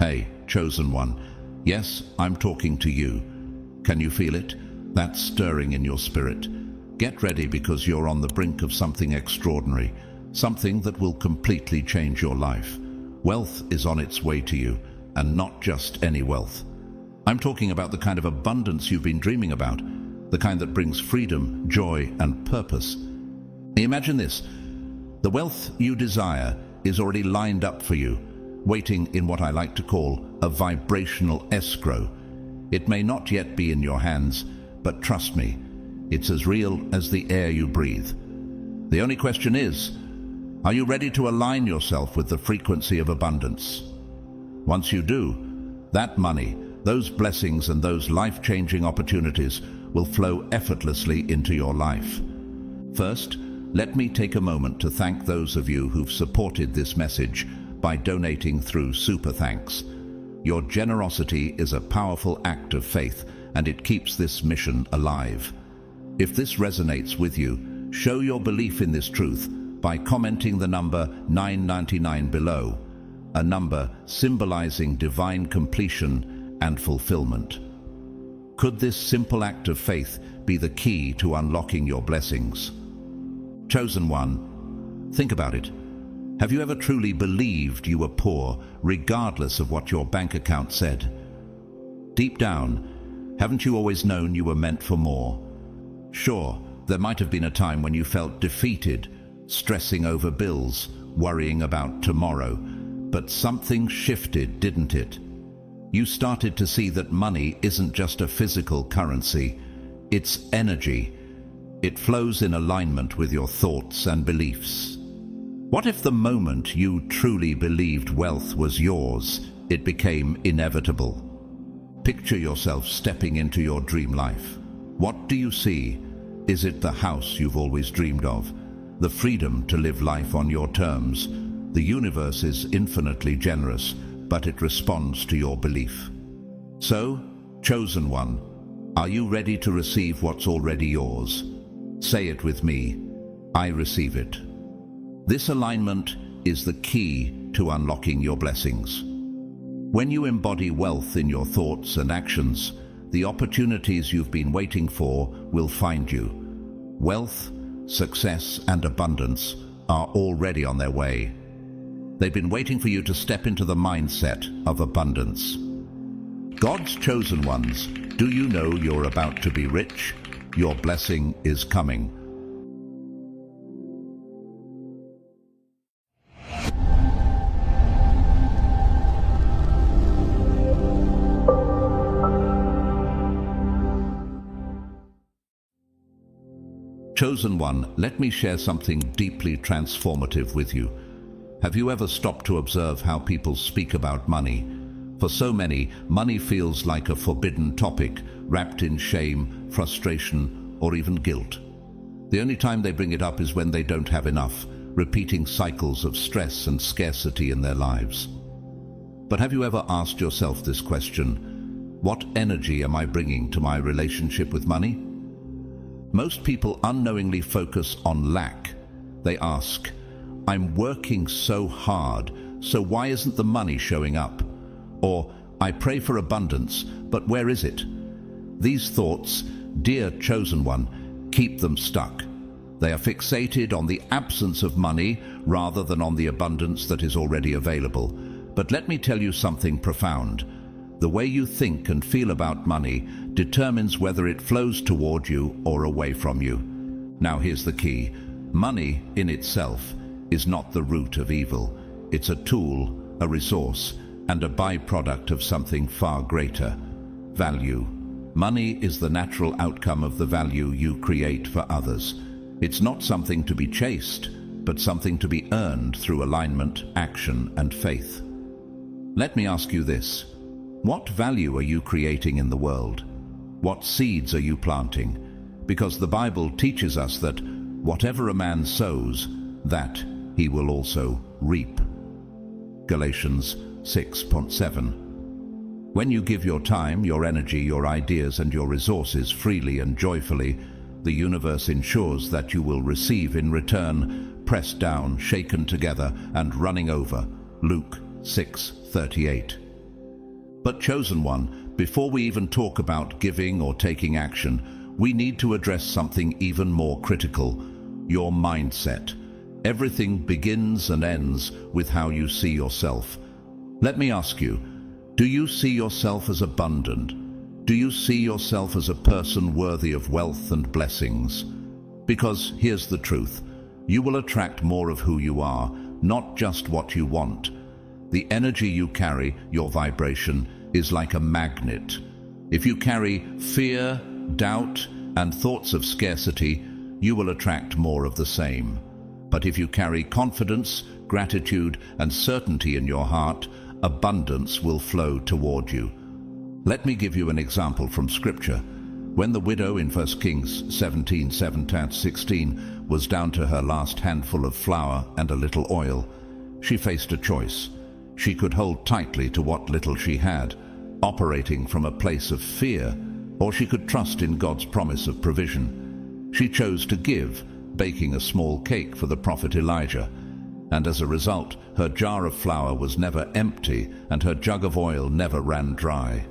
Hey, chosen one. Yes, I'm talking to you. Can you feel it? That stirring in your spirit. Get ready, because you're on the brink of something extraordinary, something that will completely change your life. Wealth is on its way to you, and not just any wealth. I'm talking about the kind of abundance you've been dreaming about, the kind that brings freedom, joy, and purpose. Imagine this. The wealth you desire is already lined up for you, waiting in what I like to call a vibrational escrow. It may not yet be in your hands, but trust me, it's as real as the air you breathe. The only question is, are you ready to align yourself with the frequency of abundance? Once you do, that money, those blessings, and those life-changing opportunities will flow effortlessly into your life. First, let me take a moment to thank those of you who've supported this message by donating through Super Thanks. Your generosity is a powerful act of faith, and it keeps this mission alive. If this resonates with you, show your belief in this truth by commenting the number 999 below, a number symbolizing divine completion and fulfillment. Could this simple act of faith be the key to unlocking your blessings? Chosen one, think about it. Have you ever truly believed you were poor, regardless of what your bank account said? Deep down, haven't you always known you were meant for more? Sure, there might have been a time when you felt defeated, stressing over bills, worrying about tomorrow, but something shifted, didn't it? You started to see that money isn't just a physical currency, it's energy. It flows in alignment with your thoughts and beliefs. What if the moment you truly believed wealth was yours, it became inevitable? Picture yourself stepping into your dream life. What do you see? Is it the house you've always dreamed of? The freedom to live life on your terms? The universe is infinitely generous, but it responds to your belief. So, chosen one, are you ready to receive what's already yours? Say it with me. I receive it. This alignment is the key to unlocking your blessings. When you embody wealth in your thoughts and actions, the opportunities you've been waiting for will find you. Wealth, success, and abundance are already on their way. They've been waiting for you to step into the mindset of abundance. God's chosen ones, do you know you're about to be rich? Your blessing is coming. Chosen one, let me share something deeply transformative with you. Have you ever stopped to observe how people speak about money? For so many, money feels like a forbidden topic, wrapped in shame, frustration, or even guilt. The only time they bring it up is when they don't have enough, repeating cycles of stress and scarcity in their lives. But have you ever asked yourself this question? What energy am I bringing to my relationship with money? Most people unknowingly focus on lack. They ask, I'm working so hard, so why isn't the money showing up? Or, I pray for abundance, but where is it? These thoughts, dear chosen one, keep them stuck. They are fixated on the absence of money rather than on the abundance that is already available. But let me tell you something profound. The way you think and feel about money determines whether it flows toward you or away from you. Now here's the key. Money in itself is not the root of evil. It's a tool, a resource, and a byproduct of something far greater: value. Money is the natural outcome of the value you create for others. It's not something to be chased, but something to be earned through alignment, action, and faith. Let me ask you this. What value are you creating in the world? What seeds are you planting? Because the Bible teaches us that whatever a man sows, that he will also reap. Galatians 6:7. When you give your time, your energy, your ideas, and your resources freely and joyfully, the universe ensures that you will receive in return, pressed down, shaken together, and running over. Luke 6:38. But chosen one, before we even talk about giving or taking action, we need to address something even more critical: your mindset. Everything begins and ends with how you see yourself. Let me ask you, do you see yourself as abundant? Do you see yourself as a person worthy of wealth and blessings? Because here's the truth: you will attract more of who you are, not just what you want. The energy you carry, your vibration, is like a magnet. If you carry fear, doubt, and thoughts of scarcity, you will attract more of the same. But if you carry confidence, gratitude, and certainty in your heart, abundance will flow toward you. Let me give you an example from Scripture. When the widow in 1 Kings 17:7-16 was down to her last handful of flour and a little oil, she faced a choice. She could hold tightly to what little she had, operating from a place of fear, or she could trust in God's promise of provision. She chose to give, baking a small cake for the prophet Elijah, and as a result, her jar of flour was never empty and her jug of oil never ran dry.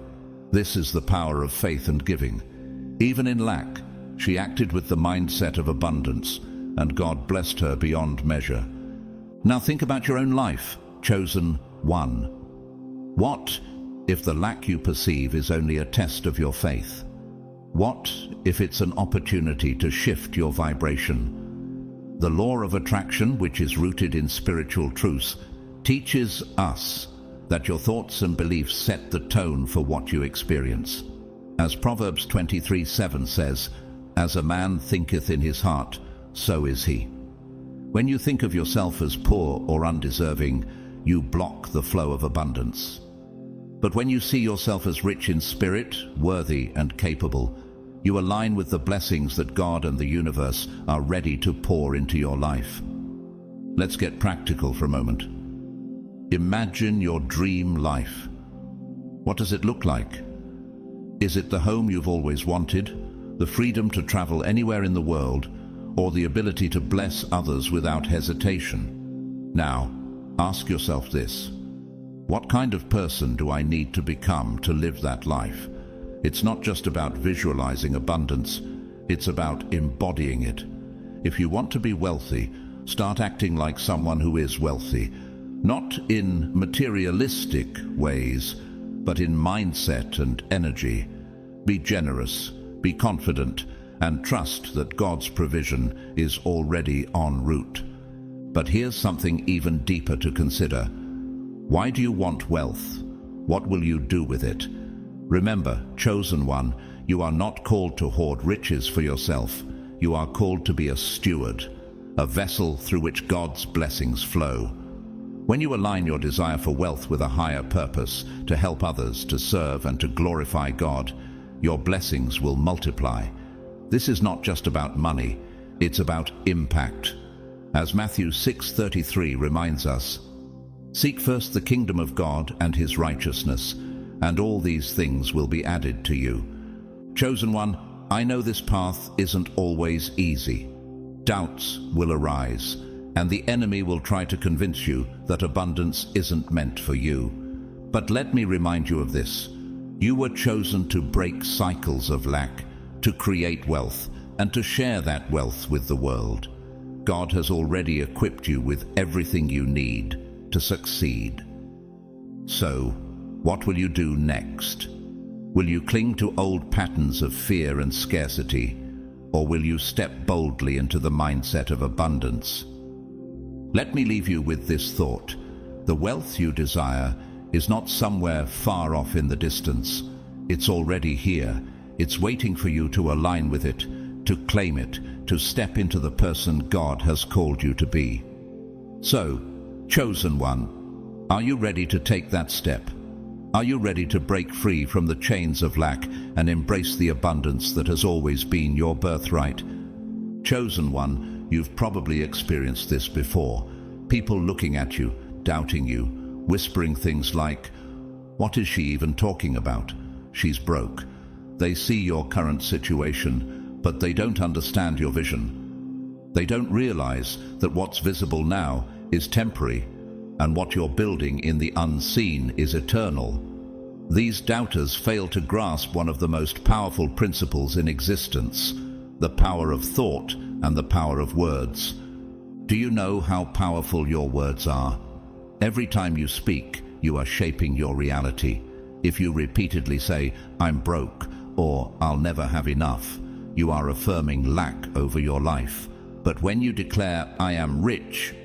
This is the power of faith and giving. Even in lack, she acted with the mindset of abundance, and God blessed her beyond measure. Now think about your own life, chosen one. What if the lack you perceive is only a test of your faith? What if it's an opportunity to shift your vibration? The law of attraction, which is rooted in spiritual truths, teaches us that your thoughts and beliefs set the tone for what you experience. As Proverbs 23:7 says, "As a man thinketh in his heart, so is he." When you think of yourself as poor or undeserving, you block the flow of abundance. But when you see yourself as rich in spirit, worthy and capable, you align with the blessings that God and the universe are ready to pour into your life. Let's get practical for a moment. Imagine your dream life. What does it look like? Is it the home you've always wanted, the freedom to travel anywhere in the world, or the ability to bless others without hesitation? Now, ask yourself this: what kind of person do I need to become to live that life? It's not just about visualizing abundance, it's about embodying it. If you want to be wealthy, start acting like someone who is wealthy, not in materialistic ways, but in mindset and energy. Be generous, be confident, and trust that God's provision is already en route. But here's something even deeper to consider. Why do you want wealth? What will you do with it? Remember, chosen one, you are not called to hoard riches for yourself. You are called to be a steward, a vessel through which God's blessings flow. When you align your desire for wealth with a higher purpose, to help others, to serve, and to glorify God, your blessings will multiply. This is not just about money, it's about impact. As Matthew 6:33 reminds us, "Seek first the kingdom of God and his righteousness, and all these things will be added to you." Chosen one, I know this path isn't always easy. Doubts will arise, and the enemy will try to convince you that abundance isn't meant for you. But let me remind you of this: you were chosen to break cycles of lack, to create wealth, and to share that wealth with the world. God has already equipped you with everything you need to succeed. So, what will you do next? Will you cling to old patterns of fear and scarcity, or will you step boldly into the mindset of abundance? Let me leave you with this thought: the wealth you desire is not somewhere far off in the distance. It's already here. It's waiting for you to align with it, to claim it, to step into the person God has called you to be. So, chosen one, are you ready to take that step? Are you ready to break free from the chains of lack and embrace the abundance that has always been your birthright? Chosen one, you've probably experienced this before. People looking at you, doubting you, whispering things like, "What is she even talking about? She's broke." They see your current situation, but they don't understand your vision. They don't realize that what's visible now is temporary, and what you're building in the unseen is eternal. These doubters fail to grasp one of the most powerful principles in existence, the power of thought and the power of words. Do you know how powerful your words are? Every time you speak, you are shaping your reality. If you repeatedly say, "I'm broke," or "I'll never have enough," you are affirming lack over your life. But when you declare, "I am rich,"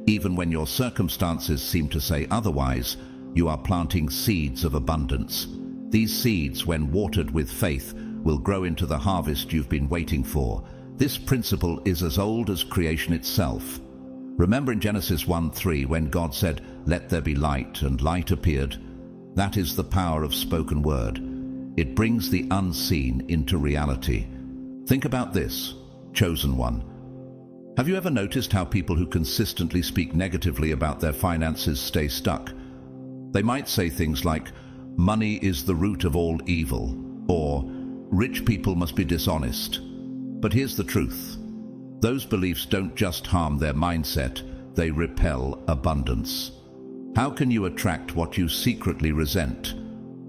even when your circumstances seem to say otherwise, you are planting seeds of abundance. These seeds, when watered with faith, will grow into the harvest you've been waiting for. This principle is as old as creation itself. Remember in Genesis 1:3 when God said, "Let there be light," and light appeared? That is the power of spoken word. It brings the unseen into reality. Think about this, chosen one. Have you ever noticed how people who consistently speak negatively about their finances stay stuck? They might say things like, "Money is the root of all evil," or "Rich people must be dishonest." But here's the truth. Those beliefs don't just harm their mindset, they repel abundance. How can you attract what you secretly resent?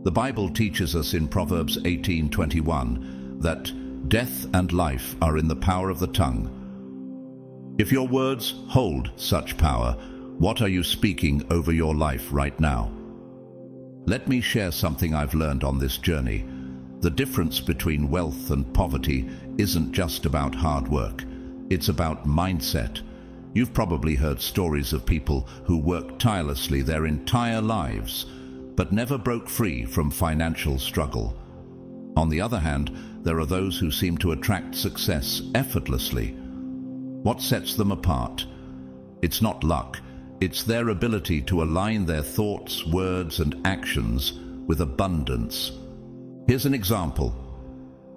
The Bible teaches us in Proverbs 18:21 that death and life are in the power of the tongue. If your words hold such power, what are you speaking over your life right now? Let me share something I've learned on this journey. The difference between wealth and poverty isn't just about hard work. It's about mindset. You've probably heard stories of people who worked tirelessly their entire lives, but never broke free from financial struggle. On the other hand, there are those who seem to attract success effortlessly. What sets them apart? It's not luck. It's their ability to align their thoughts, words, and actions with abundance. Here's an example.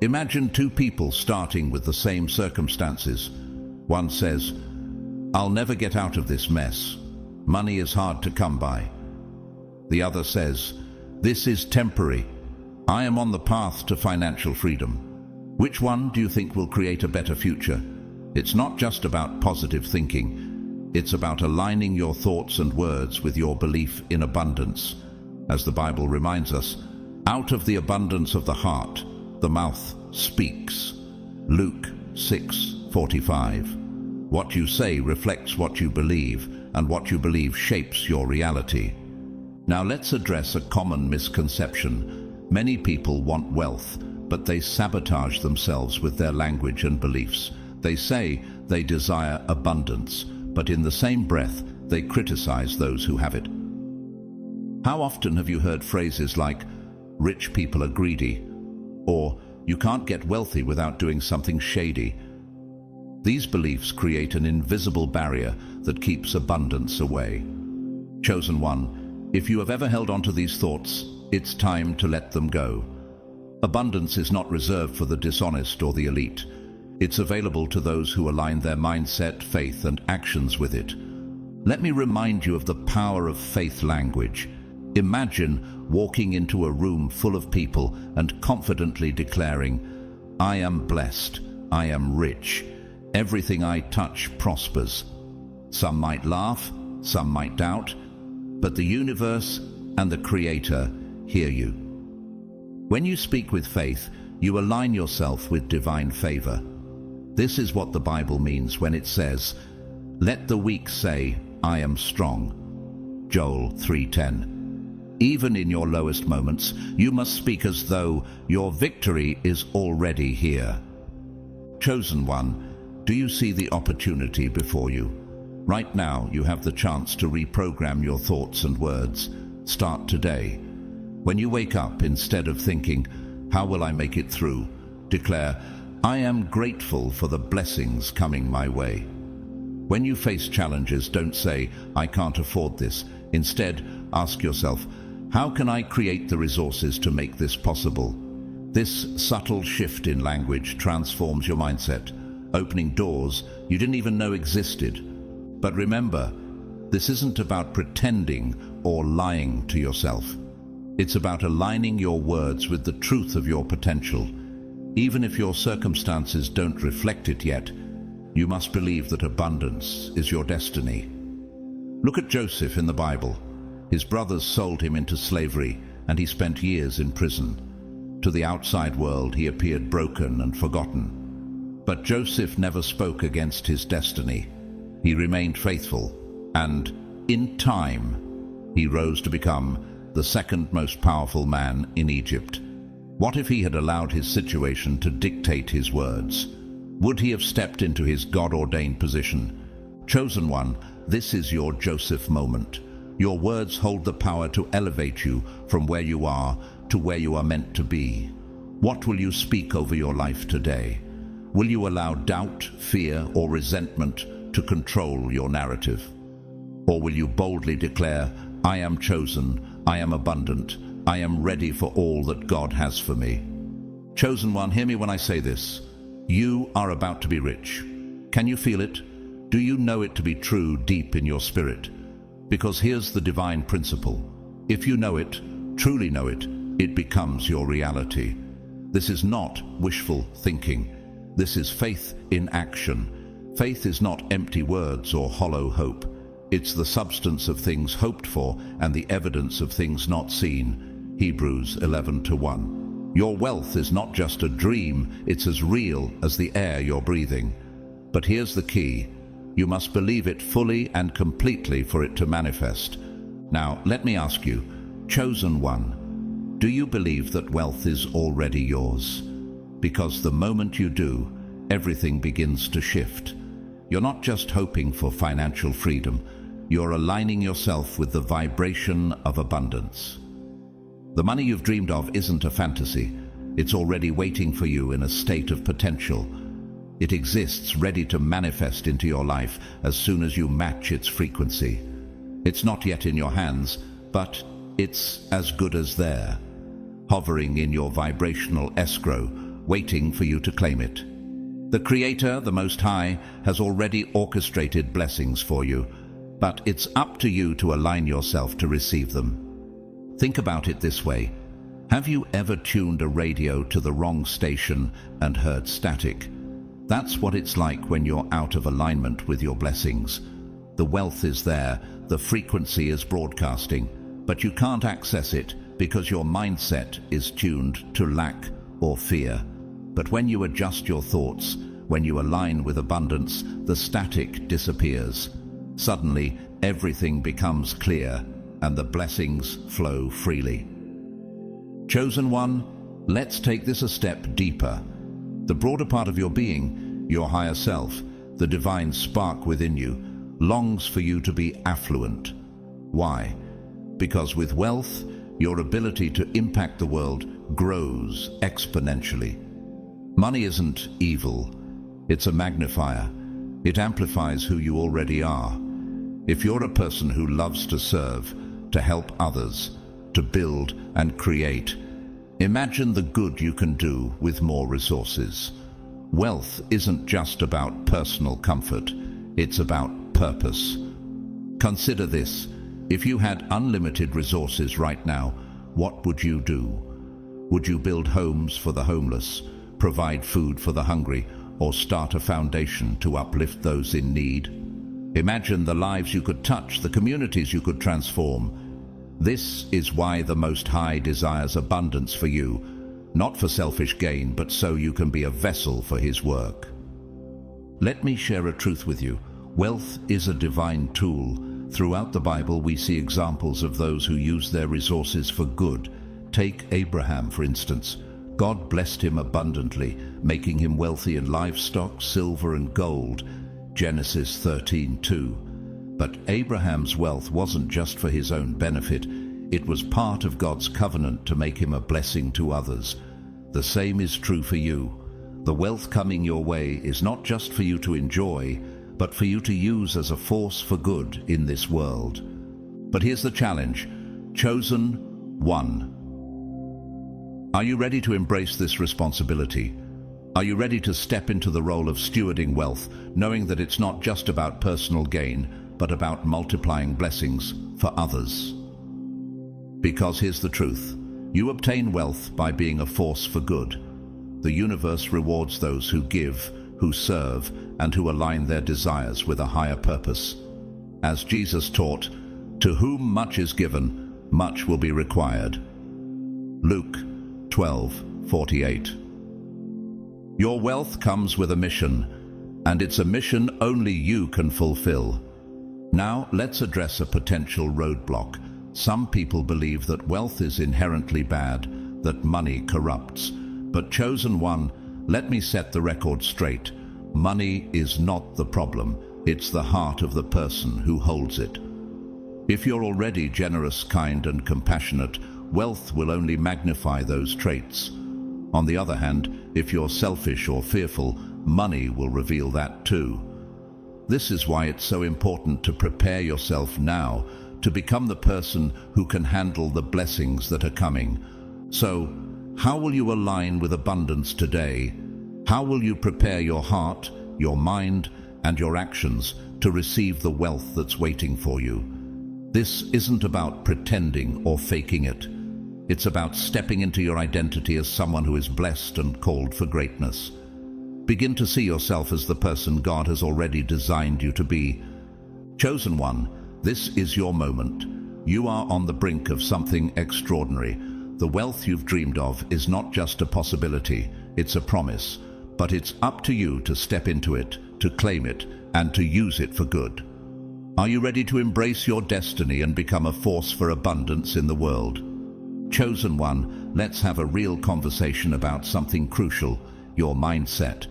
Imagine two people starting with the same circumstances. One says, "I'll never get out of this mess. Money is hard to come by." The other says, "This is temporary. I am on the path to financial freedom." Which one do you think will create a better future? It's not just about positive thinking. It's about aligning your thoughts and words with your belief in abundance. As the Bible reminds us, out of the abundance of the heart, the mouth speaks. Luke 6:45. What you say reflects what you believe, and what you believe shapes your reality. Now let's address a common misconception. Many people want wealth, but they sabotage themselves with their language and beliefs. They say they desire abundance, but in the same breath, they criticize those who have it. How often have you heard phrases like, "Rich people are greedy," or "You can't get wealthy without doing something shady"? These beliefs create an invisible barrier that keeps abundance away. Chosen one, if you have ever held on to these thoughts, it's time to let them go. Abundance is not reserved for the dishonest or the elite. It's available to those who align their mindset, faith, and actions with it. Let me remind you of the power of faith language. Imagine walking into a room full of people and confidently declaring, "I am blessed, I am rich, everything I touch prospers." Some might laugh, some might doubt, but the universe and the Creator hear you. When you speak with faith, you align yourself with divine favor. This is what the Bible means when it says, "Let the weak say, I am strong." Joel 3:10. Even in your lowest moments, you must speak as though your victory is already here. Chosen one, do you see the opportunity before you? Right now, you have the chance to reprogram your thoughts and words. Start today. When you wake up, instead of thinking, "How will I make it through?" declare, "I am grateful for the blessings coming my way." When you face challenges, don't say, "I can't afford this." Instead, ask yourself, "How can I create the resources to make this possible?" This subtle shift in language transforms your mindset, opening doors you didn't even know existed. But remember, this isn't about pretending or lying to yourself. It's about aligning your words with the truth of your potential. Even if your circumstances don't reflect it yet, you must believe that abundance is your destiny. Look at Joseph in the Bible. His brothers sold him into slavery, and he spent years in prison. To the outside world, he appeared broken and forgotten. But Joseph never spoke against his destiny. He remained faithful, and in time, he rose to become the second most powerful man in Egypt. What if he had allowed his situation to dictate his words? Would he have stepped into his God-ordained position? Chosen one, this is your Joseph moment. Your words hold the power to elevate you from where you are to where you are meant to be. What will you speak over your life today? Will you allow doubt, fear, or resentment to control your narrative? Or will you boldly declare, I am chosen, I am abundant, I am ready for all that God has for me? Chosen one, hear me when I say this. You are about to be rich. Can you feel it? Do you know it to be true deep in your spirit? Because here's the divine principle. If you know it, truly know it, it becomes your reality. This is not wishful thinking. This is faith in action. Faith is not empty words or hollow hope. It's the substance of things hoped for and the evidence of things not seen. Hebrews 11:1. Your wealth is not just a dream, it's as real as the air you're breathing. But here's the key. You must believe it fully and completely for it to manifest. Now, let me ask you, chosen one, do you believe that wealth is already yours? Because the moment you do, everything begins to shift. You're not just hoping for financial freedom, you're aligning yourself with the vibration of abundance. The money you've dreamed of isn't a fantasy. It's already waiting for you in a state of potential. It exists ready to manifest into your life as soon as you match its frequency. It's not yet in your hands, but it's as good as there, hovering in your vibrational escrow, waiting for you to claim it. The Creator, the Most High, has already orchestrated blessings for you, but it's up to you to align yourself to receive them. Think about it this way. Have you ever tuned a radio to the wrong station and heard static? That's what it's like when you're out of alignment with your blessings. The wealth is there, the frequency is broadcasting, but you can't access it because your mindset is tuned to lack or fear. But when you adjust your thoughts, when you align with abundance, the static disappears. Suddenly, everything becomes clear and the blessings flow freely. Chosen one, let's take this a step deeper. The broader part of your being, your higher self, the divine spark within you, longs for you to be affluent. Why? Because with wealth, your ability to impact the world grows exponentially. Money isn't evil. It's a magnifier. It amplifies who you already are. If you're a person who loves to serve, to help others, to build and create, imagine the good you can do with more resources. Wealth isn't just about personal comfort, it's about purpose. Consider this. If you had unlimited resources right now, what would you do? Would you build homes for the homeless, provide food for the hungry, or start a foundation to uplift those in need? Imagine the lives you could touch, the communities you could transform. This is why the Most High desires abundance for you, not for selfish gain, but so you can be a vessel for His work. Let me share a truth with you. Wealth is a divine tool. Throughout the Bible, we see examples of those who use their resources for good. Take Abraham, for instance. God blessed him abundantly, making him wealthy in livestock, silver, and gold. Genesis 13:2. But Abraham's wealth wasn't just for his own benefit. It was part of God's covenant to make him a blessing to others. The same is true for you. The wealth coming your way is not just for you to enjoy, but for you to use as a force for good in this world. But here's the challenge. Chosen one. Are you ready to embrace this responsibility? Are you ready to step into the role of stewarding wealth, knowing that it's not just about personal gain, but about multiplying blessings for others? Because here's the truth. You obtain wealth by being a force for good. The universe rewards those who give, who serve, and who align their desires with a higher purpose. As Jesus taught, to whom much is given, much will be required. Luke 12:48. Your wealth comes with a mission, and it's a mission only you can fulfill. Now, let's address a potential roadblock. Some people believe that wealth is inherently bad, that money corrupts. But chosen one, let me set the record straight. Money is not the problem. It's the heart of the person who holds it. If you're already generous, kind, and compassionate, wealth will only magnify those traits. On the other hand, if you're selfish or fearful, money will reveal that too. This is why it's so important to prepare yourself now to become the person who can handle the blessings that are coming. So, how will you align with abundance today? How will you prepare your heart, your mind, and your actions to receive the wealth that's waiting for you? This isn't about pretending or faking it. It's about stepping into your identity as someone who is blessed and called for greatness. Begin to see yourself as the person God has already designed you to be. Chosen one, this is your moment. You are on the brink of something extraordinary. The wealth you've dreamed of is not just a possibility, it's a promise. But it's up to you to step into it, to claim it, and to use it for good. Are you ready to embrace your destiny and become a force for abundance in the world? Chosen one, let's have a real conversation about something crucial, your mindset.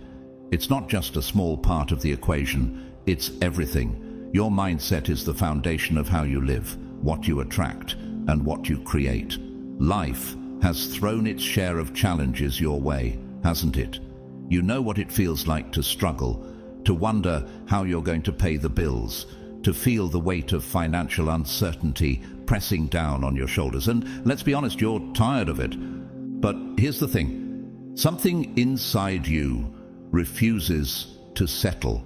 It's not just a small part of the equation, it's everything. Your mindset is the foundation of how you live, what you attract, and what you create. Life has thrown its share of challenges your way, hasn't it? You know what it feels like to struggle, to wonder how you're going to pay the bills, to feel the weight of financial uncertainty pressing down on your shoulders. And let's be honest, you're tired of it. But here's the thing. Something inside you refuses to settle.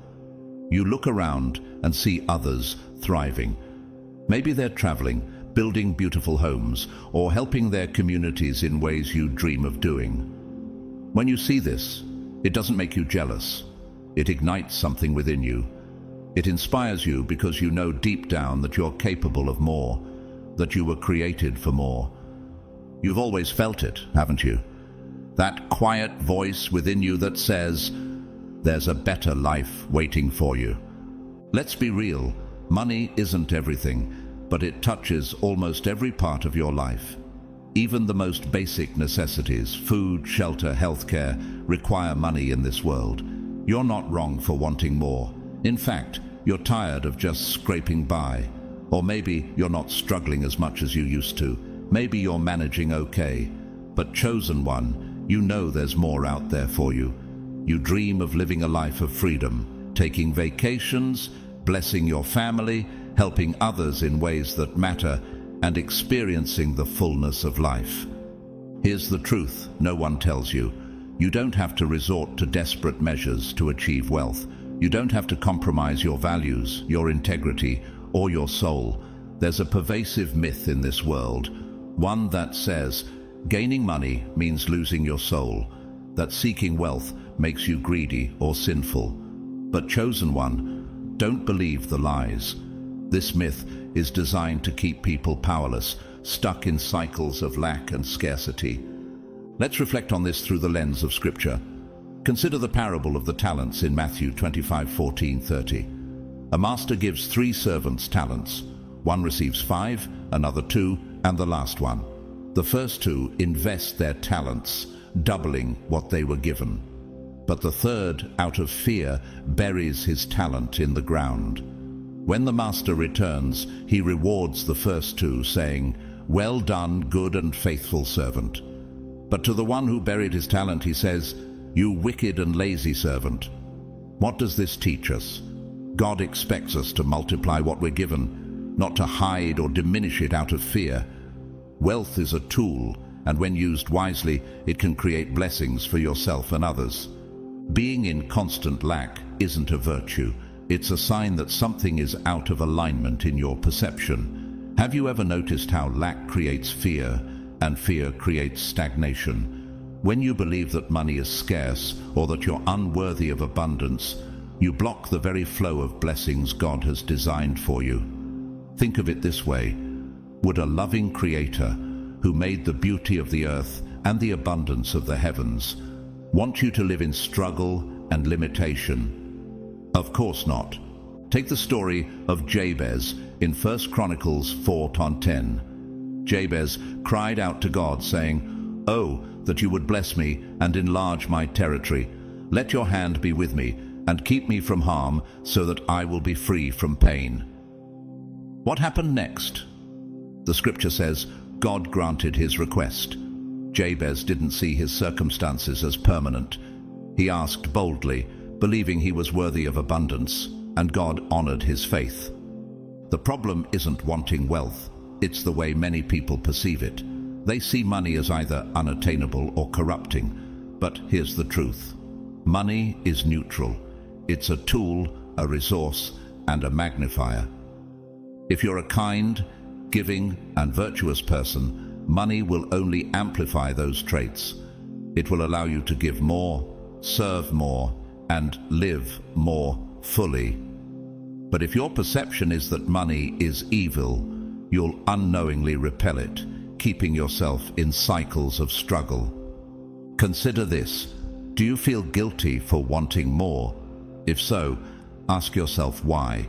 You look around and see others thriving. Maybe they're traveling, building beautiful homes, or helping their communities in ways you dream of doing. When you see this, it doesn't make you jealous. It ignites something within you. It inspires you because you know deep down that you're capable of more, that you were created for more. You've always felt it, haven't you? That quiet voice within you that says, there's a better life waiting for you. Let's be real, money isn't everything, but it touches almost every part of your life. Even the most basic necessities, food, shelter, healthcare, require money in this world. You're not wrong for wanting more. In fact, you're tired of just scraping by. Or maybe you're not struggling as much as you used to. Maybe you're managing okay. But chosen one, you know there's more out there for you. You dream of living a life of freedom, taking vacations, blessing your family, helping others in ways that matter, and experiencing the fullness of life. Here's the truth no one tells you. You don't have to resort to desperate measures to achieve wealth. You don't have to compromise your values, your integrity, or your soul. There's a pervasive myth in this world, one that says gaining money means losing your soul, that seeking wealth makes you greedy or sinful. But chosen one, don't believe the lies. This myth is designed to keep people powerless, stuck in cycles of lack and scarcity. Let's reflect on this through the lens of Scripture. Consider the parable of the talents in Matthew 25:14-30. A master gives 3 servants talents. One receives 5, another 2, and the last one. The first 2 invest their talents, doubling what they were given. But the third, out of fear, buries his talent in the ground. When the master returns, he rewards the first 2, saying, "Well done, good and faithful servant." But to the one who buried his talent, he says, "You wicked and lazy servant." What does this teach us? God expects us to multiply what we're given, not to hide or diminish it out of fear. Wealth is a tool, and when used wisely, it can create blessings for yourself and others. Being in constant lack isn't a virtue. It's a sign that something is out of alignment in your perception. Have you ever noticed how lack creates fear, and fear creates stagnation? When you believe that money is scarce, or that you're unworthy of abundance, you block the very flow of blessings God has designed for you. Think of it this way. Would a loving Creator, who made the beauty of the earth and the abundance of the heavens, want you to live in struggle and limitation? Of course not. Take the story of Jabez in 1 Chronicles 4:10. Jabez cried out to God, saying, "Oh, that you would bless me and enlarge my territory. Let your hand be with me and keep me from harm, so that I will be free from pain." What happened next? The scripture says God granted his request. Jabez didn't see his circumstances as permanent. He asked boldly, believing he was worthy of abundance, and God honored his faith. The problem isn't wanting wealth. It's the way many people perceive it. They see money as either unattainable or corrupting. But here's the truth. Money is neutral. It's a tool, a resource, and a magnifier. If you're a kind, giving, and virtuous person, money will only amplify those traits. It will allow you to give more, serve more, and live more fully. But if your perception is that money is evil, you'll unknowingly repel it, keeping yourself in cycles of struggle. Consider this. Do you feel guilty for wanting more? If so, ask yourself why.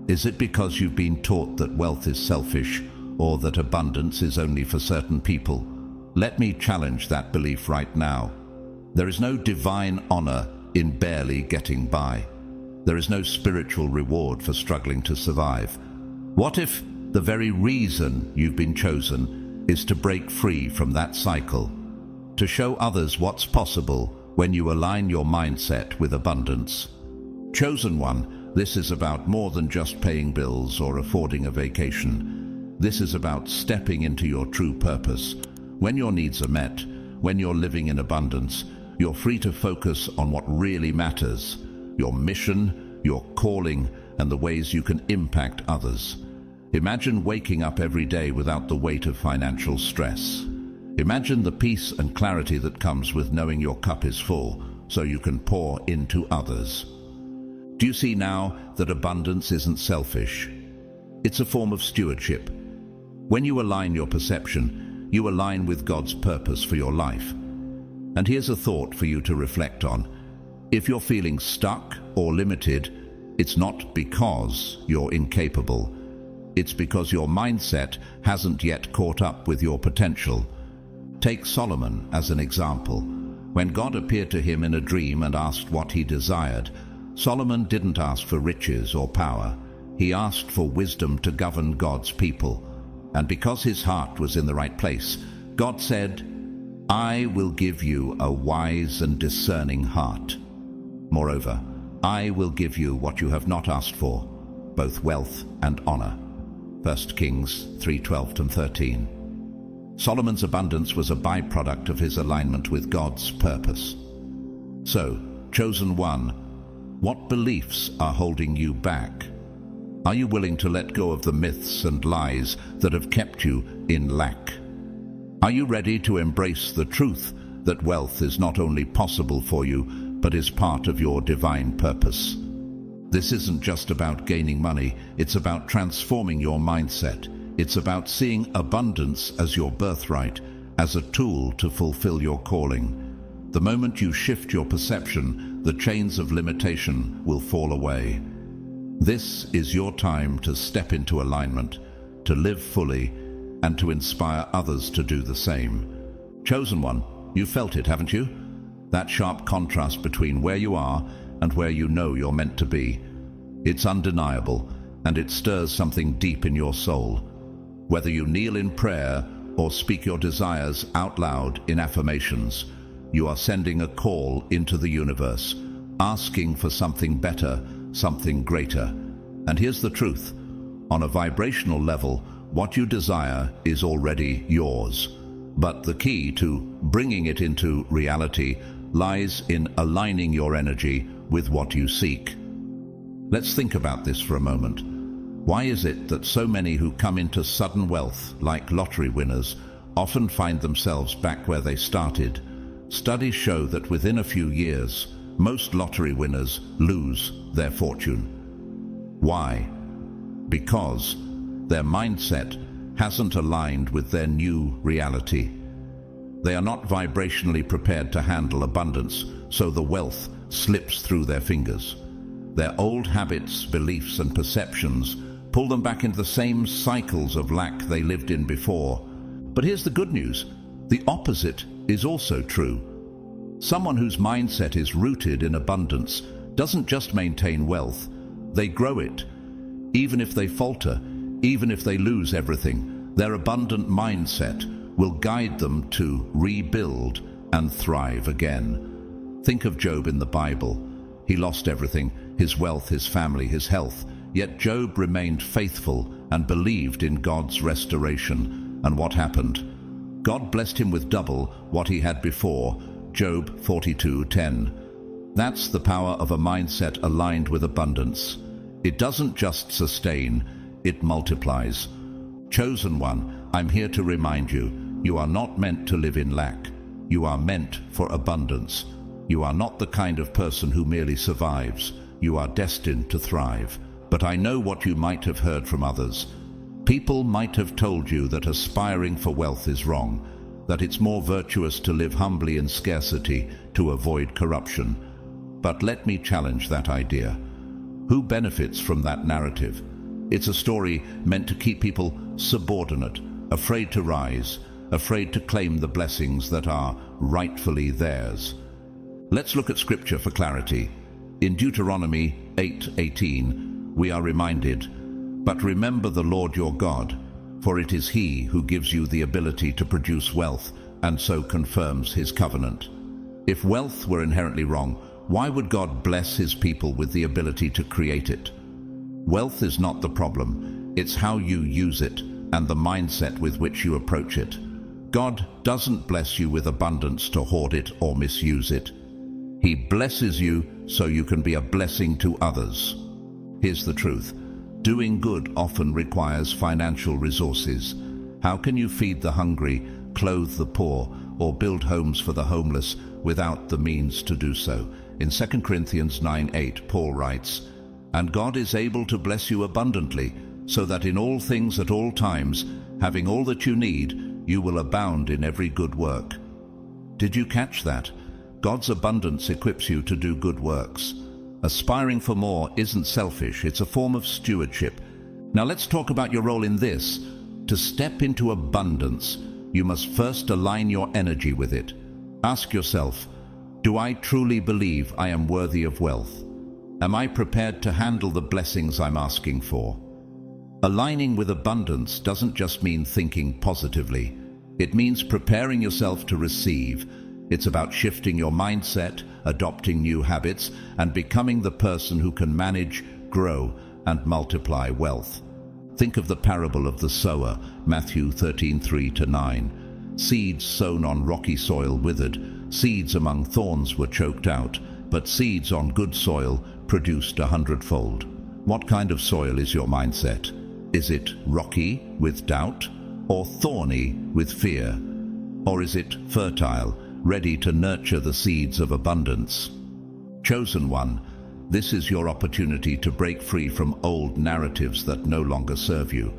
Is it because you've been taught that wealth is selfish, or that abundance is only for certain people? Let me challenge that belief right now. There is no divine honor in barely getting by. There is no spiritual reward for struggling to survive. What if the very reason you've been chosen is to break free from that cycle, to show others what's possible when you align your mindset with abundance? Chosen one, this is about more than just paying bills or affording a vacation. This is about stepping into your true purpose. When your needs are met, when you're living in abundance, you're free to focus on what really matters: your mission, your calling, and the ways you can impact others. Imagine waking up every day without the weight of financial stress. Imagine the peace and clarity that comes with knowing your cup is full, so you can pour into others. Do you see now that abundance isn't selfish? It's a form of stewardship. When you align your perception, you align with God's purpose for your life. And here's a thought for you to reflect on. If you're feeling stuck or limited, it's not because you're incapable. It's because your mindset hasn't yet caught up with your potential. Take Solomon as an example. When God appeared to him in a dream and asked what he desired, Solomon didn't ask for riches or power. He asked for wisdom to govern God's people. And because his heart was in the right place, God said, "I will give you a wise and discerning heart. Moreover, I will give you what you have not asked for, both wealth and honor." 1 Kings 3:12-13. Solomon's abundance was a byproduct of his alignment with God's purpose. So, chosen one, what beliefs are holding you back? Are you willing to let go of the myths and lies that have kept you in lack? Are you ready to embrace the truth that wealth is not only possible for you, but is part of your divine purpose? This isn't just about gaining money, it's about transforming your mindset. It's about seeing abundance as your birthright, as a tool to fulfill your calling. The moment you shift your perception, the chains of limitation will fall away. This is your time to step into alignment, to live fully, and to inspire others to do the same. Chosen one, you felt it, haven't you? That sharp contrast between where you are and where you know you're meant to be. It's undeniable, and it stirs something deep in your soul. Whether you kneel in prayer or speak your desires out loud in affirmations, you are sending a call into the universe, asking for something better, something greater. And here's the truth. On a vibrational level, what you desire is already yours. But the key to bringing it into reality lies in aligning your energy with what you seek. Let's think about this for a moment. Why is it that so many who come into sudden wealth, like lottery winners, often find themselves back where they started? Studies show that within a few years, most lottery winners lose their fortune. Why? Because their mindset hasn't aligned with their new reality. They are not vibrationally prepared to handle abundance, so the wealth slips through their fingers. Their old habits, beliefs, and perceptions pull them back into the same cycles of lack they lived in before. But here's the good news. The opposite is also true. Someone whose mindset is rooted in abundance doesn't just maintain wealth, they grow it. Even if they falter, even if they lose everything, their abundant mindset will guide them to rebuild and thrive again. Think of Job in the Bible. He lost everything, his wealth, his family, his health, yet Job remained faithful and believed in God's restoration. And what happened? God blessed him with double what he had before. Job 42:10. That's the power of a mindset aligned with abundance. It doesn't just sustain, it multiplies. Chosen one, I'm here to remind you, you are not meant to live in lack. You are meant for abundance. You are not the kind of person who merely survives. You are destined to thrive. But I know what you might have heard from others. People might have told you that aspiring for wealth is wrong, that it's more virtuous to live humbly in scarcity to avoid corruption. But let me challenge that idea. Who benefits from that narrative? It's a story meant to keep people subordinate, afraid to rise, afraid to claim the blessings that are rightfully theirs. Let's look at Scripture for clarity. In Deuteronomy 8:18, we are reminded, "But remember the Lord your God, for it is He who gives you the ability to produce wealth and so confirms His covenant." If wealth were inherently wrong, why would God bless His people with the ability to create it? Wealth is not the problem, it's how you use it and the mindset with which you approach it. God doesn't bless you with abundance to hoard it or misuse it. He blesses you so you can be a blessing to others. Here's the truth. Doing good often requires financial resources. How can you feed the hungry, clothe the poor, or build homes for the homeless without the means to do so? In 2 Corinthians 9:8, Paul writes, "And God is able to bless you abundantly, so that in all things at all times, having all that you need, you will abound in every good work." Did you catch that? God's abundance equips you to do good works. Aspiring for more isn't selfish, it's a form of stewardship. Now let's talk about your role in this. To step into abundance, you must first align your energy with it. Ask yourself, do I truly believe I am worthy of wealth? Am I prepared to handle the blessings I'm asking for? Aligning with abundance doesn't just mean thinking positively. It means preparing yourself to receive. It's about shifting your mindset, adopting new habits, and becoming the person who can manage, grow, and multiply wealth. Think of the parable of the sower, Matthew 13:3-9. Seeds sown on rocky soil withered, seeds among thorns were choked out, but seeds on good soil produced 100-fold. What kind of soil is your mindset? Is it rocky with doubt, or thorny with fear? Or is it fertile, ready to nurture the seeds of abundance? Chosen one, this is your opportunity to break free from old narratives that no longer serve you.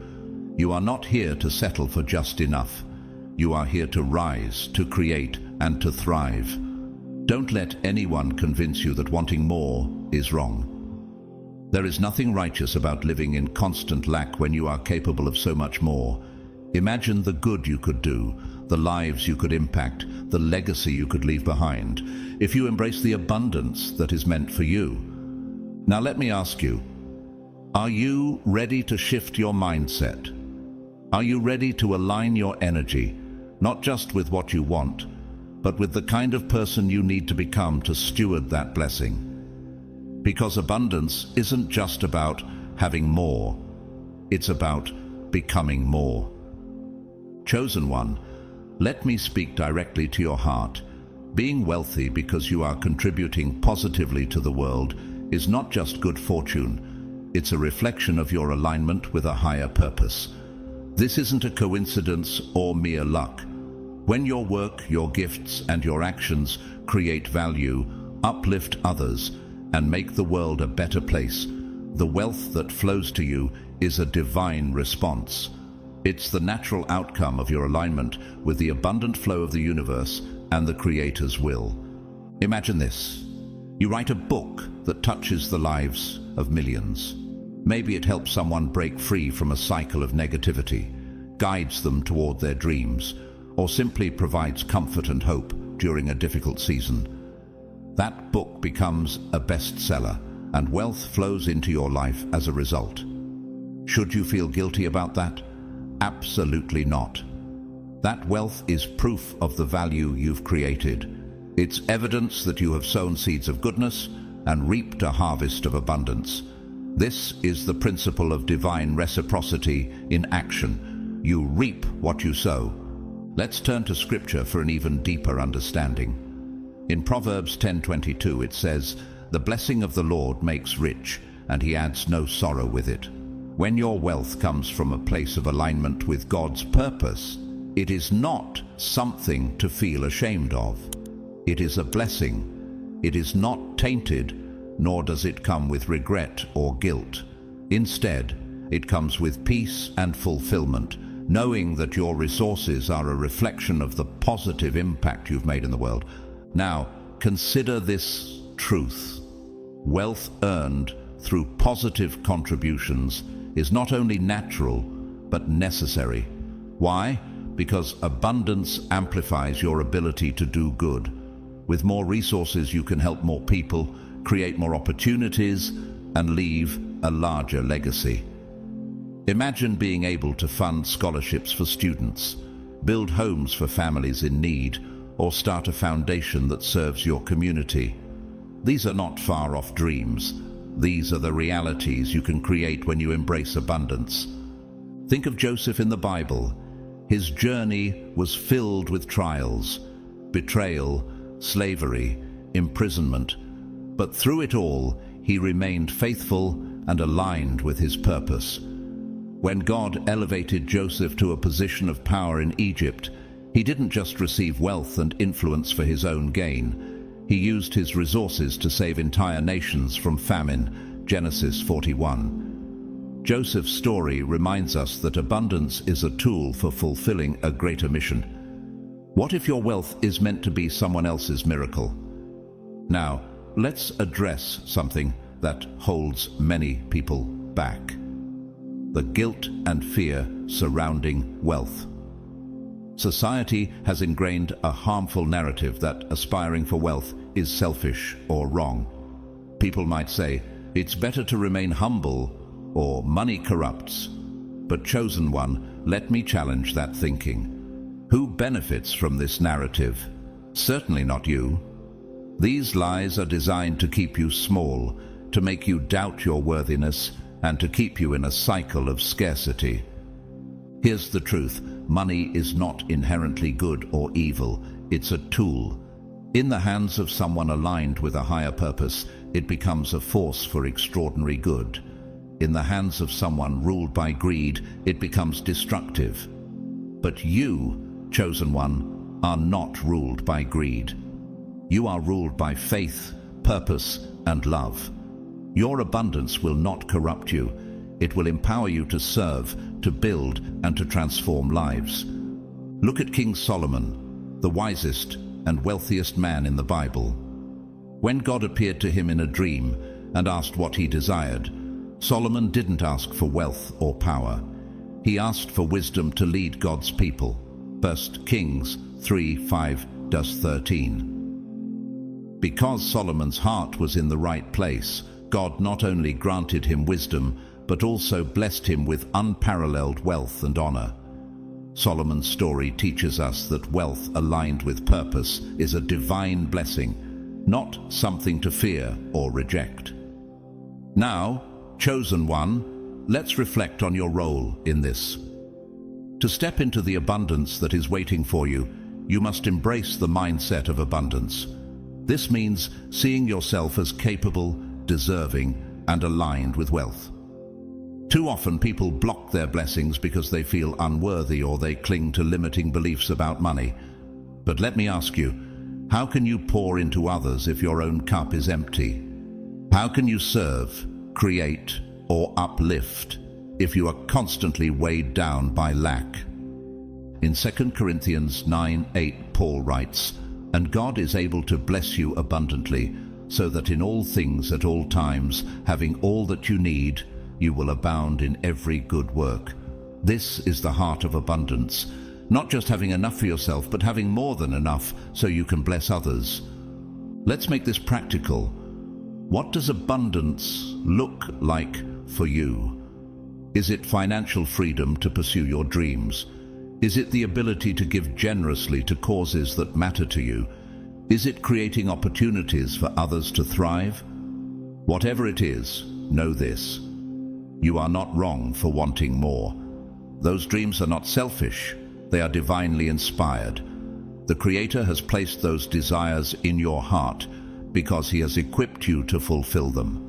You are not here to settle for just enough. You are here to rise, to create, and to thrive. Don't let anyone convince you that wanting more is wrong. There is nothing righteous about living in constant lack when you are capable of so much more. Imagine the good you could do, the lives you could impact, the legacy you could leave behind, if you embrace the abundance that is meant for you. Now let me ask you, are you ready to shift your mindset? Are you ready to align your energy, not just with what you want, but with the kind of person you need to become to steward that blessing? Because abundance isn't just about having more, it's about becoming more. Chosen one, let me speak directly to your heart. Being wealthy because you are contributing positively to the world is not just good fortune, it's a reflection of your alignment with a higher purpose. This isn't a coincidence or mere luck. When your work, your gifts, and your actions create value, uplift others, and make the world a better place, the wealth that flows to you is a divine response. It's the natural outcome of your alignment with the abundant flow of the universe and the Creator's will. Imagine this. You write a book that touches the lives of millions. Maybe it helps someone break free from a cycle of negativity, guides them toward their dreams, or simply provides comfort and hope during a difficult season. That book becomes a bestseller, and wealth flows into your life as a result. Should you feel guilty about that? Absolutely not. That wealth is proof of the value you've created. It's evidence that you have sown seeds of goodness and reaped a harvest of abundance. This is the principle of divine reciprocity in action. You reap what you sow. Let's turn to Scripture for an even deeper understanding. In Proverbs 10:22 it says, "The blessing of the Lord makes rich, and he adds no sorrow with it." When your wealth comes from a place of alignment with God's purpose, it is not something to feel ashamed of. It is a blessing. It is not tainted, nor does it come with regret or guilt. Instead, it comes with peace and fulfillment, knowing that your resources are a reflection of the positive impact you've made in the world. Now, consider this truth. Wealth earned through positive contributions is not only natural, but necessary. Why? Because abundance amplifies your ability to do good. With more resources, you can help more people, create more opportunities, and leave a larger legacy. Imagine being able to fund scholarships for students, build homes for families in need, or start a foundation that serves your community. These are not far-off dreams. These are the realities you can create when you embrace abundance. Think of Joseph in the Bible. His journey was filled with trials, betrayal, slavery, imprisonment. But through it all, he remained faithful and aligned with his purpose. When God elevated Joseph to a position of power in Egypt, he didn't just receive wealth and influence for his own gain. He used his resources to save entire nations from famine. Genesis 41. Joseph's story reminds us that abundance is a tool for fulfilling a greater mission. What if your wealth is meant to be someone else's miracle? Now, let's address something that holds many people back: the guilt and fear surrounding wealth. Society has ingrained a harmful narrative that aspiring for wealth is selfish or wrong. People might say, it's better to remain humble, or money corrupts. But chosen one, let me challenge that thinking. Who benefits from this narrative? Certainly not you. These lies are designed to keep you small, to make you doubt your worthiness, and to keep you in a cycle of scarcity. Here's the truth. Money is not inherently good or evil. It's a tool. In the hands of someone aligned with a higher purpose, it becomes a force for extraordinary good. In the hands of someone ruled by greed, it becomes destructive. But you, chosen one, are not ruled by greed. You are ruled by faith, purpose, and love. Your abundance will not corrupt you. It will empower you to serve, to build, and to transform lives. Look at King Solomon, the wisest and wealthiest man in the Bible. When God appeared to him in a dream and asked what he desired, Solomon didn't ask for wealth or power. He asked for wisdom to lead God's people. 1 Kings 3:5-13. Because Solomon's heart was in the right place, God not only granted him wisdom, but also blessed him with unparalleled wealth and honor. Solomon's story teaches us that wealth aligned with purpose is a divine blessing, not something to fear or reject. Now, chosen one, let's reflect on your role in this. To step into the abundance that is waiting for you, you must embrace the mindset of abundance. This means seeing yourself as capable, deserving, and aligned with wealth. Too often people block their blessings because they feel unworthy or they cling to limiting beliefs about money. But let me ask you, how can you pour into others if your own cup is empty? How can you serve, create, or uplift if you are constantly weighed down by lack. In 2 Corinthians 9:8, Paul writes, "And God is able to bless you abundantly, so that in all things at all times, having all that you need, you will abound in every good work." This is the heart of abundance, not just having enough for yourself, but having more than enough so you can bless others. Let's make this practical. What does abundance look like for you? Is it financial freedom to pursue your dreams? Is it the ability to give generously to causes that matter to you? Is it creating opportunities for others to thrive? Whatever it is, know this: you are not wrong for wanting more. Those dreams are not selfish, they are divinely inspired. The Creator has placed those desires in your heart because He has equipped you to fulfill them.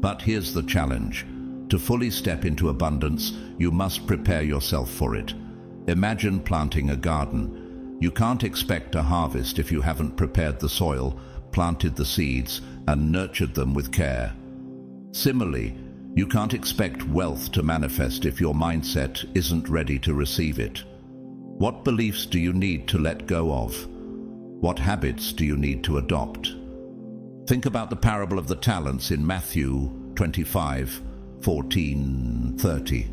But here's the challenge. To fully step into abundance, you must prepare yourself for it. Imagine planting a garden. You can't expect a harvest if you haven't prepared the soil, planted the seeds, and nurtured them with care. Similarly, you can't expect wealth to manifest if your mindset isn't ready to receive it. What beliefs do you need to let go of? What habits do you need to adopt? Think about the parable of the talents in Matthew 25:14-30.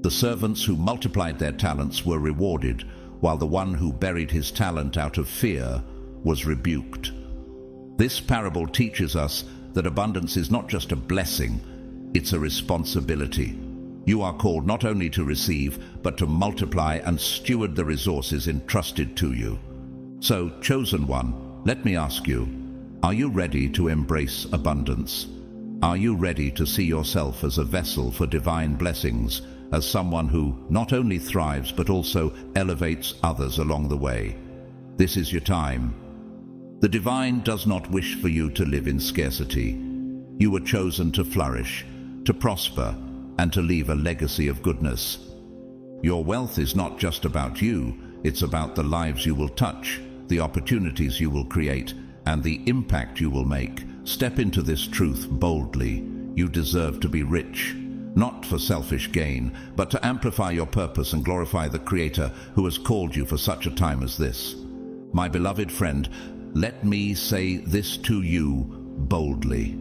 The servants who multiplied their talents were rewarded, while the one who buried his talent out of fear was rebuked. This parable teaches us that abundance is not just a blessing, it's a responsibility. You are called not only to receive, but to multiply and steward the resources entrusted to you. So, chosen one, let me ask you, are you ready to embrace abundance? Are you ready to see yourself as a vessel for divine blessings, as someone who not only thrives but also elevates others along the way? This is your time. The divine does not wish for you to live in scarcity. You were chosen to flourish, to prosper, and to leave a legacy of goodness. Your wealth is not just about you, it's about the lives you will touch, the opportunities you will create, and the impact you will make. Step into this truth boldly. You deserve to be rich, not for selfish gain, but to amplify your purpose and glorify the Creator who has called you for such a time as this. My beloved friend, let me say this to you boldly.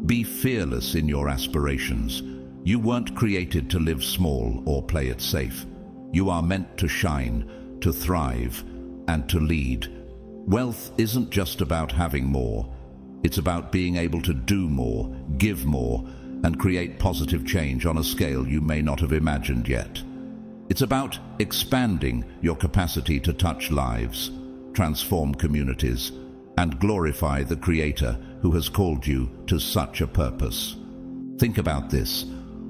Be fearless in your aspirations. You weren't created to live small or play it safe. You are meant to shine, to thrive, and to lead. Wealth isn't just about having more. It's about being able to do more, give more, and create positive change on a scale you may not have imagined yet. It's about expanding your capacity to touch lives, transform communities, and glorify the Creator who has called you to such a purpose. Think about this.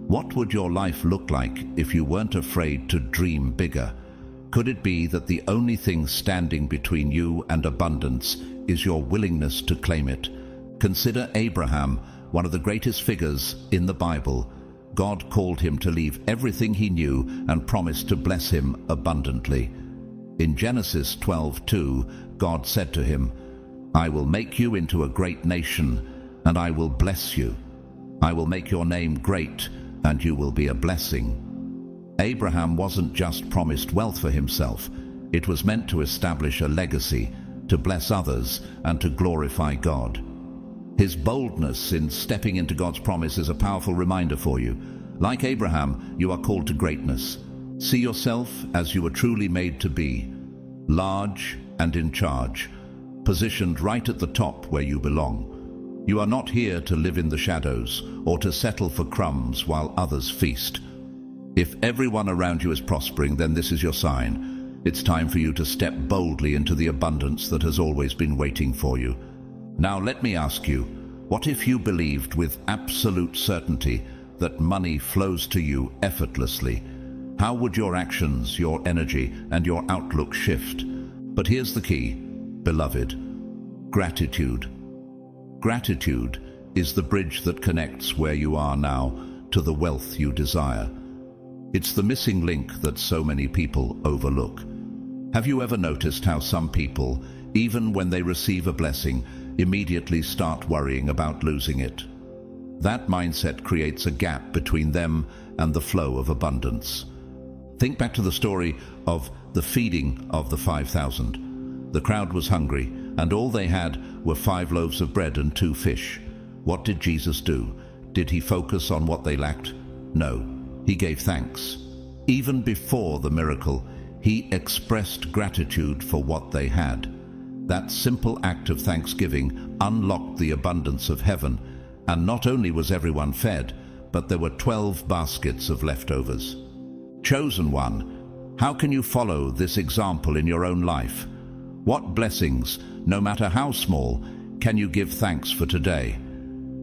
What would your life look like if you weren't afraid to dream bigger? Could it be that the only thing standing between you and abundance is your willingness to claim it? Consider Abraham, one of the greatest figures in the Bible. God called him to leave everything he knew and promised to bless him abundantly. In Genesis 12:2, God said to him, "I will make you into a great nation, and I will bless you. I will make your name great, and you will be a blessing." Abraham wasn't just promised wealth for himself. It was meant to establish a legacy, to bless others, and to glorify God. His boldness in stepping into God's promise is a powerful reminder for you. Like Abraham, you are called to greatness. See yourself as you were truly made to be, large and in charge, positioned right at the top where you belong. You are not here to live in the shadows or to settle for crumbs while others feast. If everyone around you is prospering, then this is your sign. It's time for you to step boldly into the abundance that has always been waiting for you. Now let me ask you, what if you believed with absolute certainty that money flows to you effortlessly? How would your actions, your energy, and your outlook shift? But here's the key, beloved: gratitude. Gratitude is the bridge that connects where you are now to the wealth you desire. It's the missing link that so many people overlook. Have you ever noticed how some people, even when they receive a blessing, immediately start worrying about losing it? That mindset creates a gap between them and the flow of abundance. Think back to the story of the feeding of the 5,000. The crowd was hungry, and all they had were 5 loaves of bread and 2 fish. What did Jesus do? Did he focus on what they lacked? No, he gave thanks. Even before the miracle, he expressed gratitude for what they had. That simple act of thanksgiving unlocked the abundance of heaven, and not only was everyone fed, but there were 12 baskets of leftovers. Chosen one, how can you follow this example in your own life? What blessings, no matter how small, can you give thanks for today?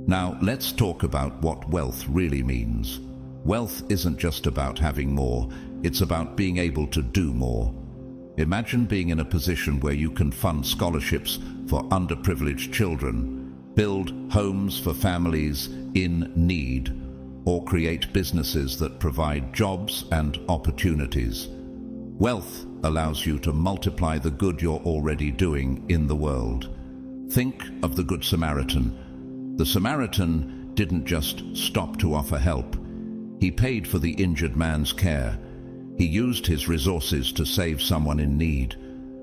Now, let's talk about what wealth really means. Wealth isn't just about having more, it's about being able to do more. Imagine being in a position where you can fund scholarships for underprivileged children, build homes for families in need, or create businesses that provide jobs and opportunities. Wealth allows you to multiply the good you're already doing in the world. Think of the Good Samaritan. The Samaritan didn't just stop to offer help. He paid for the injured man's care. He used his resources to save someone in need.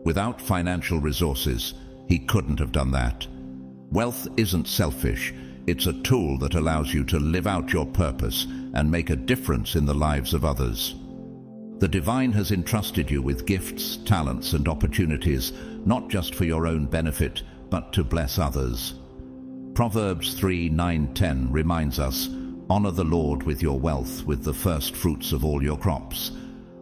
Without financial resources, he couldn't have done that. Wealth isn't selfish. It's a tool that allows you to live out your purpose and make a difference in the lives of others. The divine has entrusted you with gifts, talents, and opportunities, not just for your own benefit, but to bless others. Proverbs 3:9-10 reminds us, "Honor the Lord with your wealth, with the first fruits of all your crops.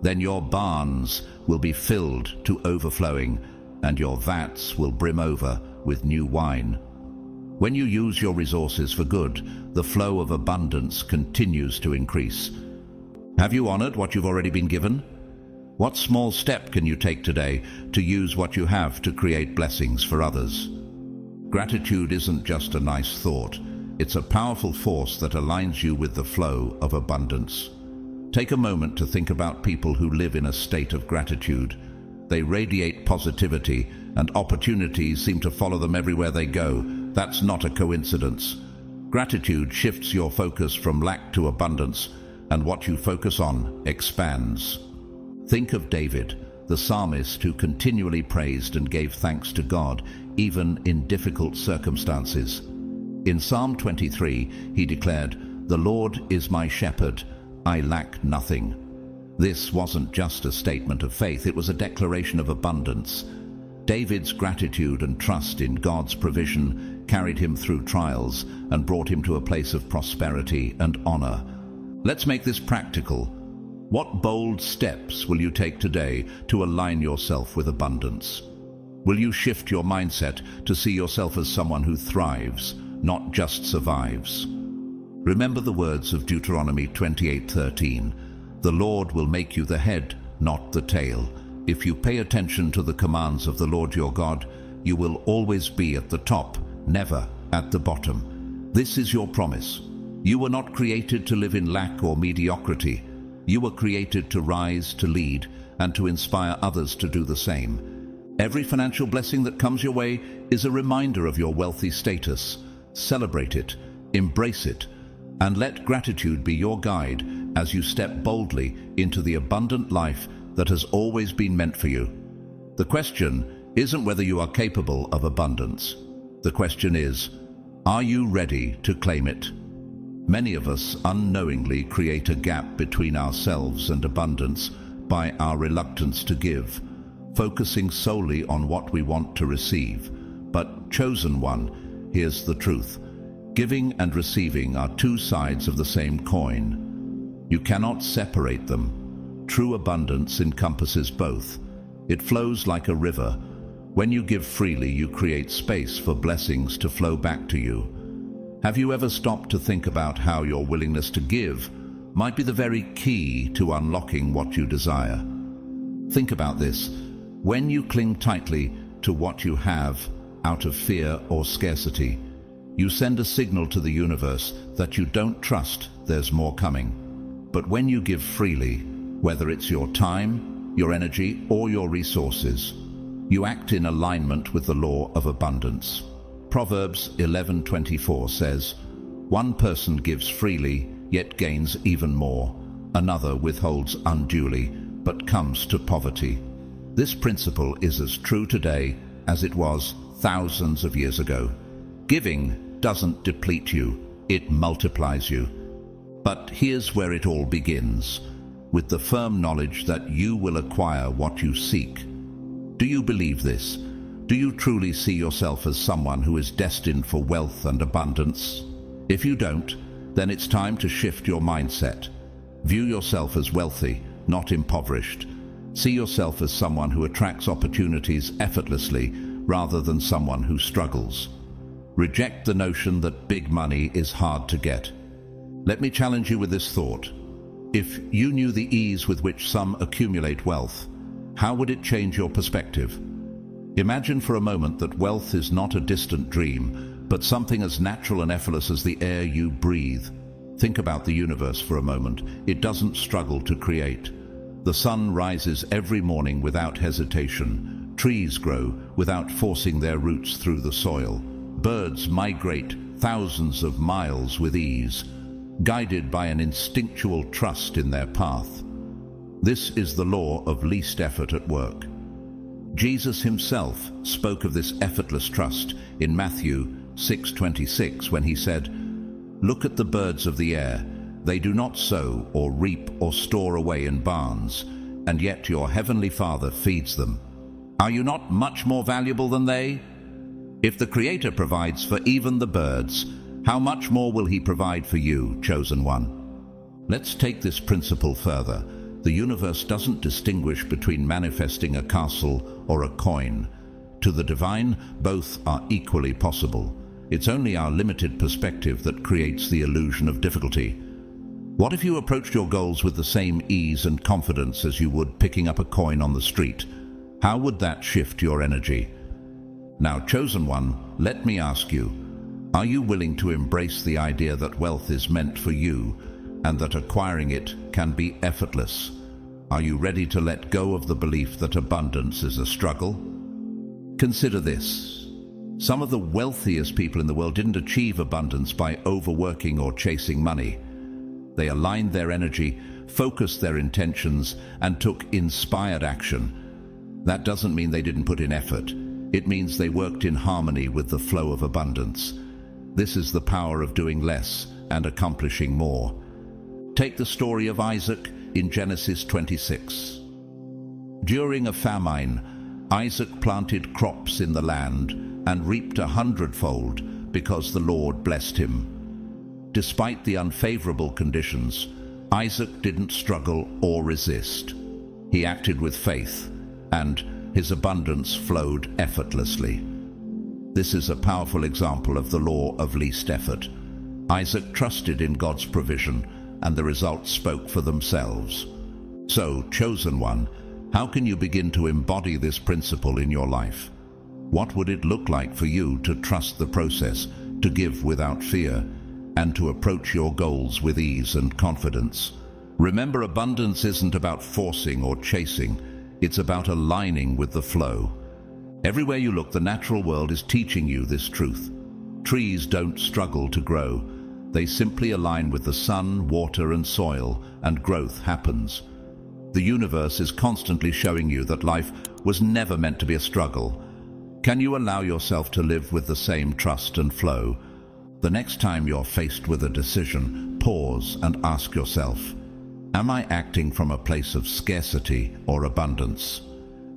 Then your barns will be filled to overflowing, and your vats will brim over with new wine." When you use your resources for good, the flow of abundance continues to increase. Have you honored what you've already been given? What small step can you take today to use what you have to create blessings for others? Gratitude isn't just a nice thought. It's a powerful force that aligns you with the flow of abundance. Take a moment to think about people who live in a state of gratitude. They radiate positivity, and opportunities seem to follow them everywhere they go. That's not a coincidence. Gratitude shifts your focus from lack to abundance, and what you focus on expands. Think of David, the psalmist who continually praised and gave thanks to God, even in difficult circumstances. In Psalm 23, he declared, "The Lord is my shepherd, I lack nothing." This wasn't just a statement of faith, it was a declaration of abundance. David's gratitude and trust in God's provision carried him through trials and brought him to a place of prosperity and honor. Let's make this practical. What bold steps will you take today to align yourself with abundance? Will you shift your mindset to see yourself as someone who thrives, not just survives? Remember the words of Deuteronomy 28:13. "The Lord will make you the head, not the tail." If you pay attention to the commands of the Lord your God, you will always be at the top, never at the bottom. This is your promise. You were not created to live in lack or mediocrity. You were created to rise, to lead, and to inspire others to do the same. Every financial blessing that comes your way is a reminder of your wealthy status. Celebrate it, embrace it, and let gratitude be your guide as you step boldly into the abundant life that has always been meant for you. The question isn't whether you are capable of abundance. The question is, are you ready to claim it? Many of us unknowingly create a gap between ourselves and abundance by our reluctance to give, focusing solely on what we want to receive. But chosen one, here's the truth. Giving and receiving are two sides of the same coin. You cannot separate them. True abundance encompasses both. It flows like a river. When you give freely, you create space for blessings to flow back to you. Have you ever stopped to think about how your willingness to give might be the very key to unlocking what you desire? Think about this. When you cling tightly to what you have out of fear or scarcity, you send a signal to the universe that you don't trust there's more coming. But when you give freely, whether it's your time, your energy, or your resources, you act in alignment with the law of abundance. Proverbs 11:24 says, "One person gives freely, yet gains even more. Another withholds unduly, but comes to poverty. This principle is as true today as it was thousands of years ago. Giving doesn't deplete you, it multiplies you. But here's where it all begins, with the firm knowledge that you will acquire what you seek. Do you believe this? Do you truly see yourself as someone who is destined for wealth and abundance? If you don't, then it's time to shift your mindset. View yourself as wealthy, not impoverished. See yourself as someone who attracts opportunities effortlessly rather than someone who struggles. Reject the notion that big money is hard to get. Let me challenge you with this thought. If you knew the ease with which some accumulate wealth, how would it change your perspective? Imagine for a moment that wealth is not a distant dream, but something as natural and effortless as the air you breathe. Think about the universe for a moment. It doesn't struggle to create. The sun rises every morning without hesitation. Trees grow without forcing their roots through the soil. Birds migrate thousands of miles with ease, guided by an instinctual trust in their path. This is the law of least effort at work. Jesus himself spoke of this effortless trust in Matthew 6:26 when he said, "Look at the birds of the air. They do not sow or reap or store away in barns, and yet your heavenly Father feeds them. Are you not much more valuable than they? If the Creator provides for even the birds, how much more will He provide for you, chosen one?" Let's take this principle further. The universe doesn't distinguish between manifesting a castle or a coin. To the divine, both are equally possible. It's only our limited perspective that creates the illusion of difficulty. What if you approached your goals with the same ease and confidence as you would picking up a coin on the street? How would that shift your energy? Now, chosen one, let me ask you, are you willing to embrace the idea that wealth is meant for you and that acquiring it can be effortless? Are you ready to let go of the belief that abundance is a struggle? Consider this. Some of the wealthiest people in the world didn't achieve abundance by overworking or chasing money. They aligned their energy, focused their intentions, and took inspired action. That doesn't mean they didn't put in effort. It means they worked in harmony with the flow of abundance. This is the power of doing less and accomplishing more. Take the story of Isaac in Genesis 26. During a famine, Isaac planted crops in the land and reaped 100-fold because the Lord blessed him. Despite the unfavorable conditions, Isaac didn't struggle or resist. He acted with faith, and his abundance flowed effortlessly. This is a powerful example of the law of least effort. Isaac trusted in God's provision, and the results spoke for themselves. So, chosen one, how can you begin to embody this principle in your life? What would it look like for you to trust the process, to give without fear, and to approach your goals with ease and confidence? Remember, abundance isn't about forcing or chasing. It's about aligning with the flow. Everywhere you look, the natural world is teaching you this truth. Trees don't struggle to grow. They simply align with the sun, water, and soil, and growth happens. The universe is constantly showing you that life was never meant to be a struggle. Can you allow yourself to live with the same trust and flow? The next time you're faced with a decision, pause and ask yourself, am I acting from a place of scarcity or abundance?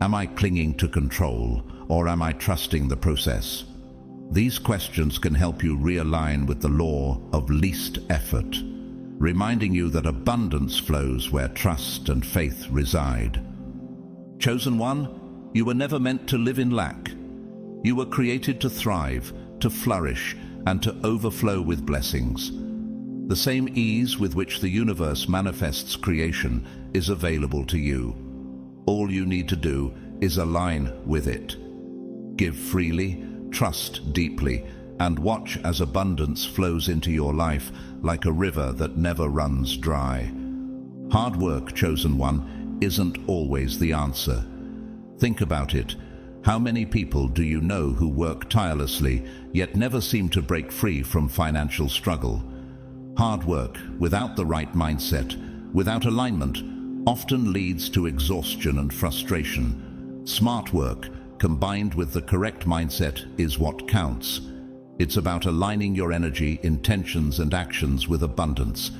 Am I clinging to control, or am I trusting the process? These questions can help you realign with the law of least effort, reminding you that abundance flows where trust and faith reside. Chosen one, you were never meant to live in lack. You were created to thrive, to flourish, and to overflow with blessings. The same ease with which the universe manifests creation is available to you. All you need to do is align with it. Give freely, trust deeply, and watch as abundance flows into your life like a river that never runs dry. Hard work, chosen one, isn't always the answer. Think about it. How many people do you know who work tirelessly yet never seem to break free from financial struggle? Hard work, without the right mindset, without alignment, often leads to exhaustion and frustration. Smart work, combined with the correct mindset, is what counts. It's about aligning your energy, intentions, and actions with abundance.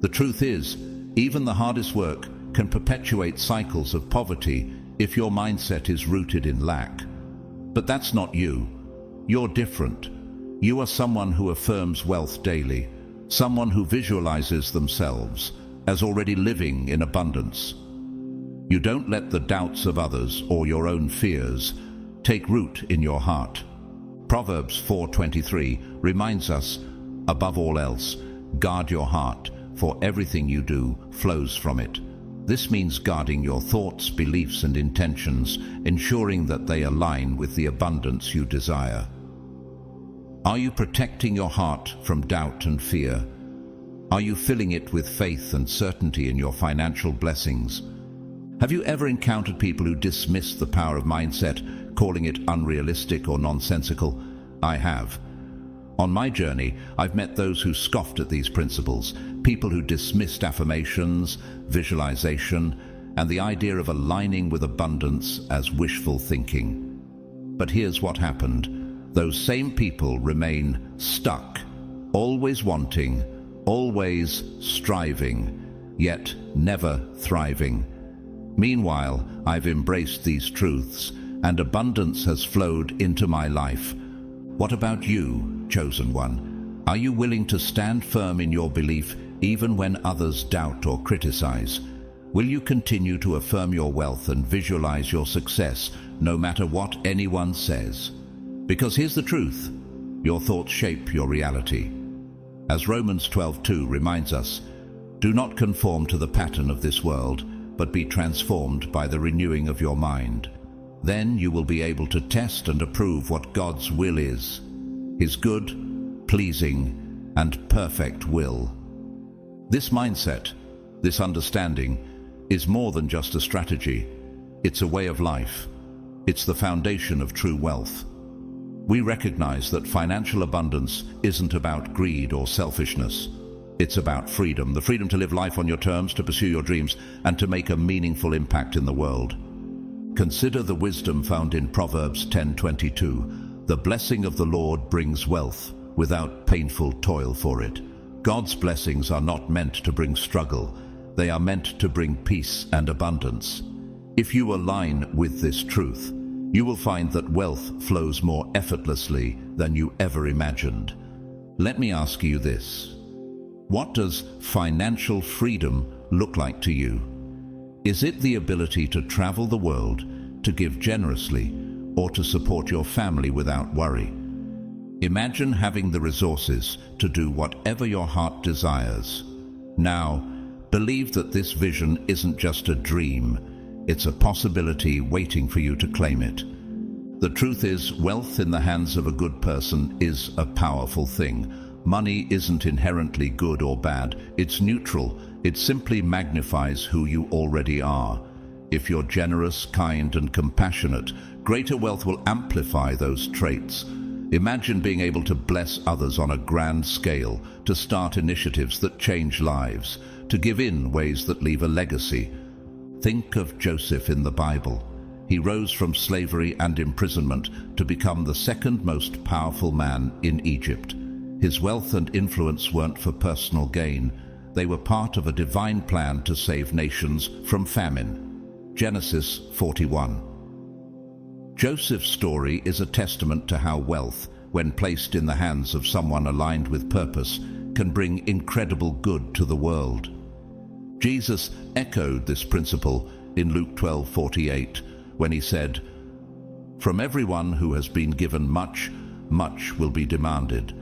The truth is, even the hardest work can perpetuate cycles of poverty if your mindset is rooted in lack. But that's not you. You're different. You are someone who affirms wealth daily, someone who visualizes themselves as already living in abundance. You don't let the doubts of others or your own fears take root in your heart. Proverbs 4:23 reminds us, above all else, guard your heart, for everything you do flows from it. This means guarding your thoughts, beliefs, and intentions, ensuring that they align with the abundance you desire. Are you protecting your heart from doubt and fear? Are you filling it with faith and certainty in your financial blessings? Have you ever encountered people who dismiss the power of mindset, calling it unrealistic or nonsensical? I have. On my journey, I've met those who scoffed at these principles, people who dismissed affirmations, visualization, and the idea of aligning with abundance as wishful thinking. But here's what happened. Those same people remain stuck, always wanting, always striving, yet never thriving. Meanwhile, I've embraced these truths, and abundance has flowed into my life. What about you, chosen one? Are you willing to stand firm in your belief even when others doubt or criticize? Will you continue to affirm your wealth and visualize your success no matter what anyone says? Because here's the truth, your thoughts shape your reality. As Romans 12:2 reminds us, do not conform to the pattern of this world, but be transformed by the renewing of your mind. Then you will be able to test and approve what God's will is, His good, pleasing, and perfect will. This mindset, this understanding, is more than just a strategy. It's a way of life. It's the foundation of true wealth. We recognize that financial abundance isn't about greed or selfishness. It's about freedom, the freedom to live life on your terms, to pursue your dreams, and to make a meaningful impact in the world. Consider the wisdom found in Proverbs 10:22. The blessing of the Lord brings wealth without painful toil for it. God's blessings are not meant to bring struggle. They are meant to bring peace and abundance. If you align with this truth, you will find that wealth flows more effortlessly than you ever imagined. Let me ask you this. What does financial freedom look like to you? Is it the ability to travel the world, to give generously, or to support your family without worry? Imagine having the resources to do whatever your heart desires. Now, believe that this vision isn't just a dream. It's a possibility waiting for you to claim it. The truth is, wealth in the hands of a good person is a powerful thing. Money isn't inherently good or bad. It's neutral. It simply magnifies who you already are. If you're generous, kind, and compassionate, greater wealth will amplify those traits. Imagine being able to bless others on a grand scale, to start initiatives that change lives, to give in ways that leave a legacy. Think of Joseph in the Bible. He rose from slavery and imprisonment to become the second most powerful man in Egypt. His wealth and influence weren't for personal gain. They were part of a divine plan to save nations from famine. Genesis 41. Joseph's story is a testament to how wealth, when placed in the hands of someone aligned with purpose, can bring incredible good to the world. Jesus echoed this principle in Luke 12:48, when he said, "From everyone who has been given much, much will be demanded,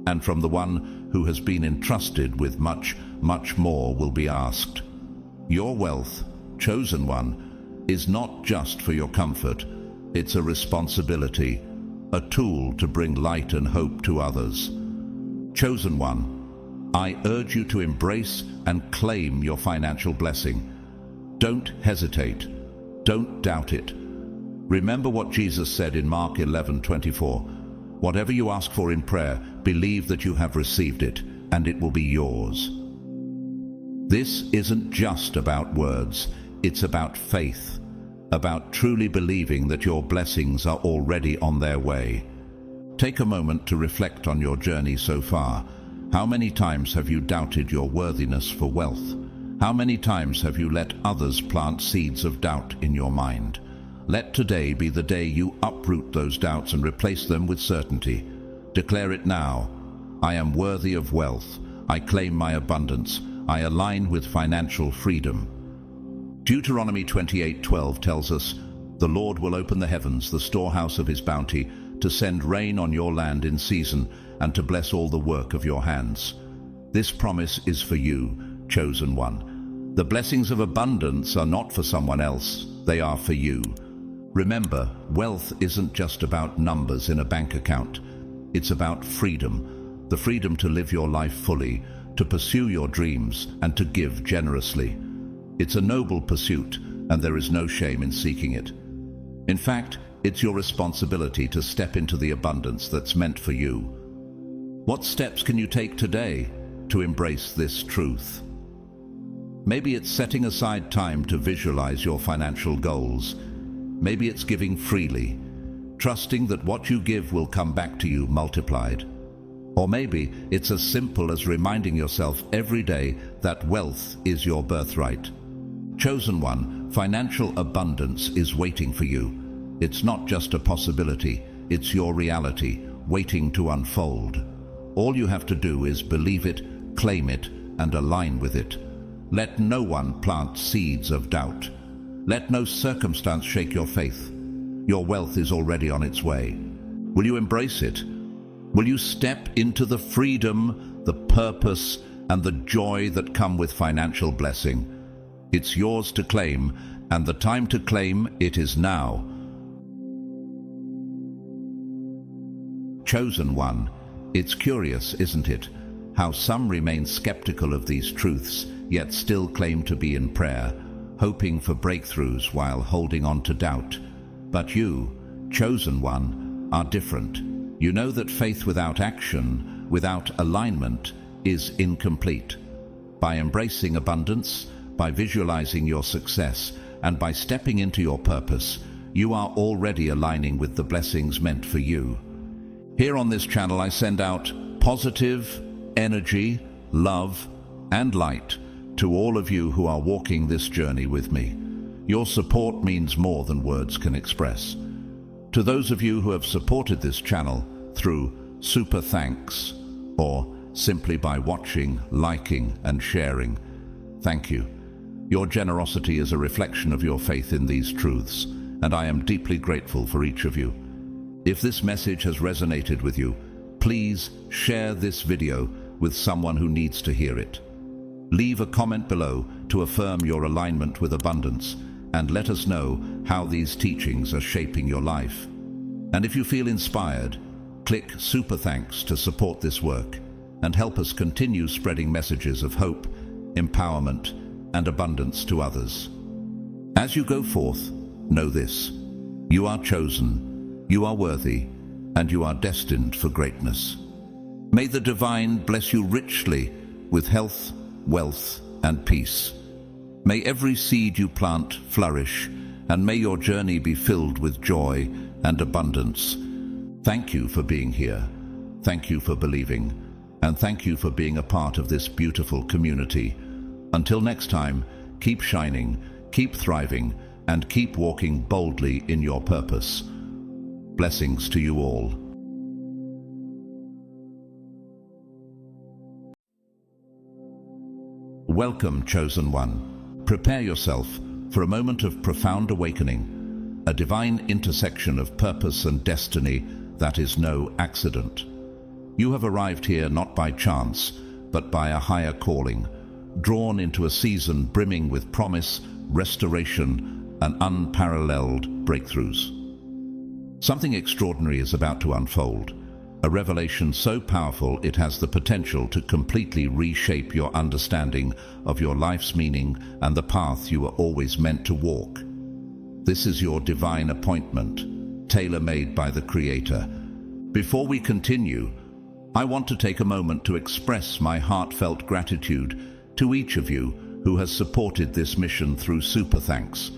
and from the one who has been entrusted with much, much more will be asked." Your wealth, chosen one, is not just for your comfort. It's a responsibility, a tool to bring light and hope to others. Chosen one, I urge you to embrace and claim your financial blessing. Don't hesitate. Don't doubt it. Remember what Jesus said in Mark 11:24. Whatever you ask for in prayer, believe that you have received it, and it will be yours. This isn't just about words, it's about faith, about truly believing that your blessings are already on their way. Take a moment to reflect on your journey so far. How many times have you doubted your worthiness for wealth? How many times have you let others plant seeds of doubt in your mind? Let today be the day you uproot those doubts and replace them with certainty. Declare it now. I am worthy of wealth. I claim my abundance. I align with financial freedom. Deuteronomy 28:12 tells us, "The Lord will open the heavens, the storehouse of his bounty, to send rain on your land in season, and to bless all the work of your hands." This promise is for you, chosen one. The blessings of abundance are not for someone else, they are for you. Remember, wealth isn't just about numbers in a bank account. It's about freedom, the freedom to live your life fully, to pursue your dreams, and to give generously. It's a noble pursuit, and there is no shame in seeking it. In fact, it's your responsibility to step into the abundance that's meant for you. What steps can you take today to embrace this truth? Maybe it's setting aside time to visualize your financial goals. Maybe it's giving freely, trusting that what you give will come back to you multiplied. Or maybe it's as simple as reminding yourself every day that wealth is your birthright. Chosen one, financial abundance is waiting for you. It's not just a possibility, it's your reality, waiting to unfold. All you have to do is believe it, claim it, and align with it. Let no one plant seeds of doubt. Let no circumstance shake your faith. Your wealth is already on its way. Will you embrace it? Will you step into the freedom, the purpose, and the joy that come with financial blessing? It's yours to claim, and the time to claim it is now. Chosen one, it's curious, isn't it, how some remain skeptical of these truths, yet still claim to be in prayer, hoping for breakthroughs while holding on to doubt. But you, chosen one, are different. You know that faith without action, without alignment, is incomplete. By embracing abundance, by visualizing your success, and by stepping into your purpose, you are already aligning with the blessings meant for you. Here on this channel, I send out positive energy, love, and light to all of you who are walking this journey with me. Your support means more than words can express. To those of you who have supported this channel through super thanks, or simply by watching, liking, and sharing, thank you. Your generosity is a reflection of your faith in these truths, and I am deeply grateful for each of you. If this message has resonated with you, please share this video with someone who needs to hear it. Leave a comment below to affirm your alignment with abundance, and let us know how these teachings are shaping your life. And if you feel inspired, click Super Thanks to support this work and help us continue spreading messages of hope, empowerment, and abundance to others. As you go forth, know this: you are chosen, you are worthy, and you are destined for greatness. May the divine bless you richly with health, wealth, and peace. May every seed you plant flourish, and may your journey be filled with joy and abundance. Thank you for being here. Thank you for believing, and thank you for being a part of this beautiful community. Until next time, keep shining, keep thriving, and keep walking boldly in your purpose. Blessings to you all. Welcome, chosen one. Prepare yourself for a moment of profound awakening, a divine intersection of purpose and destiny that is no accident. You have arrived here not by chance, but by a higher calling, drawn into a season brimming with promise, restoration, and unparalleled breakthroughs. Something extraordinary is about to unfold, a revelation so powerful it has the potential to completely reshape your understanding of your life's meaning and the path you were always meant to walk. This is your divine appointment, tailor-made by the Creator. Before we continue, I want to take a moment to express my heartfelt gratitude To each of you who has supported this mission through super thanks.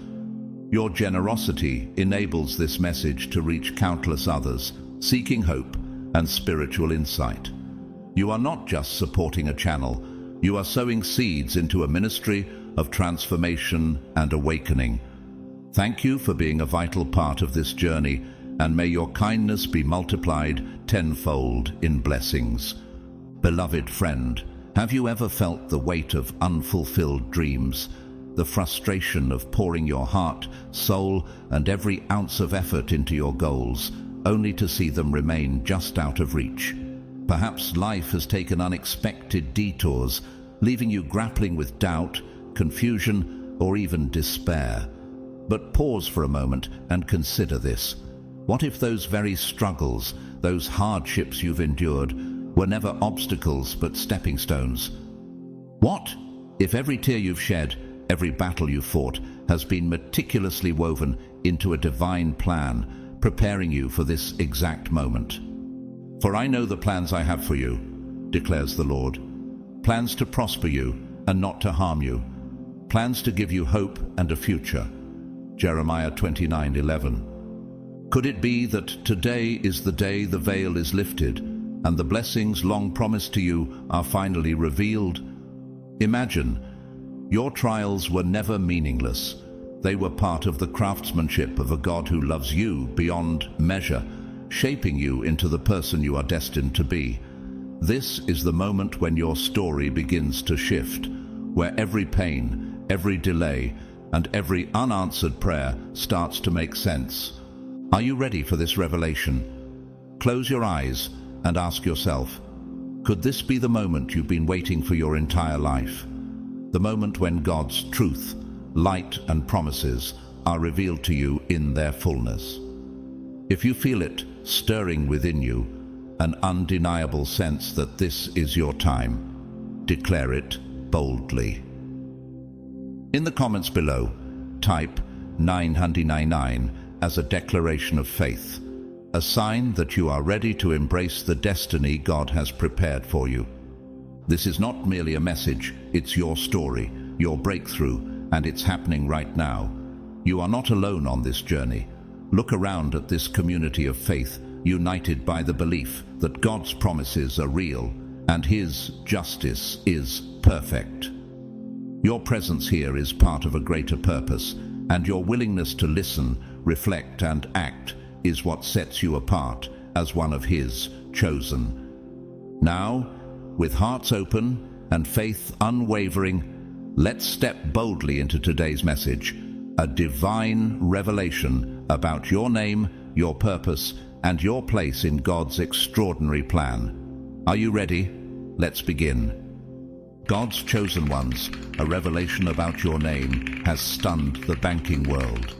Your generosity enables this message to reach countless others seeking hope and spiritual insight. You are not just supporting a channel, you are sowing seeds into a ministry of transformation and awakening. Thank you for being a vital part of this journey, and may your kindness be multiplied tenfold in blessings. Beloved friend, have you ever felt the weight of unfulfilled dreams, the frustration of pouring your heart, soul, and every ounce of effort into your goals, only to see them remain just out of reach? Perhaps life has taken unexpected detours, leaving you grappling with doubt, confusion, or even despair. But pause for a moment and consider this. What if those very struggles, those hardships you've endured, were never obstacles but stepping stones? What if every tear you've shed, every battle you've fought, has been meticulously woven into a divine plan, preparing you for this exact moment? For I know the plans I have for you, declares the Lord. Plans to prosper you and not to harm you. Plans to give you hope and a future. Jeremiah 29:11. Could it be that today is the day the veil is lifted and the blessings long promised to you are finally revealed? Imagine, your trials were never meaningless. They were part of the craftsmanship of a God who loves you beyond measure, shaping you into the person you are destined to be. This is the moment when your story begins to shift, where every pain, every delay, and every unanswered prayer starts to make sense. Are you ready for this revelation? Close your eyes and ask yourself, could this be the moment you've been waiting for your entire life? The moment when God's truth, light, and promises are revealed to you in their fullness. If you feel it stirring within you, an undeniable sense that this is your time, declare it boldly. In the comments below, type 999 as a declaration of faith, a sign that you are ready to embrace the destiny God has prepared for you. This is not merely a message, it's your story, your breakthrough, and it's happening right now. You are not alone on this journey. Look around at this community of faith, united by the belief that God's promises are real and His justice is perfect. Your presence here is part of a greater purpose, and your willingness to listen, reflect, and act is what sets you apart as one of His chosen. Now, with hearts open and faith unwavering, let's step boldly into today's message, a divine revelation about your name, your purpose, and your place in God's extraordinary plan. Are you ready? Let's begin. God's chosen ones, a revelation about your name has stunned the banking world.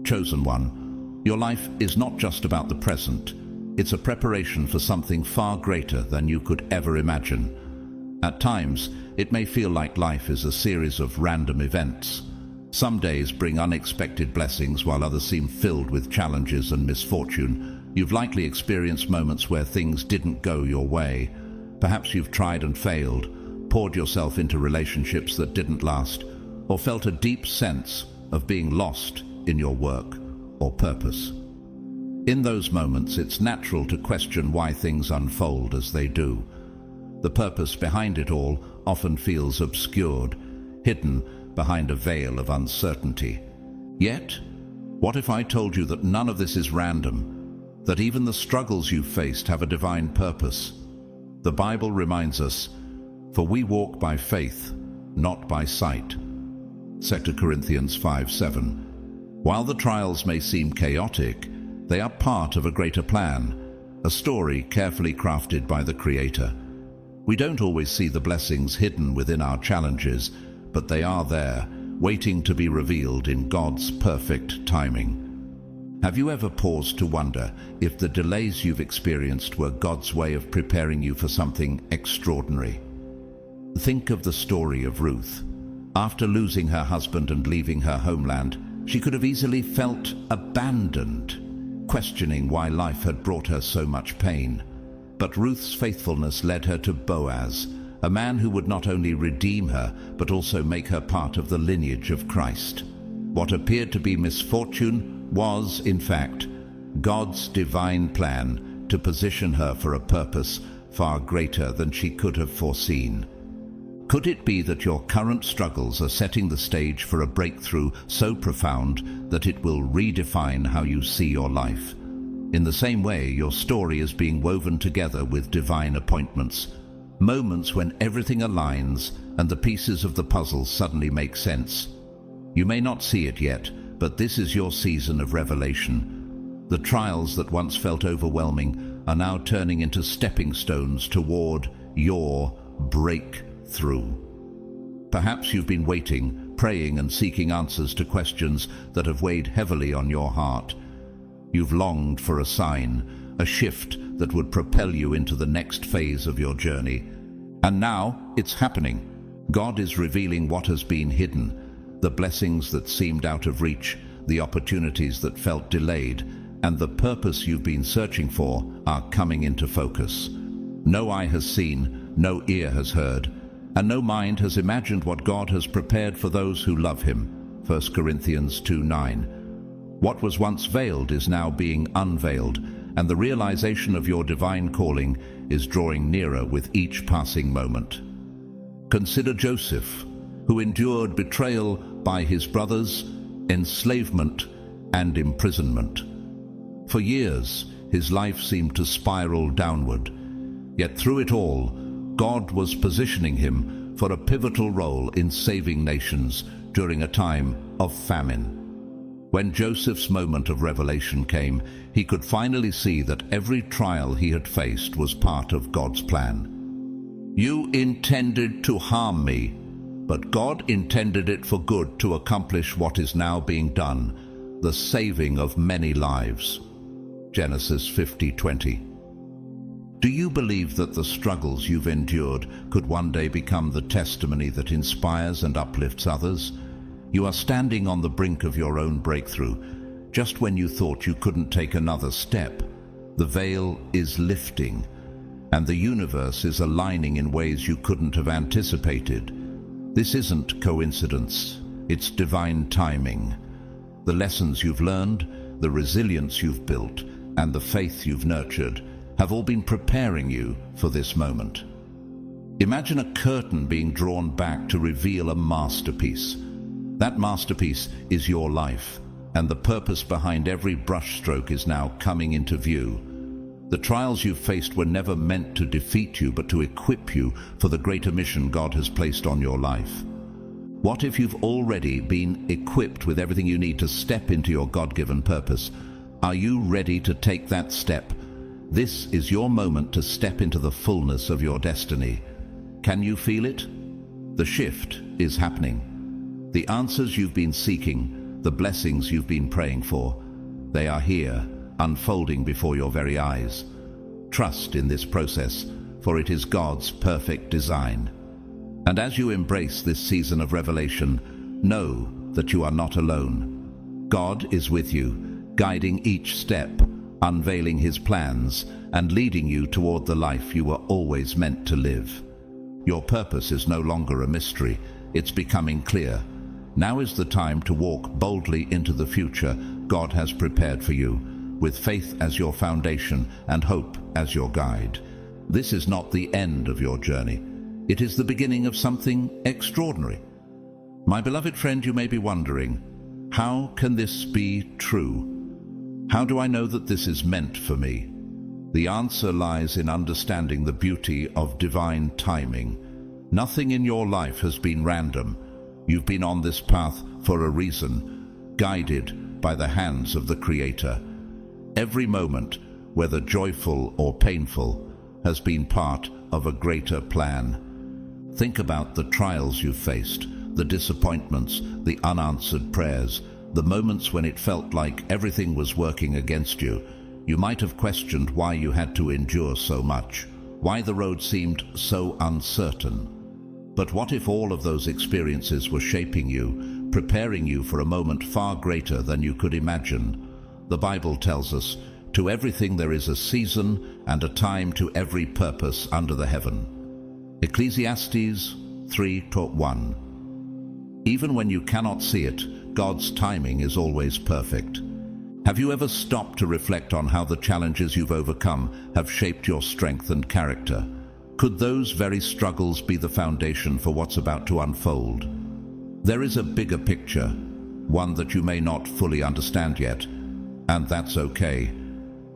Chosen one, your life is not just about the present. It's a preparation for something far greater than you could ever imagine. At times, it may feel like life is a series of random events. Some days bring unexpected blessings while others seem filled with challenges and misfortune. You've likely experienced moments where things didn't go your way. Perhaps you've tried and failed, poured yourself into relationships that didn't last, or felt a deep sense of being lost in your work or purpose. In those moments, it's natural to question why things unfold as they do. The purpose behind it all often feels obscured, hidden behind a veil of uncertainty. Yet, what if I told you that none of this is random, that even the struggles you've faced have a divine purpose? The Bible reminds us, "For we walk by faith, not by sight." 2 Corinthians 5:7. While the trials may seem chaotic, they are part of a greater plan, a story carefully crafted by the Creator. We don't always see the blessings hidden within our challenges, but they are there, waiting to be revealed in God's perfect timing. Have you ever paused to wonder if the delays you've experienced were God's way of preparing you for something extraordinary? Think of the story of Ruth. After losing her husband and leaving her homeland, she could have easily felt abandoned, questioning why life had brought her so much pain. But Ruth's faithfulness led her to Boaz, a man who would not only redeem her, but also make her part of the lineage of Christ. What appeared to be misfortune was, in fact, God's divine plan to position her for a purpose far greater than she could have foreseen. Could it be that your current struggles are setting the stage for a breakthrough so profound that it will redefine how you see your life? In the same way, your story is being woven together with divine appointments, moments when everything aligns and the pieces of the puzzle suddenly make sense. You may not see it yet, but this is your season of revelation. The trials that once felt overwhelming are now turning into stepping stones toward your breakthrough. Perhaps you've been waiting, praying and seeking answers to questions that have weighed heavily on your heart. You've longed for a sign, a shift that would propel you into the next phase of your journey. And now it's happening. God is revealing what has been hidden, the blessings that seemed out of reach, the opportunities that felt delayed, and the purpose you've been searching for are coming into focus. No eye has seen, no ear has heard, and no mind has imagined what God has prepared for those who love Him. 1 Corinthians 2:9. What was once veiled is now being unveiled, and the realization of your divine calling is drawing nearer with each passing moment. Consider Joseph, who endured betrayal by his brothers, enslavement, and imprisonment. For years, his life seemed to spiral downward. Yet through it all, God was positioning him for a pivotal role in saving nations during a time of famine. When Joseph's moment of revelation came, he could finally see that every trial he had faced was part of God's plan. "You intended to harm me, but God intended it for good to accomplish what is now being done, the saving of many lives." Genesis 50:20. Do you believe that the struggles you've endured could one day become the testimony that inspires and uplifts others? You are standing on the brink of your own breakthrough. Just when you thought you couldn't take another step, the veil is lifting, and the universe is aligning in ways you couldn't have anticipated. This isn't coincidence, it's divine timing. The lessons you've learned, the resilience you've built, and the faith you've nurtured have all been preparing you for this moment. Imagine a curtain being drawn back to reveal a masterpiece. That masterpiece is your life, and the purpose behind every brushstroke is now coming into view. The trials you've faced were never meant to defeat you, but to equip you for the greater mission God has placed on your life. What if you've already been equipped with everything you need to step into your God-given purpose? Are you ready to take that step? This is your moment to step into the fullness of your destiny. Can you feel it? The shift is happening. The answers you've been seeking, the blessings you've been praying for, they are here, unfolding before your very eyes. Trust in this process, for it is God's perfect design. And as you embrace this season of revelation, know that you are not alone. God is with you, guiding each step, unveiling His plans, and leading you toward the life you were always meant to live. Your purpose is no longer a mystery, it's becoming clear. Now is the time to walk boldly into the future God has prepared for you, with faith as your foundation and hope as your guide. This is not the end of your journey. It is the beginning of something extraordinary. My beloved friend, you may be wondering, how can this be true? How do I know that this is meant for me? The answer lies in understanding the beauty of divine timing. Nothing in your life has been random. You've been on this path for a reason, guided by the hands of the Creator. Every moment, whether joyful or painful, has been part of a greater plan. Think about the trials you've faced, the disappointments, the unanswered prayers, the moments when it felt like everything was working against you. You might have questioned why you had to endure so much, why the road seemed so uncertain. But what if all of those experiences were shaping you, preparing you for a moment far greater than you could imagine? The Bible tells us, "To everything there is a season and a time to every purpose under the heaven." Ecclesiastes 3:1. Even when you cannot see it, God's timing is always perfect. Have you ever stopped to reflect on how the challenges you've overcome have shaped your strength and character? Could those very struggles be the foundation for what's about to unfold? There is a bigger picture, one that you may not fully understand yet, and that's okay.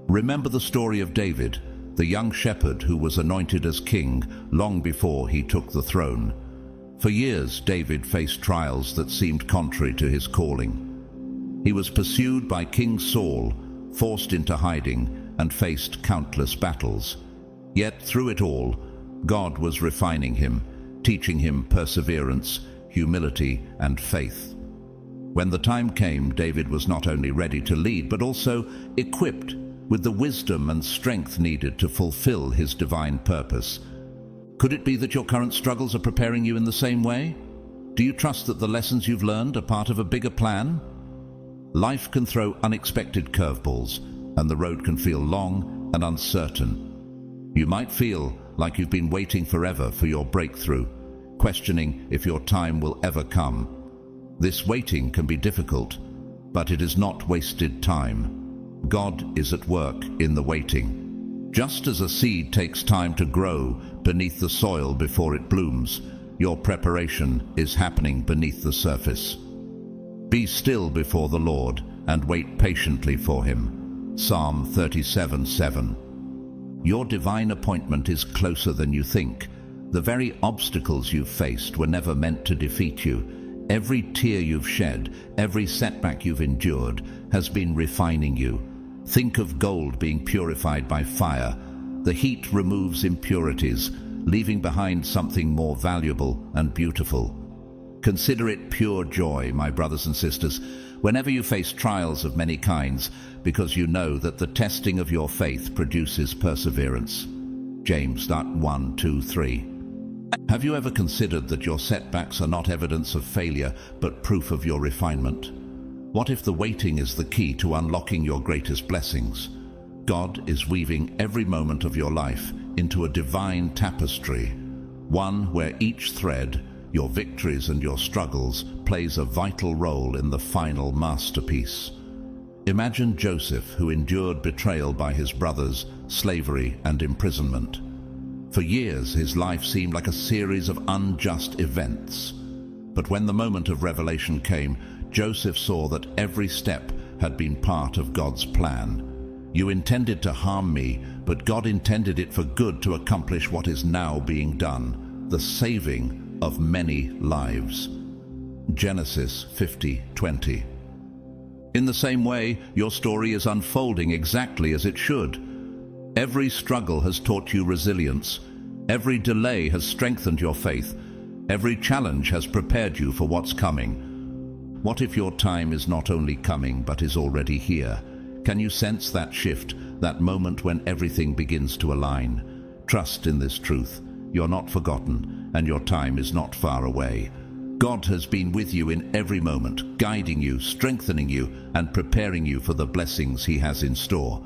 Remember the story of David, the young shepherd who was anointed as king long before he took the throne. For years, David faced trials that seemed contrary to his calling. He was pursued by King Saul, forced into hiding, and faced countless battles. Yet through it all, God was refining him, teaching him perseverance, humility, and faith. When the time came, David was not only ready to lead, but also equipped with the wisdom and strength needed to fulfill his divine purpose. Could it be that your current struggles are preparing you in the same way? Do you trust that the lessons you've learned are part of a bigger plan? Life can throw unexpected curveballs, and the road can feel long and uncertain. You might feel like you've been waiting forever for your breakthrough, questioning if your time will ever come. This waiting can be difficult, but it is not wasted time. God is at work in the waiting. Just as a seed takes time to grow beneath the soil before it blooms, your preparation is happening beneath the surface. Be still before the Lord and wait patiently for him. Psalm 37:7. Your divine appointment is closer than you think. The very obstacles you've faced were never meant to defeat you. Every tear you've shed, every setback you've endured, has been refining you. Think of gold being purified by fire. The heat removes impurities, leaving behind something more valuable and beautiful. Consider it pure joy, my brothers and sisters, whenever you face trials of many kinds, because you know that the testing of your faith produces perseverance. James 1:2-3. Have you ever considered that your setbacks are not evidence of failure, but proof of your refinement? What if the waiting is the key to unlocking your greatest blessings? God is weaving every moment of your life into a divine tapestry, one where each thread, your victories and your struggles, plays a vital role in the final masterpiece. Imagine Joseph, who endured betrayal by his brothers, slavery, and imprisonment. For years, his life seemed like a series of unjust events. But when the moment of revelation came, Joseph saw that every step had been part of God's plan. You intended to harm me, but God intended it for good to accomplish what is now being done, the saving of many lives. Genesis 50:20. In the same way, your story is unfolding exactly as it should. Every struggle has taught you resilience. Every delay has strengthened your faith. Every challenge has prepared you for what's coming. What if your time is not only coming, but is already here? Can you sense that shift, that moment when everything begins to align? Trust in this truth. You're not forgotten, and your time is not far away. God has been with you in every moment, guiding you, strengthening you, and preparing you for the blessings He has in store.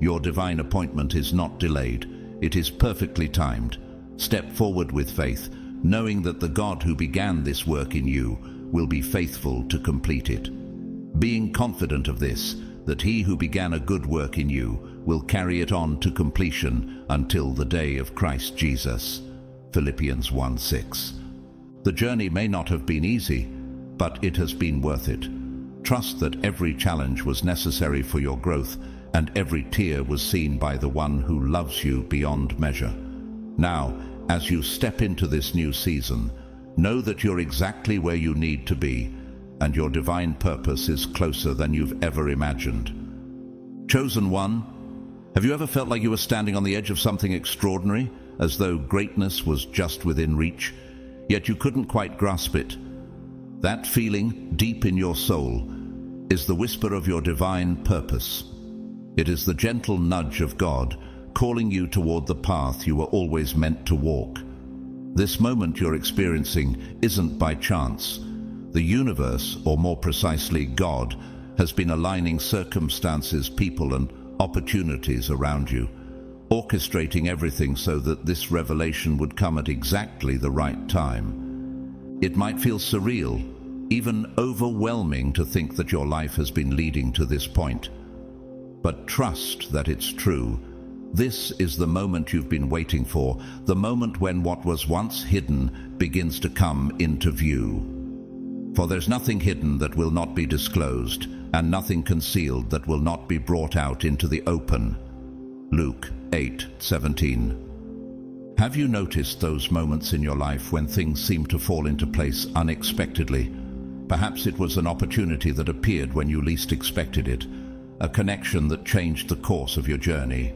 Your divine appointment is not delayed. It is perfectly timed. Step forward with faith, knowing that the God who began this work in you will be faithful to complete it. Being confident of this, that He who began a good work in you will carry it on to completion until the day of Christ Jesus. Philippians 1:6. The journey may not have been easy, but it has been worth it. Trust that every challenge was necessary for your growth, and every tear was seen by the one who loves you beyond measure. Now, as you step into this new season, know that you're exactly where you need to be, and your divine purpose is closer than you've ever imagined. Chosen one, have you ever felt like you were standing on the edge of something extraordinary, as though greatness was just within reach, yet you couldn't quite grasp it? That feeling, deep in your soul, is the whisper of your divine purpose. It is the gentle nudge of God, calling you toward the path you were always meant to walk. This moment you're experiencing isn't by chance. The universe, or more precisely God, has been aligning circumstances, people, and opportunities around you, orchestrating everything so that this revelation would come at exactly the right time. It might feel surreal, even overwhelming to think that your life has been leading to this point. But trust that it's true. This is the moment you've been waiting for, the moment when what was once hidden begins to come into view. For there's nothing hidden that will not be disclosed, and nothing concealed that will not be brought out into the open. Luke 8:17. Have you noticed those moments in your life when things seem to fall into place unexpectedly? Perhaps it was an opportunity that appeared when you least expected it, a connection that changed the course of your journey,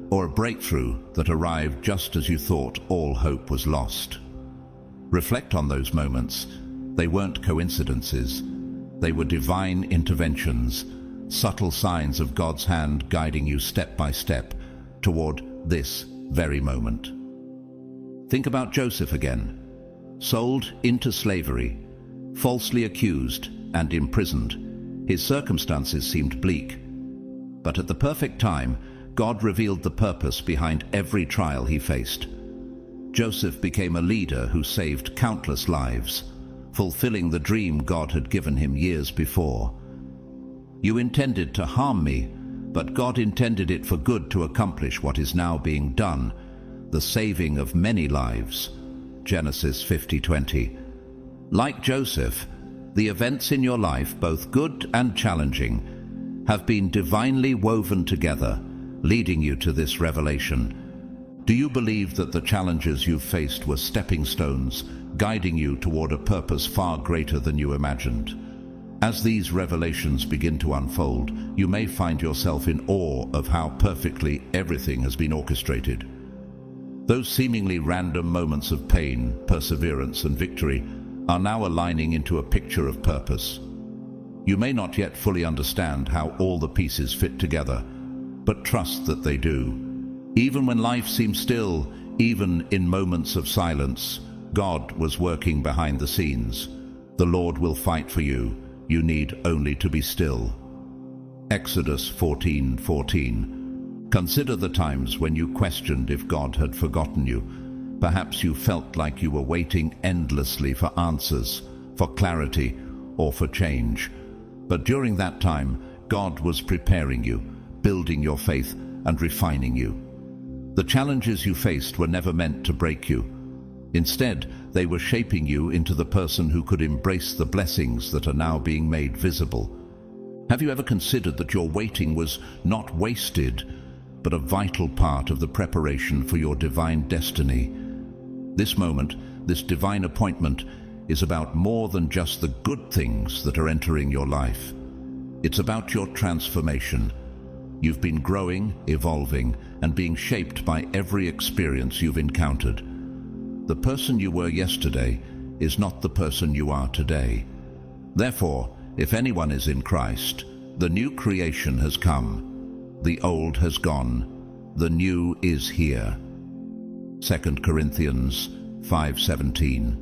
or a breakthrough that arrived just as you thought all hope was lost. Reflect on those moments. They weren't coincidences. They were divine interventions, subtle signs of God's hand guiding you step by step toward this very moment. Think about Joseph again. Sold into slavery, falsely accused and imprisoned, his circumstances seemed bleak. But at the perfect time, God revealed the purpose behind every trial he faced. Joseph became a leader who saved countless lives, fulfilling the dream God had given him years before. You intended to harm me, but God intended it for good to accomplish what is now being done, the saving of many lives. Genesis 50:20. Like Joseph, the events in your life, both good and challenging, have been divinely woven together, leading you to this revelation. Do you believe that the challenges you've faced were stepping stones, guiding you toward a purpose far greater than you imagined? As these revelations begin to unfold, you may find yourself in awe of how perfectly everything has been orchestrated. Those seemingly random moments of pain, perseverance, and victory are now aligning into a picture of purpose. You may not yet fully understand how all the pieces fit together, but trust that they do. Even when life seems still, even in moments of silence, God was working behind the scenes. The Lord will fight for you. You need only to be still. Exodus 14:14. Consider the times when you questioned if God had forgotten you. Perhaps you felt like you were waiting endlessly for answers, for clarity, or for change. But during that time, God was preparing you, building your faith, and refining you. The challenges you faced were never meant to break you. Instead, they were shaping you into the person who could embrace the blessings that are now being made visible. Have you ever considered that your waiting was not wasted, but a vital part of the preparation for your divine destiny? This moment, this divine appointment, is about more than just the good things that are entering your life. It's about your transformation. You've been growing, evolving, and being shaped by every experience you've encountered. The person you were yesterday is not the person you are today. Therefore, if anyone is in Christ, the new creation has come. The old has gone. The new is here. 2 Corinthians 5:17.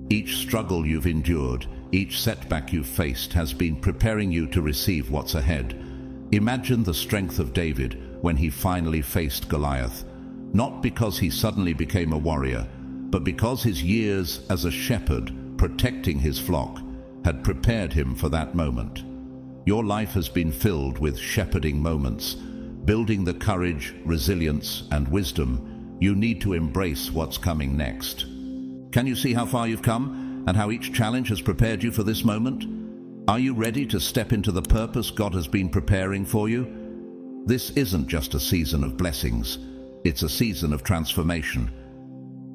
Each struggle you've endured, each setback you've faced has been preparing you to receive what's ahead. Imagine the strength of David when he finally faced Goliath, not because he suddenly became a warrior, but because his years as a shepherd protecting his flock had prepared him for that moment. Your life has been filled with shepherding moments, building the courage, resilience, and wisdom you need to embrace what's coming next. Can you see how far you've come and how each challenge has prepared you for this moment? Are you ready to step into the purpose God has been preparing for you? This isn't just a season of blessings, it's a season of transformation.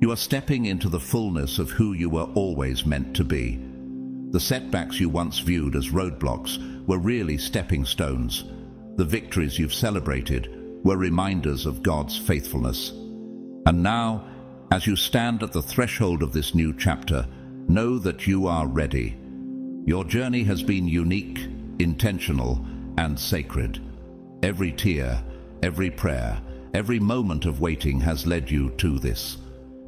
You are stepping into the fullness of who you were always meant to be. The setbacks you once viewed as roadblocks were really stepping stones. The victories you've celebrated were reminders of God's faithfulness. And now, as you stand at the threshold of this new chapter, know that you are ready. Your journey has been unique, intentional, and sacred. Every tear, every prayer, every moment of waiting has led you to this.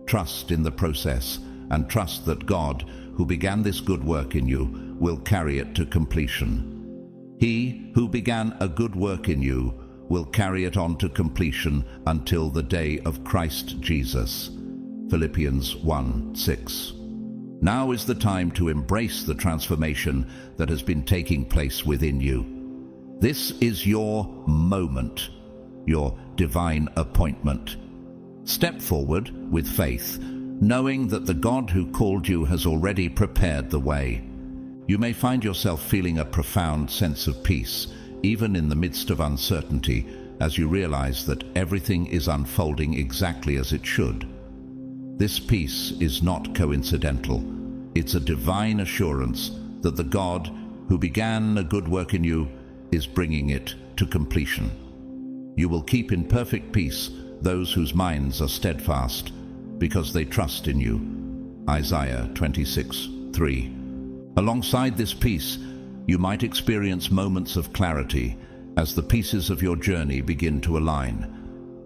Trust in the process, and trust that God, who began this good work in you, will carry it to completion. He who began a good work in you will carry it on to completion until the day of Christ Jesus. Philippians 1:6. Now is the time to embrace the transformation that has been taking place within you. This is your moment, your divine appointment. Step forward with faith, knowing that the God who called you has already prepared the way. You may find yourself feeling a profound sense of peace, even in the midst of uncertainty, as you realize that everything is unfolding exactly as it should. This peace is not coincidental. It's a divine assurance that the God who began a good work in you is bringing it to completion. You will keep in perfect peace those whose minds are steadfast, because they trust in you. Isaiah 26:3. Alongside this peace, you might experience moments of clarity as the pieces of your journey begin to align.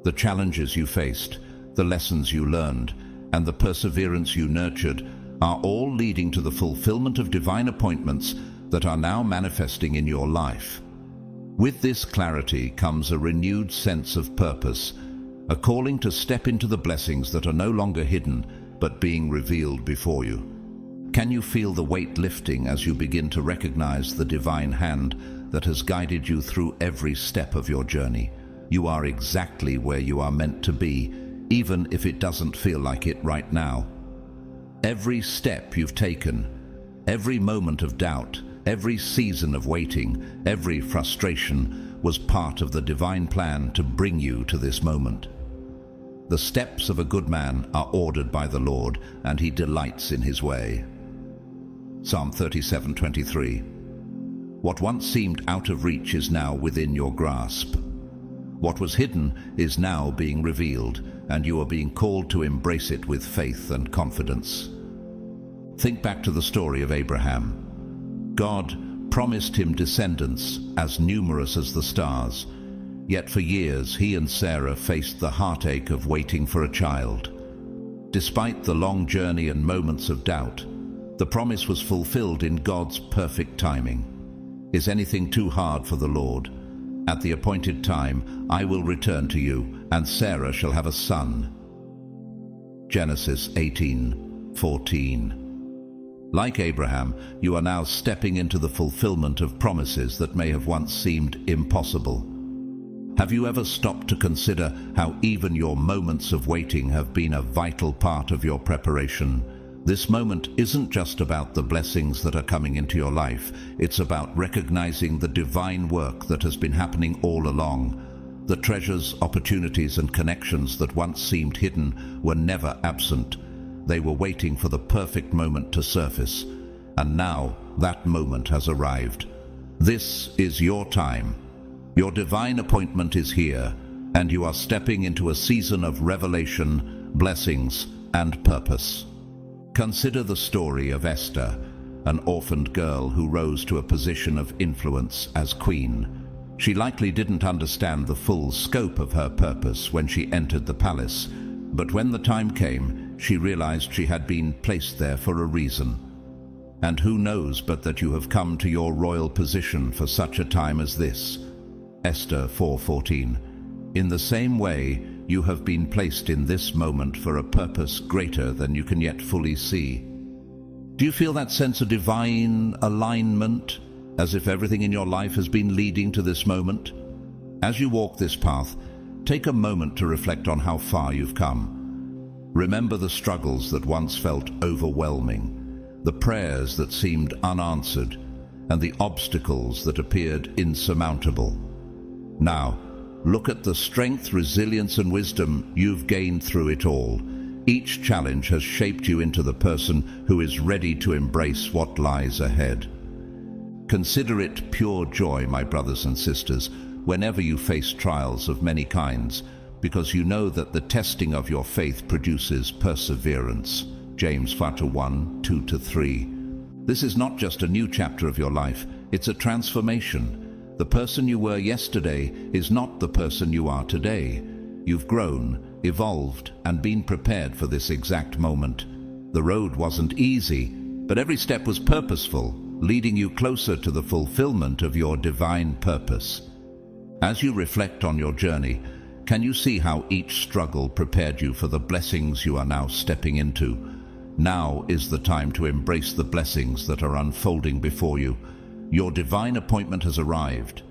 The challenges you faced, the lessons you learned, and the perseverance you nurtured are all leading to the fulfillment of divine appointments that are now manifesting in your life. With this clarity comes a renewed sense of purpose, a calling to step into the blessings that are no longer hidden but being revealed before you. Can you feel the weight lifting as you begin to recognize the divine hand that has guided you through every step of your journey? You are exactly where you are meant to be, even if it doesn't feel like it right now. Every step you've taken, every moment of doubt, every season of waiting, every frustration was part of the divine plan to bring you to this moment. The steps of a good man are ordered by the Lord, and he delights in his way. Psalm 37:23. What once seemed out of reach is now within your grasp. What was hidden is now being revealed, and you are being called to embrace it with faith and confidence. Think back to the story of Abraham. God promised him descendants as numerous as the stars, yet for years he and Sarah faced the heartache of waiting for a child. Despite the long journey and moments of doubt, the promise was fulfilled in God's perfect timing. Is anything too hard for the Lord? At the appointed time, I will return to you, and Sarah shall have a son. Genesis 18:14. Like Abraham, you are now stepping into the fulfillment of promises that may have once seemed impossible. Have you ever stopped to consider how even your moments of waiting have been a vital part of your preparation? This moment isn't just about the blessings that are coming into your life. It's about recognizing the divine work that has been happening all along. The treasures, opportunities, and connections that once seemed hidden were never absent. They were waiting for the perfect moment to surface. And now that moment has arrived. This is your time. Your divine appointment is here, and you are stepping into a season of revelation, blessings, and purpose. Consider the story of Esther, an orphaned girl who rose to a position of influence as queen. She likely didn't understand the full scope of her purpose when she entered the palace, but when the time came, she realized she had been placed there for a reason. And who knows but that you have come to your royal position for such a time as this? Esther 4:14. In the same way, you have been placed in this moment for a purpose greater than you can yet fully see. Do you feel that sense of divine alignment, as if everything in your life has been leading to this moment? As you walk this path, take a moment to reflect on how far you've come. Remember the struggles that once felt overwhelming, the prayers that seemed unanswered, and the obstacles that appeared insurmountable. Now, look at the strength, resilience, and wisdom you've gained through it all. Each challenge has shaped you into the person who is ready to embrace what lies ahead. Consider it pure joy, my brothers and sisters, whenever you face trials of many kinds, because you know that the testing of your faith produces perseverance. James 1:2-3. This is not just a new chapter of your life, it's a transformation. The person you were yesterday is not the person you are today. You've grown, evolved, and been prepared for this exact moment. The road wasn't easy, but every step was purposeful, leading you closer to the fulfillment of your divine purpose. As you reflect on your journey, can you see how each struggle prepared you for the blessings you are now stepping into? Now is the time to embrace the blessings that are unfolding before you. Your divine appointment has arrived,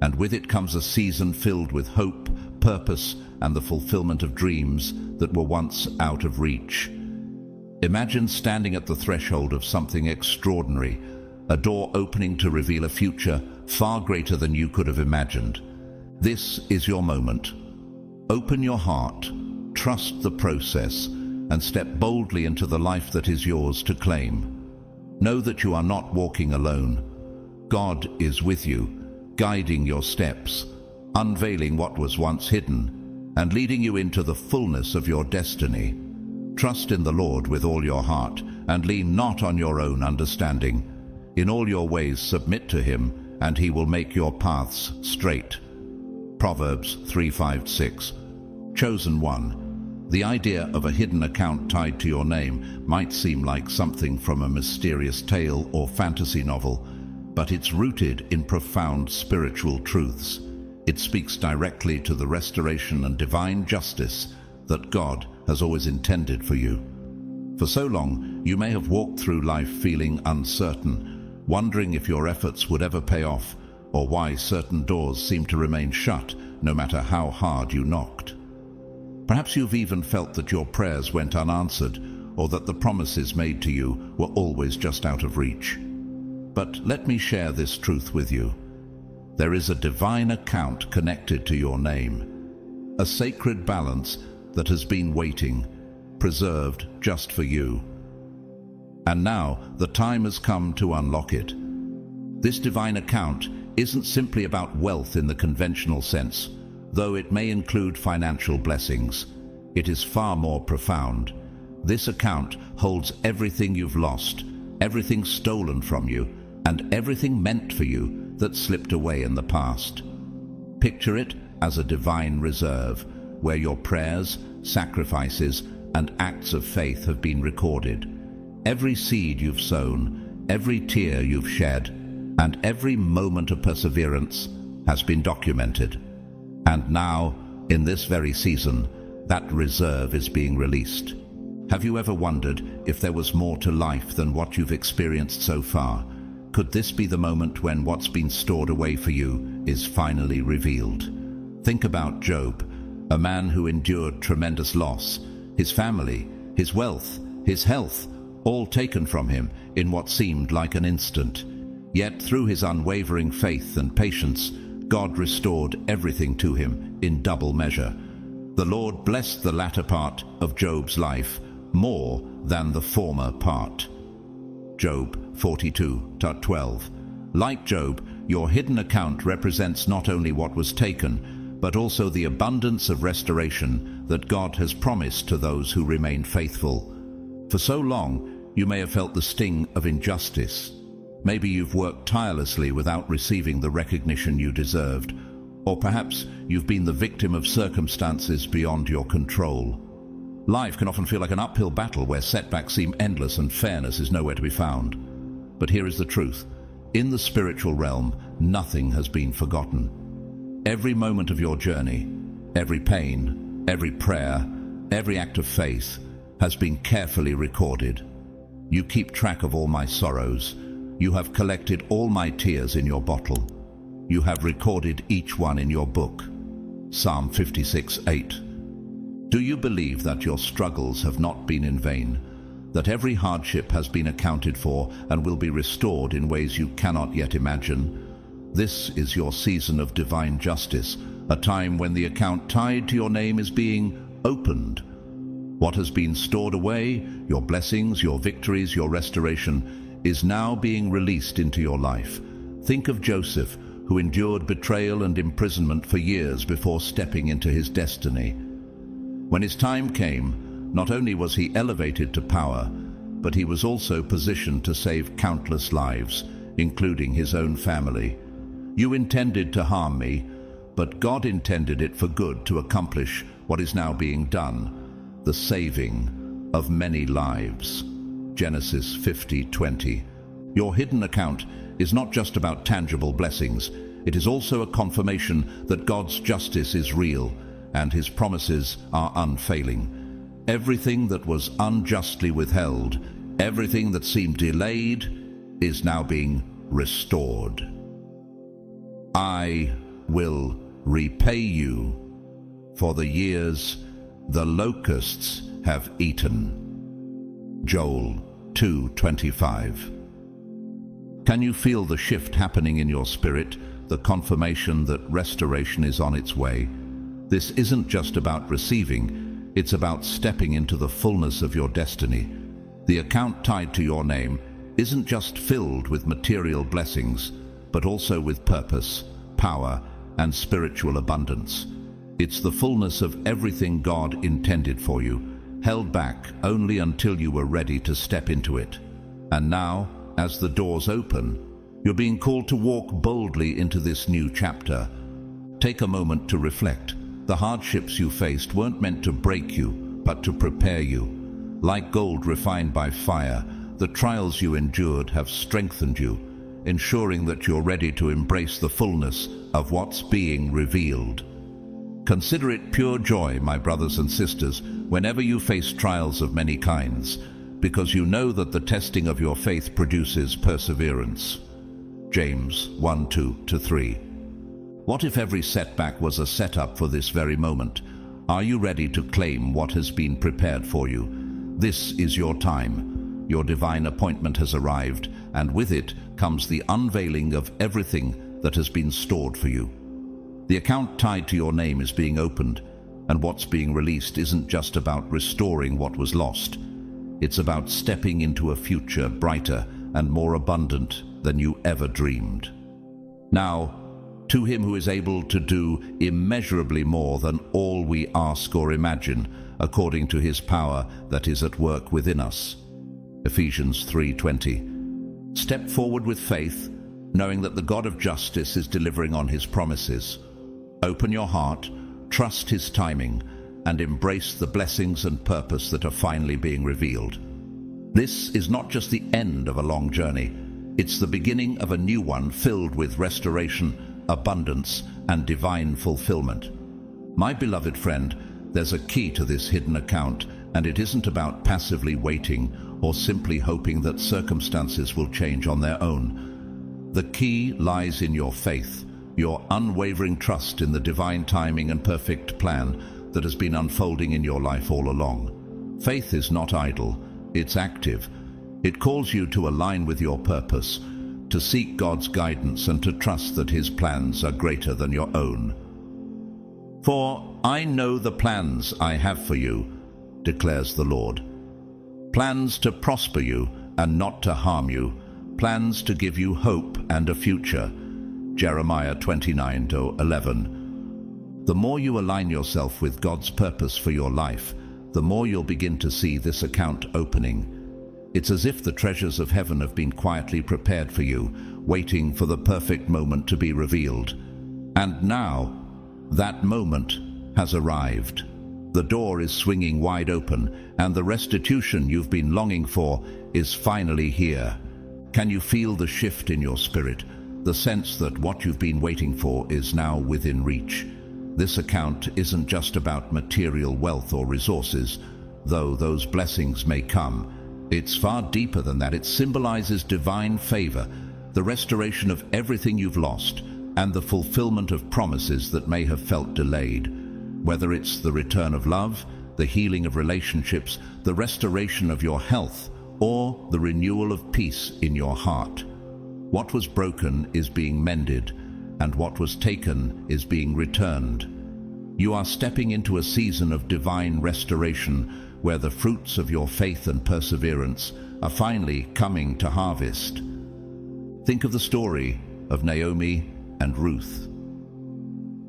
and with it comes a season filled with hope, purpose, and the fulfillment of dreams that were once out of reach. Imagine standing at the threshold of something extraordinary, a door opening to reveal a future far greater than you could have imagined. This is your moment. Open your heart, trust the process, and step boldly into the life that is yours to claim. Know that you are not walking alone. God is with you, guiding your steps, unveiling what was once hidden, and leading you into the fullness of your destiny. Trust in the Lord with all your heart, and lean not on your own understanding. In all your ways submit to him, and he will make your paths straight. Proverbs 3:5-6. Chosen one. The idea of a hidden account tied to your name might seem like something from a mysterious tale or fantasy novel, but it's rooted in profound spiritual truths. It speaks directly to the restoration and divine justice that God has always intended for you. For so long, you may have walked through life feeling uncertain, wondering if your efforts would ever pay off, or why certain doors seem to remain shut no matter how hard you knocked. Perhaps you've even felt that your prayers went unanswered, or that the promises made to you were always just out of reach. But let me share this truth with you. There is a divine account connected to your name, a sacred balance that has been waiting, preserved just for you. And now the time has come to unlock it. This divine account isn't simply about wealth in the conventional sense, though it may include financial blessings. It is far more profound. This account holds everything you've lost, everything stolen from you, and everything meant for you that slipped away in the past. Picture it as a divine reserve, where your prayers, sacrifices, and acts of faith have been recorded. Every seed you've sown, every tear you've shed, and every moment of perseverance has been documented. And now, in this very season, that reserve is being released. Have you ever wondered if there was more to life than what you've experienced so far? Could this be the moment when what's been stored away for you is finally revealed? Think about Job, a man who endured tremendous loss, his family, his wealth, his health, all taken from him in what seemed like an instant. Yet through his unwavering faith and patience, God restored everything to him in double measure. The Lord blessed the latter part of Job's life more than the former part. Job 42:12. Like Job, your hidden account represents not only what was taken, but also the abundance of restoration that God has promised to those who remain faithful. For so long, you may have felt the sting of injustice. Maybe you've worked tirelessly without receiving the recognition you deserved, or perhaps you've been the victim of circumstances beyond your control. Life can often feel like an uphill battle where setbacks seem endless and fairness is nowhere to be found. But here is the truth. In the spiritual realm, nothing has been forgotten. Every moment of your journey, every pain, every prayer, every act of faith has been carefully recorded. You keep track of all my sorrows. You have collected all my tears in your bottle. You have recorded each one in your book. Psalm 56:8. Do you believe that your struggles have not been in vain, that every hardship has been accounted for and will be restored in ways you cannot yet imagine? This is your season of divine justice, a time when the account tied to your name is being opened. What has been stored away, your blessings, your victories, your restoration, is now being released into your life. Think of Joseph, who endured betrayal and imprisonment for years before stepping into his destiny. When his time came, not only was he elevated to power, but he was also positioned to save countless lives, including his own family. You intended to harm me, but God intended it for good to accomplish what is now being done, the saving of many lives. Genesis 50:20. Your hidden account is not just about tangible blessings, it is also a confirmation that God's justice is real and His promises are unfailing. Everything that was unjustly withheld, everything that seemed delayed, is now being restored. I will repay you for the years the locusts have eaten. Joel 2:25. Can you feel the shift happening in your spirit, the confirmation that restoration is on its way? This isn't just about receiving, it's about stepping into the fullness of your destiny. The account tied to your name isn't just filled with material blessings, but also with purpose, power, and spiritual abundance. It's the fullness of everything God intended for you, held back only until you were ready to step into it. And now, as the doors open, you're being called to walk boldly into this new chapter. Take a moment to reflect. The hardships you faced weren't meant to break you, but to prepare you. Like gold refined by fire, the trials you endured have strengthened you, ensuring that you're ready to embrace the fullness of what's being revealed. Consider it pure joy, my brothers and sisters, whenever you face trials of many kinds, because you know that the testing of your faith produces perseverance. James 1:2-3. What if every setback was a setup for this very moment? Are you ready to claim what has been prepared for you? This is your time. Your divine appointment has arrived, and with it comes the unveiling of everything that has been stored for you. The account tied to your name is being opened, and what's being released isn't just about restoring what was lost. It's about stepping into a future brighter and more abundant than you ever dreamed. Now, to Him who is able to do immeasurably more than all we ask or imagine, according to His power that is at work within us. Ephesians 3:20. Step forward with faith, knowing that the God of justice is delivering on His promises. Open your heart, trust His timing, and embrace the blessings and purpose that are finally being revealed. This is not just the end of a long journey, it's the beginning of a new one filled with restoration, abundance, and divine fulfillment. My beloved friend, there's a key to this hidden account, and it isn't about passively waiting or simply hoping that circumstances will change on their own. The key lies in your faith, your unwavering trust in the divine timing and perfect plan that has been unfolding in your life all along. Faith is not idle, it's active. It calls you to align with your purpose, to seek God's guidance and to trust that His plans are greater than your own. For I know the plans I have for you, declares the Lord. Plans to prosper you and not to harm you, plans to give you hope and a future. Jeremiah 29:11. The more you align yourself with God's purpose for your life, the more you'll begin to see this account opening. It's as if the treasures of heaven have been quietly prepared for you, waiting for the perfect moment to be revealed. And now, that moment has arrived. The door is swinging wide open, and the restitution you've been longing for is finally here. Can you feel the shift in your spirit, the sense that what you've been waiting for is now within reach? This account isn't just about material wealth or resources, though those blessings may come. It's far deeper than that. It symbolizes divine favor, the restoration of everything you've lost, and the fulfillment of promises that may have felt delayed. Whether it's the return of love, the healing of relationships, the restoration of your health, or the renewal of peace in your heart. What was broken is being mended, and what was taken is being returned. You are stepping into a season of divine restoration where the fruits of your faith and perseverance are finally coming to harvest. Think of the story of Naomi and Ruth.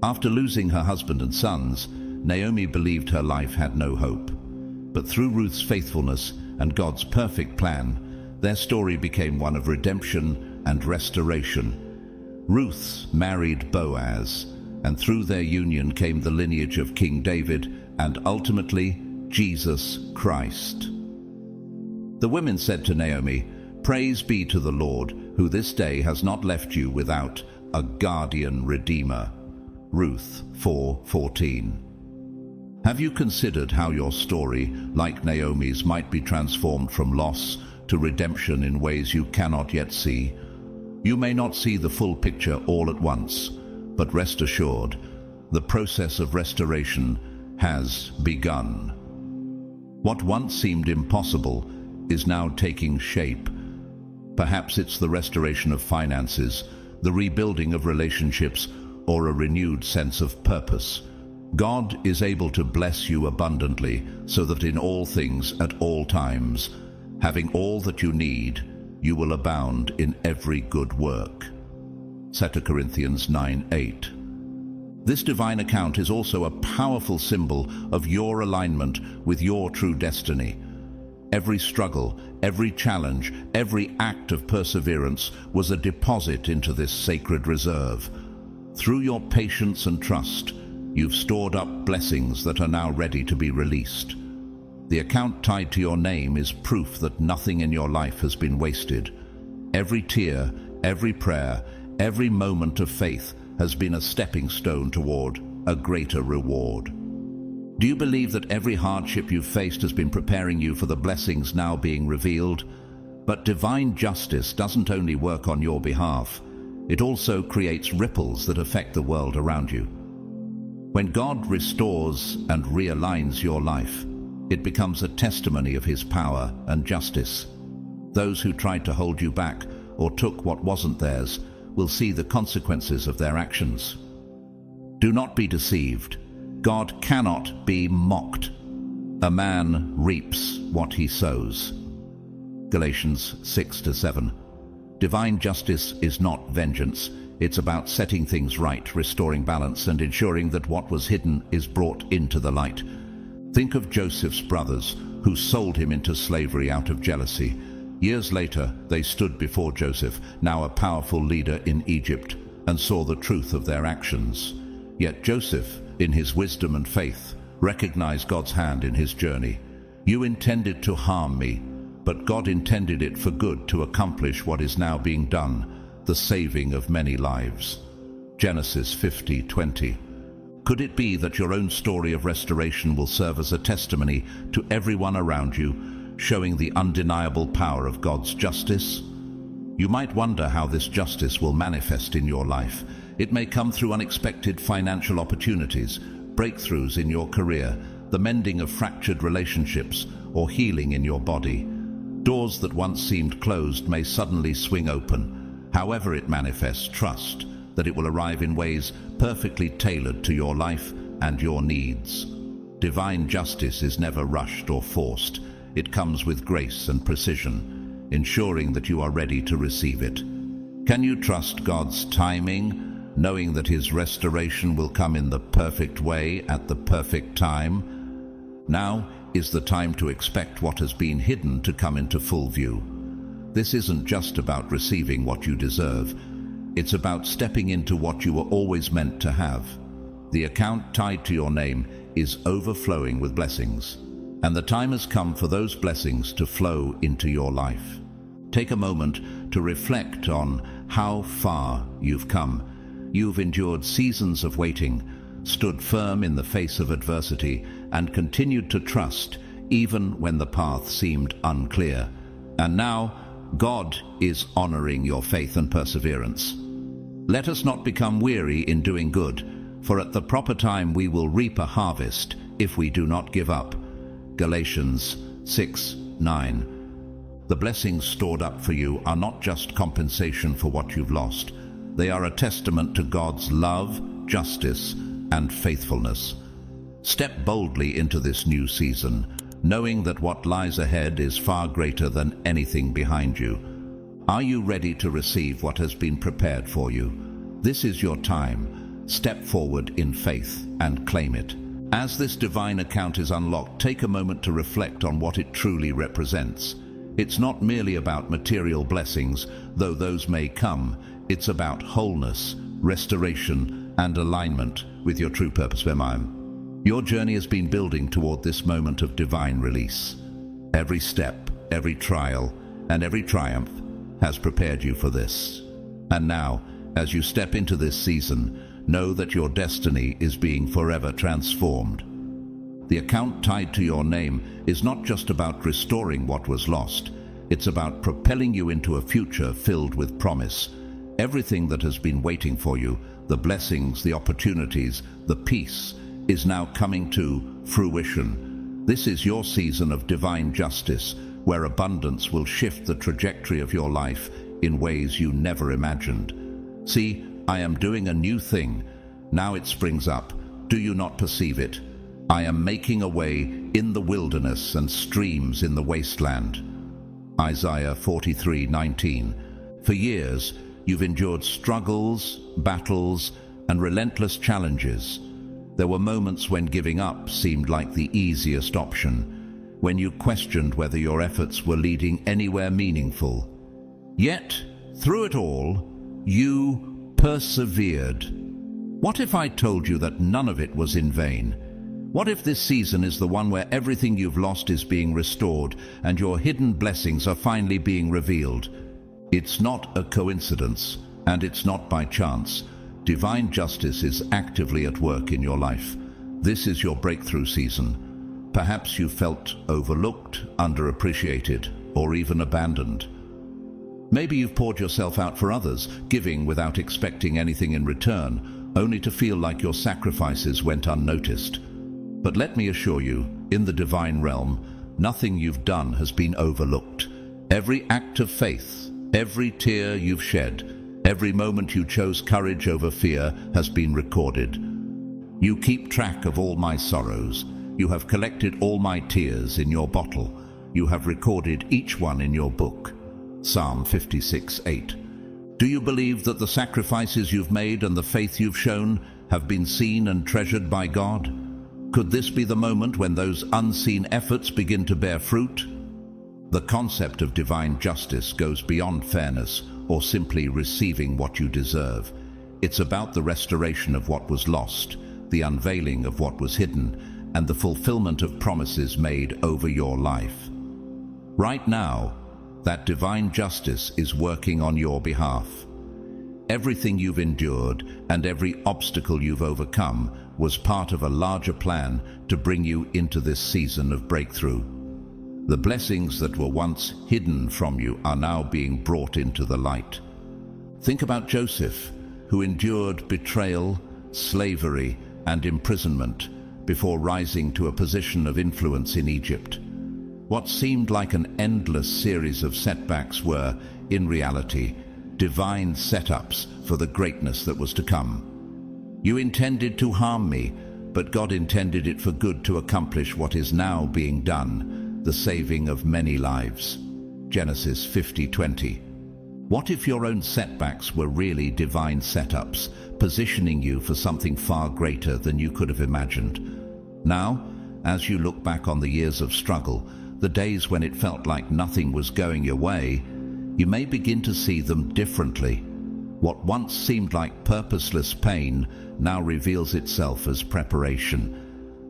After losing her husband and sons, Naomi believed her life had no hope. But through Ruth's faithfulness and God's perfect plan, their story became one of redemption and restoration. Ruth married Boaz, and through their union came the lineage of King David and ultimately Jesus Christ. The women said to Naomi, "Praise be to the Lord, who this day has not left you without a guardian redeemer." Ruth 4:14. Have you considered how your story, like Naomi's, might be transformed from loss to redemption in ways you cannot yet see? You may not see the full picture all at once, but rest assured, the process of restoration has begun. What once seemed impossible is now taking shape. Perhaps it's the restoration of finances, the rebuilding of relationships, or a renewed sense of purpose. God is able to bless you abundantly, so that in all things at all times, having all that you need, you will abound in every good work. 2 Corinthians 9:8. This divine account is also a powerful symbol of your alignment with your true destiny. Every struggle, every challenge, every act of perseverance was a deposit into this sacred reserve. Through your patience and trust, you've stored up blessings that are now ready to be released. The account tied to your name is proof that nothing in your life has been wasted. Every tear, every prayer, every moment of faith has been a stepping stone toward a greater reward. Do you believe that every hardship you've faced has been preparing you for the blessings now being revealed? But divine justice doesn't only work on your behalf, it also creates ripples that affect the world around you. When God restores and realigns your life, it becomes a testimony of His power and justice. Those who tried to hold you back or took what wasn't theirs will see the consequences of their actions. Do not be deceived. God cannot be mocked. A man reaps what he sows. Galatians 6-7. Divine justice is not vengeance. It's about setting things right, restoring balance, and ensuring that what was hidden is brought into the light. Think of Joseph's brothers, who sold him into slavery out of jealousy. Years later, they stood before Joseph, now a powerful leader in Egypt, and saw the truth of their actions. Yet Joseph, in his wisdom and faith, recognized God's hand in his journey. You intended to harm me, but God intended it for good to accomplish what is now being done, the saving of many lives. Genesis 50:20. Could it be that your own story of restoration will serve as a testimony to everyone around you, showing the undeniable power of God's justice? You might wonder how this justice will manifest in your life. It may come through unexpected financial opportunities, breakthroughs in your career, the mending of fractured relationships, or healing in your body. Doors that once seemed closed may suddenly swing open. However it manifests, trust that it will arrive in ways perfectly tailored to your life and your needs. Divine justice is never rushed or forced. It comes with grace and precision, ensuring that you are ready to receive it. Can you trust God's timing, knowing that His restoration will come in the perfect way at the perfect time? Now is the time to expect what has been hidden to come into full view. This isn't just about receiving what you deserve. It's about stepping into what you were always meant to have. The account tied to your name is overflowing with blessings, and the time has come for those blessings to flow into your life. Take a moment to reflect on how far you've come. You've endured seasons of waiting, stood firm in the face of adversity, and continued to trust even when the path seemed unclear. And now, God is honoring your faith and perseverance. Let us not become weary in doing good, for at the proper time we will reap a harvest if we do not give up. Galatians 6:9. The blessings stored up for you are not just compensation for what you've lost. They are a testament to God's love, justice, and faithfulness. Step boldly into this new season, knowing that what lies ahead is far greater than anything behind you. Are you ready to receive what has been prepared for you? This is your time. Step forward in faith and claim it. As this divine account is unlocked, take a moment to reflect on what it truly represents. It's not merely about material blessings, though those may come. It's about wholeness, restoration, and alignment with your true purpose. Your journey has been building toward this moment of divine release. Every step, every trial, and every triumph has prepared you for this. And now, as you step into this season, know that your destiny is being forever transformed. The account tied to your name is not just about restoring what was lost. It's about propelling you into a future filled with promise. Everything that has been waiting for you, the blessings, the opportunities, the peace, is now coming to fruition. This is your season of divine justice, where abundance will shift the trajectory of your life in ways you never imagined. See, I am doing a new thing. Now it springs up. Do you not perceive it? I am making a way in the wilderness and streams in the wasteland. Isaiah 43:19. For years, you've endured struggles, battles, and relentless challenges. There were moments when giving up seemed like the easiest option, when you questioned whether your efforts were leading anywhere meaningful. Yet, through it all, you persevered. What if I told you that none of it was in vain? What if this season is the one where everything you've lost is being restored and your hidden blessings are finally being revealed? It's not a coincidence, and it's not by chance. Divine justice is actively at work in your life. This is your breakthrough season. Perhaps you felt overlooked, underappreciated, or even abandoned. Maybe you've poured yourself out for others, giving without expecting anything in return, only to feel like your sacrifices went unnoticed. But let me assure you, in the divine realm, nothing you've done has been overlooked. Every act of faith, every tear you've shed, every moment you chose courage over fear has been recorded. You keep track of all my sorrows. You have collected all my tears in your bottle. You have recorded each one in your book. Psalm 56:8. Do you believe that the sacrifices you've made and the faith you've shown have been seen and treasured by God? Could this be the moment when those unseen efforts begin to bear fruit? The concept of divine justice goes beyond fairness or simply receiving what you deserve. It's about the restoration of what was lost, the unveiling of what was hidden, and the fulfillment of promises made over your life. Right now, that divine justice is working on your behalf. Everything you've endured and every obstacle you've overcome was part of a larger plan to bring you into this season of breakthrough. The blessings that were once hidden from you are now being brought into the light. Think about Joseph, who endured betrayal, slavery, and imprisonment before rising to a position of influence in Egypt. What seemed like an endless series of setbacks were, in reality, divine setups for the greatness that was to come. You intended to harm me, but God intended it for good to accomplish what is now being done, the saving of many lives. Genesis 50:20. What if your own setbacks were really divine setups, positioning you for something far greater than you could have imagined? Now, as you look back on the years of struggle, the days when it felt like nothing was going your way, you may begin to see them differently. What once seemed like purposeless pain now reveals itself as preparation.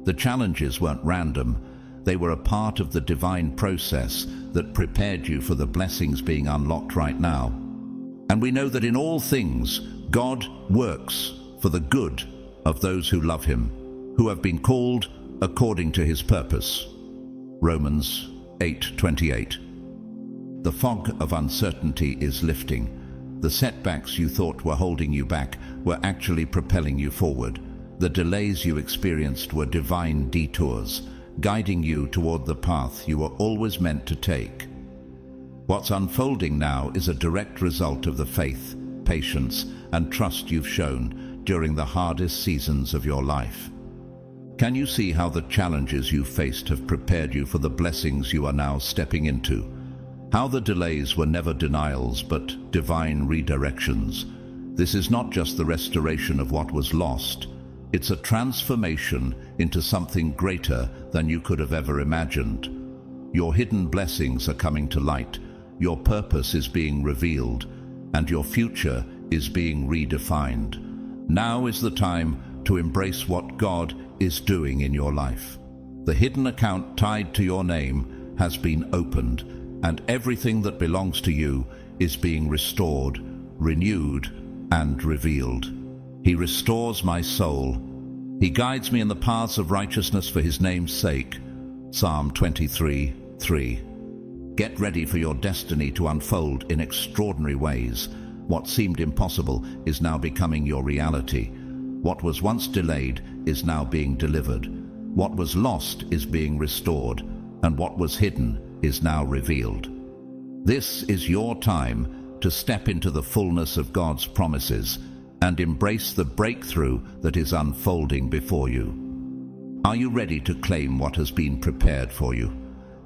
The challenges weren't random. They were a part of the divine process that prepared you for the blessings being unlocked right now. And we know that in all things, God works for the good of those who love Him, who have been called according to His purpose. Romans 8:28. The fog of uncertainty is lifting. The setbacks you thought were holding you back were actually propelling you forward. The delays you experienced were divine detours, guiding you toward the path you were always meant to take. What's unfolding now is a direct result of the faith, patience, and trust you've shown during the hardest seasons of your life. Can you see how the challenges you faced have prepared you for the blessings you are now stepping into? How the delays were never denials but divine redirections. This is not just the restoration of what was lost. It's a transformation into something greater than you could have ever imagined. Your hidden blessings are coming to light, your purpose is being revealed, and your future is being redefined. Now is the time to embrace what God is doing in your life. The hidden account tied to your name has been opened, and everything that belongs to you is being restored, renewed, and revealed. He restores my soul. He guides me in the paths of righteousness for his name's sake. Psalm 23:3. Get ready for your destiny to unfold in extraordinary ways. What seemed impossible is now becoming your reality. What was once delayed is now being delivered. What was lost is being restored, and what was hidden is now revealed. This is your time to step into the fullness of God's promises and embrace the breakthrough that is unfolding before you. Are you ready to claim what has been prepared for you?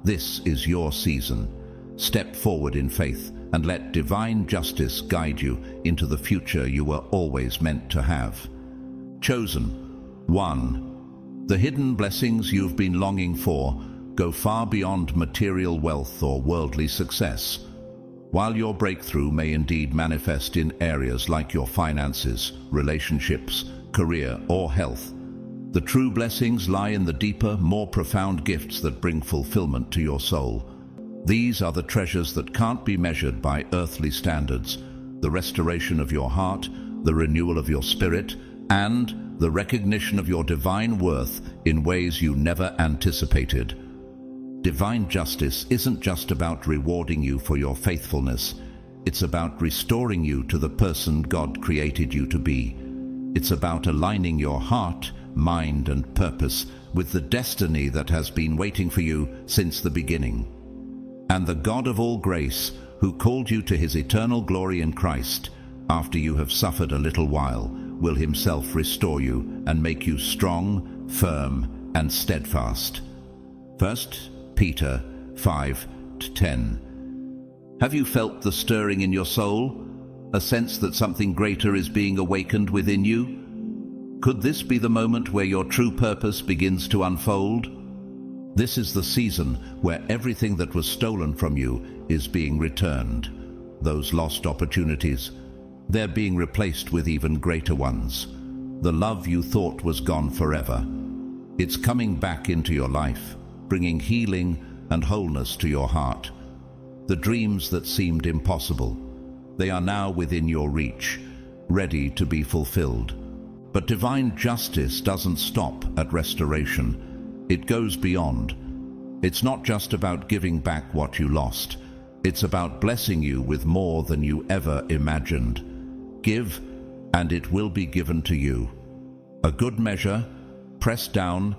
This is your season. Step forward in faith and let divine justice guide you into the future you were always meant to have. Chosen. 1. The hidden blessings you've been longing for go far beyond material wealth or worldly success. While your breakthrough may indeed manifest in areas like your finances, relationships, career, or health, the true blessings lie in the deeper, more profound gifts that bring fulfillment to your soul. These are the treasures that can't be measured by earthly standards: the restoration of your heart, the renewal of your spirit, and the recognition of your divine worth in ways you never anticipated. Divine justice isn't just about rewarding you for your faithfulness. It's about restoring you to the person God created you to be. It's about aligning your heart, mind, and purpose with the destiny that has been waiting for you since the beginning. And the God of all grace, who called you to his eternal glory in Christ, after you have suffered a little while, will himself restore you and make you strong, firm, and steadfast. 1 Peter 5:10. Have you felt the stirring in your soul? A sense that something greater is being awakened within you? Could this be the moment where your true purpose begins to unfold? This is the season where everything that was stolen from you is being returned. Those lost opportunities, they're being replaced with even greater ones. The love you thought was gone forever, it's coming back into your life, bringing healing and wholeness to your heart. The dreams that seemed impossible, they are now within your reach, ready to be fulfilled. But divine justice doesn't stop at restoration. It goes beyond. It's not just about giving back what you lost. It's about blessing you with more than you ever imagined. Give, and it will be given to you. A good measure, pressed down,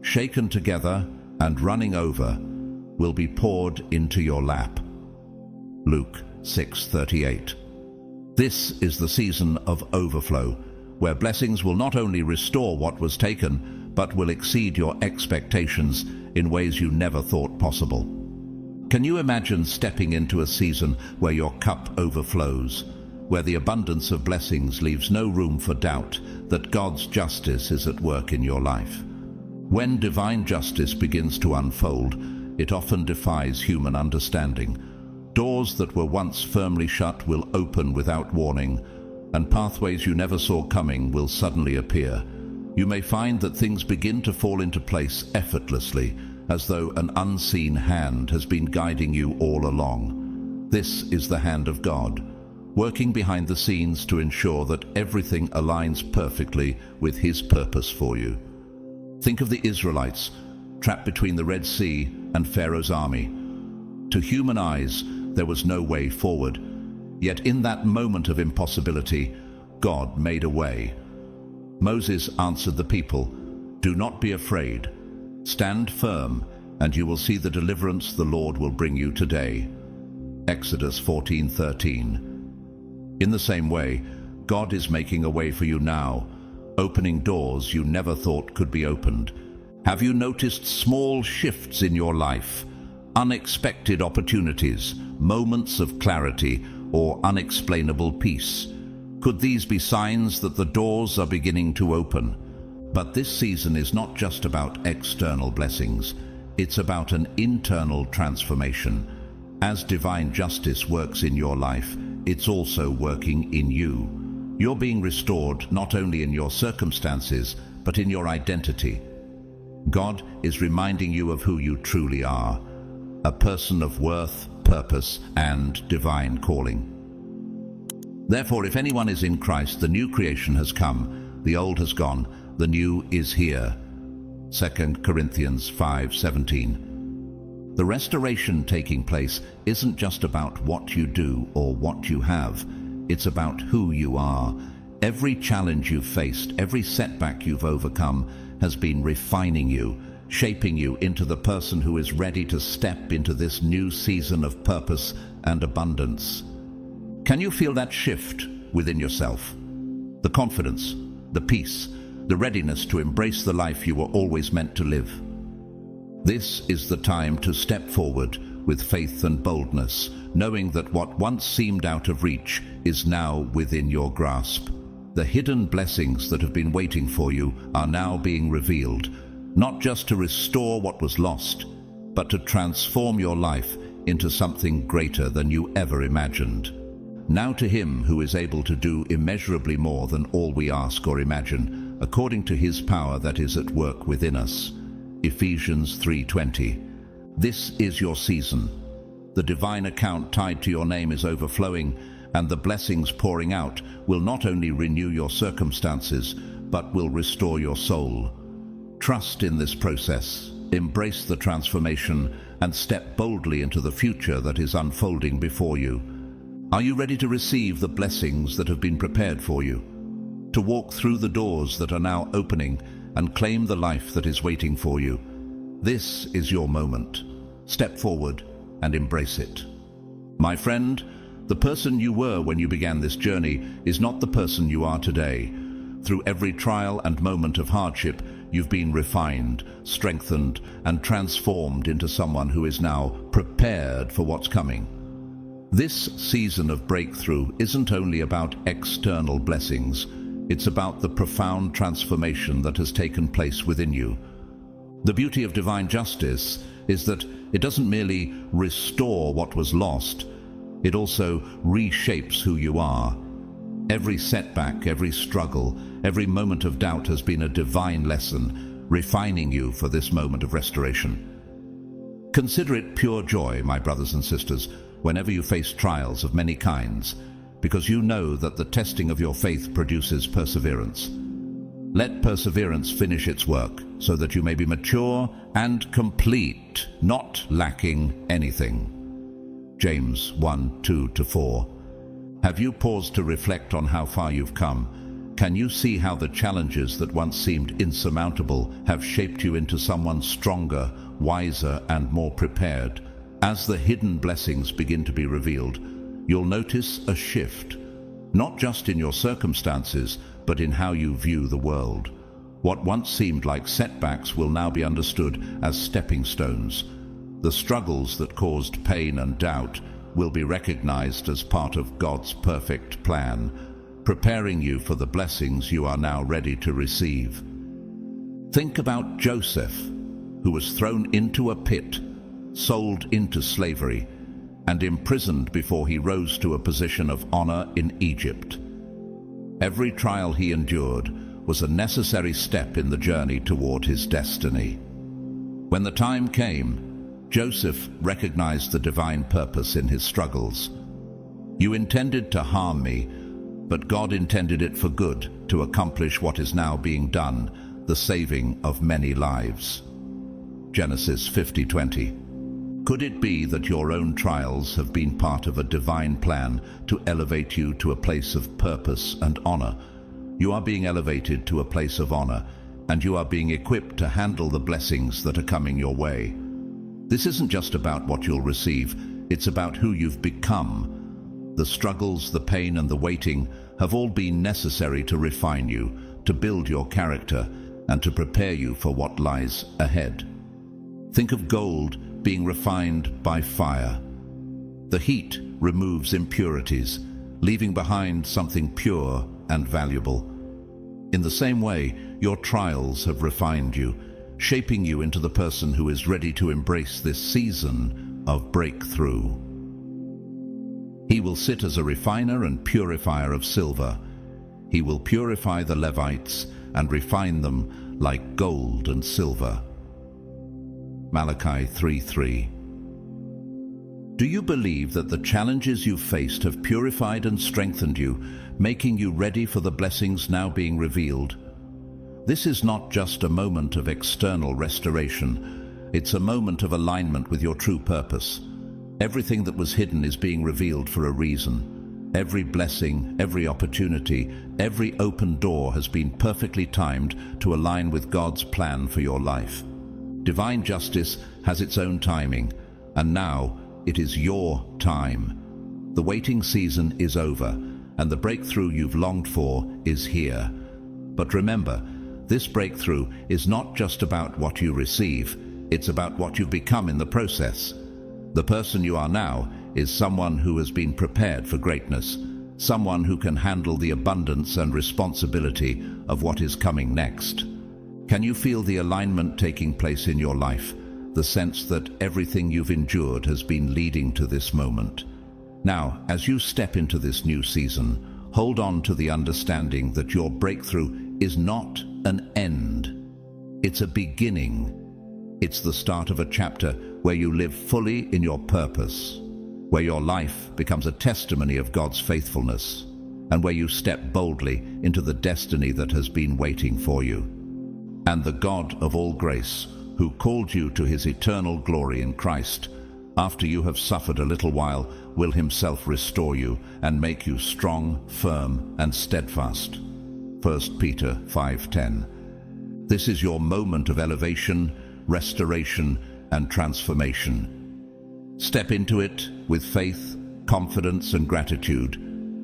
shaken together, and running over, will be poured into your lap. Luke 6:38. This is the season of overflow, where blessings will not only restore what was taken, but will exceed your expectations in ways you never thought possible. Can you imagine stepping into a season where your cup overflows, where the abundance of blessings leaves no room for doubt that God's justice is at work in your life? When divine justice begins to unfold, it often defies human understanding. Doors that were once firmly shut will open without warning, and pathways you never saw coming will suddenly appear. You may find that things begin to fall into place effortlessly, as though an unseen hand has been guiding you all along. This is the hand of God, working behind the scenes to ensure that everything aligns perfectly with his purpose for you. Think of the Israelites, trapped between the Red Sea and Pharaoh's army. To human eyes, there was no way forward. Yet in that moment of impossibility, God made a way. Moses answered the people, "Do not be afraid. Stand firm, and you will see the deliverance the Lord will bring you today." Exodus 14:13. In the same way, God is making a way for you now, opening doors you never thought could be opened. Have you noticed small shifts in your life? Unexpected opportunities, moments of clarity, or unexplainable peace? Could these be signs that the doors are beginning to open? But this season is not just about external blessings. It's about an internal transformation. As divine justice works in your life, it's also working in you. You're being restored not only in your circumstances, but in your identity. God is reminding you of who you truly are, a person of worth, purpose, and divine calling. Therefore, if anyone is in Christ, the new creation has come, the old has gone, the new is here. 2 Corinthians 5:17. The restoration taking place isn't just about what you do or what you have, it's about who you are. Every challenge you've faced, every setback you've overcome has been refining you, shaping you into the person who is ready to step into this new season of purpose and abundance. Can you feel that shift within yourself? The confidence, the peace, the readiness to embrace the life you were always meant to live. This is the time to step forward with faith and boldness, knowing that what once seemed out of reach is now within your grasp. The hidden blessings that have been waiting for you are now being revealed, not just to restore what was lost, but to transform your life into something greater than you ever imagined. Now to Him who is able to do immeasurably more than all we ask or imagine, according to His power that is at work within us. Ephesians 3:20. This is your season. The divine account tied to your name is overflowing, and the blessings pouring out will not only renew your circumstances, but will restore your soul. Trust in this process, embrace the transformation, and step boldly into the future that is unfolding before you. Are you ready to receive the blessings that have been prepared for you? To walk through the doors that are now opening and claim the life that is waiting for you? This is your moment. Step forward and embrace it. My friend, the person you were when you began this journey is not the person you are today. Through every trial and moment of hardship, you've been refined, strengthened, and transformed into someone who is now prepared for what's coming. This season of breakthrough isn't only about external blessings, it's about the profound transformation that has taken place within you. The beauty of divine justice is that it doesn't merely restore what was lost, it also reshapes who you are. Every setback, every struggle, every moment of doubt has been a divine lesson, refining you for this moment of restoration. Consider it pure joy, my brothers and sisters, whenever you face trials of many kinds, because you know that the testing of your faith produces perseverance. Let perseverance finish its work, so that you may be mature and complete, not lacking anything. James 1:2-4. Have you paused to reflect on how far you've come? Can you see how the challenges that once seemed insurmountable have shaped you into someone stronger, wiser, and more prepared? As the hidden blessings begin to be revealed, you'll notice a shift, not just in your circumstances, but in how you view the world. What once seemed like setbacks will now be understood as stepping stones. The struggles that caused pain and doubt will be recognized as part of God's perfect plan, preparing you for the blessings you are now ready to receive. Think about Joseph, who was thrown into a pit, sold into slavery, and imprisoned before he rose to a position of honor in Egypt. Every trial he endured was a necessary step in the journey toward his destiny. When the time came, Joseph recognized the divine purpose in his struggles. You intended to harm me, but God intended it for good, to accomplish what is now being done, the saving of many lives. Genesis 50:20. Could it be that your own trials have been part of a divine plan to elevate you to a place of purpose and honor? You are being elevated to a place of honor, and you are being equipped to handle the blessings that are coming your way. This isn't just about what you'll receive, it's about who you've become. The struggles, the pain, and the waiting have all been necessary to refine you, to build your character, and to prepare you for what lies ahead. Think of gold being refined by fire. The heat removes impurities, leaving behind something pure and valuable. In the same way, your trials have refined you, shaping you into the person who is ready to embrace this season of breakthrough. He will sit as a refiner and purifier of silver. He will purify the Levites and refine them like gold and silver. Malachi 3:3. Do you believe that the challenges you've faced have purified and strengthened you, making you ready for the blessings now being revealed? This is not just a moment of external restoration. It's a moment of alignment with your true purpose. Everything that was hidden is being revealed for a reason. Every blessing, every opportunity, every open door has been perfectly timed to align with God's plan for your life. Divine justice has its own timing, and now it is your time. The waiting season is over, and the breakthrough you've longed for is here. But remember, this breakthrough is not just about what you receive, it's about what you've become in the process. The person you are now is someone who has been prepared for greatness, someone who can handle the abundance and responsibility of what is coming next. Can you feel the alignment taking place in your life? The sense that everything you've endured has been leading to this moment. Now, as you step into this new season, hold on to the understanding that your breakthrough is not an end. It's a beginning. It's the start of a chapter where you live fully in your purpose, where your life becomes a testimony of God's faithfulness, and where you step boldly into the destiny that has been waiting for you. And the God of all grace, who called you to his eternal glory in Christ, after you have suffered a little while, will himself restore you and make you strong, firm, and steadfast. 1 Peter 5:10. This is your moment of elevation, restoration, and transformation. Step into it with faith, confidence, and gratitude,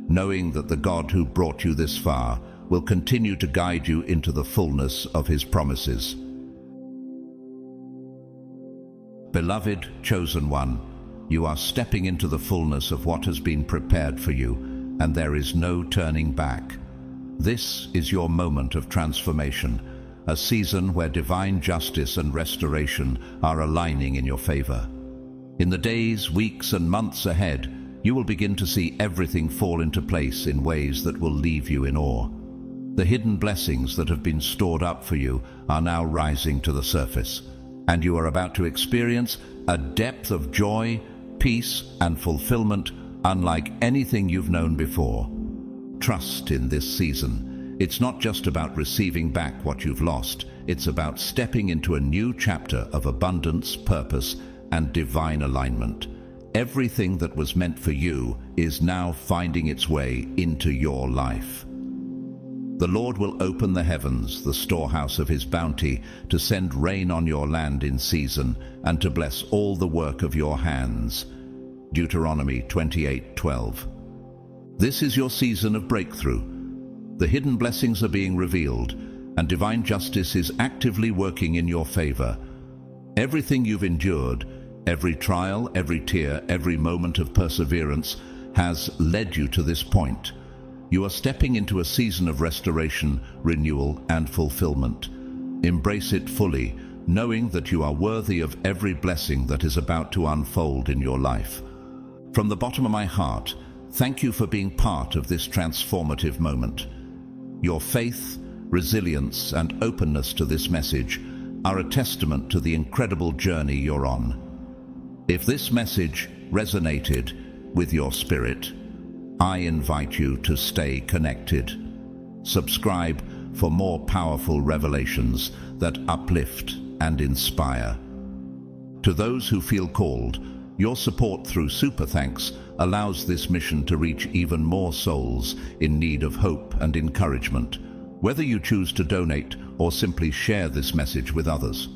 knowing that the God who brought you this far will continue to guide you into the fullness of his promises. Beloved chosen one, you are stepping into the fullness of what has been prepared for you, and there is no turning back. This is your moment of transformation, a season where divine justice and restoration are aligning in your favor. In the days, weeks, and months ahead, you will begin to see everything fall into place in ways that will leave you in awe. The hidden blessings that have been stored up for you are now rising to the surface, and you are about to experience a depth of joy, peace, and fulfillment unlike anything you've known before. Trust in this season. It's not just about receiving back what you've lost, it's about stepping into a new chapter of abundance, purpose, and divine alignment. Everything that was meant for you is now finding its way into your life. The Lord will open the heavens, the storehouse of his bounty, to send rain on your land in season and to bless all the work of your hands. Deuteronomy 28:12. This is your season of breakthrough. The hidden blessings are being revealed, and divine justice is actively working in your favor. Everything you've endured, every trial, every tear, every moment of perseverance has led you to this point. You are stepping into a season of restoration, renewal, and fulfillment. Embrace it fully, knowing that you are worthy of every blessing that is about to unfold in your life. From the bottom of my heart, thank you for being part of this transformative moment. Your faith, resilience, and openness to this message are a testament to the incredible journey you're on. If this message resonated with your spirit, I invite you to stay connected. Subscribe for more powerful revelations that uplift and inspire. To those who feel called, your support through Super Thanks allows this mission to reach even more souls in need of hope and encouragement. Whether you choose to donate or simply share this message with others,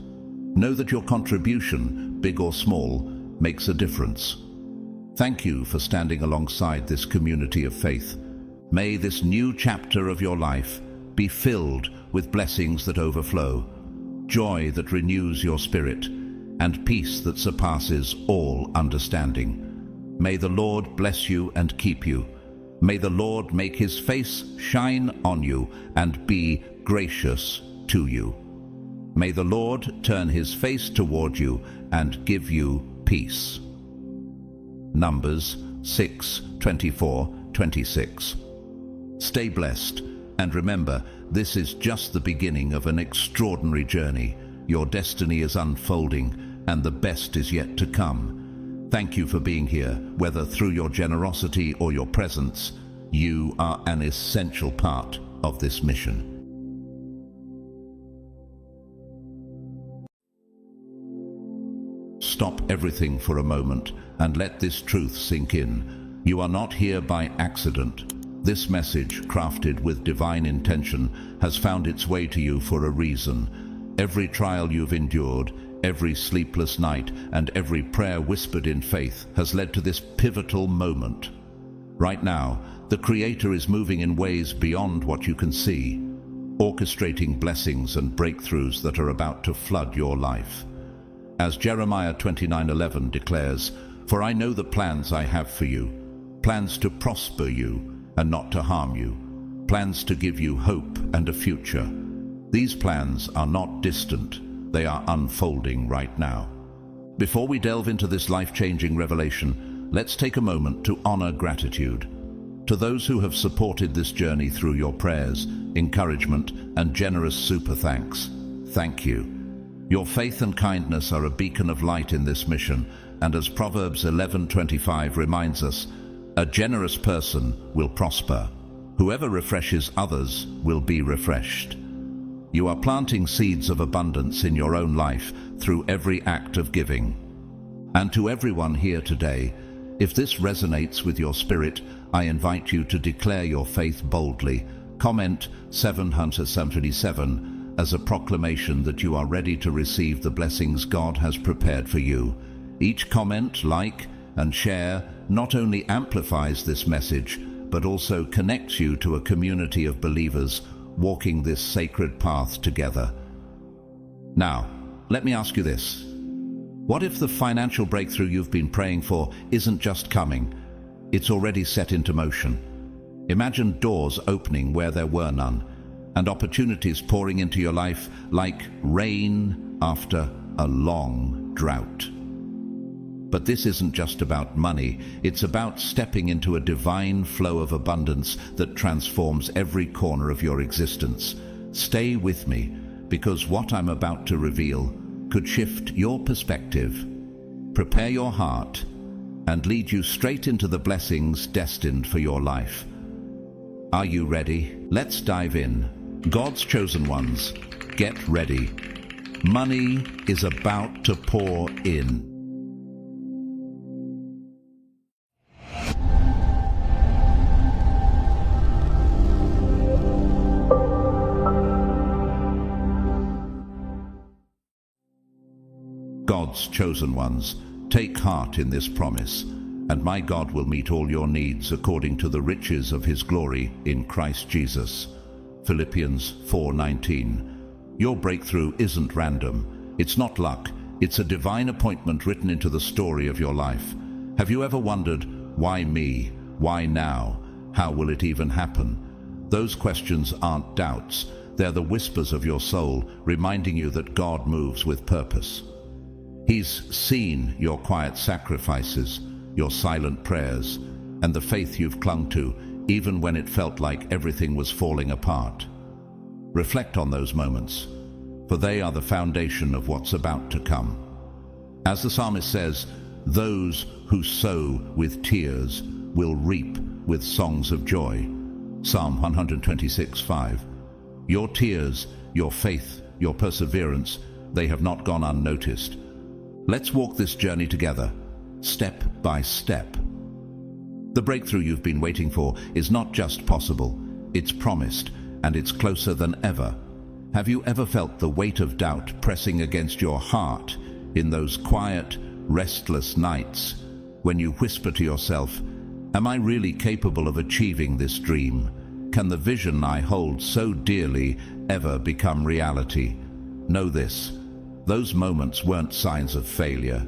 know that your contribution, big or small, makes a difference. Thank you for standing alongside this community of faith. May this new chapter of your life be filled with blessings that overflow, joy that renews your spirit, and peace that surpasses all understanding. May the Lord bless you and keep you. May the Lord make his face shine on you and be gracious to you. May the Lord turn his face toward you and give you peace. Numbers 6:24-26. Stay blessed, And remember, this is just the beginning of an extraordinary journey. Your destiny is unfolding, and the best is yet to come. Thank you for being here. Whether through your generosity or your presence, you are an essential part of this mission. Stop everything for a moment and let this truth sink in. You are not here by accident. This message, crafted with divine intention, has found its way to you for a reason. Every trial you've endured, every sleepless night, and every prayer whispered in faith has led to this pivotal moment. Right now, the Creator is moving in ways beyond what you can see, orchestrating blessings and breakthroughs that are about to flood your life. As Jeremiah 29:11 declares, "For I know the plans I have for you, plans to prosper you and not to harm you, plans to give you hope and a future." These plans are not distant, they are unfolding right now. Before we delve into this life-changing revelation, let's take a moment to honor gratitude. To those who have supported this journey through your prayers, encouragement, and generous super thanks, thank you. Your faith and kindness are a beacon of light in this mission, and as Proverbs 11:25 reminds us, a generous person will prosper. Whoever refreshes others will be refreshed. You are planting seeds of abundance in your own life through every act of giving. And to everyone here today, if this resonates with your spirit, I invite you to declare your faith boldly. Comment 777 as a proclamation that you are ready to receive the blessings God has prepared for you. Each comment, like, and share not only amplifies this message, but also connects you to a community of believers walking this sacred path together. Now, let me ask you this. What if the financial breakthrough you've been praying for isn't just coming? It's already set into motion. Imagine doors opening where there were none, and opportunities pouring into your life like rain after a long drought. But this isn't just about money, it's about stepping into a divine flow of abundance that transforms every corner of your existence. Stay with me, because what I'm about to reveal could shift your perspective, prepare your heart, and lead you straight into the blessings destined for your life. Are you ready? Let's dive in. God's chosen ones, get ready. Money is about to pour in. God's chosen ones, take heart in this promise, and my God will meet all your needs according to the riches of his glory in Christ Jesus. Philippians 4:19. Your breakthrough isn't random. It's not luck. It's a divine appointment written into the story of your life. Have you ever wondered, why me? Why now? How will it even happen? Those questions aren't doubts. They're the whispers of your soul, reminding you that God moves with purpose. He's seen your quiet sacrifices, your silent prayers, and the faith you've clung to, even when it felt like everything was falling apart. Reflect on those moments, for they are the foundation of what's about to come. As the psalmist says, those who sow with tears will reap with songs of joy. Psalm 126:5. Your tears, your faith, your perseverance, they have not gone unnoticed. Let's walk this journey together, step by step. The breakthrough you've been waiting for is not just possible, it's promised, and it's closer than ever. Have you ever felt the weight of doubt pressing against your heart in those quiet, restless nights when you whisper to yourself, am I really capable of achieving this dream? Can the vision I hold so dearly ever become reality? Know this, those moments weren't signs of failure.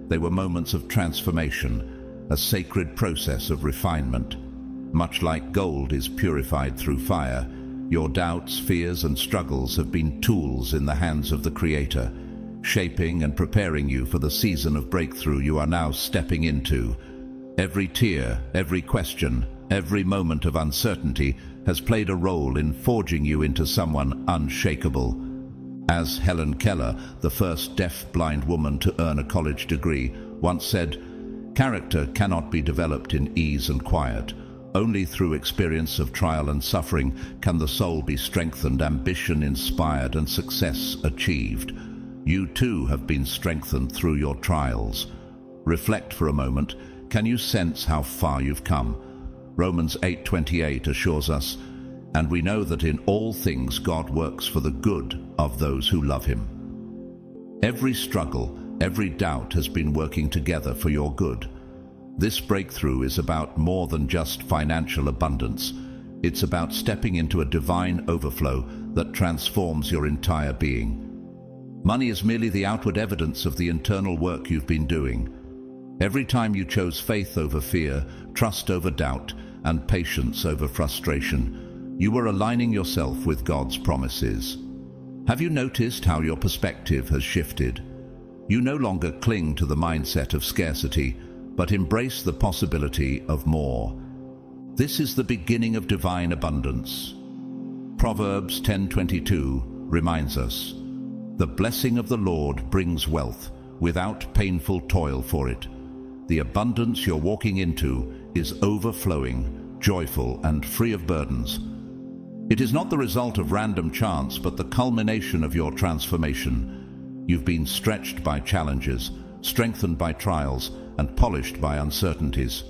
They were moments of transformation, a sacred process of refinement. Much like gold is purified through fire, your doubts, fears, and struggles have been tools in the hands of the Creator, shaping and preparing you for the season of breakthrough you are now stepping into. Every tear, every question, Every moment of uncertainty has played a role in forging you into someone unshakable. As Helen Keller, the first deaf-blind woman to earn a college degree, once said, "Character cannot be developed in ease and quiet. Only through experience of trial and suffering can the soul be strengthened, ambition inspired, and success achieved." You too have been strengthened through your trials. Reflect for a moment. Can you sense how far you've come? Romans 8:28 assures us, "And we know that in all things God works for the good of those who love him." Every struggle, every doubt has been working together for your good. This breakthrough is about more than just financial abundance. It's about stepping into a divine overflow that transforms your entire being. Money is merely the outward evidence of the internal work you've been doing. Every time you chose faith over fear, trust over doubt, and patience over frustration, you were aligning yourself with God's promises. Have you noticed how your perspective has shifted? You no longer cling to the mindset of scarcity, but embrace the possibility of more. This is the beginning of divine abundance. Proverbs 10:22 reminds us, "The blessing of the Lord brings wealth, without painful toil for it." The abundance you're walking into is overflowing, joyful, and free of burdens. It is not the result of random chance, but the culmination of your transformation. You've been stretched by challenges, strengthened by trials, and polished by uncertainties.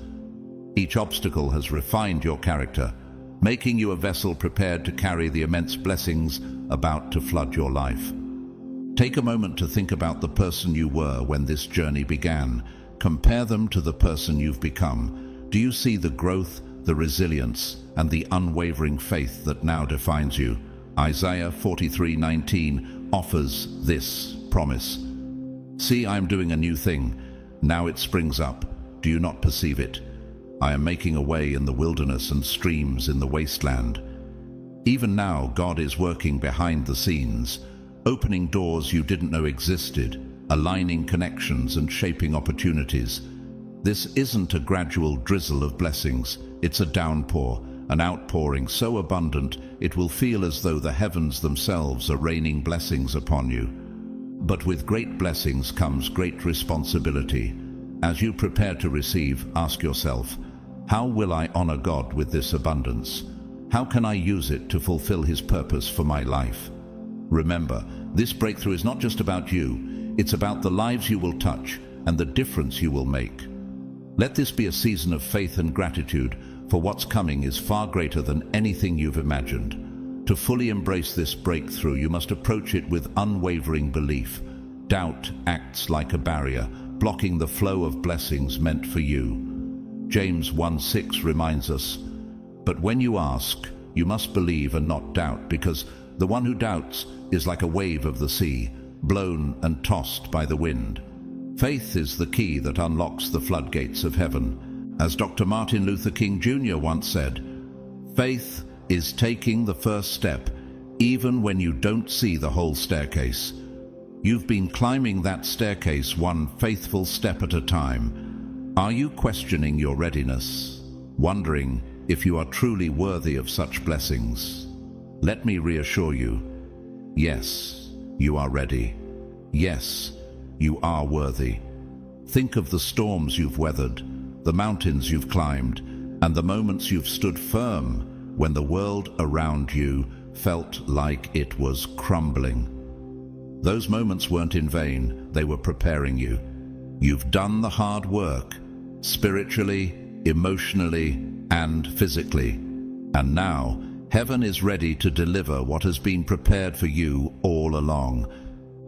Each obstacle has refined your character, making you a vessel prepared to carry the immense blessings about to flood your life. Take a moment to think about the person you were when this journey began. Compare them to the person you've become. Do you see the growth, the resilience, and the unwavering faith that now defines you? Isaiah 43:19 offers this promise. "See, I am doing a new thing. Now it springs up. Do you not perceive it? I am making a way in the wilderness and streams in the wasteland." Even now, God is working behind the scenes, opening doors you didn't know existed, aligning connections and shaping opportunities. This isn't a gradual drizzle of blessings. It's a downpour, an outpouring so abundant it will feel as though the heavens themselves are raining blessings upon you. But with great blessings comes great responsibility. As you prepare to receive, ask yourself, how will I honor God with this abundance? How can I use it to fulfill His purpose for my life? Remember, this breakthrough is not just about you. It's about the lives you will touch and the difference you will make. Let this be a season of faith and gratitude, for what's coming is far greater than anything you've imagined. To fully embrace this breakthrough, you must approach it with unwavering belief. Doubt acts like a barrier, blocking the flow of blessings meant for you. James 1:6 reminds us, "But when you ask, you must believe and not doubt, because the one who doubts is like a wave of the sea, blown and tossed by the wind." Faith is the key that unlocks the floodgates of heaven. As Dr. Martin Luther King Jr. once said, "Faith is taking the first step, even when you don't see the whole staircase." You've been climbing that staircase one faithful step at a time. Are you questioning your readiness, wondering if you are truly worthy of such blessings? Let me reassure you, yes, you are ready. Yes, you are worthy. Think of the storms you've weathered, the mountains you've climbed, and the moments you've stood firm when the world around you felt like it was crumbling. Those moments weren't in vain, they were preparing you. You've done the hard work, spiritually, emotionally, and physically. And now, heaven is ready to deliver what has been prepared for you all along.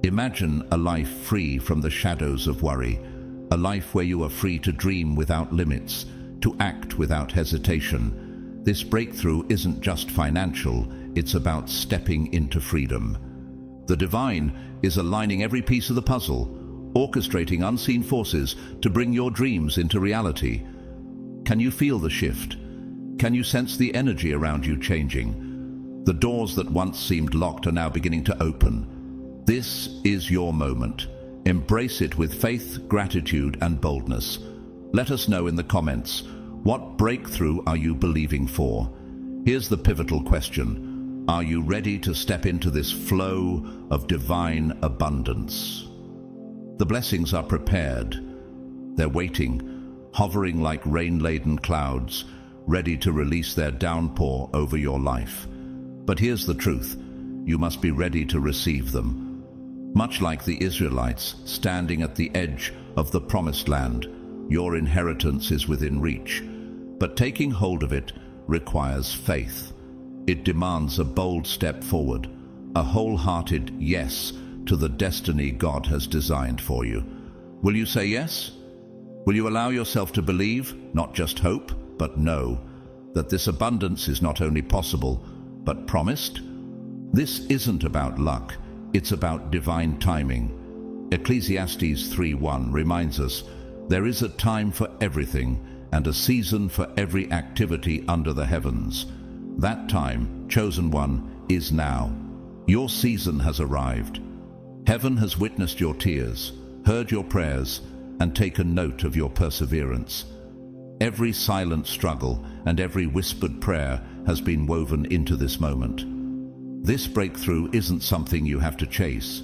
Imagine a life free from the shadows of worry, a life where you are free to dream without limits, to act without hesitation. This breakthrough isn't just financial, it's about stepping into freedom. The divine is aligning every piece of the puzzle, orchestrating unseen forces to bring your dreams into reality. Can you feel the shift? Can you sense the energy around you changing? The doors that once seemed locked are now beginning to open. This is your moment. Embrace it with faith, gratitude, and boldness. Let us know in the comments, What breakthrough are you believing for? Here's the pivotal question. Are you ready to step into this flow of divine abundance? The blessings are prepared. They're waiting, hovering like rain-laden clouds, ready to release their downpour over your life. But here's the truth. You must be ready to receive them. Much like the Israelites standing at the edge of the promised land, your inheritance is within reach. But taking hold of it requires faith. It demands a bold step forward, a wholehearted yes to the destiny God has designed for you. Will you say yes? Will you allow yourself to believe, not just hope, but know, that this abundance is not only possible, but promised? This isn't about luck, it's about divine timing. Ecclesiastes 3:1 reminds us, there is a time for everything, and a season for every activity under the heavens. That time, chosen one, is now. Your season has arrived. Heaven has witnessed your tears, heard your prayers, and taken note of your perseverance. Every silent struggle and every whispered prayer has been woven into this moment. This breakthrough isn't something you have to chase.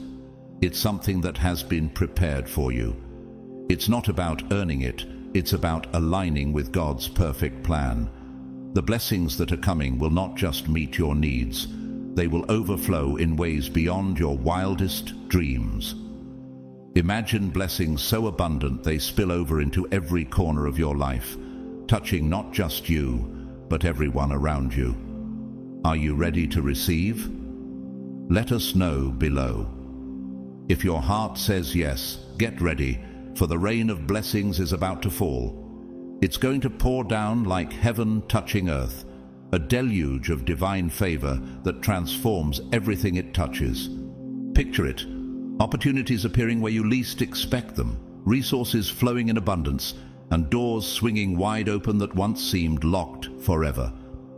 It's something that has been prepared for you. It's not about earning it, it's about aligning with God's perfect plan. The blessings that are coming will not just meet your needs, they will overflow in ways beyond your wildest dreams. Imagine blessings so abundant they spill over into every corner of your life, touching not just you, but everyone around you. Are you ready to receive? Let us know below. If your heart says yes, get ready, for the rain of blessings is about to fall. It's going to pour down like heaven touching earth, a deluge of divine favor that transforms everything it touches. Picture it. Opportunities appearing where you least expect them, resources flowing in abundance, and doors swinging wide open that once seemed locked forever.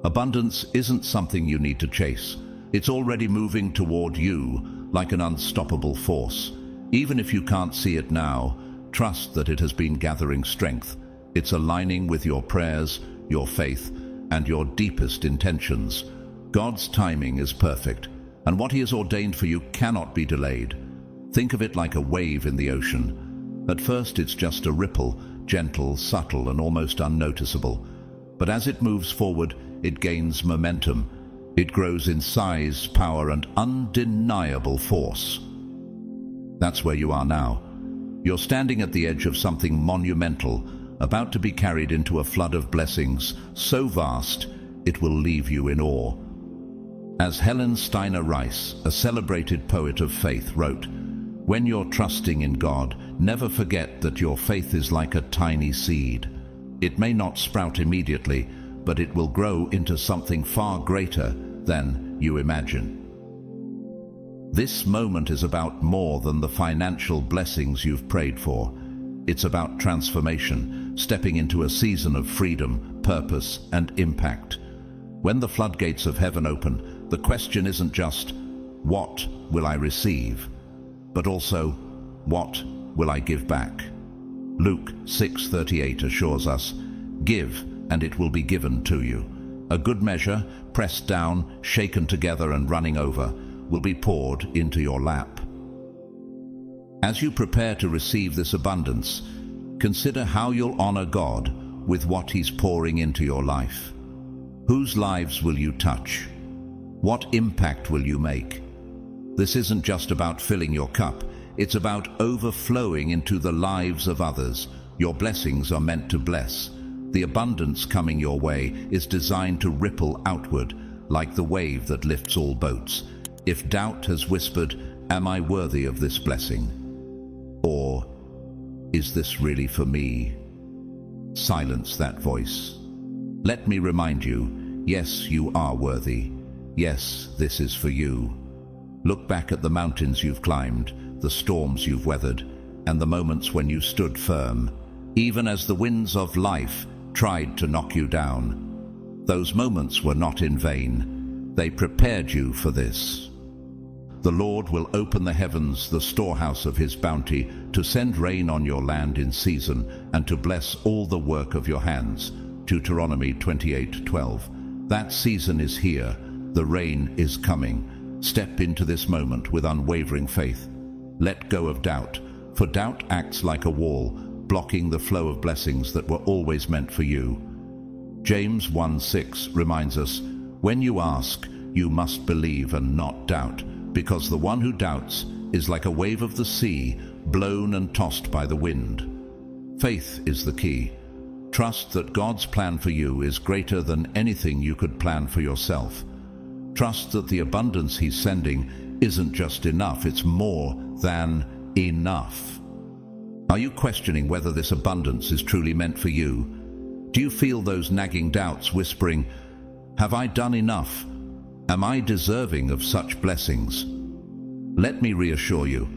Abundance isn't something you need to chase. It's already moving toward you like an unstoppable force. Even if you can't see it now, trust that it has been gathering strength. It's aligning with your prayers, your faith, and your deepest intentions. God's timing is perfect, and what He has ordained for you cannot be delayed. Think of it like a wave in the ocean. At first it's just a ripple, gentle, subtle, and almost unnoticeable. But as it moves forward, it gains momentum. It grows in size, power, and undeniable force. That's where you are now. You're standing at the edge of something monumental, about to be carried into a flood of blessings so vast it will leave you in awe. As Helen Steiner Rice, a celebrated poet of faith, wrote, "When you're trusting in God, never forget that your faith is like a tiny seed. It may not sprout immediately, but it will grow into something far greater than you imagine." This moment is about more than the financial blessings you've prayed for. It's about transformation, stepping into a season of freedom, purpose, and impact. When the floodgates of heaven open, the question isn't just, what will I receive? But also, what will I give back? Luke 6:38 assures us, "Give, and it will be given to you. A good measure, pressed down, shaken together, and running over, will be poured into your lap." As you prepare to receive this abundance, consider how you'll honor God with what He's pouring into your life. Whose lives will you touch? What impact will you make? This isn't just about filling your cup, it's about overflowing into the lives of others. Your blessings are meant to bless. The abundance coming your way is designed to ripple outward, like the wave that lifts all boats. If doubt has whispered, "Am I worthy of this blessing?" Or, "Is this really for me?" silence that voice. Let me remind you, yes, you are worthy. Yes, this is for you. Look back at the mountains you've climbed, the storms you've weathered, and the moments when you stood firm, even as the winds of life tried to knock you down. Those moments were not in vain. They prepared you for this. The Lord will open the heavens, the storehouse of His bounty, to send rain on your land in season and to bless all the work of your hands. Deuteronomy 28:12. That season is here. The rain is coming. Step into this moment with unwavering faith. Let go of doubt, for doubt acts like a wall, blocking the flow of blessings that were always meant for you. James 1:6 reminds us, when you ask, you must believe and not doubt, because the one who doubts is like a wave of the sea, blown and tossed by the wind. Faith is the key. Trust that God's plan for you is greater than anything you could plan for yourself. Trust that the abundance He's sending isn't just enough, it's more than enough. Are you questioning whether this abundance is truly meant for you? Do you feel those nagging doubts whispering, have I done enough? Am I deserving of such blessings? Let me reassure you,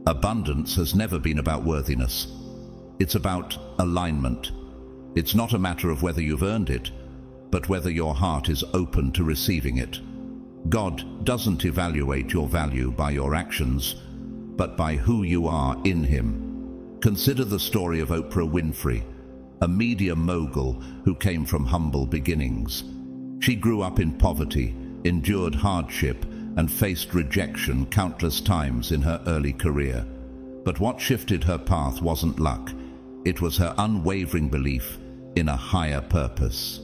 abundance has never been about worthiness. It's about alignment. It's not a matter of whether you've earned it, but whether your heart is open to receiving it. God doesn't evaluate your value by your actions, but by who you are in Him. Consider the story of Oprah Winfrey, a media mogul who came from humble beginnings. She grew up in poverty, endured hardship, and faced rejection countless times in her early career. But what shifted her path wasn't luck. It was her unwavering belief in a higher purpose.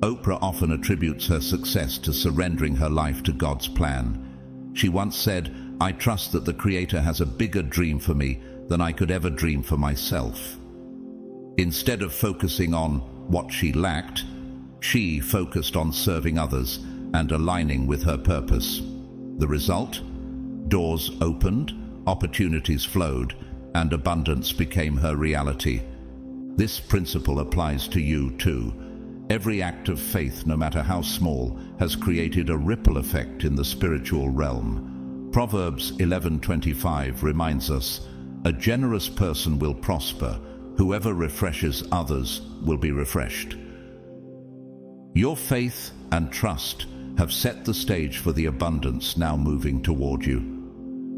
Oprah often attributes her success to surrendering her life to God's plan. She once said, I trust that the Creator has a bigger dream for me than I could ever dream for myself. Instead of focusing on what she lacked, she focused on serving others and aligning with her purpose. The result? Doors opened, opportunities flowed, and abundance became her reality. This principle applies to you too. Every act of faith, no matter how small, has created a ripple effect in the spiritual realm. Proverbs 11:25 reminds us, a generous person will prosper. Whoever refreshes others will be refreshed. Your faith and trust have set the stage for the abundance now moving toward you.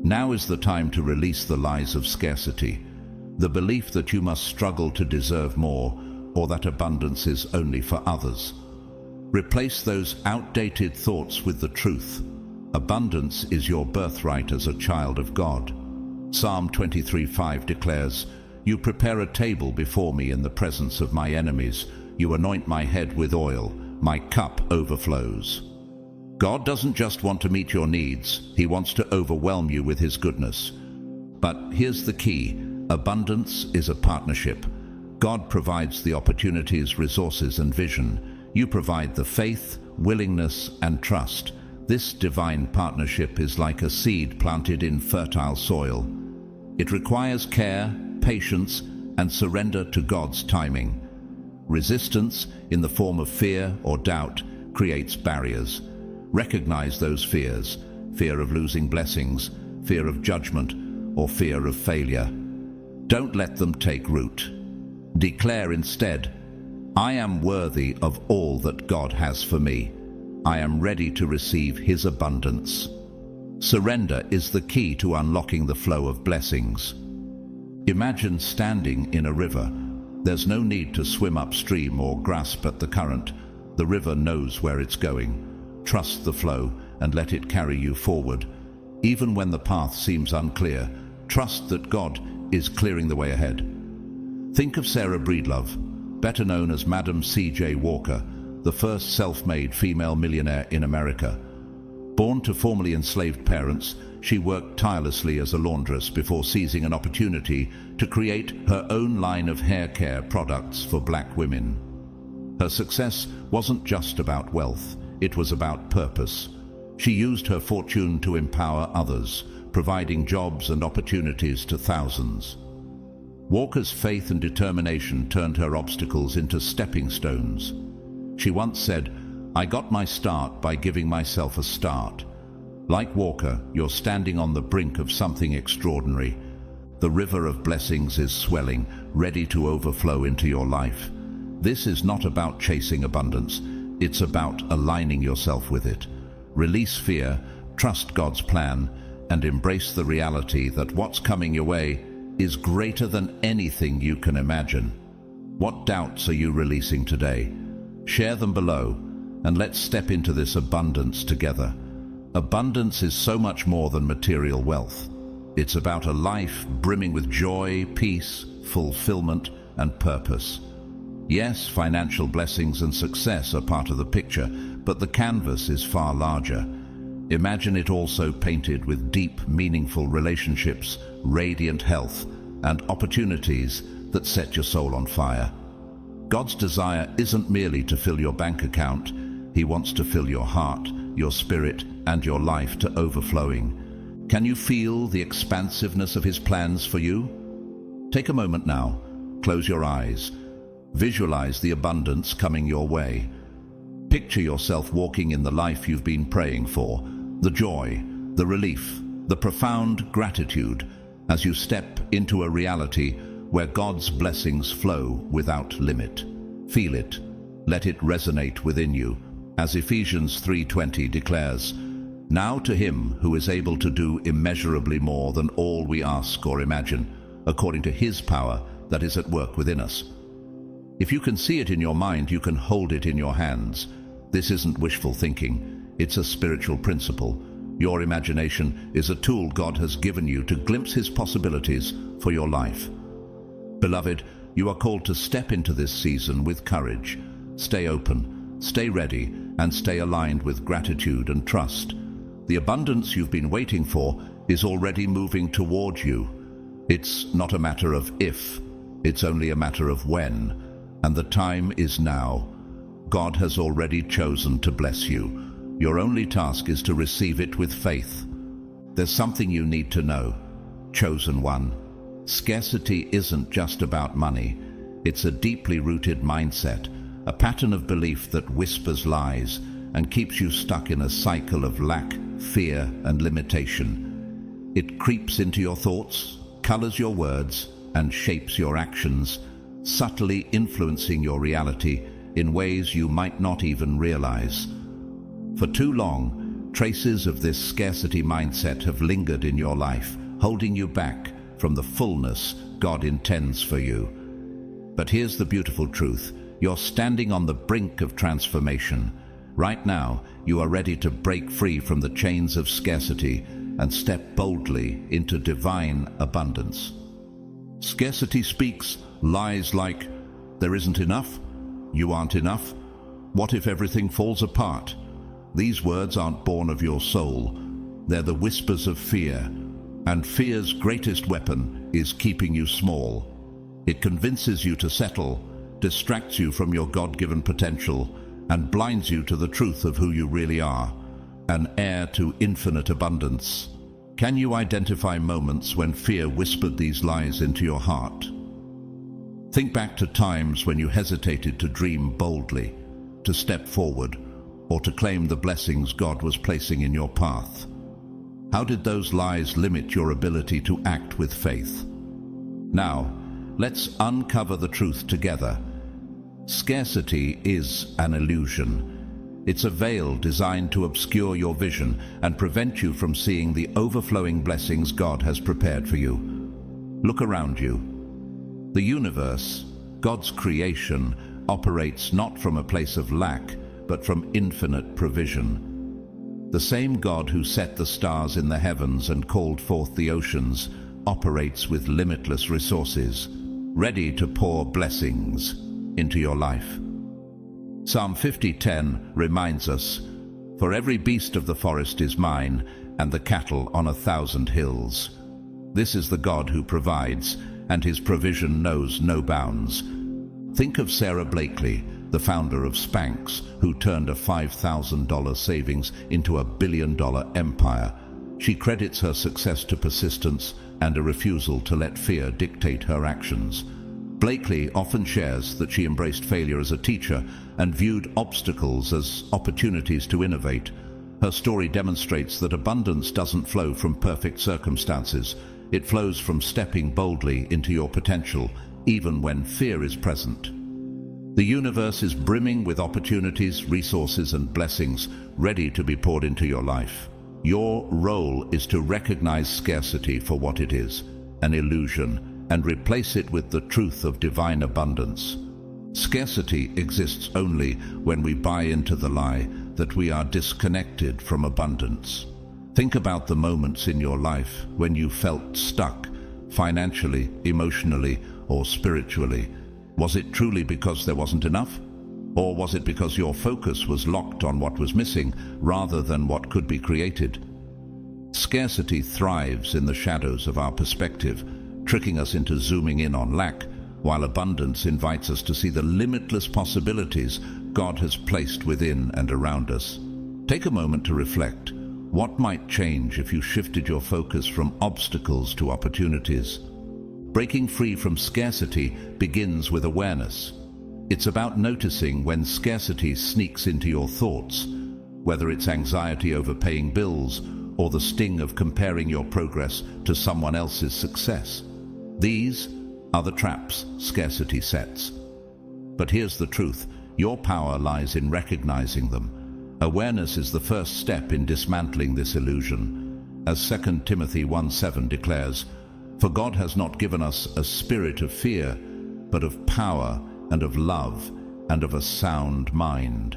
Now is the time to release the lies of scarcity, the belief that you must struggle to deserve more, or that abundance is only for others. Replace those outdated thoughts with the truth. Abundance is your birthright as a child of God. Psalm 23:5 declares, You prepare a table before me in the presence of my enemies. You anoint my head with oil. My cup overflows. God doesn't just want to meet your needs. He wants to overwhelm you with His goodness. But here's the key. Abundance is a partnership. God provides the opportunities, resources, and vision. You provide the faith, willingness, and trust. This divine partnership is like a seed planted in fertile soil. It requires care, patience, and surrender to God's timing. Resistance, in the form of fear or doubt, creates barriers. Recognize those fears: fear of losing blessings, fear of judgment, or fear of failure. Don't let them take root. Declare instead, I am worthy of all that God has for me. I am ready to receive His abundance. Surrender is the key to unlocking the flow of blessings. Imagine standing in a river. There's no need to swim upstream or grasp at the current. The river knows where it's going. Trust the flow and let it carry you forward. Even when the path seems unclear, trust that God is clearing the way ahead. Think of Sarah Breedlove, better known as Madam C.J. Walker, the first self-made female millionaire in America. Born to formerly enslaved parents, she worked tirelessly as a laundress before seizing an opportunity to create her own line of hair care products for black women. Her success wasn't just about wealth, it was about purpose. She used her fortune to empower others, providing jobs and opportunities to thousands. Walker's faith and determination turned her obstacles into stepping stones. She once said, I got my start by giving myself a start. Like Walker, you're standing on the brink of something extraordinary. The river of blessings is swelling, ready to overflow into your life. This is not about chasing abundance. It's about aligning yourself with it. Release fear, trust God's plan, and embrace the reality that what's coming your way is greater than anything you can imagine. What doubts are you releasing today? Share them below, and let's step into this abundance together. Abundance is so much more than material wealth. It's about a life brimming with joy, peace, fulfillment, and purpose. Yes, financial blessings and success are part of the picture, but the canvas is far larger. Imagine it also painted with deep, meaningful relationships, radiant health, and opportunities that set your soul on fire. God's desire isn't merely to fill your bank account. He wants to fill your heart, your spirit, and your life to overflowing. Can you feel the expansiveness of His plans for you? Take a moment now. Close your eyes. Visualize the abundance coming your way. Picture yourself walking in the life you've been praying for, the joy, the relief, the profound gratitude, as you step into a reality where God's blessings flow without limit. Feel it. Let it resonate within you, as Ephesians 3:20 declares, "Now to Him who is able to do immeasurably more than all we ask or imagine, according to His power that is at work within us." If you can see it in your mind, you can hold it in your hands. This isn't wishful thinking. It's a spiritual principle. Your imagination is a tool God has given you to glimpse His possibilities for your life. Beloved, you are called to step into this season with courage. Stay open, stay ready, and stay aligned with gratitude and trust. The abundance you've been waiting for is already moving toward you. It's not a matter of if, it's only a matter of when. And the time is now. God has already chosen to bless you. Your only task is to receive it with faith. There's something you need to know, chosen one. Scarcity isn't just about money. It's a deeply rooted mindset, a pattern of belief that whispers lies and keeps you stuck in a cycle of lack, fear, and limitation. It creeps into your thoughts, colors your words, and shapes your actions, subtly influencing your reality in ways you might not even realize. For too long, traces of this scarcity mindset have lingered in your life, holding you back from the fullness God intends for you. But here's the beautiful truth. You're standing on the brink of transformation. Right now, you are ready to break free from the chains of scarcity and step boldly into divine abundance. Scarcity speaks lies like, "There isn't enough," "You aren't enough," "What if everything falls apart?" These words aren't born of your soul. They're the whispers of fear, and fear's greatest weapon is keeping you small. It convinces you to settle, distracts you from your God-given potential, and blinds you to the truth of who you really are, an heir to infinite abundance. Can you identify moments when fear whispered these lies into your heart? Think back to times when you hesitated to dream boldly, to step forward, or to claim the blessings God was placing in your path. How did those lies limit your ability to act with faith? Now, let's uncover the truth together. Scarcity is an illusion. It's a veil designed to obscure your vision and prevent you from seeing the overflowing blessings God has prepared for you. Look around you. The universe, God's creation, operates not from a place of lack, but from infinite provision. The same God who set the stars in the heavens and called forth the oceans operates with limitless resources, ready to pour blessings into your life. Psalm 50:10 reminds us, "For every beast of the forest is mine, and the cattle on 1,000 hills." This is the God who provides, and His provision knows no bounds. Think of Sarah Blakely, the founder of Spanx, who turned a $5,000 savings into a billion-dollar empire. She credits her success to persistence and a refusal to let fear dictate her actions. Blakely often shares that she embraced failure as a teacher and viewed obstacles as opportunities to innovate. Her story demonstrates that abundance doesn't flow from perfect circumstances. It flows from stepping boldly into your potential, even when fear is present. The universe is brimming with opportunities, resources, and blessings ready to be poured into your life. Your role is to recognize scarcity for what it is, an illusion, and replace it with the truth of divine abundance. Scarcity exists only when we buy into the lie that we are disconnected from abundance. Think about the moments in your life when you felt stuck, financially, emotionally, or spiritually. Was it truly because there wasn't enough? Or was it because your focus was locked on what was missing rather than what could be created? Scarcity thrives in the shadows of our perspective, tricking us into zooming in on lack, while abundance invites us to see the limitless possibilities God has placed within and around us. Take a moment to reflect. What might change if you shifted your focus from obstacles to opportunities? Breaking free from scarcity begins with awareness. It's about noticing when scarcity sneaks into your thoughts, whether it's anxiety over paying bills or the sting of comparing your progress to someone else's success. These are the traps scarcity sets. But here's the truth. Your power lies in recognizing them. Awareness is the first step in dismantling this illusion. As 2 Timothy 1:7 declares, "For God has not given us a spirit of fear, but of power and of love and of a sound mind."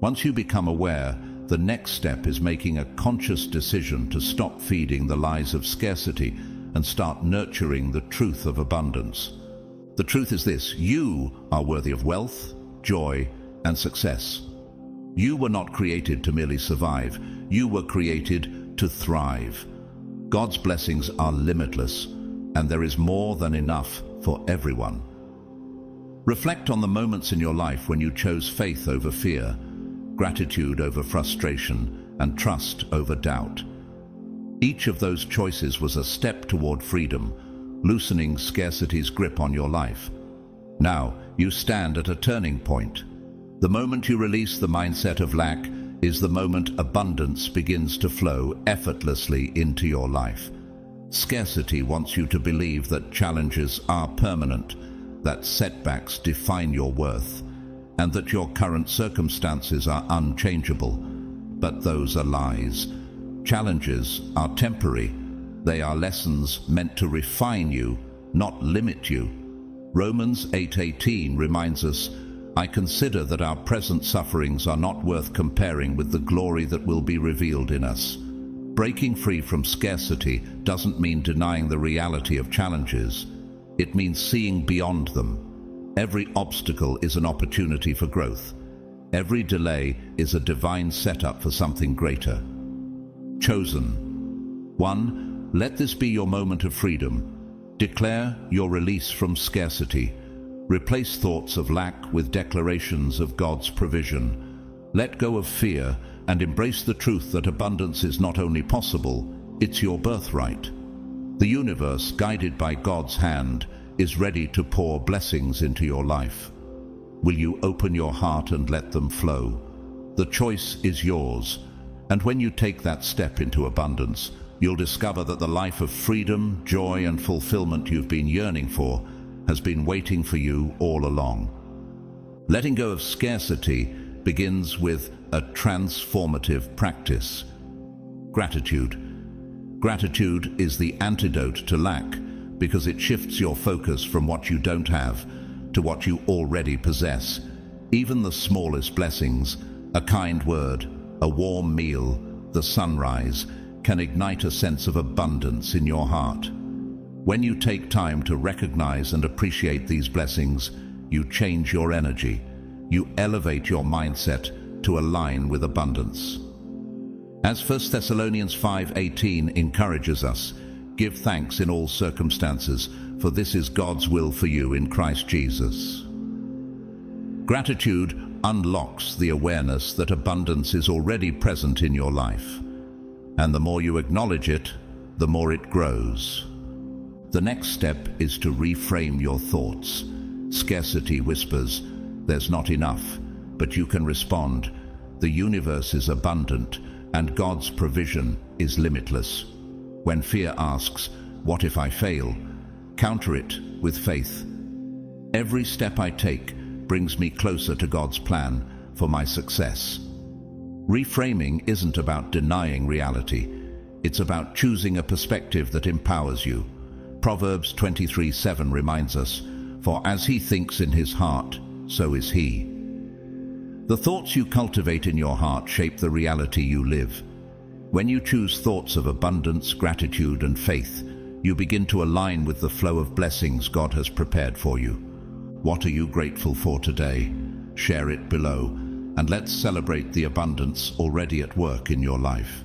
Once you become aware, the next step is making a conscious decision to stop feeding the lies of scarcity and start nurturing the truth of abundance. The truth is this: you are worthy of wealth, joy, and success. You were not created to merely survive. You were created to thrive. God's blessings are limitless, and there is more than enough for everyone. Reflect on the moments in your life when you chose faith over fear, gratitude over frustration, and trust over doubt. Each of those choices was a step toward freedom, loosening scarcity's grip on your life. Now, you stand at a turning point. The moment you release the mindset of lack is the moment abundance begins to flow effortlessly into your life. Scarcity wants you to believe that challenges are permanent, that setbacks define your worth, and that your current circumstances are unchangeable. But those are lies. Challenges are temporary. They are lessons meant to refine you, not limit you. Romans 8:18 reminds us, "I consider that our present sufferings are not worth comparing with the glory that will be revealed in us." Breaking free from scarcity doesn't mean denying the reality of challenges. It means seeing beyond them. Every obstacle is an opportunity for growth. Every delay is a divine setup for something greater. Chosen. 1. Let this be your moment of freedom. Declare your release from scarcity. Replace thoughts of lack with declarations of God's provision. Let go of fear and embrace the truth that abundance is not only possible, it's your birthright. The universe, guided by God's hand, is ready to pour blessings into your life. Will you open your heart and let them flow? The choice is yours, and when you take that step into abundance, you'll discover that the life of freedom, joy, and fulfillment you've been yearning for has been waiting for you all along. Letting go of scarcity begins with a transformative practice. Gratitude. Gratitude is the antidote to lack because it shifts your focus from what you don't have to what you already possess. Even the smallest blessings, a kind word, a warm meal, the sunrise, can ignite a sense of abundance in your heart. When you take time to recognize and appreciate these blessings, you change your energy. You elevate your mindset to align with abundance. As 1 Thessalonians 5:18 encourages us, give thanks in all circumstances, for this is God's will for you in Christ Jesus. Gratitude unlocks the awareness that abundance is already present in your life. And the more you acknowledge it, the more it grows. The next step is to reframe your thoughts. Scarcity whispers, "There's not enough," but you can respond, "The universe is abundant, and God's provision is limitless." When fear asks, "What if I fail?" counter it with faith. Every step I take brings me closer to God's plan for my success. Reframing isn't about denying reality. It's about choosing a perspective that empowers you. Proverbs 23:7 reminds us, For as he thinks in his heart, so is he. The thoughts you cultivate in your heart shape the reality you live. When you choose thoughts of abundance, gratitude, and faith, you begin to align with the flow of blessings God has prepared for you. What are you grateful for today? Share it below, and let's celebrate the abundance already at work in your life.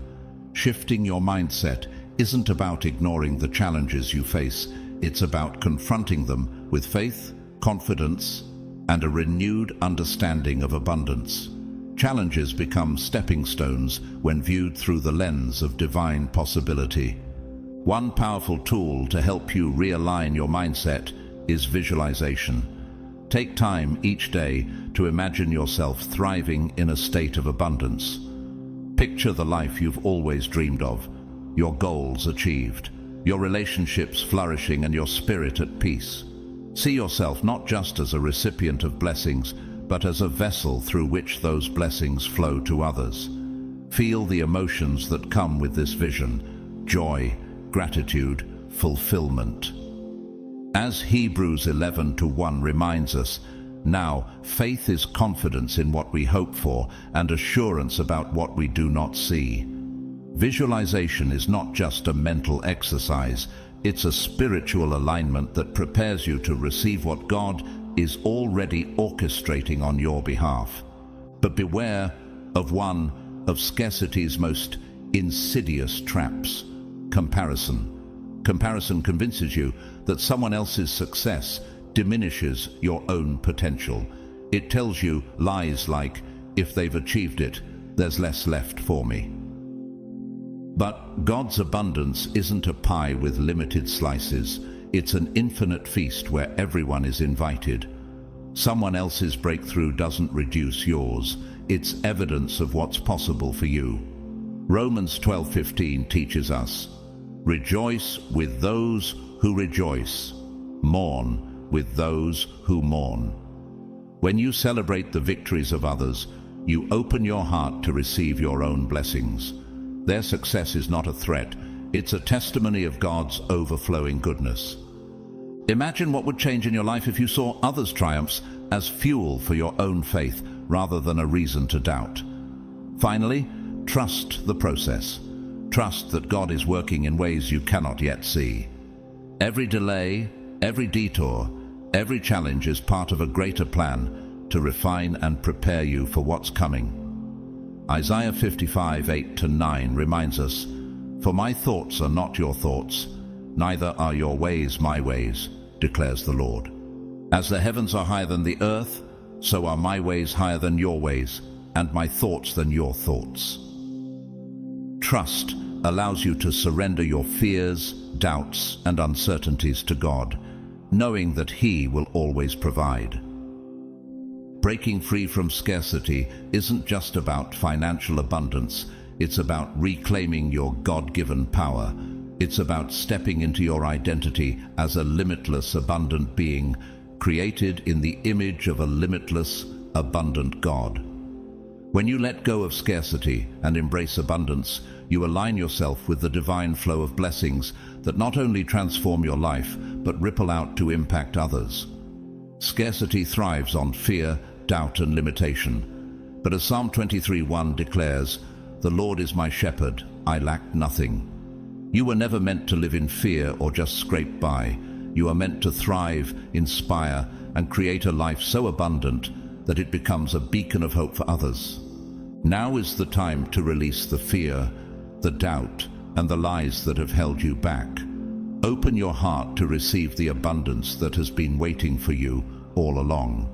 Shifting your mindset isn't about ignoring the challenges you face. It's about confronting them with faith, confidence, and a renewed understanding of abundance. Challenges become stepping stones when viewed through the lens of divine possibility. One powerful tool to help you realign your mindset is visualization. Take time each day to imagine yourself thriving in a state of abundance. Picture the life you've always dreamed of, your goals achieved, your relationships flourishing, and your spirit at peace. See yourself not just as a recipient of blessings, but as a vessel through which those blessings flow to others. Feel the emotions that come with this vision: joy, gratitude, fulfillment. As Hebrews 11:1 reminds us, now faith is confidence in what we hope for and assurance about what we do not see. Visualization is not just a mental exercise, it's a spiritual alignment that prepares you to receive what God is already orchestrating on your behalf. But beware of one of scarcity's most insidious traps: comparison. Comparison convinces you that someone else's success diminishes your own potential. It tells you lies like, if they've achieved it, there's less left for me. But God's abundance isn't a pie with limited slices. It's an infinite feast where everyone is invited. Someone else's breakthrough doesn't reduce yours. It's evidence of what's possible for you. Romans 12:15 teaches us, rejoice with those who rejoice, mourn with those who mourn. When you celebrate the victories of others, you open your heart to receive your own blessings. Their success is not a threat, it's a testimony of God's overflowing goodness. Imagine what would change in your life if you saw others' triumphs as fuel for your own faith rather than a reason to doubt. Finally, trust the process. Trust that God is working in ways you cannot yet see. Every delay, every detour, every challenge is part of a greater plan to refine and prepare you for what's coming. Isaiah 55:8-9 reminds us, for my thoughts are not your thoughts, neither are your ways my ways, declares the Lord. As the heavens are higher than the earth, so are my ways higher than your ways, and my thoughts than your thoughts. Trust allows you to surrender your fears, doubts, and uncertainties to God, knowing that He will always provide. Breaking free from scarcity isn't just about financial abundance, it's about reclaiming your God-given power. It's about stepping into your identity as a limitless, abundant being, created in the image of a limitless, abundant God. When you let go of scarcity and embrace abundance, you align yourself with the divine flow of blessings that not only transform your life, but ripple out to impact others. Scarcity thrives on fear, doubt, and limitation. But as Psalm 23:1 declares, the Lord is my shepherd, I lack nothing. You were never meant to live in fear or just scrape by. You are meant to thrive, inspire, and create a life so abundant that it becomes a beacon of hope for others. Now is the time to release the fear, the doubt, and the lies that have held you back. Open your heart to receive the abundance that has been waiting for you all along.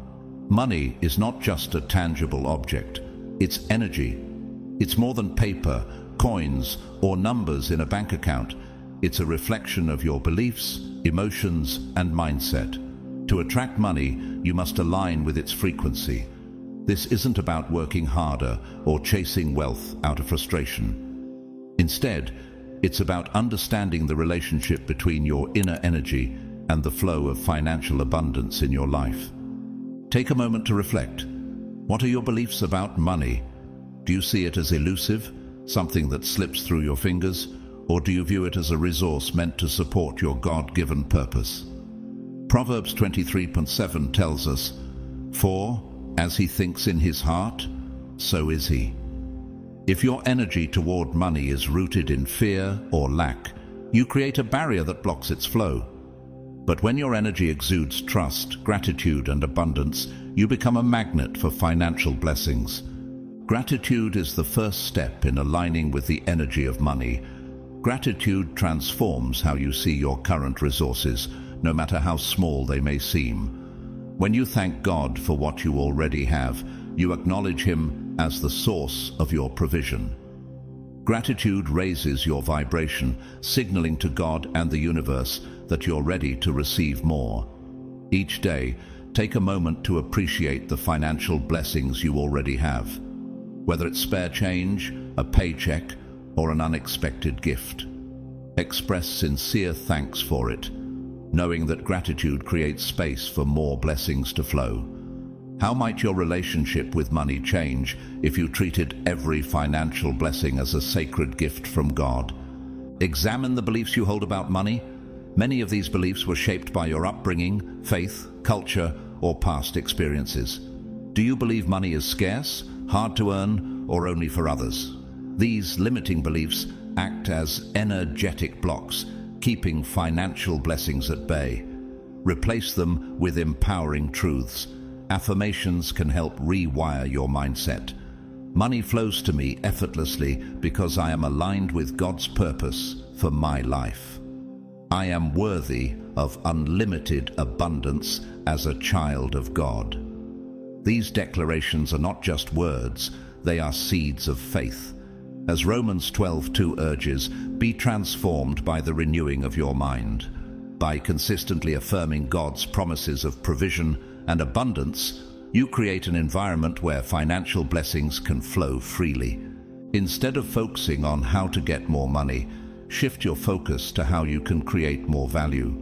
Money is not just a tangible object, it's energy. It's more than paper, coins, or numbers in a bank account. It's a reflection of your beliefs, emotions, and mindset. To attract money, you must align with its frequency. This isn't about working harder or chasing wealth out of frustration. Instead, it's about understanding the relationship between your inner energy and the flow of financial abundance in your life. Take a moment to reflect. What are your beliefs about money? Do you see it as elusive, something that slips through your fingers, or do you view it as a resource meant to support your God-given purpose? Proverbs 23:7 tells us, "For as he thinks in his heart, so is he." If your energy toward money is rooted in fear or lack, you create a barrier that blocks its flow. But when your energy exudes trust, gratitude, and abundance, you become a magnet for financial blessings. Gratitude is the first step in aligning with the energy of money. Gratitude transforms how you see your current resources, no matter how small they may seem. When you thank God for what you already have, you acknowledge Him as the source of your provision. Gratitude raises your vibration, signaling to God and the universe that you're ready to receive more. Each day, take a moment to appreciate the financial blessings you already have. Whether it's spare change, a paycheck, or an unexpected gift. Express sincere thanks for it, knowing that gratitude creates space for more blessings to flow. How might your relationship with money change if you treated every financial blessing as a sacred gift from God? Examine the beliefs you hold about money. Many of these beliefs were shaped by your upbringing, faith, culture, or past experiences. Do you believe money is scarce, hard to earn, or only for others? These limiting beliefs act as energetic blocks, keeping financial blessings at bay. Replace them with empowering truths. Affirmations can help rewire your mindset. Money flows to me effortlessly because I am aligned with God's purpose for my life. I am worthy of unlimited abundance as a child of God. These declarations are not just words, they are seeds of faith. As Romans 12:2 urges, be transformed by the renewing of your mind. By consistently affirming God's promises of provision and abundance, you create an environment where financial blessings can flow freely. Instead of focusing on how to get more money, shift your focus to how you can create more value.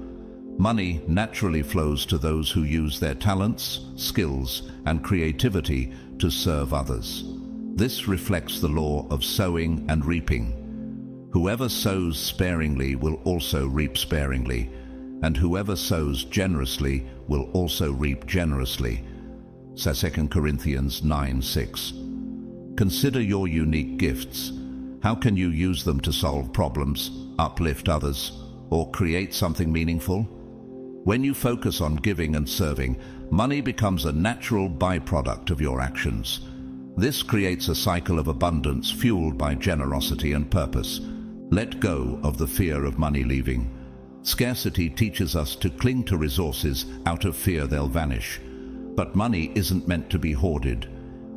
Money naturally flows to those who use their talents, skills, and creativity to serve others. This reflects the law of sowing and reaping. Whoever sows sparingly will also reap sparingly, and whoever sows generously will also reap generously. 2 Corinthians 9:6. Consider your unique gifts. How can you use them to solve problems, uplift others, or create something meaningful? When you focus on giving and serving, money becomes a natural byproduct of your actions. This creates a cycle of abundance fueled by generosity and purpose. Let go of the fear of money leaving. Scarcity teaches us to cling to resources out of fear they'll vanish. But money isn't meant to be hoarded.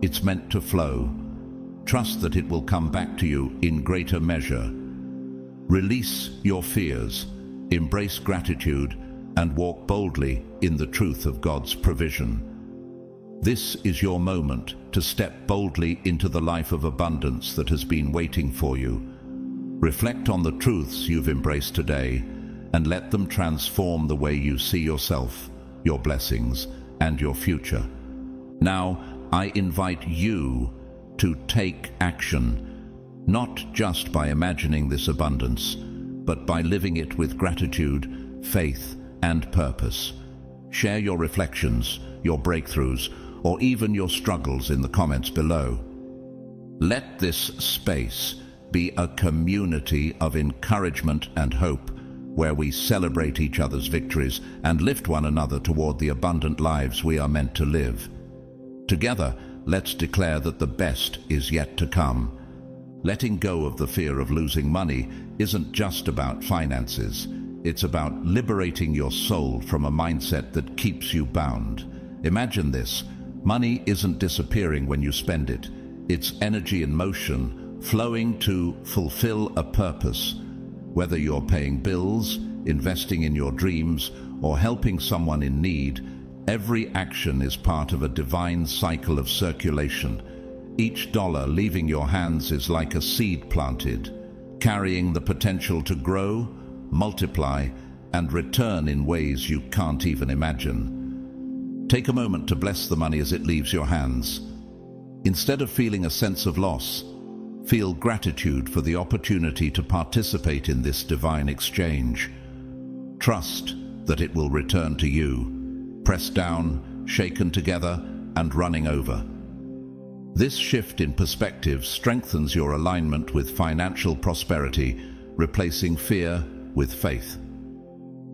It's meant to flow. Trust that it will come back to you in greater measure. Release your fears, embrace gratitude, and walk boldly in the truth of God's provision. This is your moment to step boldly into the life of abundance that has been waiting for you. Reflect on the truths you've embraced today and let them transform the way you see yourself, your blessings, and your future. Now, I invite you to take action, not just by imagining this abundance, but by living it with gratitude, faith, and purpose. Share your reflections, your breakthroughs, or even your struggles in the comments below. Let this space be a community of encouragement and hope, where we celebrate each other's victories and lift one another toward the abundant lives we are meant to live. Together, let's declare that the best is yet to come. Letting go of the fear of losing money isn't just about finances. It's about liberating your soul from a mindset that keeps you bound. Imagine this. Money isn't disappearing when you spend it. It's energy in motion, flowing to fulfill a purpose. Whether you're paying bills, investing in your dreams, or helping someone in need, every action is part of a divine cycle of circulation. Each dollar leaving your hands is like a seed planted, carrying the potential to grow, multiply, and return in ways you can't even imagine. Take a moment to bless the money as it leaves your hands. Instead of feeling a sense of loss, feel gratitude for the opportunity to participate in this divine exchange. Trust that it will return to you, pressed down, shaken together, and running over. This shift in perspective strengthens your alignment with financial prosperity, replacing fear with faith.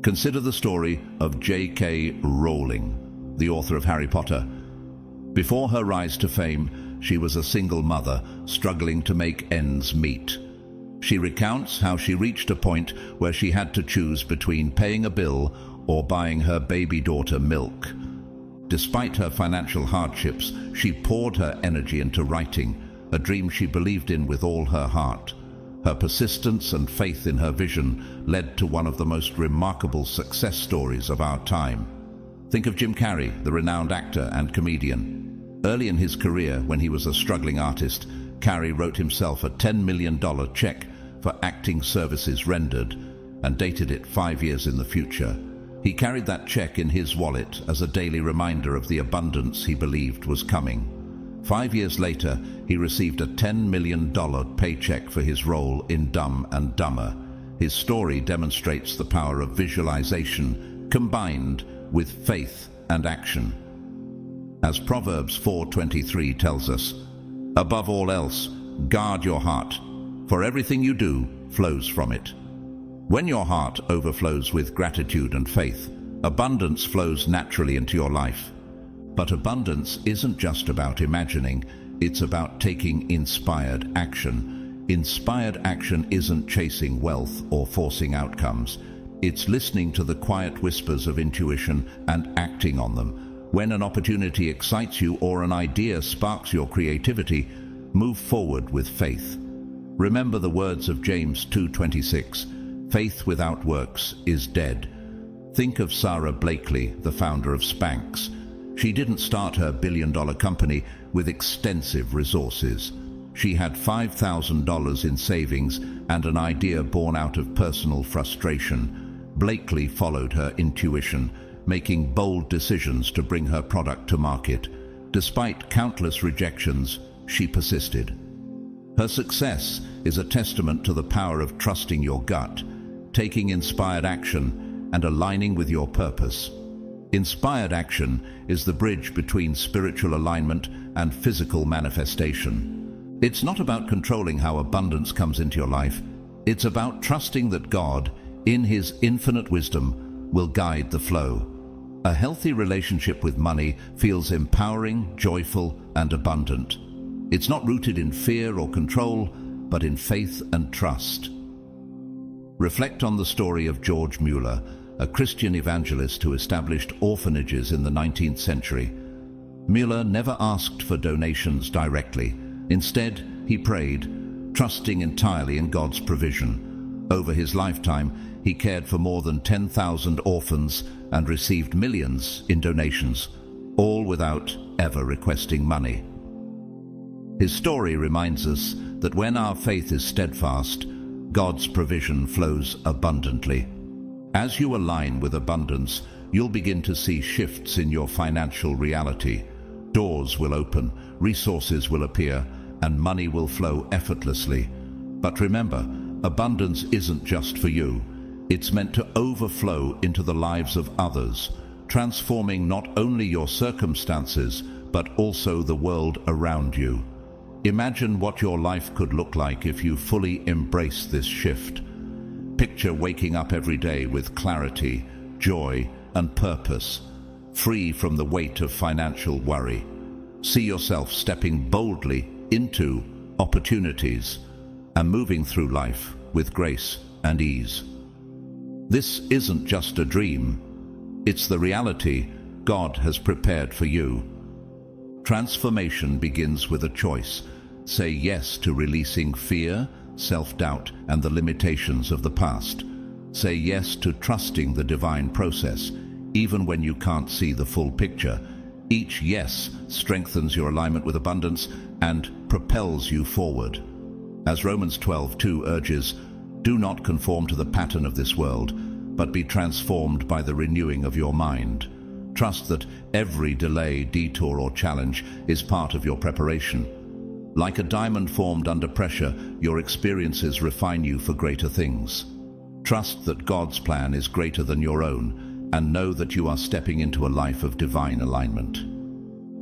Consider the story of J.K. Rowling, the author of Harry Potter. Before her rise to fame, she was a single mother struggling to make ends meet. She recounts how she reached a point where she had to choose between paying a bill or buying her baby daughter milk. Despite her financial hardships, she poured her energy into writing, a dream she believed in with all her heart. Her persistence and faith in her vision led to one of the most remarkable success stories of our time. Think of Jim Carrey, the renowned actor and comedian. Early in his career, when he was a struggling artist, Carrey wrote himself a $10 million check for acting services rendered and dated it 5 years in the future. He carried that check in his wallet as a daily reminder of the abundance he believed was coming. 5 years later, he received a $10 million paycheck for his role in Dumb and Dumber. His story demonstrates the power of visualization combined with faith and action. As Proverbs 4:23 tells us, "Above all else, guard your heart, for everything you do flows from it." When your heart overflows with gratitude and faith, abundance flows naturally into your life. But abundance isn't just about imagining, it's about taking inspired action. Inspired action isn't chasing wealth or forcing outcomes. It's listening to the quiet whispers of intuition and acting on them. When an opportunity excites you or an idea sparks your creativity, move forward with faith. Remember the words of James 2:26, "Faith without works is dead." Think of Sarah Blakely, the founder of Spanx. She didn't start her billion-dollar company with extensive resources. She had $5,000 in savings and an idea born out of personal frustration. Blakely followed her intuition, making bold decisions to bring her product to market. Despite countless rejections, she persisted. Her success is a testament to the power of trusting your gut, taking inspired action, and aligning with your purpose. Inspired action is the bridge between spiritual alignment and physical manifestation. It's not about controlling how abundance comes into your life. It's about trusting that God, in His infinite wisdom, will guide the flow. A healthy relationship with money feels empowering, joyful, and abundant. It's not rooted in fear or control, but in faith and trust. Reflect on the story of George Mueller, a Christian evangelist who established orphanages in the 19th century. Mueller never asked for donations directly. Instead, he prayed, trusting entirely in God's provision. Over his lifetime, he cared for more than 10,000 orphans and received millions in donations, all without ever requesting money. His story reminds us that when our faith is steadfast, God's provision flows abundantly. As you align with abundance, you'll begin to see shifts in your financial reality. Doors will open, resources will appear, and money will flow effortlessly. But remember, abundance isn't just for you. It's meant to overflow into the lives of others, transforming not only your circumstances, but also the world around you. Imagine what your life could look like if you fully embrace this shift. Picture waking up every day with clarity, joy, and purpose, free from the weight of financial worry. See yourself stepping boldly into opportunities and moving through life with grace and ease. This isn't just a dream, it's the reality God has prepared for you. Transformation begins with a choice. Say yes to releasing fear, self-doubt, and the limitations of the past. Say yes to trusting the divine process, even when you can't see the full picture. Each yes strengthens your alignment with abundance and propels you forward. As Romans 12:2 urges, do not conform to the pattern of this world, but be transformed by the renewing of your mind. Trust that every delay, detour, or challenge is part of your preparation. Like a diamond formed under pressure, your experiences refine you for greater things. Trust that God's plan is greater than your own, and know that you are stepping into a life of divine alignment.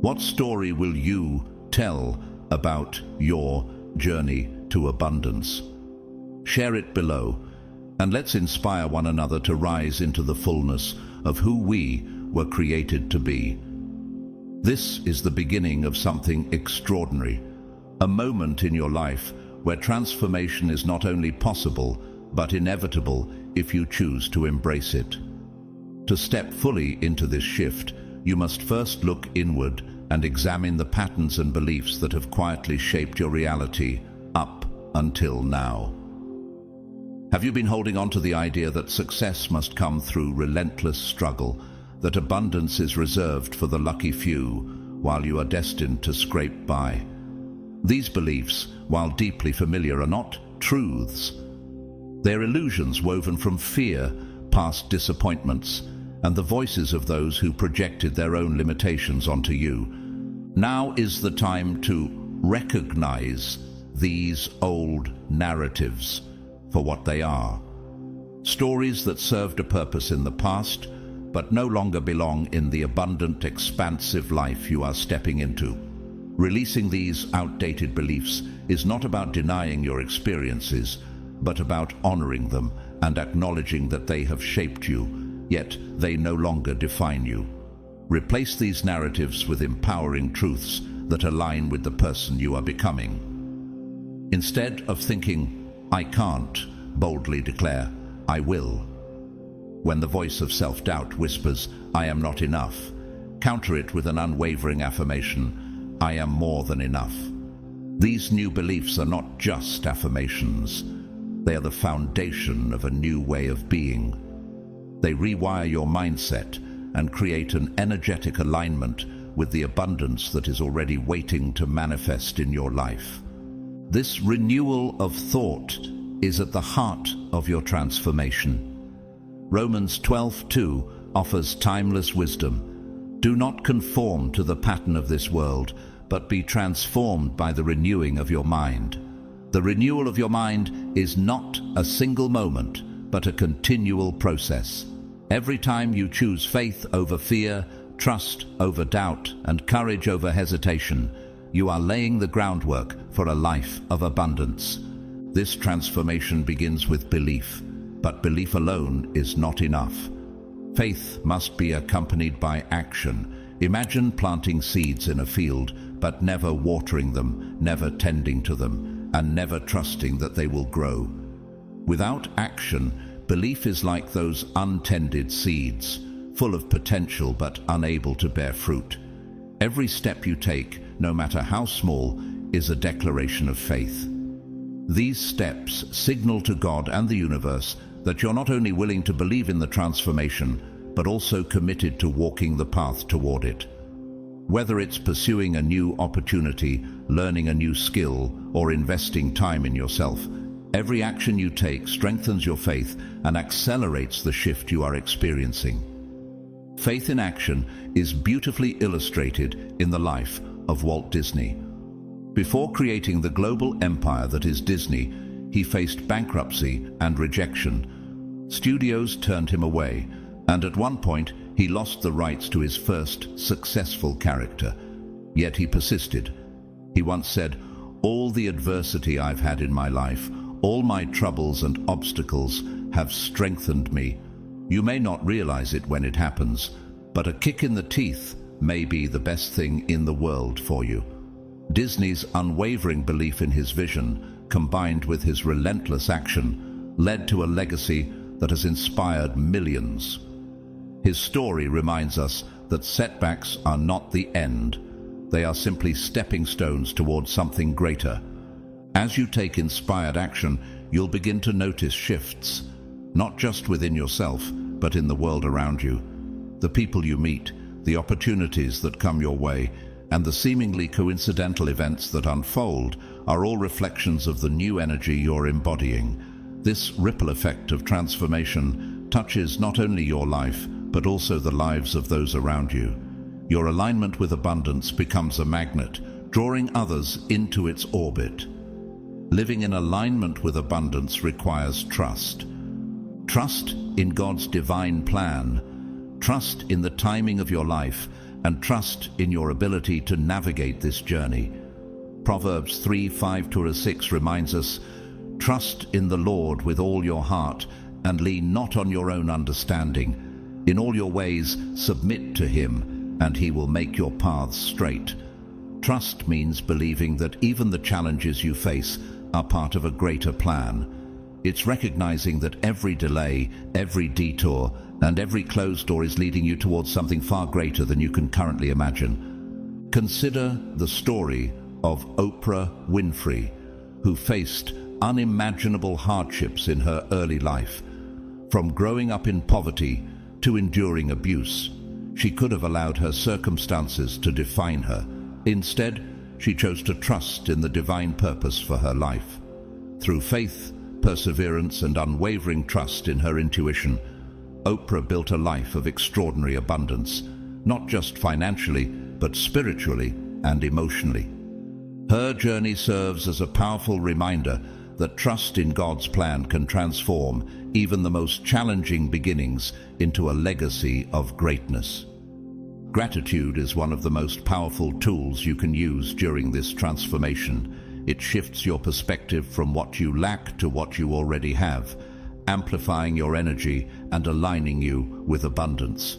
What story will you tell about your journey to abundance? Share it below, and let's inspire one another to rise into the fullness of who we were created to be. This is the beginning of something extraordinary, a moment in your life where transformation is not only possible, but inevitable if you choose to embrace it. To step fully into this shift, you must first look inward and examine the patterns and beliefs that have quietly shaped your reality up until now. Have you been holding on to the idea that success must come through relentless struggle, that abundance is reserved for the lucky few, while you are destined to scrape by? These beliefs, while deeply familiar, are not truths. They're illusions woven from fear, past disappointments, and the voices of those who projected their own limitations onto you. Now is the time to recognize these old narratives for what they are. Stories that served a purpose in the past, but no longer belong in the abundant, expansive life you are stepping into. Releasing these outdated beliefs is not about denying your experiences, but about honoring them and acknowledging that they have shaped you, yet they no longer define you. Replace these narratives with empowering truths that align with the person you are becoming. Instead of thinking, "I can't," boldly declare, "I will." When the voice of self-doubt whispers, "I am not enough," counter it with an unwavering affirmation, "I am more than enough." These new beliefs are not just affirmations. They are the foundation of a new way of being. They rewire your mindset and create an energetic alignment with the abundance that is already waiting to manifest in your life. This renewal of thought is at the heart of your transformation. Romans 12:2 offers timeless wisdom. Do not conform to the pattern of this world, but be transformed by the renewing of your mind. The renewal of your mind is not a single moment, but a continual process. Every time you choose faith over fear, trust over doubt, and courage over hesitation, you are laying the groundwork for a life of abundance. This transformation begins with belief, but belief alone is not enough. Faith must be accompanied by action. Imagine planting seeds in a field, but never watering them, never tending to them, and never trusting that they will grow. Without action, belief is like those untended seeds, full of potential but unable to bear fruit. Every step you take, no matter how small, is a declaration of faith. These steps signal to God and the universe that you're not only willing to believe in the transformation, but also committed to walking the path toward it. Whether it's pursuing a new opportunity, learning a new skill, or investing time in yourself, every action you take strengthens your faith and accelerates the shift you are experiencing. Faith in action is beautifully illustrated in the life of Walt Disney. Before creating the global empire that is Disney, he faced bankruptcy and rejection. Studios turned him away, and at one point he lost the rights to his first successful character. Yet he persisted. He once said, "All the adversity I've had in my life, all my troubles and obstacles have strengthened me. You may not realize it when it happens, but a kick in the teeth may be the best thing in the world for you." Disney's unwavering belief in his vision, combined with his relentless action, led to a legacy that has inspired millions. His story reminds us that setbacks are not the end. They are simply stepping stones towards something greater. As you take inspired action, you'll begin to notice shifts, not just within yourself, but in the world around you. The people you meet, the opportunities that come your way, and the seemingly coincidental events that unfold are all reflections of the new energy you're embodying. This ripple effect of transformation touches not only your life, but also the lives of those around you. Your alignment with abundance becomes a magnet, drawing others into its orbit. Living in alignment with abundance requires trust. Trust in God's divine plan, Trust in the timing of your life and trust in your ability to navigate this journey. Proverbs 3:5-6 reminds us, "Trust in the Lord with all your heart and lean not on your own understanding. In all your ways submit to him, and he will make your paths straight." Trust means believing that even the challenges you face are part of a greater plan. It's recognizing that every delay, every detour, and every closed door is leading you towards something far greater than you can currently imagine. Consider the story of Oprah Winfrey, who faced unimaginable hardships in her early life. From growing up in poverty to enduring abuse, she could have allowed her circumstances to define her. Instead, she chose to trust in the divine purpose for her life. Through faith, perseverance, and unwavering trust in her intuition, Oprah built a life of extraordinary abundance, not just financially, but spiritually and emotionally. Her journey serves as a powerful reminder that trust in God's plan can transform even the most challenging beginnings into a legacy of greatness. Gratitude is one of the most powerful tools you can use during this transformation. It shifts your perspective from what you lack to what you already have, amplifying your energy and aligning you with abundance.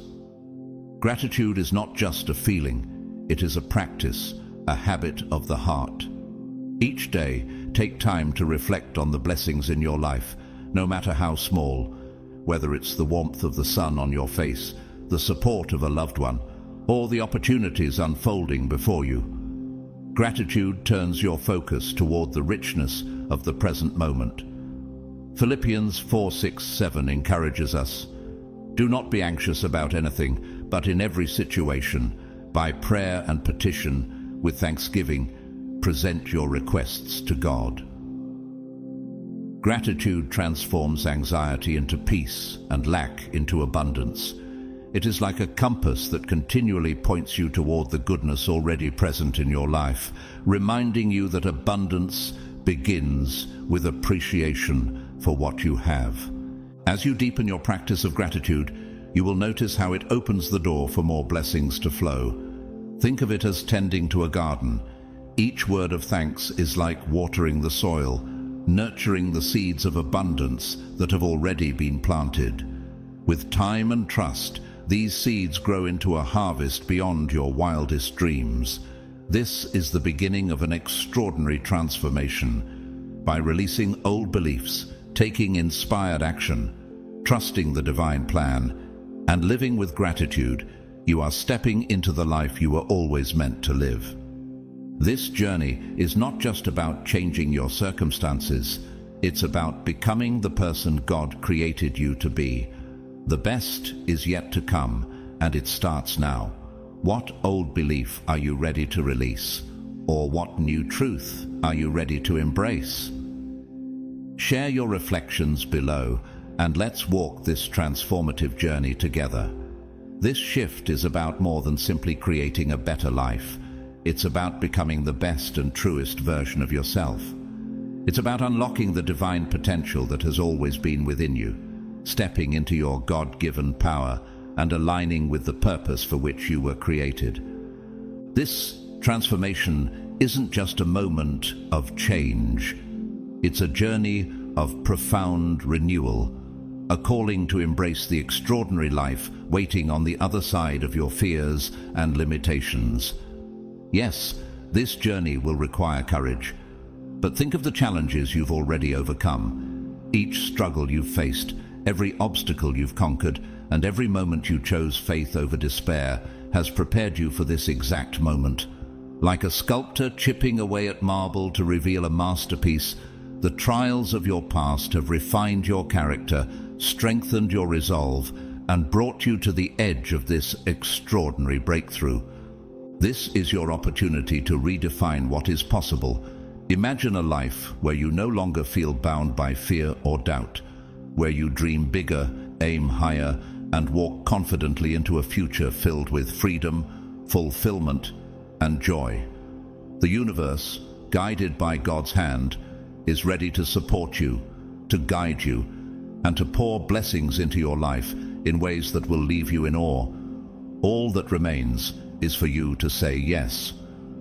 Gratitude is not just a feeling, it is a practice, a habit of the heart. Each day, take time to reflect on the blessings in your life, no matter how small, whether it's the warmth of the sun on your face, the support of a loved one, or the opportunities unfolding before you. Gratitude turns your focus toward the richness of the present moment. Philippians 4:6-7 encourages us, "Do not be anxious about anything, but in every situation, by prayer and petition, with thanksgiving, present your requests to God." Gratitude transforms anxiety into peace and lack into abundance. It is like a compass that continually points you toward the goodness already present in your life, reminding you that abundance begins with appreciation for what you have. As you deepen your practice of gratitude, you will notice how it opens the door for more blessings to flow. Think of it as tending to a garden. Each word of thanks is like watering the soil, nurturing the seeds of abundance that have already been planted. With time and trust, these seeds grow into a harvest beyond your wildest dreams. This is the beginning of an extraordinary transformation. By releasing old beliefs, taking inspired action, trusting the divine plan, and living with gratitude, you are stepping into the life you were always meant to live. This journey is not just about changing your circumstances, it's about becoming the person God created you to be. The best is yet to come, and it starts now. What old belief are you ready to release? Or what new truth are you ready to embrace? Share your reflections below, and let's walk this transformative journey together. This shift is about more than simply creating a better life. It's about becoming the best and truest version of yourself. It's about unlocking the divine potential that has always been within you, stepping into your God-given power and aligning with the purpose for which you were created. This transformation isn't just a moment of change. It's a journey of profound renewal, a calling to embrace the extraordinary life waiting on the other side of your fears and limitations. Yes, this journey will require courage, but think of the challenges you've already overcome. Each struggle you've faced, every obstacle you've conquered, and every moment you chose faith over despair has prepared you for this exact moment. Like a sculptor chipping away at marble to reveal a masterpiece, the trials of your past have refined your character, strengthened your resolve, and brought you to the edge of this extraordinary breakthrough. This is your opportunity to redefine what is possible. Imagine a life where you no longer feel bound by fear or doubt, where you dream bigger, aim higher, and walk confidently into a future filled with freedom, fulfillment, and joy. The universe, guided by God's hand, is ready to support you, to guide you, and to pour blessings into your life in ways that will leave you in awe. All that remains is for you to say yes.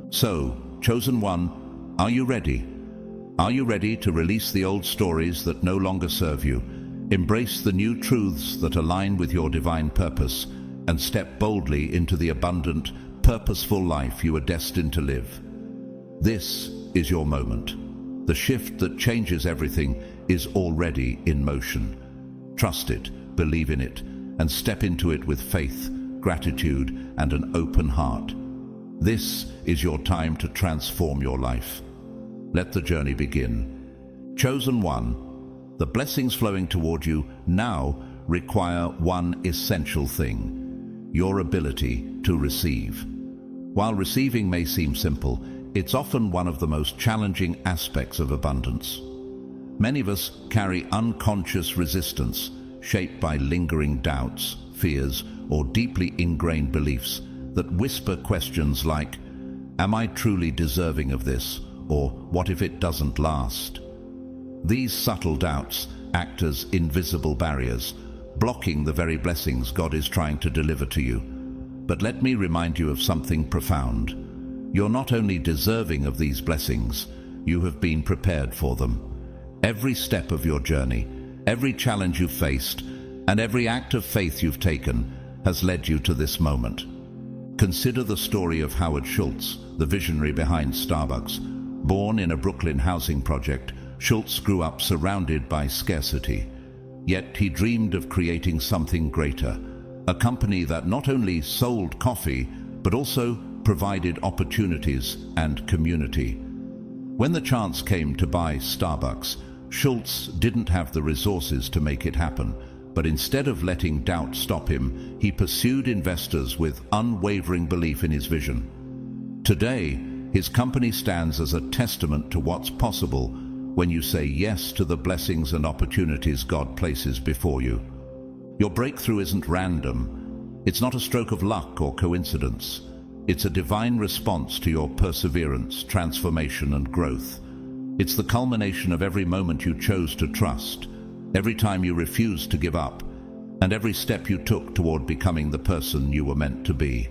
So, chosen one, are you ready? Are you ready to release the old stories that no longer serve you, embrace the new truths that align with your divine purpose, and step boldly into the abundant, purposeful life you are destined to live? This is your moment. The shift that changes everything is already in motion. Trust it, believe in it, and step into it with faith, gratitude, and an open heart. This is your time to transform your life. Let the journey begin. Chosen one, the blessings flowing toward you now require one essential thing: your ability to receive. While receiving may seem simple, it's often one of the most challenging aspects of abundance. Many of us carry unconscious resistance, shaped by lingering doubts, fears, or deeply ingrained beliefs that whisper questions like, "Am I truly deserving of this?" or "What if it doesn't last?" These subtle doubts act as invisible barriers, blocking the very blessings God is trying to deliver to you. But let me remind you of something profound. You're not only deserving of these blessings, you have been prepared for them. Every step of your journey, every challenge you've faced, and every act of faith you've taken has led you to this moment. Consider the story of Howard Schultz, the visionary behind Starbucks. Born in a Brooklyn housing project, Schultz grew up surrounded by scarcity. Yet he dreamed of creating something greater, a company that not only sold coffee, but also provided opportunities and community. When the chance came to buy Starbucks, Schultz didn't have the resources to make it happen, but instead of letting doubt stop him, he pursued investors with unwavering belief in his vision. Today, his company stands as a testament to what's possible when you say yes to the blessings and opportunities God places before you. Your breakthrough isn't random. It's not a stroke of luck or coincidence. It's a divine response to your perseverance, transformation, and growth. It's the culmination of every moment you chose to trust, every time you refused to give up, and every step you took toward becoming the person you were meant to be.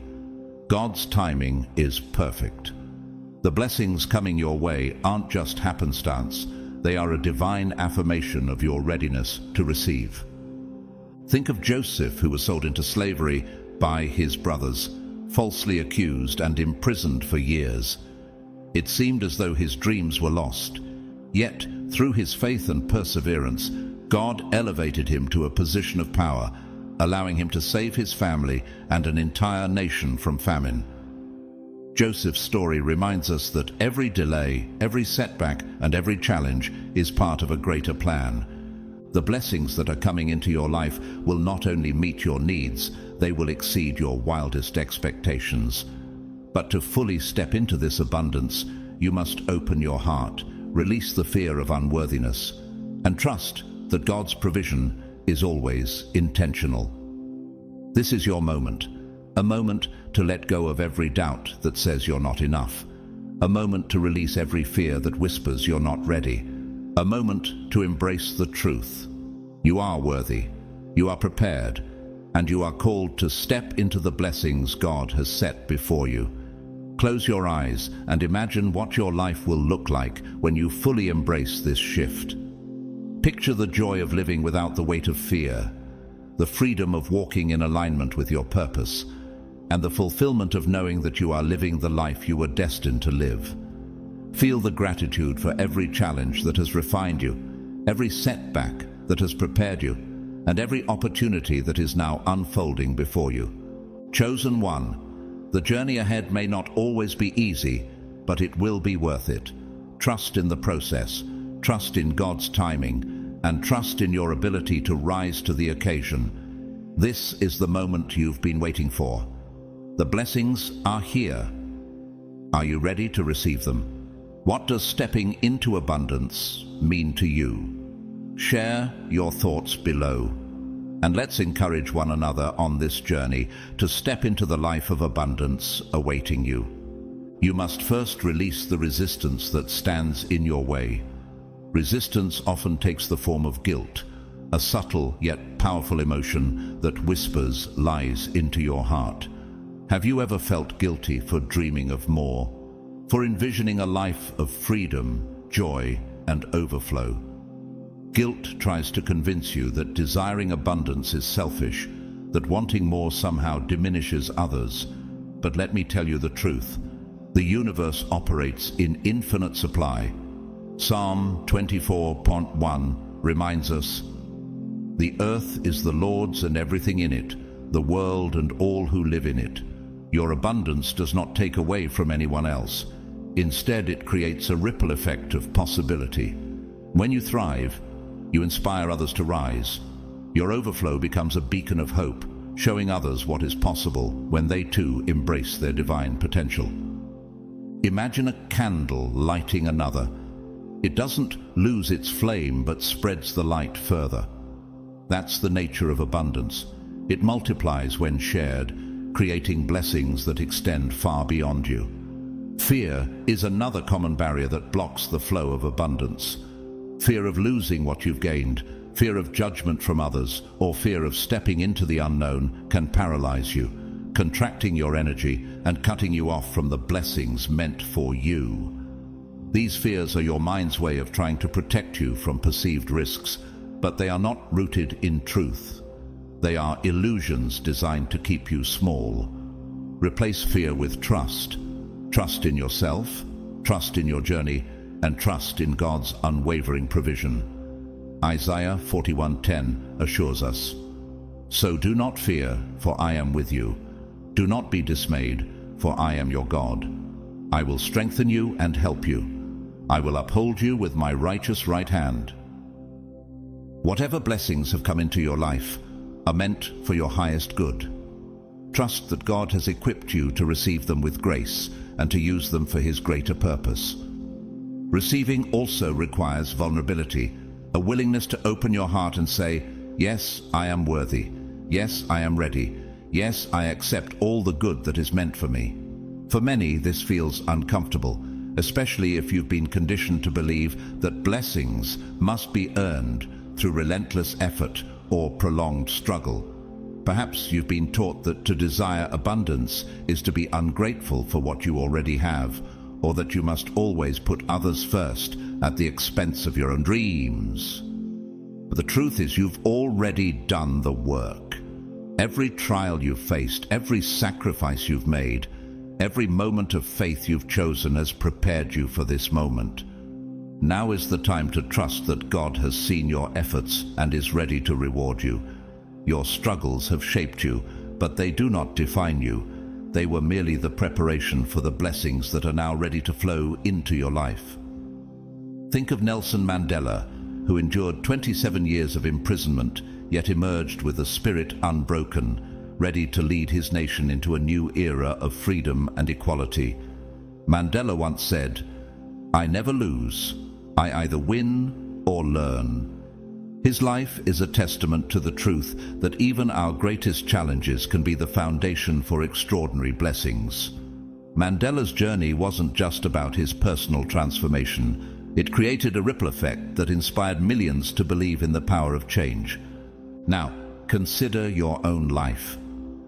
God's timing is perfect. The blessings coming your way aren't just happenstance. They are a divine affirmation of your readiness to receive. Think of Joseph, who was sold into slavery by his brothers, falsely accused and imprisoned for years. It seemed as though his dreams were lost. Yet, through his faith and perseverance, God elevated him to a position of power, allowing him to save his family and an entire nation from famine. Joseph's story reminds us that every delay, every setback, and every challenge is part of a greater plan. The blessings that are coming into your life will not only meet your needs, they will exceed your wildest expectations. But to fully step into this abundance, you must open your heart, release the fear of unworthiness, and trust that God's provision is always intentional. This is your moment, a moment to let go of every doubt that says you're not enough, a moment to release every fear that whispers you're not ready, a moment to embrace the truth. You are worthy, you are prepared, and you are called to step into the blessings God has set before you. Close your eyes and imagine what your life will look like when you fully embrace this shift. Picture the joy of living without the weight of fear, the freedom of walking in alignment with your purpose, and the fulfillment of knowing that you are living the life you were destined to live. Feel the gratitude for every challenge that has refined you, every setback that has prepared you, and every opportunity that is now unfolding before you. Chosen one, the journey ahead may not always be easy, but it will be worth it. Trust in the process, trust in God's timing, and trust in your ability to rise to the occasion. This is the moment you've been waiting for. The blessings are here. Are you ready to receive them? What does stepping into abundance mean to you? Share your thoughts below. And let's encourage one another on this journey to step into the life of abundance awaiting you. You must first release the resistance that stands in your way. Resistance often takes the form of guilt, a subtle yet powerful emotion that whispers lies into your heart. Have you ever felt guilty for dreaming of more, for envisioning a life of freedom, joy, and overflow? Guilt tries to convince you that desiring abundance is selfish, that wanting more somehow diminishes others. But let me tell you the truth. The universe operates in infinite supply. Psalm 24:1 reminds us, "The earth is the Lord's and everything in it, the world and all who live in it." Your abundance does not take away from anyone else. Instead, it creates a ripple effect of possibility. When you thrive, you inspire others to rise. Your overflow becomes a beacon of hope, showing others what is possible when they too embrace their divine potential. Imagine a candle lighting another. It doesn't lose its flame but spreads the light further. That's the nature of abundance. It multiplies when shared, creating blessings that extend far beyond you. Fear is another common barrier that blocks the flow of abundance. Fear of losing what you've gained, fear of judgment from others, or fear of stepping into the unknown can paralyze you, contracting your energy and cutting you off from the blessings meant for you. These fears are your mind's way of trying to protect you from perceived risks, but they are not rooted in truth. They are illusions designed to keep you small. Replace fear with trust. Trust in yourself, trust in your journey, and trust in God's unwavering provision. Isaiah 41:10 assures us, "So do not fear, for I am with you. Do not be dismayed, for I am your God. I will strengthen you and help you. I will uphold you with my righteous right hand." Whatever blessings have come into your life are meant for your highest good. Trust that God has equipped you to receive them with grace and to use them for His greater purpose. Receiving also requires vulnerability, a willingness to open your heart and say, "Yes, I am worthy. Yes, I am ready. Yes, I accept all the good that is meant for me." For many, this feels uncomfortable, especially if you've been conditioned to believe that blessings must be earned through relentless effort or prolonged struggle. Perhaps you've been taught that to desire abundance is to be ungrateful for what you already have, or that you must always put others first at the expense of your own dreams. But the truth is, you've already done the work. Every trial you've faced, every sacrifice you've made, every moment of faith you've chosen has prepared you for this moment. Now is the time to trust that God has seen your efforts and is ready to reward you. Your struggles have shaped you, but they do not define you. They were merely the preparation for the blessings that are now ready to flow into your life. Think of Nelson Mandela, who endured 27 years of imprisonment, yet emerged with a spirit unbroken, ready to lead his nation into a new era of freedom and equality. Mandela once said, "I never lose. I either win or learn." His life is a testament to the truth that even our greatest challenges can be the foundation for extraordinary blessings. Mandela's journey wasn't just about his personal transformation. It created a ripple effect that inspired millions to believe in the power of change. Now, consider your own life.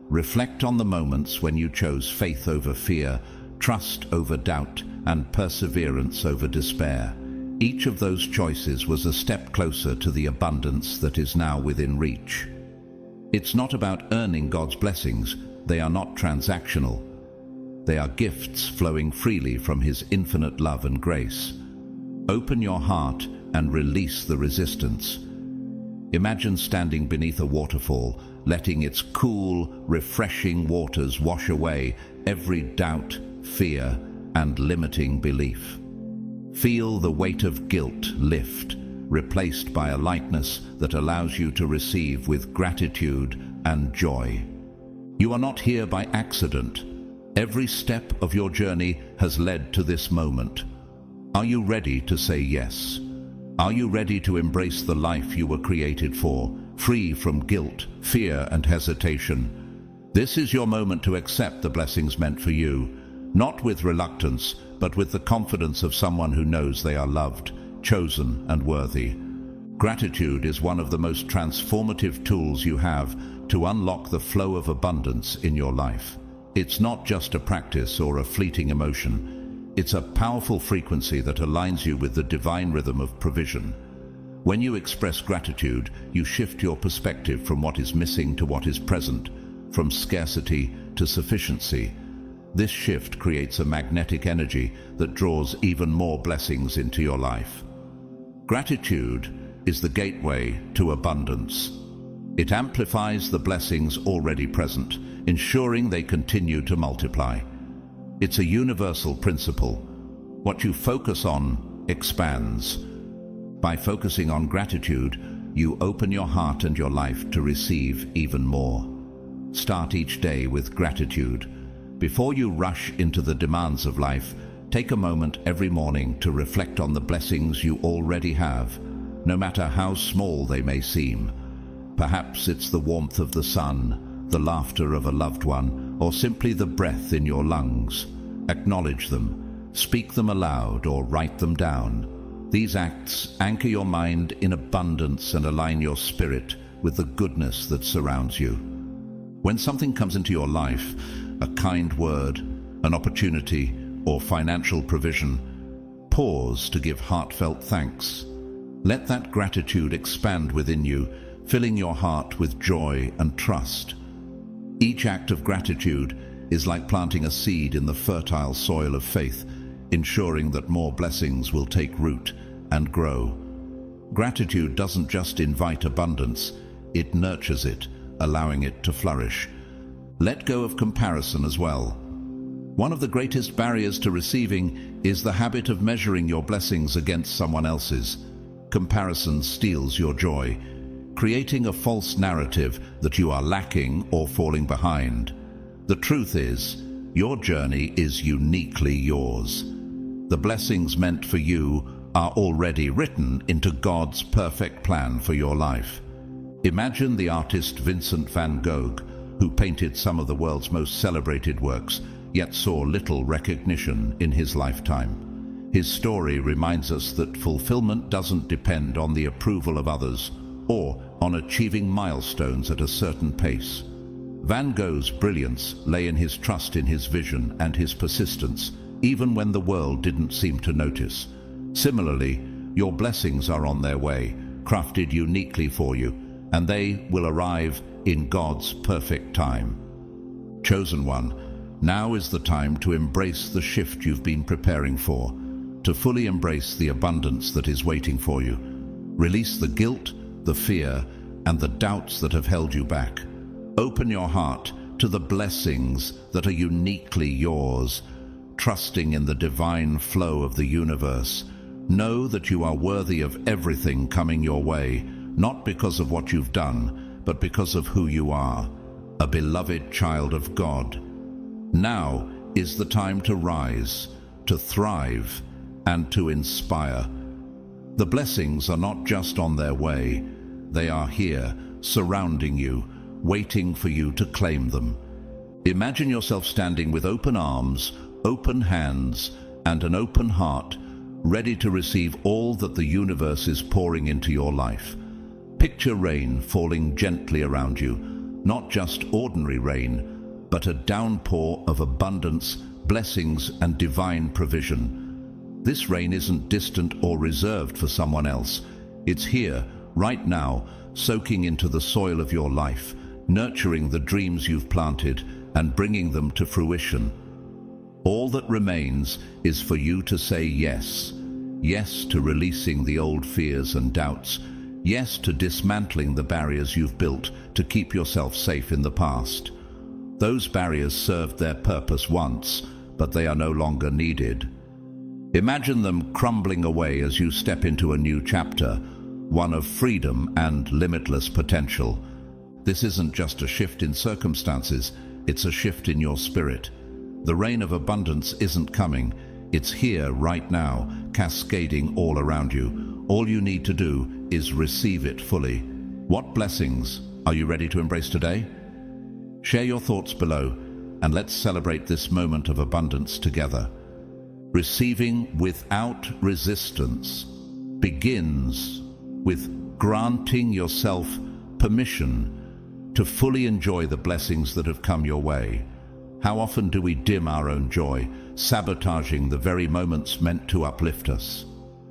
Reflect on the moments when you chose faith over fear, trust over doubt, and perseverance over despair. Each of those choices was a step closer to the abundance that is now within reach. It's not about earning God's blessings. They are not transactional. They are gifts flowing freely from His infinite love and grace. Open your heart and release the resistance. Imagine standing beneath a waterfall, letting its cool, refreshing waters wash away every doubt, fear, and limiting belief. Feel the weight of guilt lift, replaced by a lightness that allows you to receive with gratitude and joy. You are not here by accident. Every step of your journey has led to this moment. Are you ready to say yes? Are you ready to embrace the life you were created for, free from guilt, fear, and hesitation? This is your moment to accept the blessings meant for you, not with reluctance, but with the confidence of someone who knows they are loved, chosen, and worthy. Gratitude is one of the most transformative tools you have to unlock the flow of abundance in your life. It's not just a practice or a fleeting emotion. It's a powerful frequency that aligns you with the divine rhythm of provision. When you express gratitude, you shift your perspective from what is missing to what is present, from scarcity to sufficiency. This shift creates a magnetic energy that draws even more blessings into your life. Gratitude is the gateway to abundance. It amplifies the blessings already present, ensuring they continue to multiply. It's a universal principle. What you focus on expands. By focusing on gratitude, you open your heart and your life to receive even more. Start each day with gratitude. Before you rush into the demands of life, take a moment every morning to reflect on the blessings you already have, no matter how small they may seem. Perhaps it's the warmth of the sun, the laughter of a loved one, or simply the breath in your lungs. Acknowledge them, speak them aloud, or write them down. These acts anchor your mind in abundance and align your spirit with the goodness that surrounds you. When something comes into your life, a kind word, an opportunity, or financial provision, pause to give heartfelt thanks. Let that gratitude expand within you, filling your heart with joy and trust. Each act of gratitude is like planting a seed in the fertile soil of faith, ensuring that more blessings will take root and grow. Gratitude doesn't just invite abundance, it nurtures it, allowing it to flourish. Let go of comparison as well. One of the greatest barriers to receiving is the habit of measuring your blessings against someone else's. Comparison steals your joy, creating a false narrative that you are lacking or falling behind. The truth is, your journey is uniquely yours. The blessings meant for you are already written into God's perfect plan for your life. Imagine the artist Vincent van Gogh, who painted some of the world's most celebrated works, yet saw little recognition in his lifetime. His story reminds us that fulfillment doesn't depend on the approval of others or on achieving milestones at a certain pace. Van Gogh's brilliance lay in his trust in his vision and his persistence, even when the world didn't seem to notice. Similarly, your blessings are on their way, crafted uniquely for you, and they will arrive in God's perfect time. Chosen one, now is the time to embrace the shift you've been preparing for, to fully embrace the abundance that is waiting for you. Release the guilt, the fear, and the doubts that have held you back. Open your heart to the blessings that are uniquely yours, trusting in the divine flow of the universe. Know that you are worthy of everything coming your way, not because of what you've done, but because of who you are, a beloved child of God. Now is the time to rise, to thrive, and to inspire. The blessings are not just on their way, they are here, surrounding you, waiting for you to claim them. Imagine yourself standing with open arms, open hands, and an open heart, ready to receive all that the universe is pouring into your life. Picture rain falling gently around you, not just ordinary rain, but a downpour of abundance, blessings, and divine provision. This rain isn't distant or reserved for someone else. It's here, right now, soaking into the soil of your life, nurturing the dreams you've planted and bringing them to fruition. All that remains is for you to say yes. Yes to releasing the old fears and doubts. Yes to dismantling the barriers you've built to keep yourself safe in the past. Those barriers served their purpose once, but they are no longer needed. Imagine them crumbling away as you step into a new chapter, one of freedom and limitless potential. This isn't just a shift in circumstances, it's a shift in your spirit. The rain of abundance isn't coming, it's here right now, cascading all around you. All you need to do is receive it fully. What blessings are you ready to embrace today? Share your thoughts below, and let's celebrate this moment of abundance together. Receiving without resistance begins with granting yourself permission to fully enjoy the blessings that have come your way. How often do we dim our own joy, sabotaging the very moments meant to uplift us?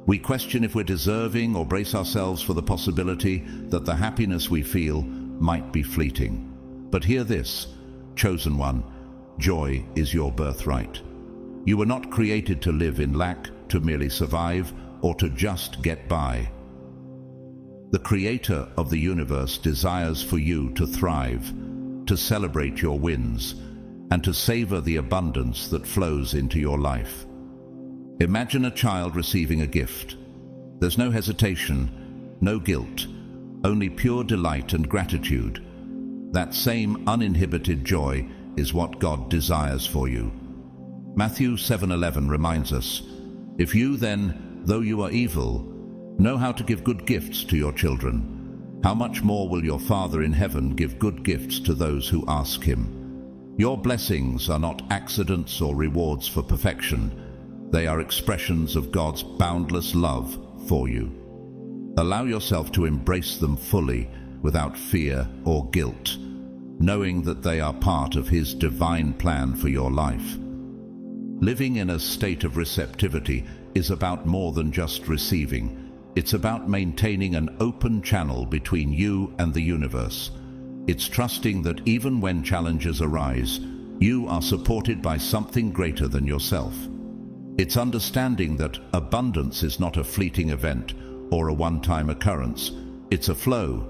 We question if we're deserving or brace ourselves for the possibility that the happiness we feel might be fleeting. But hear this, chosen one, joy is your birthright. You were not created to live in lack, to merely survive, or to just get by. The Creator of the universe desires for you to thrive, to celebrate your wins, and to savor the abundance that flows into your life. Imagine a child receiving a gift. There's no hesitation, no guilt, only pure delight and gratitude. That same uninhibited joy is what God desires for you. Matthew 7:11 reminds us, "If you then, though you are evil, know how to give good gifts to your children, how much more will your Father in heaven give good gifts to those who ask him?" Your blessings are not accidents or rewards for perfection. They are expressions of God's boundless love for you. Allow yourself to embrace them fully, without fear or guilt, knowing that they are part of His divine plan for your life. Living in a state of receptivity is about more than just receiving. It's about maintaining an open channel between you and the universe. It's trusting that even when challenges arise, you are supported by something greater than yourself. It's understanding that abundance is not a fleeting event or a one-time occurrence. It's a flow.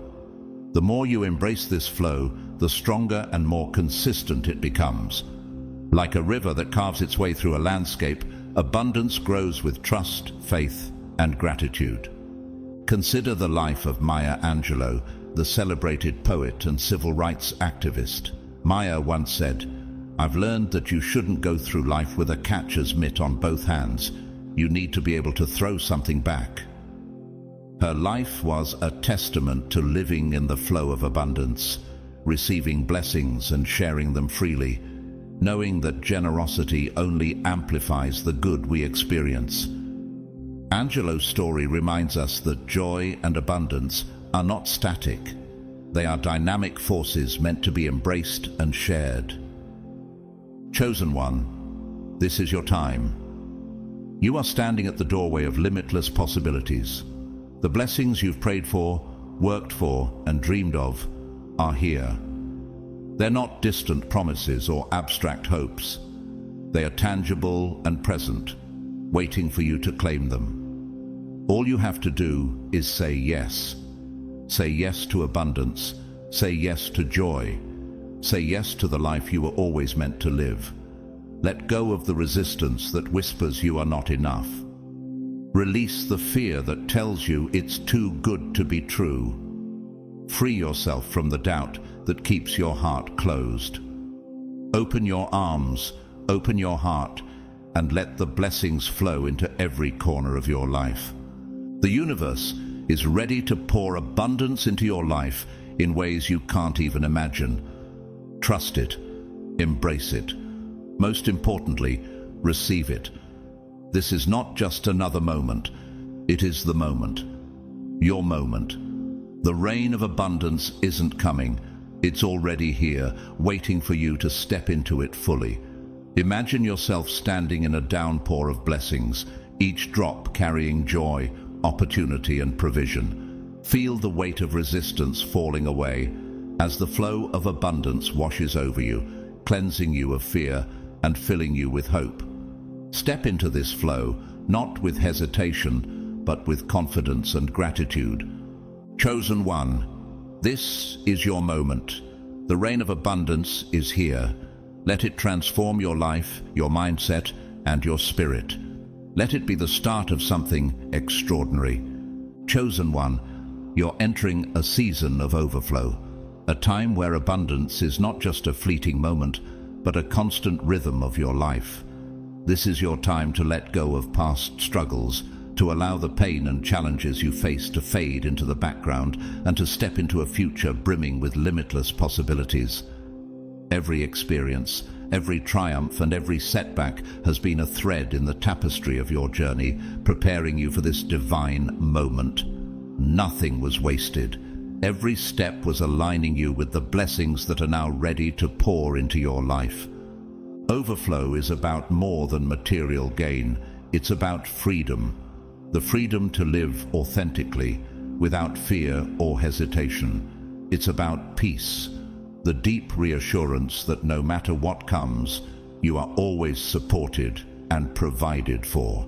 The more you embrace this flow, the stronger and more consistent it becomes. Like a river that carves its way through a landscape, abundance grows with trust, faith, and gratitude. Consider the life of Maya Angelou, the celebrated poet and civil rights activist. Maya once said, "I've learned that you shouldn't go through life with a catcher's mitt on both hands. You need to be able to throw something back." Her life was a testament to living in the flow of abundance, receiving blessings and sharing them freely, knowing that generosity only amplifies the good we experience. Angelou's story reminds us that joy and abundance are not static. They are dynamic forces meant to be embraced and shared. Chosen one, this is your time. You are standing at the doorway of limitless possibilities. The blessings you've prayed for, worked for, and dreamed of are here. They're not distant promises or abstract hopes. They are tangible and present, waiting for you to claim them. All you have to do is say yes. Say yes to abundance. Say yes to joy. Say yes to the life you were always meant to live. Let go of the resistance that whispers you are not enough. Release the fear that tells you it's too good to be true. Free yourself from the doubt that keeps your heart closed. Open your arms, open your heart, and let the blessings flow into every corner of your life. The universe is ready to pour abundance into your life in ways you can't even imagine. Trust it, embrace it. Most importantly, receive it. This is not just another moment, it is the moment. Your moment. The rain of abundance isn't coming, it's already here, waiting for you to step into it fully. Imagine yourself standing in a downpour of blessings, each drop carrying joy, opportunity, and provision. Feel the weight of resistance falling away as the flow of abundance washes over you, cleansing you of fear and filling you with hope. Step into this flow, not with hesitation, but with confidence and gratitude. Chosen one, this is your moment. The rain of abundance is here. Let it transform your life, your mindset, and your spirit. Let it be the start of something extraordinary. Chosen one, you're entering a season of overflow, a time where abundance is not just a fleeting moment, but a constant rhythm of your life. This is your time to let go of past struggles, to allow the pain and challenges you face to fade into the background, and to step into a future brimming with limitless possibilities. Every experience, every triumph, and every setback has been a thread in the tapestry of your journey, preparing you for this divine moment. Nothing was wasted. Every step was aligning you with the blessings that are now ready to pour into your life. Overflow is about more than material gain. It's about freedom. The freedom to live authentically, without fear or hesitation. It's about peace, the deep reassurance that no matter what comes, you are always supported and provided for.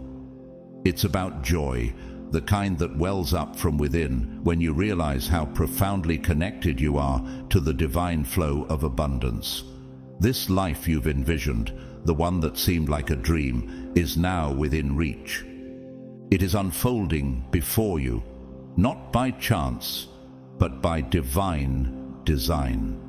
It's about joy, the kind that wells up from within when you realize how profoundly connected you are to the divine flow of abundance. This life you've envisioned, the one that seemed like a dream, is now within reach. It is unfolding before you, not by chance, but by divine design.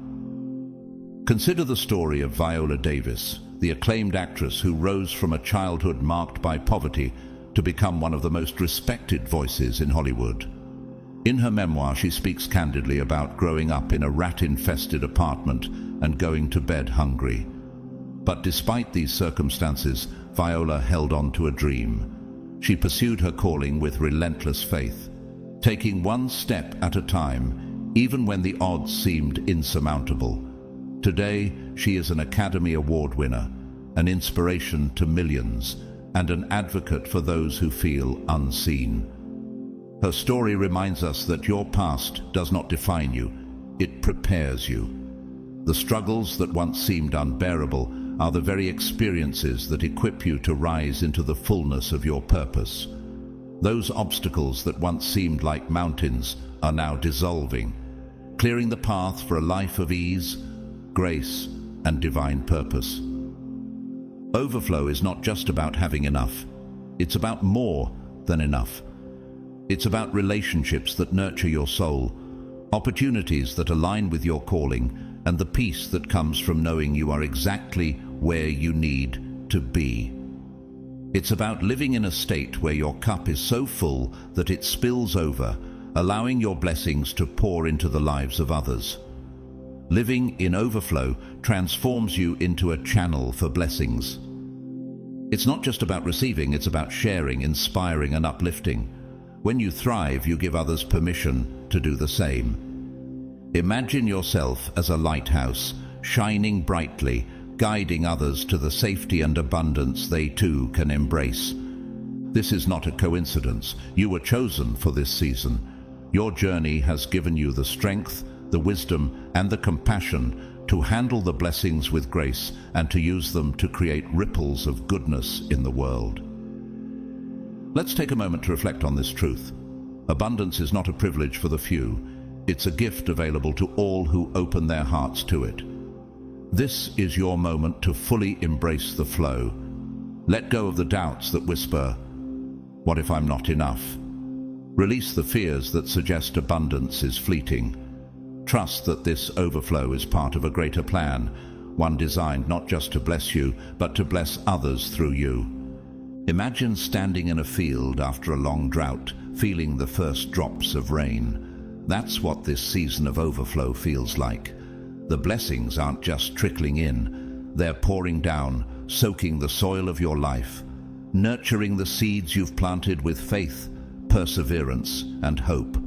Consider the story of Viola Davis, the acclaimed actress who rose from a childhood marked by poverty to become one of the most respected voices in Hollywood. In her memoir, she speaks candidly about growing up in a rat-infested apartment and going to bed hungry. But despite these circumstances, Viola held on to a dream. She pursued her calling with relentless faith, taking one step at a time, even when the odds seemed insurmountable. Today, she is an Academy Award winner, an inspiration to millions, and an advocate for those who feel unseen. Her story reminds us that your past does not define you, it prepares you. The struggles that once seemed unbearable are the very experiences that equip you to rise into the fullness of your purpose. Those obstacles that once seemed like mountains are now dissolving, clearing the path for a life of ease, grace, and divine purpose. Overflow is not just about having enough. It's about more than enough. It's about relationships that nurture your soul, opportunities that align with your calling, and the peace that comes from knowing you are exactly where you need to be. It's about living in a state where your cup is so full that it spills over, allowing your blessings to pour into the lives of others. Living in overflow transforms you into a channel for blessings. It's not just about receiving, it's about sharing, inspiring, and uplifting. When you thrive, you give others permission to do the same. Imagine yourself as a lighthouse, shining brightly, guiding others to the safety and abundance they too can embrace. This is not a coincidence. You were chosen for this season. Your journey has given you the strength, the wisdom, and the compassion to handle the blessings with grace and to use them to create ripples of goodness in the world. Let's take a moment to reflect on this truth. Abundance is not a privilege for the few. It's a gift available to all who open their hearts to it. This is your moment to fully embrace the flow. Let go of the doubts that whisper, "What if I'm not enough?" Release the fears that suggest abundance is fleeting. Trust that this overflow is part of a greater plan, one designed not just to bless you, but to bless others through you. Imagine standing in a field after a long drought, feeling the first drops of rain. That's what this season of overflow feels like. The blessings aren't just trickling in, they're pouring down, soaking the soil of your life, nurturing the seeds you've planted with faith, perseverance, and hope.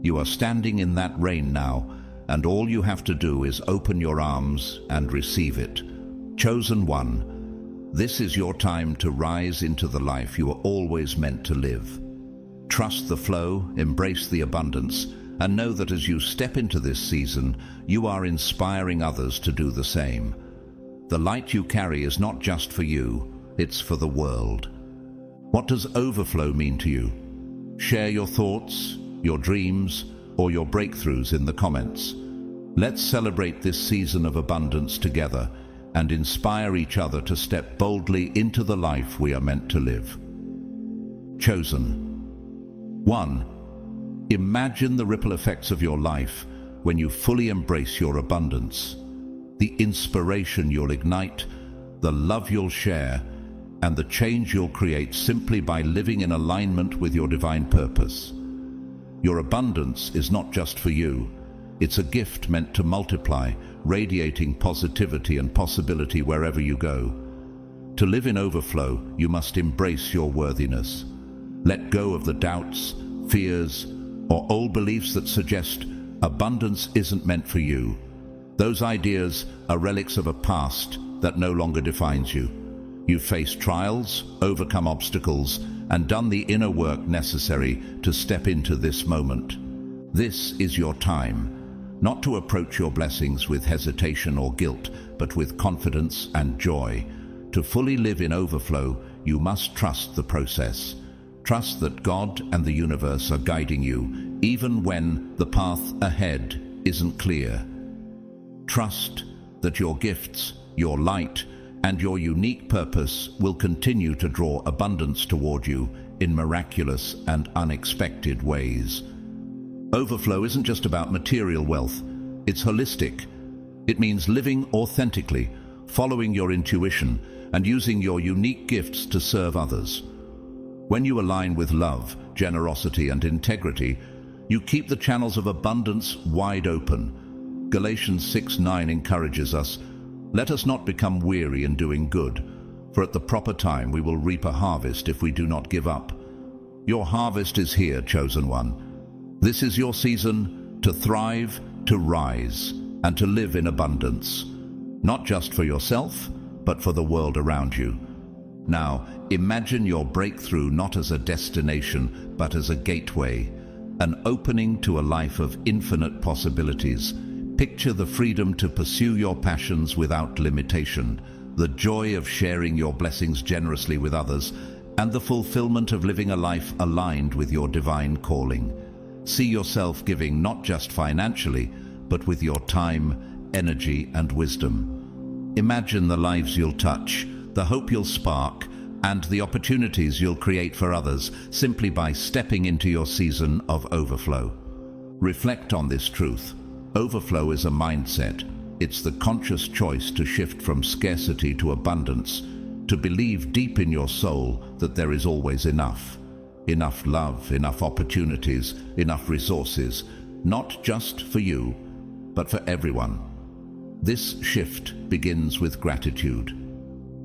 You are standing in that rain now, and all you have to do is open your arms and receive it. Chosen one, this is your time to rise into the life you are always meant to live. Trust the flow, embrace the abundance, and know that as you step into this season, you are inspiring others to do the same. The light you carry is not just for you, it's for the world. What does overflow mean to you? Share your thoughts, your dreams, or your breakthroughs in the comments. Let's celebrate this season of abundance together and inspire each other to step boldly into the life we are meant to live. Chosen. 1. Imagine the ripple effects of your life when you fully embrace your abundance. The inspiration you'll ignite, the love you'll share, and the change you'll create simply by living in alignment with your divine purpose. Your abundance is not just for you. It's a gift meant to multiply, radiating positivity and possibility wherever you go. To live in overflow, you must embrace your worthiness. Let go of the doubts, fears, or old beliefs that suggest abundance isn't meant for you. Those ideas are relics of a past that no longer defines you. You've faced trials, overcome obstacles, and done the inner work necessary to step into this moment. This is your time, not to approach your blessings with hesitation or guilt, but with confidence and joy. To fully live in overflow, you must trust the process. Trust that God and the universe are guiding you, even when the path ahead isn't clear. Trust that your gifts, your light, and your unique purpose will continue to draw abundance toward you in miraculous and unexpected ways. Overflow isn't just about material wealth, it's holistic. It means living authentically, following your intuition, and using your unique gifts to serve others. When you align with love, generosity, and integrity, you keep the channels of abundance wide open. Galatians 6:9 encourages us, "Let us not become weary in doing good, for at the proper time we will reap a harvest if we do not give up." Your harvest is here, chosen one. This is your season to thrive, to rise, and to live in abundance, not just for yourself, but for the world around you. Now, imagine your breakthrough not as a destination, but as a gateway, an opening to a life of infinite possibilities. Picture the freedom to pursue your passions without limitation, the joy of sharing your blessings generously with others, and the fulfillment of living a life aligned with your divine calling. See yourself giving not just financially, but with your time, energy, and wisdom. Imagine the lives you'll touch, the hope you'll spark, and the opportunities you'll create for others simply by stepping into your season of overflow. Reflect on this truth. Overflow is a mindset. It's the conscious choice to shift from scarcity to abundance, to believe deep in your soul that there is always enough. Enough love, enough opportunities, enough resources, not just for you, but for everyone. This shift begins with gratitude.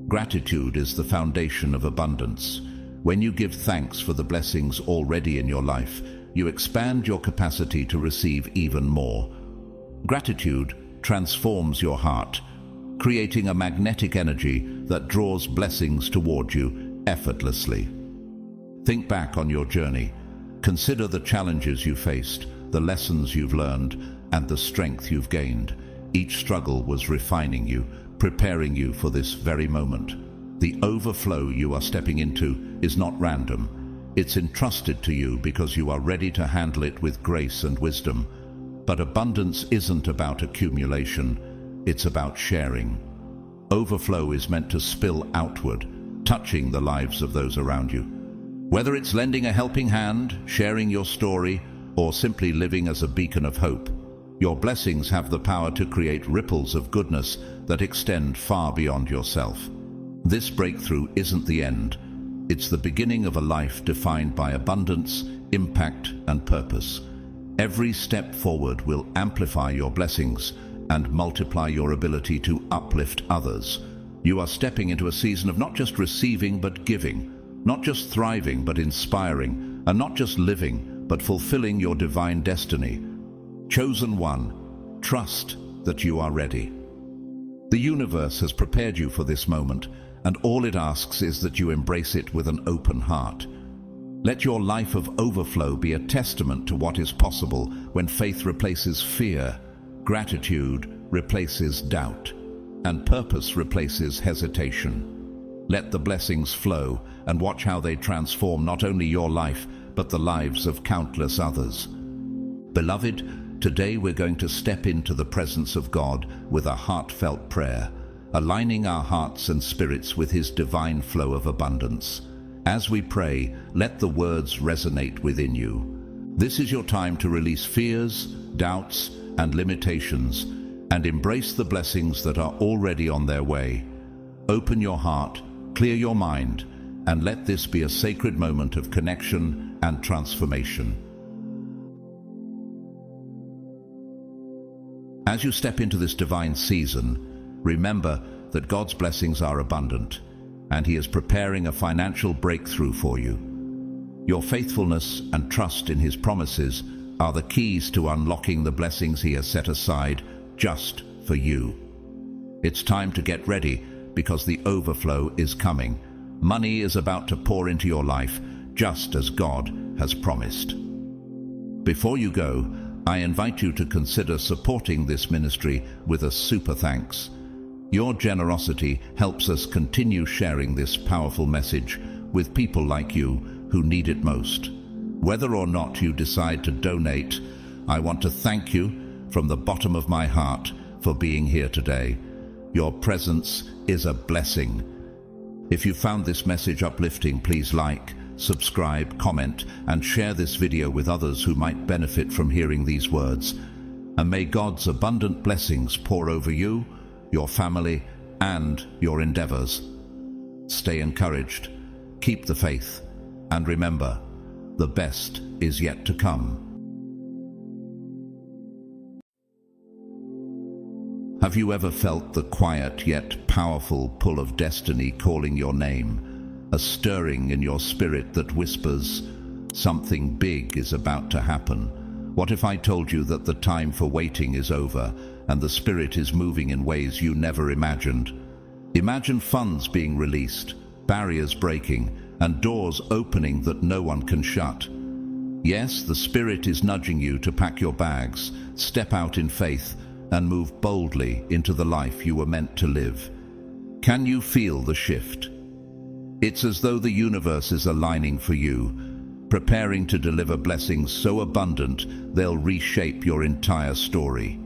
Gratitude is the foundation of abundance. When you give thanks for the blessings already in your life, you expand your capacity to receive even more. Gratitude transforms your heart, creating a magnetic energy that draws blessings toward you effortlessly. Think back on your journey. Consider the challenges you faced, the lessons you've learned, and the strength you've gained. Each struggle was refining you, preparing you for this very moment. The overflow you are stepping into is not random. It's entrusted to you because you are ready to handle it with grace and wisdom. But abundance isn't about accumulation, it's about sharing. Overflow is meant to spill outward, touching the lives of those around you. Whether it's lending a helping hand, sharing your story, or simply living as a beacon of hope, your blessings have the power to create ripples of goodness that extend far beyond yourself. This breakthrough isn't the end. It's the beginning of a life defined by abundance, impact, and purpose. Every step forward will amplify your blessings and multiply your ability to uplift others. You are stepping into a season of not just receiving but giving, not just thriving but inspiring, and not just living but fulfilling your divine destiny. Chosen one, trust that you are ready. The universe has prepared you for this moment, and all it asks is that you embrace it with an open heart. Let your life of overflow be a testament to what is possible when faith replaces fear, gratitude replaces doubt, and purpose replaces hesitation. Let the blessings flow, and watch how they transform not only your life, but the lives of countless others. Beloved, today we're going to step into the presence of God with a heartfelt prayer, aligning our hearts and spirits with His divine flow of abundance. As we pray, let the words resonate within you. This is your time to release fears, doubts, and limitations, and embrace the blessings that are already on their way. Open your heart, clear your mind, and let this be a sacred moment of connection and transformation. As you step into this divine season, remember that God's blessings are abundant, and He is preparing a financial breakthrough for you. Your faithfulness and trust in His promises are the keys to unlocking the blessings He has set aside just for you. It's time to get ready because the overflow is coming. Money is about to pour into your life just as God has promised. Before you go, I invite you to consider supporting this ministry with a super thanks. Your generosity helps us continue sharing this powerful message with people like you who need it most. Whether or not you decide to donate, I want to thank you from the bottom of my heart for being here today. Your presence is a blessing. If you found this message uplifting, please like, subscribe, comment, and share this video with others who might benefit from hearing these words. And may God's abundant blessings pour over you, your family, and your endeavors. Stay encouraged, keep the faith, and remember, the best is yet to come. Have you ever felt the quiet yet powerful pull of destiny calling your name? A stirring in your spirit that whispers, something big is about to happen. What if I told you that the time for waiting is over and the Spirit is moving in ways you never imagined? Imagine funds being released, barriers breaking, and doors opening that no one can shut. Yes, the Spirit is nudging you to pack your bags, step out in faith, and move boldly into the life you were meant to live. Can you feel the shift? It's as though the universe is aligning for you, preparing to deliver blessings so abundant they'll reshape your entire story.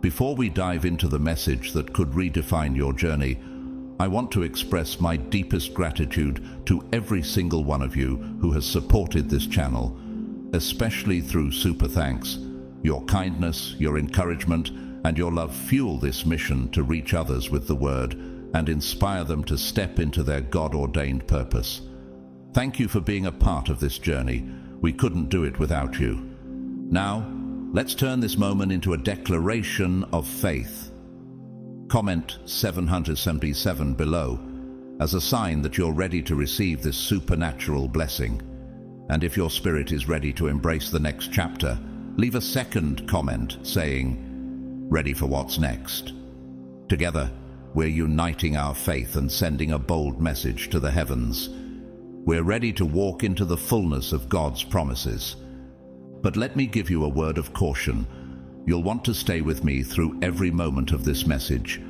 Before we dive into the message that could redefine your journey, I want to express my deepest gratitude to every single one of you who has supported this channel, especially through Super Thanks. Your kindness, your encouragement, and your love fuel this mission to reach others with the word and inspire them to step into their God-ordained purpose. Thank you for being a part of this journey. We couldn't do it without you. Now, let's turn this moment into a declaration of faith. Comment 777 below as a sign that you're ready to receive this supernatural blessing. And if your spirit is ready to embrace the next chapter, leave a second comment saying, "Ready for what's next." Together, we're uniting our faith and sending a bold message to the heavens. We're ready to walk into the fullness of God's promises. But let me give you a word of caution. You'll want to stay with me through every moment of this message.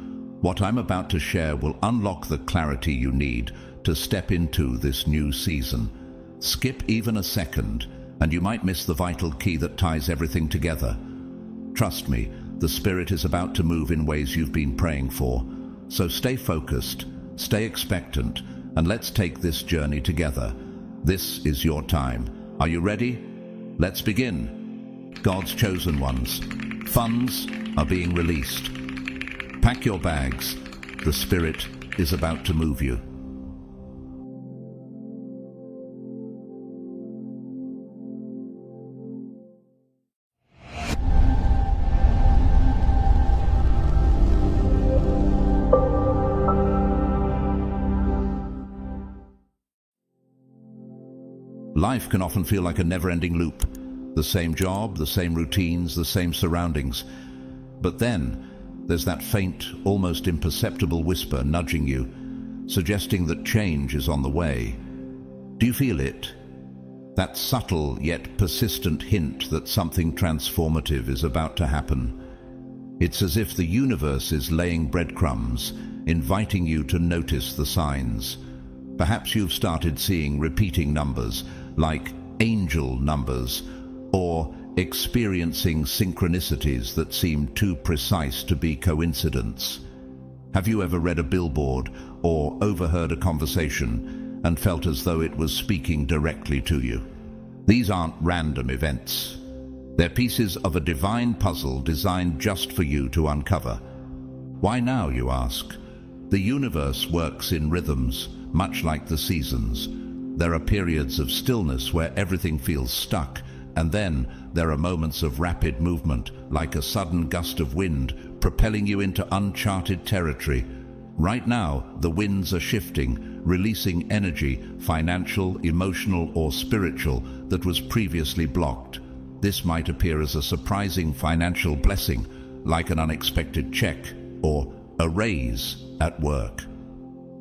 What I'm about to share will unlock the clarity you need to step into this new season. Skip even a second, and you might miss the vital key that ties everything together. Trust me, the Spirit is about to move in ways you've been praying for. So stay focused, stay expectant, and let's take this journey together. This is your time. Are you ready? Let's begin. God's chosen ones. Funds are being released. Pack your bags. The Spirit is about to move you. Life can often feel like a never-ending loop. The same job, the same routines, the same surroundings. But then, there's that faint, almost imperceptible whisper nudging you, suggesting that change is on the way. Do you feel it? That subtle yet persistent hint that something transformative is about to happen. It's as if the universe is laying breadcrumbs, inviting you to notice the signs. Perhaps you've started seeing repeating numbers, like angel numbers, or experiencing synchronicities that seem too precise to be coincidence. Have you ever read a billboard or overheard a conversation and felt as though it was speaking directly to you? These aren't random events. They're pieces of a divine puzzle designed just for you to uncover. Why now, you ask? The universe works in rhythms, much like the seasons. There are periods of stillness where everything feels stuck, and then there are moments of rapid movement, like a sudden gust of wind propelling you into uncharted territory. Right now, the winds are shifting, releasing energy, financial, emotional, or spiritual, that was previously blocked. This might appear as a surprising financial blessing, like an unexpected check or a raise at work.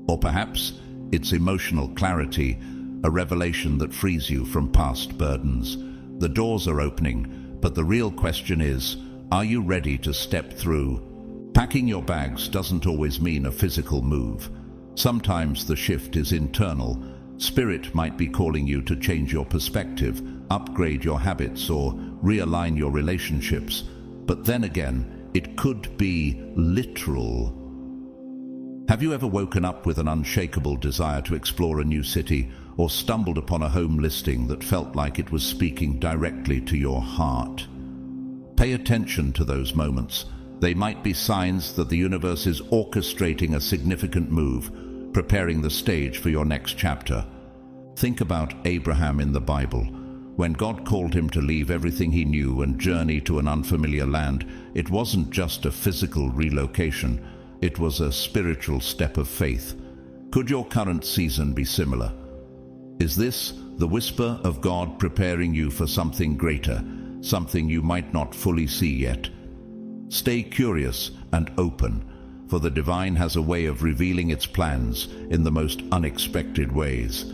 Or perhaps it's emotional clarity, a revelation that frees you from past burdens. The doors are opening, but the real question is, are you ready to step through? Packing your bags doesn't always mean a physical move. Sometimes the shift is internal. Spirit might be calling you to change your perspective, upgrade your habits, or realign your relationships. But then again, it could be literal. Have you ever woken up with an unshakable desire to explore a new city, or stumbled upon a home listing that felt like it was speaking directly to your heart? Pay attention to those moments. They might be signs that the universe is orchestrating a significant move, preparing the stage for your next chapter. Think about Abraham in the Bible. When God called him to leave everything he knew and journey to an unfamiliar land, it wasn't just a physical relocation. It was a spiritual step of faith. Could your current season be similar? Is this the whisper of God preparing you for something greater, something you might not fully see yet? Stay curious and open, for the divine has a way of revealing its plans in the most unexpected ways.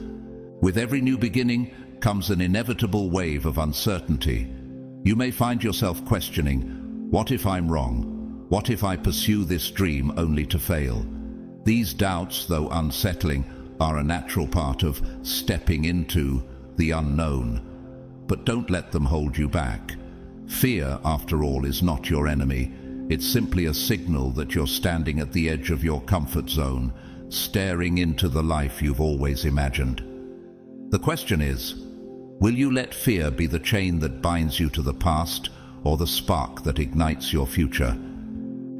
With every new beginning comes an inevitable wave of uncertainty. You may find yourself questioning, what if I'm wrong? What if I pursue this dream only to fail? These doubts, though unsettling, are a natural part of stepping into the unknown. But don't let them hold you back. Fear, after all, is not your enemy. It's simply a signal that you're standing at the edge of your comfort zone, staring into the life you've always imagined. The question is, will you let fear be the chain that binds you to the past, or the spark that ignites your future?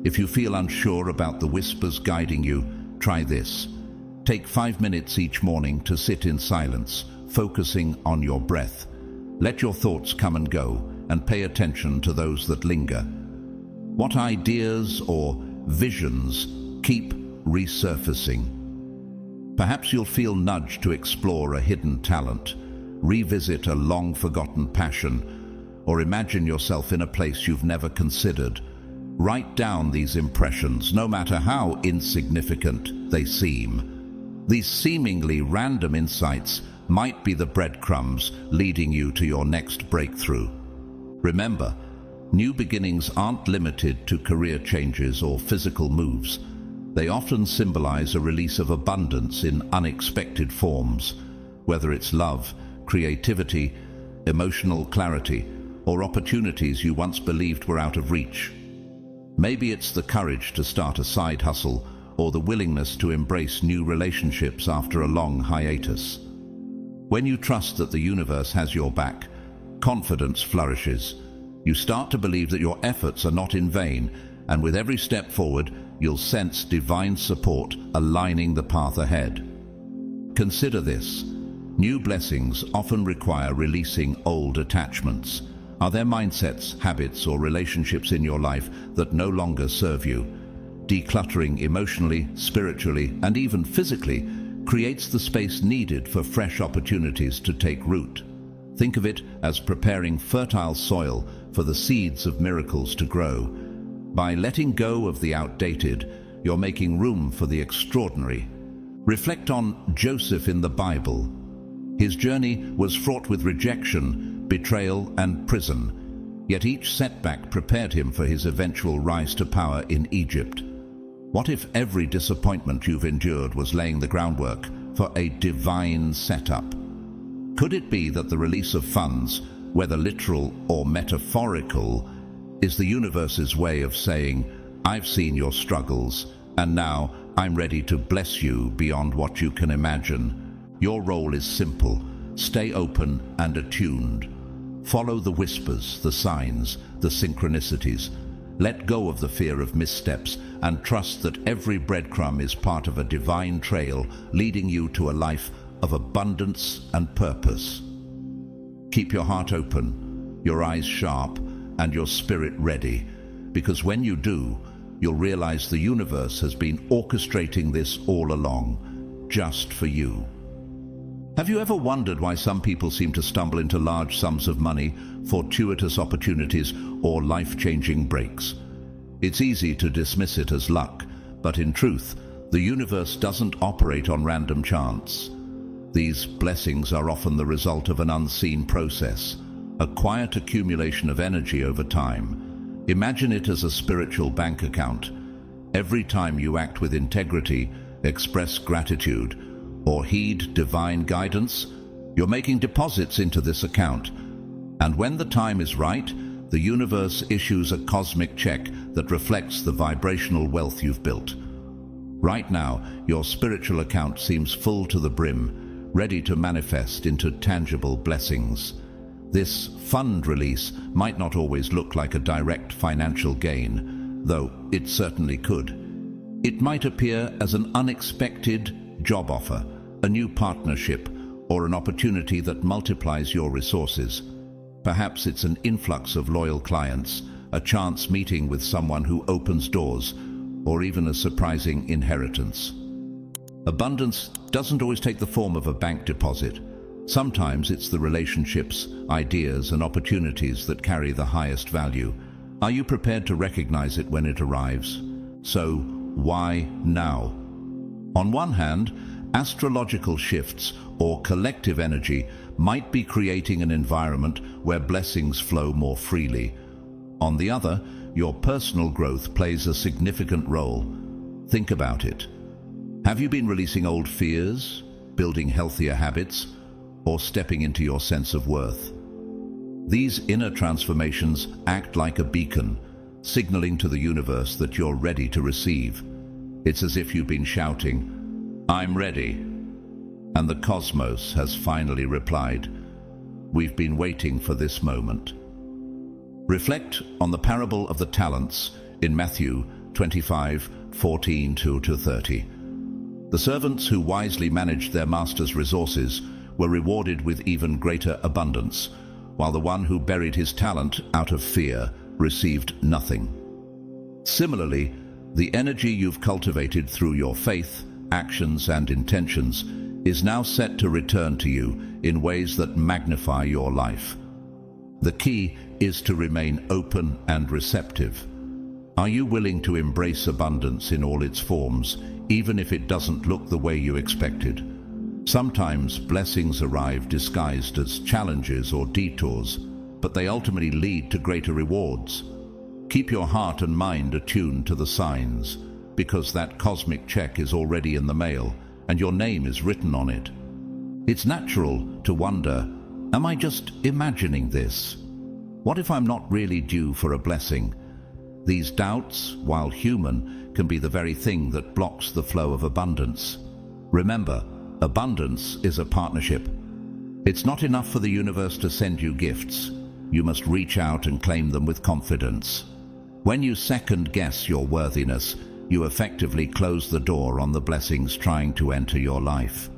If you feel unsure about the whispers guiding you, try this. Take 5 minutes each morning to sit in silence, focusing on your breath. Let your thoughts come and go, and pay attention to those that linger. What ideas or visions keep resurfacing? Perhaps you'll feel nudged to explore a hidden talent, revisit a long-forgotten passion, or imagine yourself in a place you've never considered. Write down these impressions, no matter how insignificant they seem. These seemingly random insights might be the breadcrumbs leading you to your next breakthrough. Remember, new beginnings aren't limited to career changes or physical moves. They often symbolize a release of abundance in unexpected forms, whether it's love, creativity, emotional clarity, or opportunities you once believed were out of reach. Maybe it's the courage to start a side hustle, or the willingness to embrace new relationships after a long hiatus. When you trust that the universe has your back, confidence flourishes. You start to believe that your efforts are not in vain, and with every step forward, you'll sense divine support aligning the path ahead. Consider this. New blessings often require releasing old attachments. Are there mindsets, habits, or relationships in your life that no longer serve you? Decluttering emotionally, spiritually, and even physically creates the space needed for fresh opportunities to take root. Think of it as preparing fertile soil for the seeds of miracles to grow. By letting go of the outdated, you're making room for the extraordinary. Reflect on Joseph in the Bible. His journey was fraught with rejection, betrayal, and prison, yet each setback prepared him for his eventual rise to power in Egypt. What if every disappointment you've endured was laying the groundwork for a divine setup? Could it be that the release of funds, whether literal or metaphorical, is the universe's way of saying, I've seen your struggles, and now I'm ready to bless you beyond what you can imagine? Your role is simple. Stay open and attuned. Follow the whispers, the signs, the synchronicities. Let go of the fear of missteps and trust that every breadcrumb is part of a divine trail leading you to a life of abundance and purpose. Keep your heart open, your eyes sharp, and your spirit ready, because when you do, you'll realize the universe has been orchestrating this all along, just for you. Have you ever wondered why some people seem to stumble into large sums of money, fortuitous opportunities, or life-changing breaks? It's easy to dismiss it as luck, but in truth, the universe doesn't operate on random chance. These blessings are often the result of an unseen process, a quiet accumulation of energy over time. Imagine it as a spiritual bank account. Every time you act with integrity, express gratitude, or heed divine guidance, you're making deposits into this account. And when the time is right, the universe issues a cosmic check that reflects the vibrational wealth you've built. Right now, your spiritual account seems full to the brim, ready to manifest into tangible blessings. This fund release might not always look like a direct financial gain, though it certainly could. It might appear as an unexpected job offer, a new partnership, or an opportunity that multiplies your resources. Perhaps it's an influx of loyal clients, a chance meeting with someone who opens doors, or even a surprising inheritance. Abundance doesn't always take the form of a bank deposit. Sometimes it's the relationships, ideas, and opportunities that carry the highest value. Are you prepared to recognize it when it arrives? So, why now? On one hand, astrological shifts or collective energy might be creating an environment where blessings flow more freely. On the other, your personal growth plays a significant role. Think about it. Have you been releasing old fears, building healthier habits, or stepping into your sense of worth? These inner transformations act like a beacon, signaling to the universe that you're ready to receive. It's as if you've been shouting, "I'm ready." And the cosmos has finally replied, "We've been waiting for this moment." Reflect on the parable of the talents in Matthew 25:14-30. The servants who wisely managed their master's resources were rewarded with even greater abundance, while the one who buried his talent out of fear received nothing. Similarly, the energy you've cultivated through your faith, actions, and intentions is now set to return to you in ways that magnify your life. The key is to remain open and receptive. Are you willing to embrace abundance in all its forms, even if it doesn't look the way you expected? Sometimes blessings arrive disguised as challenges or detours, but they ultimately lead to greater rewards. Keep your heart and mind attuned to the signs, because that cosmic check is already in the mail, and your name is written on it. It's natural to wonder, am I just imagining this? What if I'm not really due for a blessing? These doubts, while human, can be the very thing that blocks the flow of abundance. Remember, abundance is a partnership. It's not enough for the universe to send you gifts. You must reach out and claim them with confidence. When you second-guess your worthiness, you effectively close the door on the blessings trying to enter your life.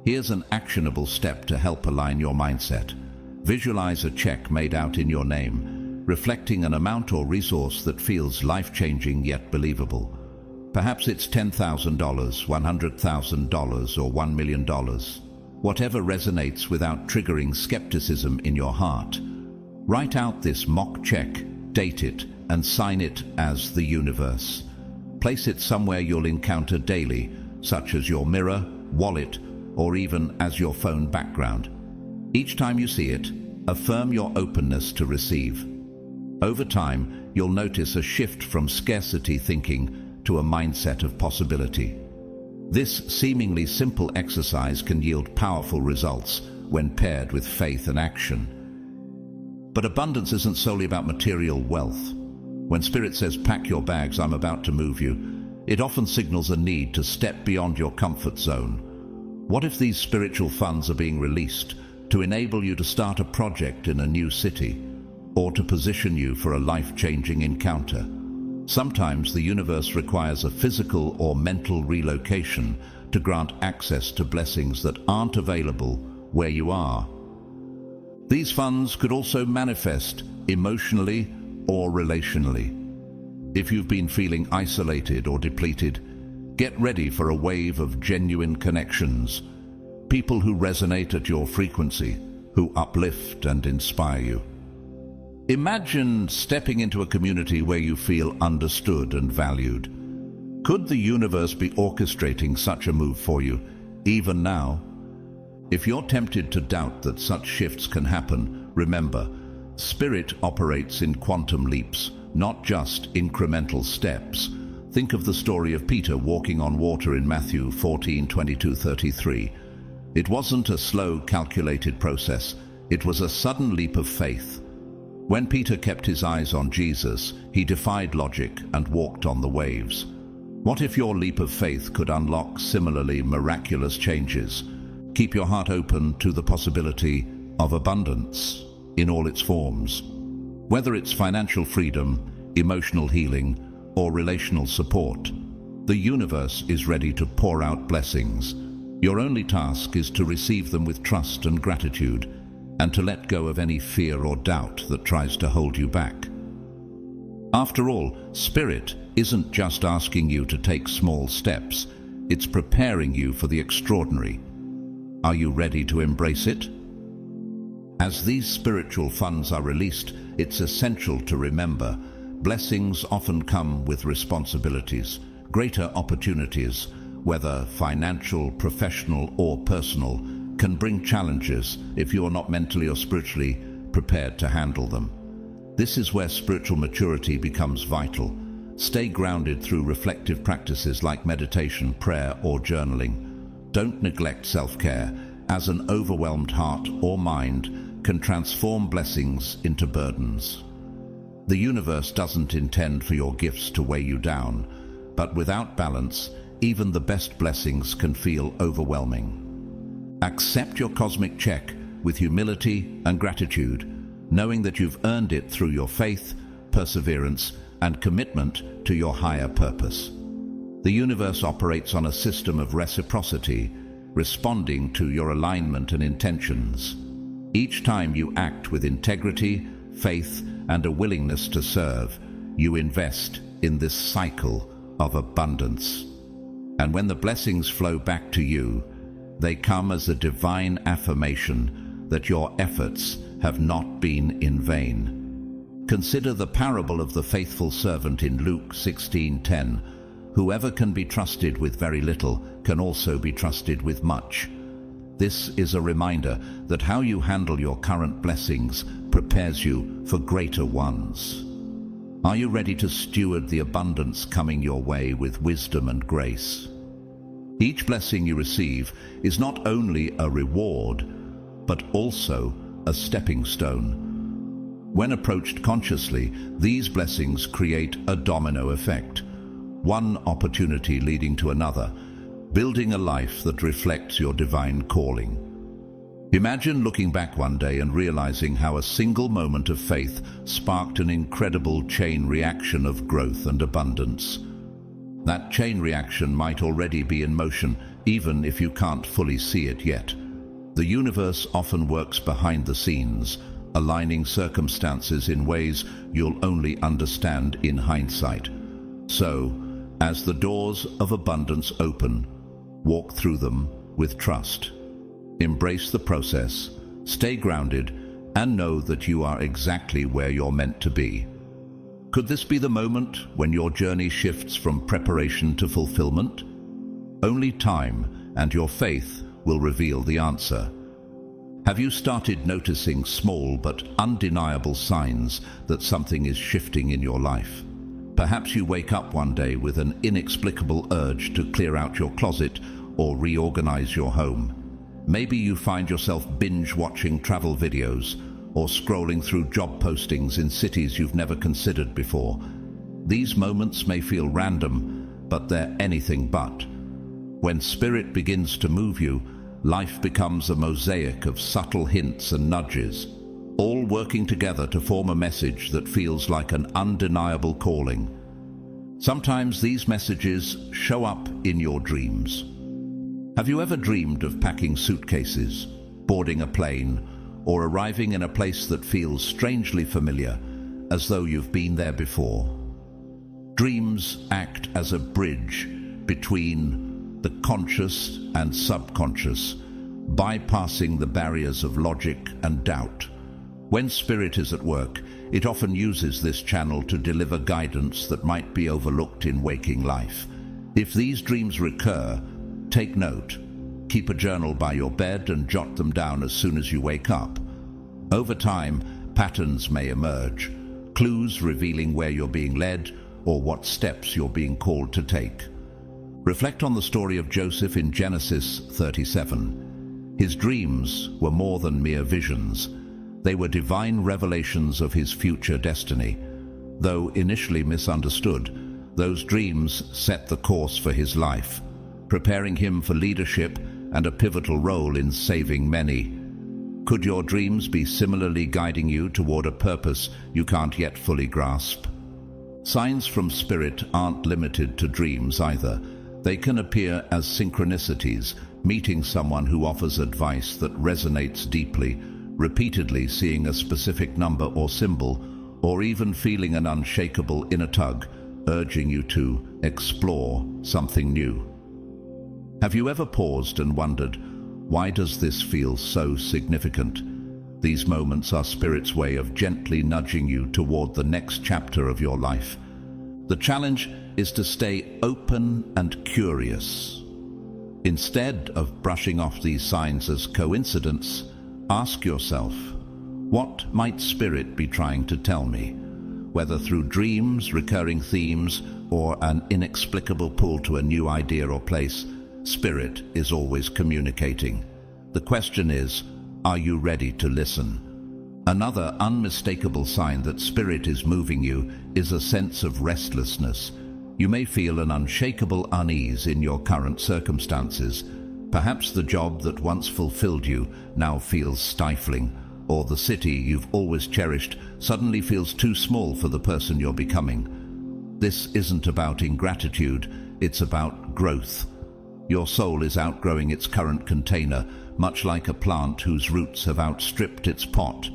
Here's an actionable step to help align your mindset. Visualize a check made out in your name, reflecting an amount or resource that feels life-changing yet believable. Perhaps it's $10,000, $100,000, or $1 million. Whatever resonates without triggering skepticism in your heart. Write out this mock check, date it, and sign it as the universe. Place it somewhere you'll encounter daily, such as your mirror, wallet, or even as your phone background. Each time you see it, affirm your openness to receive. Over time, you'll notice a shift from scarcity thinking to a mindset of possibility. This seemingly simple exercise can yield powerful results when paired with faith and action. But abundance isn't solely about material wealth. When Spirit says, "Pack your bags, I'm about to move you," it often signals a need to step beyond your comfort zone. What if these spiritual funds are being released to enable you to start a project in a new city, or to position you for a life-changing encounter? Sometimes the universe requires a physical or mental relocation to grant access to blessings that aren't available where you are. These funds could also manifest emotionally or relationally. If you've been feeling isolated or depleted, get ready for a wave of genuine connections, people who resonate at your frequency, who uplift and inspire you. Imagine stepping into a community where you feel understood and valued. Could the universe be orchestrating such a move for you, even now? If you're tempted to doubt that such shifts can happen, remember, Spirit operates in quantum leaps, not just incremental steps. Think of the story of Peter walking on water in Matthew 14:22-33. It wasn't a slow, calculated process. It was a sudden leap of faith. When Peter kept his eyes on Jesus, he defied logic and walked on the waves. What if your leap of faith could unlock similarly miraculous changes? Keep your heart open to the possibility of abundance in all its forms. Whether it's financial freedom, emotional healing, or relational support, the universe is ready to pour out blessings. Your only task is to receive them with trust and gratitude, and to let go of any fear or doubt that tries to hold you back. After all, Spirit isn't just asking you to take small steps, it's preparing you for the extraordinary. Are you ready to embrace it? As these spiritual funds are released, it's essential to remember, blessings often come with responsibilities, greater opportunities, whether financial, professional, or personal, can bring challenges if you are not mentally or spiritually prepared to handle them. This is where spiritual maturity becomes vital. Stay grounded through reflective practices like meditation, prayer, or journaling. Don't neglect self-care, as an overwhelmed heart or mind can transform blessings into burdens. The universe doesn't intend for your gifts to weigh you down, but without balance, even the best blessings can feel overwhelming. Accept your cosmic check with humility and gratitude, knowing that you've earned it through your faith, perseverance, and commitment to your higher purpose. The universe operates on a system of reciprocity, responding to your alignment and intentions. Each time you act with integrity, faith, and a willingness to serve, you invest in this cycle of abundance. And when the blessings flow back to you, they come as a divine affirmation that your efforts have not been in vain. Consider the parable of the faithful servant in Luke 16:10. Whoever can be trusted with very little can also be trusted with much. This is a reminder that how you handle your current blessings prepares you for greater ones. Are you ready to steward the abundance coming your way with wisdom and grace? Each blessing you receive is not only a reward, but also a stepping stone. When approached consciously, these blessings create a domino effect, one opportunity leading to another, building a life that reflects your divine calling. Imagine looking back one day and realizing how a single moment of faith sparked an incredible chain reaction of growth and abundance. That chain reaction might already be in motion, even if you can't fully see it yet. The universe often works behind the scenes, aligning circumstances in ways you'll only understand in hindsight. So, as the doors of abundance open, walk through them with trust. Embrace the process, stay grounded, and know that you are exactly where you're meant to be. Could this be the moment when your journey shifts from preparation to fulfillment? Only time and your faith will reveal the answer. Have you started noticing small but undeniable signs that something is shifting in your life? Perhaps you wake up one day with an inexplicable urge to clear out your closet or reorganize your home. Maybe you find yourself binge-watching travel videos or scrolling through job postings in cities you've never considered before. These moments may feel random, but they're anything but. When spirit begins to move you, life becomes a mosaic of subtle hints and nudges, all working together to form a message that feels like an undeniable calling. Sometimes these messages show up in your dreams. Have you ever dreamed of packing suitcases, boarding a plane, or arriving in a place that feels strangely familiar, as though you've been there before? Dreams act as a bridge between the conscious and subconscious, bypassing the barriers of logic and doubt. When spirit is at work, it often uses this channel to deliver guidance that might be overlooked in waking life. If these dreams recur, take note. Keep a journal by your bed and jot them down as soon as you wake up. Over time, patterns may emerge, clues revealing where you're being led or what steps you're being called to take. Reflect on the story of Joseph in Genesis 37. His dreams were more than mere visions. They were divine revelations of his future destiny. Though initially misunderstood, those dreams set the course for his life, preparing him for leadership and a pivotal role in saving many. Could your dreams be similarly guiding you toward a purpose you can't yet fully grasp? Signs from spirit aren't limited to dreams either. They can appear as synchronicities, meeting someone who offers advice that resonates deeply, repeatedly seeing a specific number or symbol, or even feeling an unshakable inner tug, urging you to explore something new. Have you ever paused and wondered, why does this feel so significant? These moments are Spirit's way of gently nudging you toward the next chapter of your life. The challenge is to stay open and curious. Instead of brushing off these signs as coincidence, ask yourself, what might Spirit be trying to tell me? Whether through dreams, recurring themes, or an inexplicable pull to a new idea or place, Spirit is always communicating. The question is, are you ready to listen? Another unmistakable sign that Spirit is moving you is a sense of restlessness. You may feel an unshakable unease in your current circumstances. Perhaps the job that once fulfilled you now feels stifling, or the city you've always cherished suddenly feels too small for the person you're becoming. This isn't about ingratitude, it's about growth. Your soul is outgrowing its current container, much like a plant whose roots have outstripped its pot.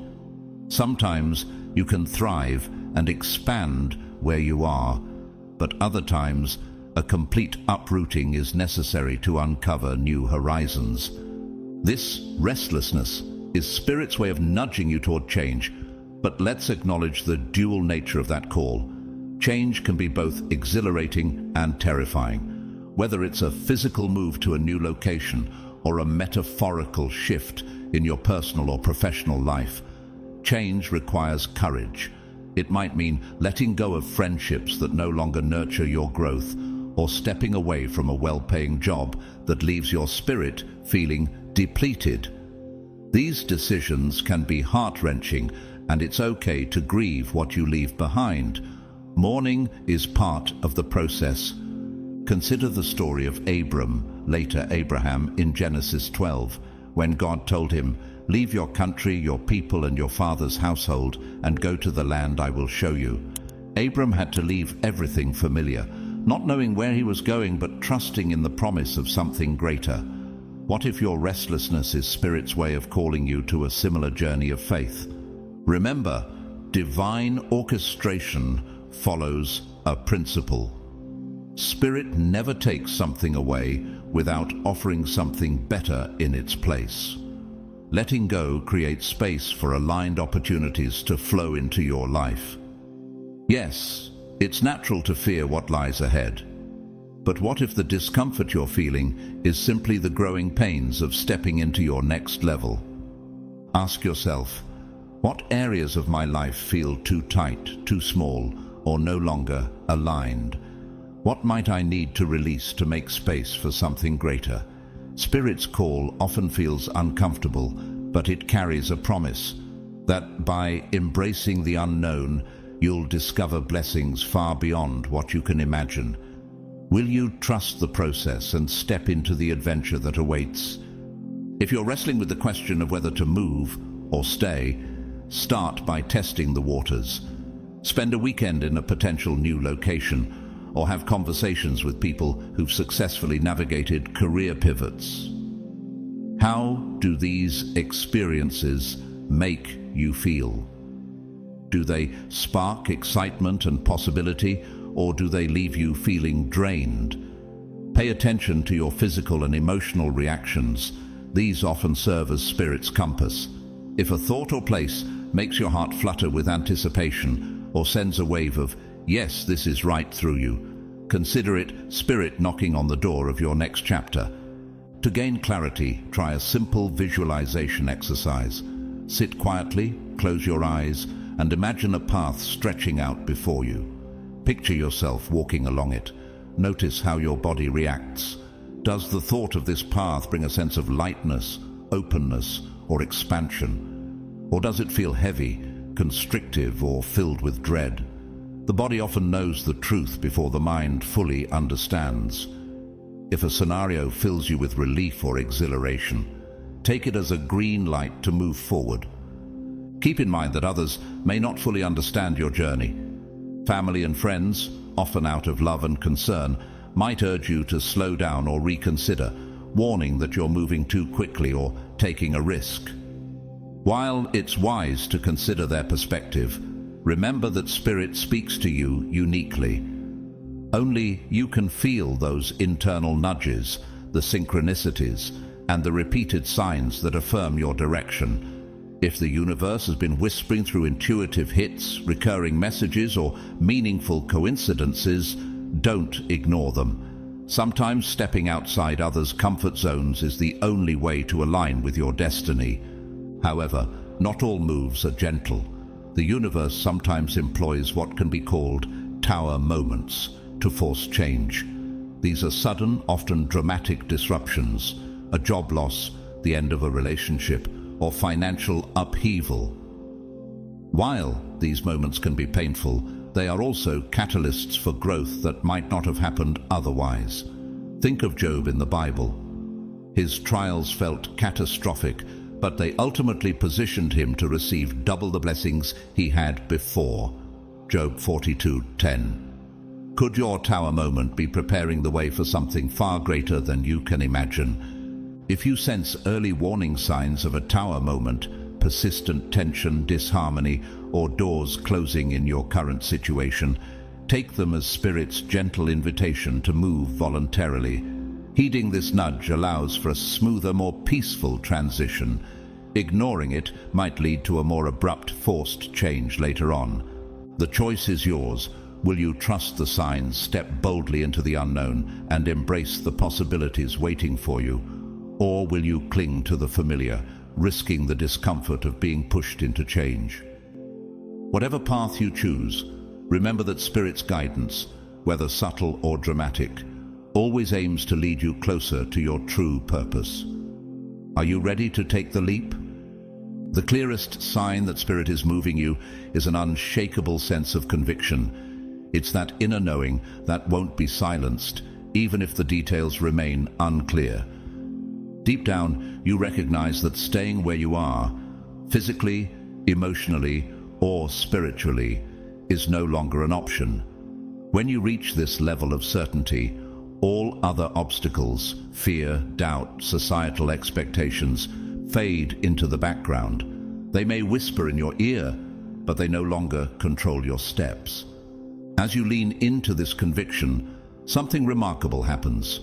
Sometimes you can thrive and expand where you are, but other times a complete uprooting is necessary to uncover new horizons. This restlessness is Spirit's way of nudging you toward change, but let's acknowledge the dual nature of that call. Change can be both exhilarating and terrifying. Whether it's a physical move to a new location or a metaphorical shift in your personal or professional life, change requires courage. It might mean letting go of friendships that no longer nurture your growth, or stepping away from a well-paying job that leaves your spirit feeling depleted. These decisions can be heart-wrenching, and it's okay to grieve what you leave behind. Mourning is part of the process. Consider the story of Abram, later Abraham, in Genesis 12, when God told him, "Leave your country, your people, and your father's household, and go to the land I will show you." Abram had to leave everything familiar, not knowing where he was going, but trusting in the promise of something greater. What if your restlessness is Spirit's way of calling you to a similar journey of faith? Remember, divine orchestration follows a principle. Spirit never takes something away without offering something better in its place. Letting go creates space for aligned opportunities to flow into your life. Yes, it's natural to fear what lies ahead. But what if the discomfort you're feeling is simply the growing pains of stepping into your next level? Ask yourself, what areas of my life feel too tight, too small, or no longer aligned? What might I need to release to make space for something greater? Spirit's call often feels uncomfortable, but it carries a promise that by embracing the unknown, you'll discover blessings far beyond what you can imagine. Will you trust the process and step into the adventure that awaits? If you're wrestling with the question of whether to move or stay, start by testing the waters. Spend a weekend in a potential new location, or have conversations with people who've successfully navigated career pivots. How do these experiences make you feel? Do they spark excitement and possibility, or do they leave you feeling drained? Pay attention to your physical and emotional reactions. These often serve as Spirit's compass. If a thought or place makes your heart flutter with anticipation or sends a wave of, "Yes, this is right," through you, consider it Spirit knocking on the door of your next chapter. To gain clarity, try a simple visualization exercise. Sit quietly, close your eyes, and imagine a path stretching out before you. Picture yourself walking along it. Notice how your body reacts. Does the thought of this path bring a sense of lightness, openness, or expansion? Or does it feel heavy, constrictive, or filled with dread? The body often knows the truth before the mind fully understands. If a scenario fills you with relief or exhilaration, take it as a green light to move forward. Keep in mind that others may not fully understand your journey. Family and friends, often out of love and concern, might urge you to slow down or reconsider, warning that you're moving too quickly or taking a risk. While it's wise to consider their perspective, remember that Spirit speaks to you uniquely. Only you can feel those internal nudges, the synchronicities, and the repeated signs that affirm your direction. If the universe has been whispering through intuitive hits, recurring messages, or meaningful coincidences, don't ignore them. Sometimes stepping outside others' comfort zones is the only way to align with your destiny. However, not all moves are gentle. The universe sometimes employs what can be called tower moments to force change. These are sudden, often dramatic disruptions, a job loss, the end of a relationship, or financial upheaval. While these moments can be painful, they are also catalysts for growth that might not have happened otherwise. Think of Job in the Bible. His trials felt catastrophic, but they ultimately positioned him to receive double the blessings he had before. Job 42:10. Could your tower moment be preparing the way for something far greater than you can imagine? If you sense early warning signs of a tower moment, persistent tension, disharmony, or doors closing in your current situation, take them as Spirit's gentle invitation to move voluntarily. Heeding this nudge allows for a smoother, more peaceful transition. Ignoring it might lead to a more abrupt, forced change later on. The choice is yours. Will you trust the signs, step boldly into the unknown, and embrace the possibilities waiting for you? Or will you cling to the familiar, risking the discomfort of being pushed into change? Whatever path you choose, remember that Spirit's guidance, whether subtle or dramatic, always aims to lead you closer to your true purpose. Are you ready to take the leap? The clearest sign that Spirit is moving you is an unshakable sense of conviction. It's that inner knowing that won't be silenced, even if the details remain unclear. Deep down, you recognize that staying where you are, physically, emotionally, or spiritually, is no longer an option. When you reach this level of certainty, all other obstacles, fear, doubt, societal expectations, fade into the background. They may whisper in your ear, but they no longer control your steps. As you lean into this conviction, something remarkable happens.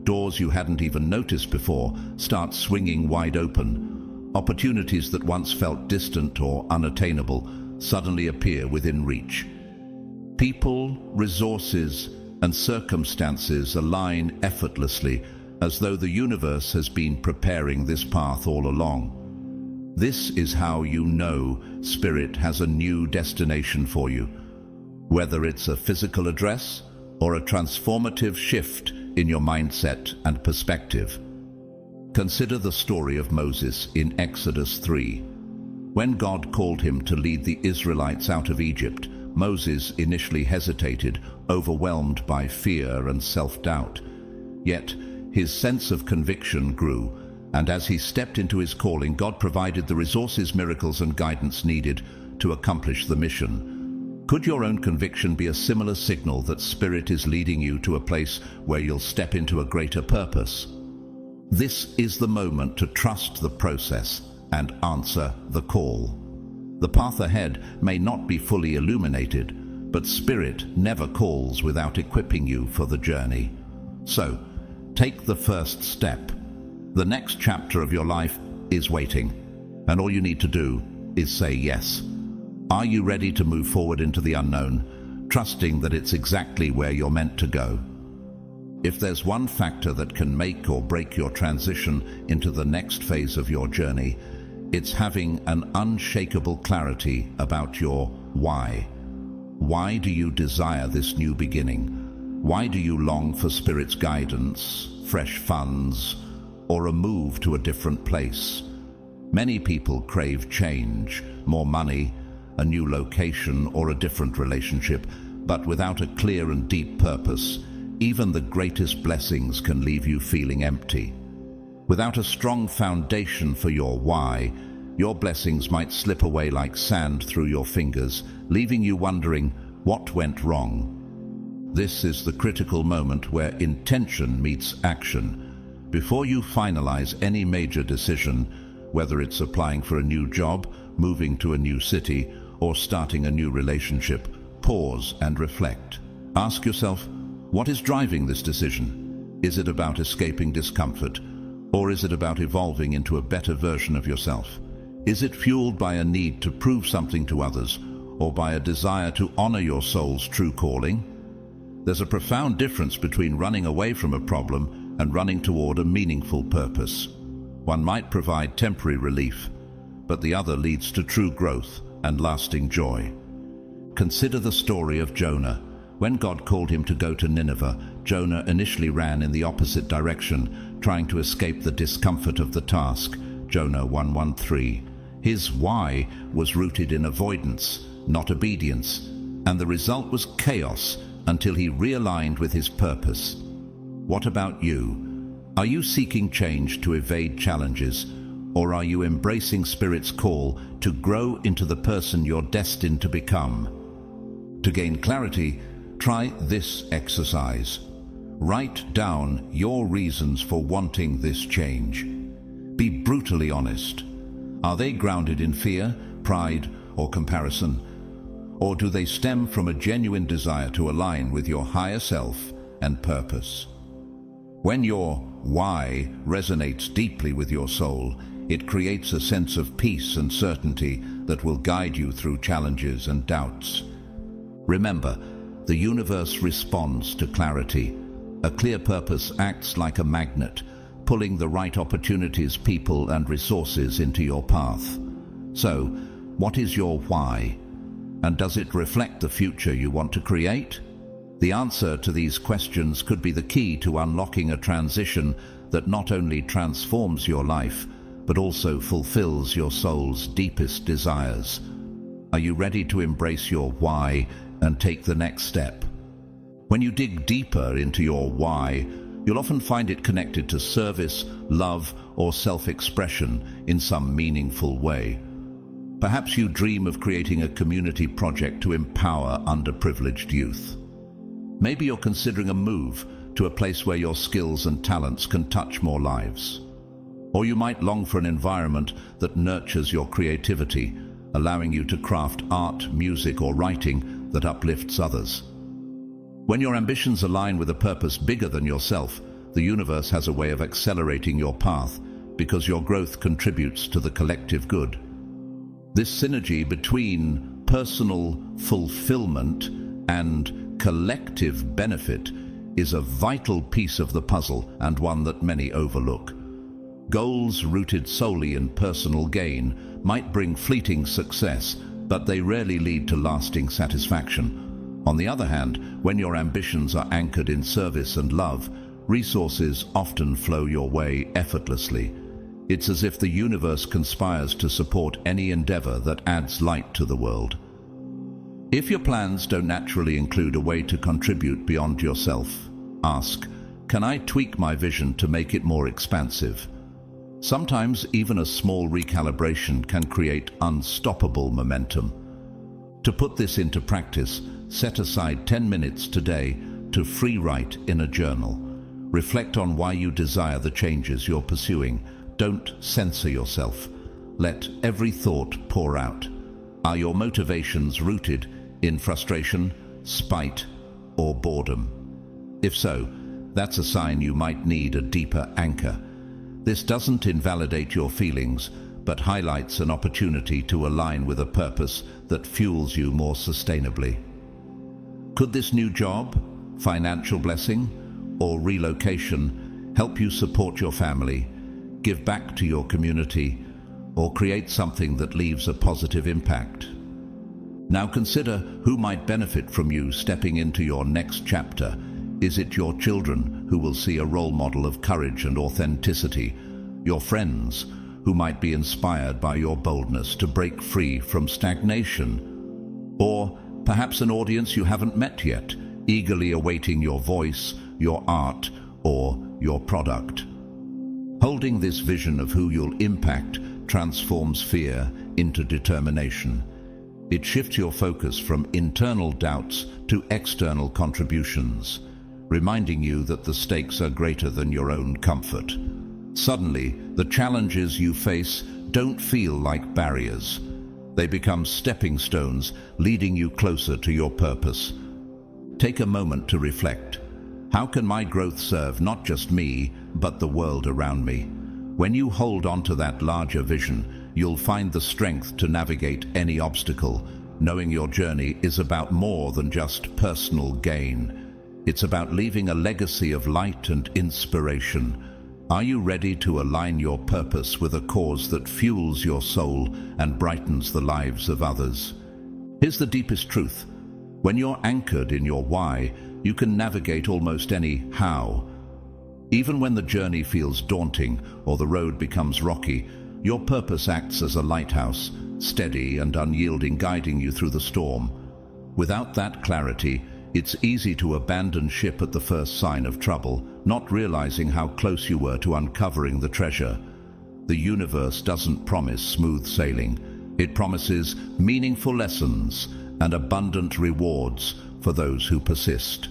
Doors you hadn't even noticed before start swinging wide open. Opportunities that once felt distant or unattainable suddenly appear within reach. People, resources, and circumstances align effortlessly, as though the universe has been preparing this path all along. This is how you know Spirit has a new destination for you, whether it's a physical address or a transformative shift in your mindset and perspective. Consider the story of Moses in Exodus 3. When God called him to lead the Israelites out of Egypt, Moses initially hesitated, overwhelmed by fear and self-doubt. Yet, his sense of conviction grew, and as he stepped into his calling, God provided the resources, miracles, and guidance needed to accomplish the mission. Could your own conviction be a similar signal that Spirit is leading you to a place where you'll step into a greater purpose? This is the moment to trust the process and answer the call. The path ahead may not be fully illuminated, but Spirit never calls without equipping you for the journey. So, take the first step. The next chapter of your life is waiting, and all you need to do is say yes. Are you ready to move forward into the unknown, trusting that it's exactly where you're meant to go? If there's one factor that can make or break your transition into the next phase of your journey, it's having an unshakable clarity about your why. Why do you desire this new beginning? Why do you long for Spirit's guidance, fresh funds, or a move to a different place? Many people crave change, more money, a new location, or a different relationship, but without a clear and deep purpose, even the greatest blessings can leave you feeling empty. Without a strong foundation for your why, your blessings might slip away like sand through your fingers, leaving you wondering what went wrong. This is the critical moment where intention meets action. Before you finalize any major decision, whether it's applying for a new job, moving to a new city, or starting a new relationship, pause and reflect. Ask yourself, what is driving this decision? Is it about escaping discomfort, or is it about evolving into a better version of yourself? Is it fueled by a need to prove something to others, or by a desire to honor your soul's true calling? There's a profound difference between running away from a problem and running toward a meaningful purpose. One might provide temporary relief, but the other leads to true growth and lasting joy. Consider the story of Jonah. When God called him to go to Nineveh, Jonah initially ran in the opposite direction, trying to escape the discomfort of the task. Jonah 1:13. His why was rooted in avoidance, not obedience, and the result was chaos until he realigned with his purpose. What about you? Are you seeking change to evade challenges, or are you embracing Spirit's call to grow into the person you're destined to become? To gain clarity, try this exercise. Write down your reasons for wanting this change. Be brutally honest. Are they grounded in fear, pride, or comparison? Or do they stem from a genuine desire to align with your higher self and purpose? When your why resonates deeply with your soul, it creates a sense of peace and certainty that will guide you through challenges and doubts. Remember, the universe responds to clarity. A clear purpose acts like a magnet, pulling the right opportunities, people, and resources into your path. So, what is your why? And does it reflect the future you want to create? The answer to these questions could be the key to unlocking a transition that not only transforms your life, but also fulfills your soul's deepest desires. Are you ready to embrace your why and take the next step? When you dig deeper into your why, you'll often find it connected to service, love, or self-expression in some meaningful way. Perhaps you dream of creating a community project to empower underprivileged youth. Maybe you're considering a move to a place where your skills and talents can touch more lives. Or you might long for an environment that nurtures your creativity, allowing you to craft art, music, or writing that uplifts others. When your ambitions align with a purpose bigger than yourself, the universe has a way of accelerating your path because your growth contributes to the collective good. This synergy between personal fulfillment and collective benefit is a vital piece of the puzzle and one that many overlook. Goals rooted solely in personal gain might bring fleeting success, but they rarely lead to lasting satisfaction. On the other hand, when your ambitions are anchored in service and love, resources often flow your way effortlessly. It's as if the universe conspires to support any endeavor that adds light to the world. If your plans don't naturally include a way to contribute beyond yourself, ask, can I tweak my vision to make it more expansive? Sometimes even a small recalibration can create unstoppable momentum. To put this into practice, set aside 10 minutes today to free write in a journal. Reflect on why you desire the changes you're pursuing. Don't censor yourself. Let every thought pour out. Are your motivations rooted in frustration, spite, or boredom? If so, that's a sign you might need a deeper anchor. This doesn't invalidate your feelings, but highlights an opportunity to align with a purpose that fuels you more sustainably. Could this new job, financial blessing, or relocation help you support your family, give back to your community, or create something that leaves a positive impact? Now consider who might benefit from you stepping into your next chapter. Is it your children, who will see a role model of courage and authenticity? Your friends, who might be inspired by your boldness to break free from stagnation? Or perhaps an audience you haven't met yet, eagerly awaiting your voice, your art, or your product? Holding this vision of who you'll impact transforms fear into determination. It shifts your focus from internal doubts to external contributions, reminding you that the stakes are greater than your own comfort. Suddenly, the challenges you face don't feel like barriers. They become stepping stones, leading you closer to your purpose. Take a moment to reflect. How can my growth serve not just me, but the world around me? When you hold on to that larger vision, you'll find the strength to navigate any obstacle, knowing your journey is about more than just personal gain. It's about leaving a legacy of light and inspiration. Are you ready to align your purpose with a cause that fuels your soul and brightens the lives of others? Here's the deepest truth. When you're anchored in your why, you can navigate almost any how. Even when the journey feels daunting or the road becomes rocky, your purpose acts as a lighthouse, steady and unyielding, guiding you through the storm. Without that clarity, it's easy to abandon ship at the first sign of trouble, not realizing how close you were to uncovering the treasure. The universe doesn't promise smooth sailing. It promises meaningful lessons and abundant rewards for those who persist.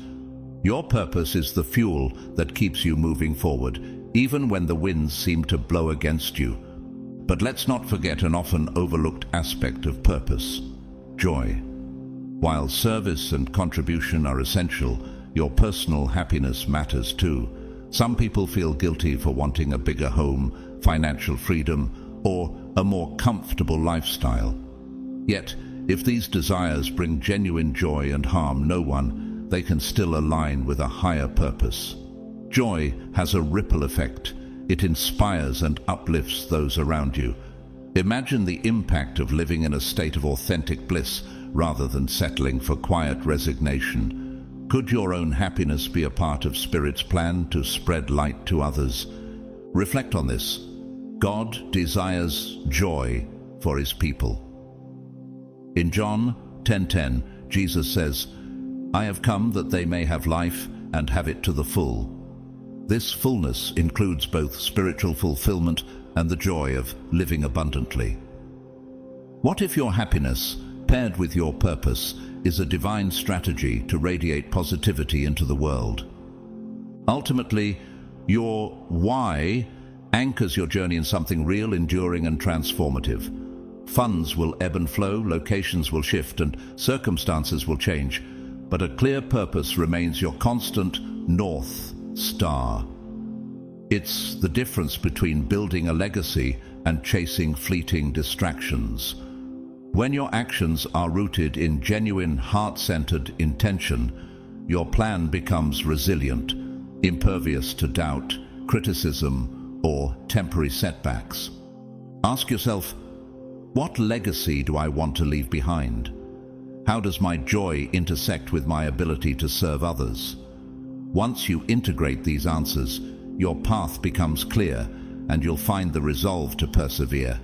Your purpose is the fuel that keeps you moving forward, even when the winds seem to blow against you. But let's not forget an often overlooked aspect of purpose: joy. While service and contribution are essential, your personal happiness matters too. Some people feel guilty for wanting a bigger home, financial freedom, or a more comfortable lifestyle. Yet, if these desires bring genuine joy and harm no one, they can still align with a higher purpose. Joy has a ripple effect. It inspires and uplifts those around you. Imagine the impact of living in a state of authentic bliss rather than settling for quiet resignation. Could your own happiness be a part of Spirit's plan to spread light to others? Reflect on this. God desires joy for His people. In John 10:10, Jesus says, "I have come that they may have life and have it to the full." This fullness includes both spiritual fulfillment and the joy of living abundantly. What if your happiness, paired with your purpose, is a divine strategy to radiate positivity into the world? Ultimately, your why anchors your journey in something real, enduring, and transformative. Funds will ebb and flow, locations will shift, and circumstances will change, but a clear purpose remains your constant North Star. It's the difference between building a legacy and chasing fleeting distractions. When your actions are rooted in genuine, heart-centered intention, your plan becomes resilient, impervious to doubt, criticism, or temporary setbacks. Ask yourself, what legacy do I want to leave behind? How does my joy intersect with my ability to serve others? Once you integrate these answers, your path becomes clear and you'll find the resolve to persevere.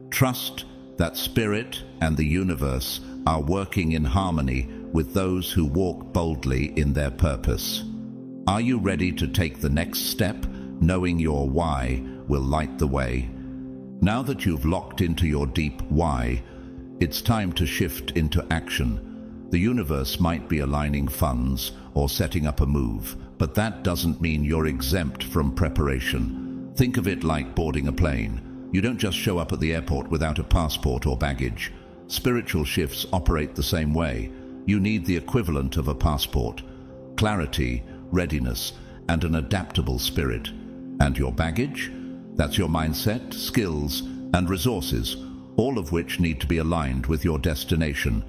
Trust that Spirit and the universe are working in harmony with those who walk boldly in their purpose. Are you ready to take the next step, knowing your why will light the way? Now that you've locked into your deep why, it's time to shift into action. The universe might be aligning funds or setting up a move, but that doesn't mean you're exempt from preparation. Think of it like boarding a plane. You don't just show up at the airport without a passport or baggage. Spiritual shifts operate the same way. you need the equivalent of a passport: clarity, readiness, and an adaptable spirit. And your baggage? That's your mindset, skills, and resources, all of which need to be aligned with your destination.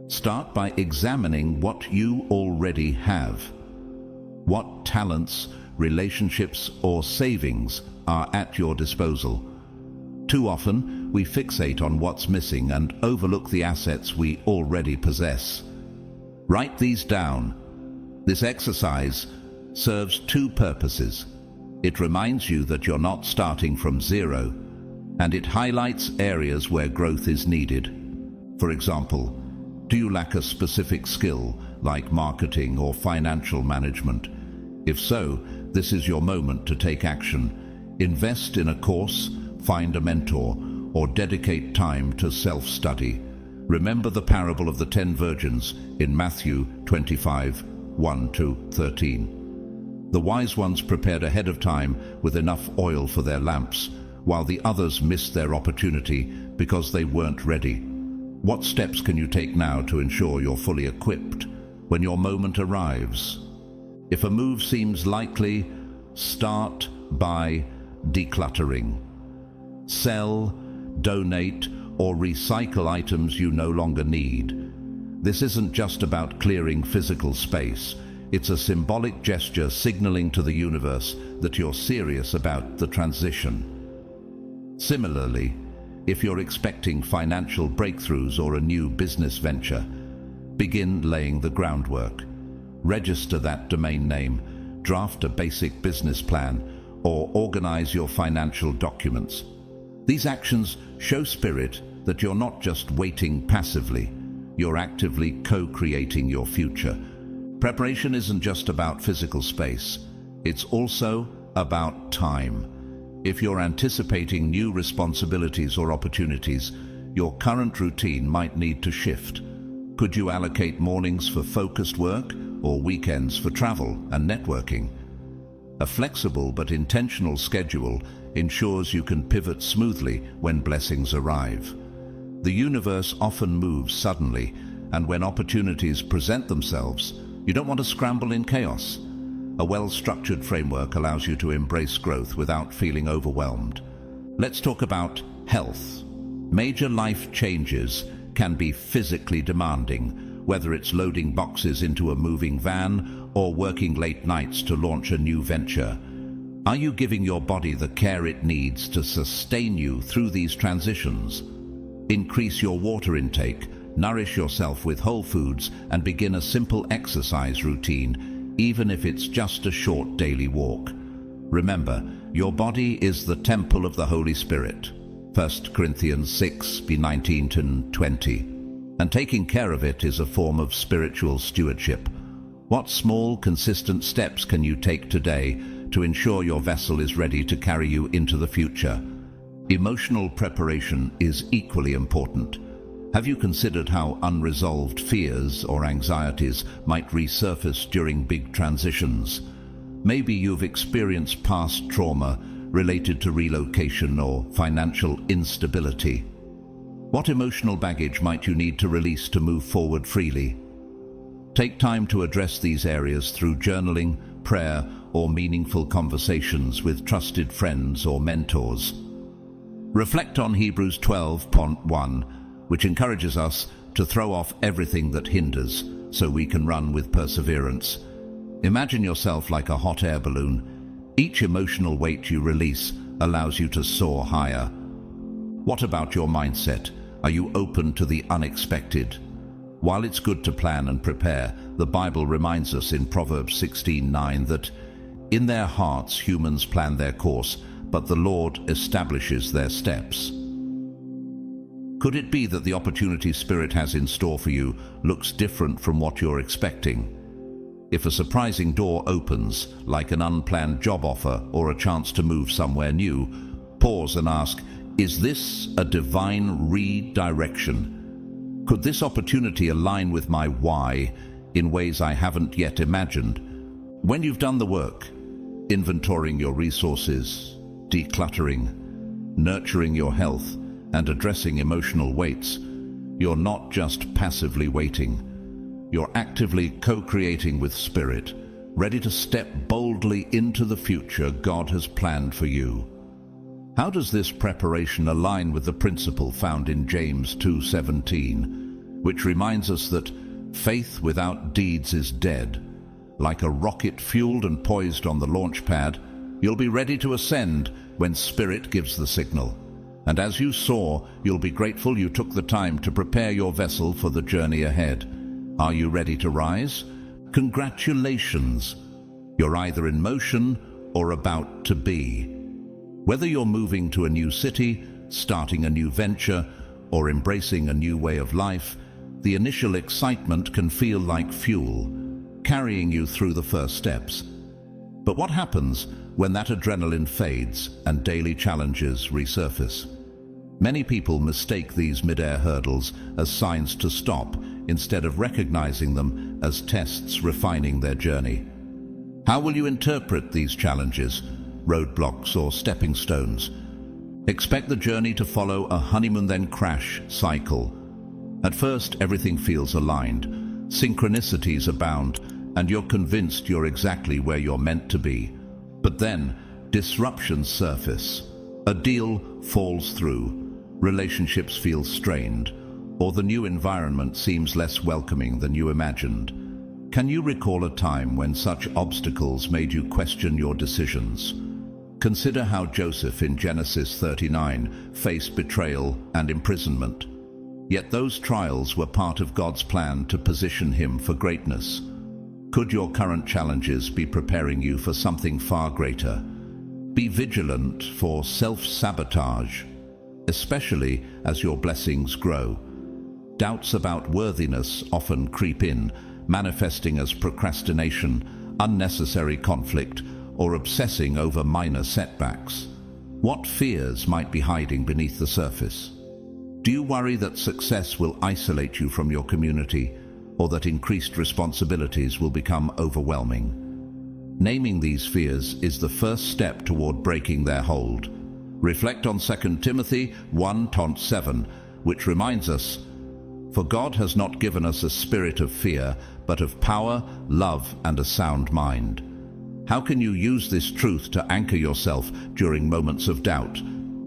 Start by examining what you already have. What talents, relationships, or savings are at your disposal? Too often, we fixate on what's missing and overlook the assets we already possess. Write these down. This exercise serves two purposes. It reminds you that you're not starting from zero, and it highlights areas where growth is needed. For example, do you lack a specific skill like marketing or financial management? If so, this is your moment to take action. Invest in a course, find a mentor, or dedicate time to self-study. Remember the parable of the 10 virgins in Matthew 25, 1-13. The wise ones prepared ahead of time with enough oil for their lamps, while the others missed their opportunity because they weren't ready. What steps can you take now to ensure you're fully equipped when your moment arrives? If a move seems likely, start by decluttering. Sell, donate, or recycle items you no longer need. This isn't just about clearing physical space. It's a symbolic gesture signaling to the universe that you're serious about the transition. Similarly, if you're expecting financial breakthroughs or a new business venture, begin laying the groundwork. Register that domain name, draft a basic business plan, or organize your financial documents. These actions show spirit that you're not just waiting passively, you're actively co-creating your future. Preparation isn't just about physical space, it's also about time. If you're anticipating new responsibilities or opportunities, your current routine might need to shift. Could you allocate mornings for focused work or weekends for travel and networking? A flexible but intentional schedule ensures you can pivot smoothly when blessings arrive. The universe often moves suddenly, and when opportunities present themselves, you don't want to scramble in chaos. A well-structured framework allows you to embrace growth without feeling overwhelmed. Let's talk about health. Major life changes can be physically demanding, whether it's loading boxes into a moving van or working late nights to launch a new venture. Are you giving your body the care it needs to sustain you through these transitions? Increase your water intake, nourish yourself with whole foods, and begin a simple exercise routine, even if it's just a short daily walk. Remember, your body is the temple of the Holy Spirit. 1 Corinthians 6:19-20. And taking care of it is a form of spiritual stewardship. What small, consistent steps can you take today to ensure your vessel is ready to carry you into the future? Emotional preparation is equally important. Have you considered how unresolved fears or anxieties might resurface during big transitions? Maybe you've experienced past trauma related to relocation or financial instability. What emotional baggage might you need to release to move forward freely? Take time to address these areas through journaling, prayer, or meaningful conversations with trusted friends or mentors. Reflect on Hebrews 12:1, which encourages us to throw off everything that hinders so we can run with perseverance. Imagine yourself like a hot air balloon. Each emotional weight you release allows you to soar higher. What about your mindset? Are you open to the unexpected? While it's good to plan and prepare, the Bible reminds us in Proverbs 16:9 that in their hearts humans plan their course, but the Lord establishes their steps. Could it be that the opportunity Spirit has in store for you looks different from what you're expecting? If a surprising door opens, like an unplanned job offer or a chance to move somewhere new, pause and ask, is this a divine redirection? Could this opportunity align with my why in ways I haven't yet imagined? When you've done the work, inventorying your resources, decluttering, nurturing your health, and addressing emotional weights, you're not just passively waiting. You're actively co-creating with Spirit, ready to step boldly into the future God has planned for you. How does this preparation align with the principle found in James 2:17, which reminds us that faith without deeds is dead? Like a rocket fueled and poised on the launch pad, you'll be ready to ascend when Spirit gives the signal. And as you soar, you'll be grateful you took the time to prepare your vessel for the journey ahead. Are you ready to rise? Congratulations! You're either in motion or about to be. Whether you're moving to a new city, starting a new venture, or embracing a new way of life, the initial excitement can feel like fuel, carrying you through the first steps. But what happens when that adrenaline fades and daily challenges resurface? Many people mistake these mid-air hurdles as signs to stop instead of recognizing them as tests refining their journey. How will you interpret these challenges, roadblocks or stepping stones? Expect the journey to follow a honeymoon then crash cycle. At first, everything feels aligned, synchronicities abound, and you're convinced you're exactly where you're meant to be. But then, disruptions surface. A deal falls through, relationships feel strained, or the new environment seems less welcoming than you imagined. Can you recall a time when such obstacles made you question your decisions? Consider how Joseph in Genesis 39 faced betrayal and imprisonment. Yet those trials were part of God's plan to position him for greatness. Could your current challenges be preparing you for something far greater? Be vigilant for self-sabotage, especially as your blessings grow. Doubts about worthiness often creep in, manifesting as procrastination, unnecessary conflict, or obsessing over minor setbacks. What fears might be hiding beneath the surface? Do you worry that success will isolate you from your community, or that increased responsibilities will become overwhelming? Naming these fears is the first step toward breaking their hold. Reflect on 2 Timothy 1:7, which reminds us, "For God has not given us a spirit of fear, but of power, love, and a sound mind." How can you use this truth to anchor yourself during moments of doubt?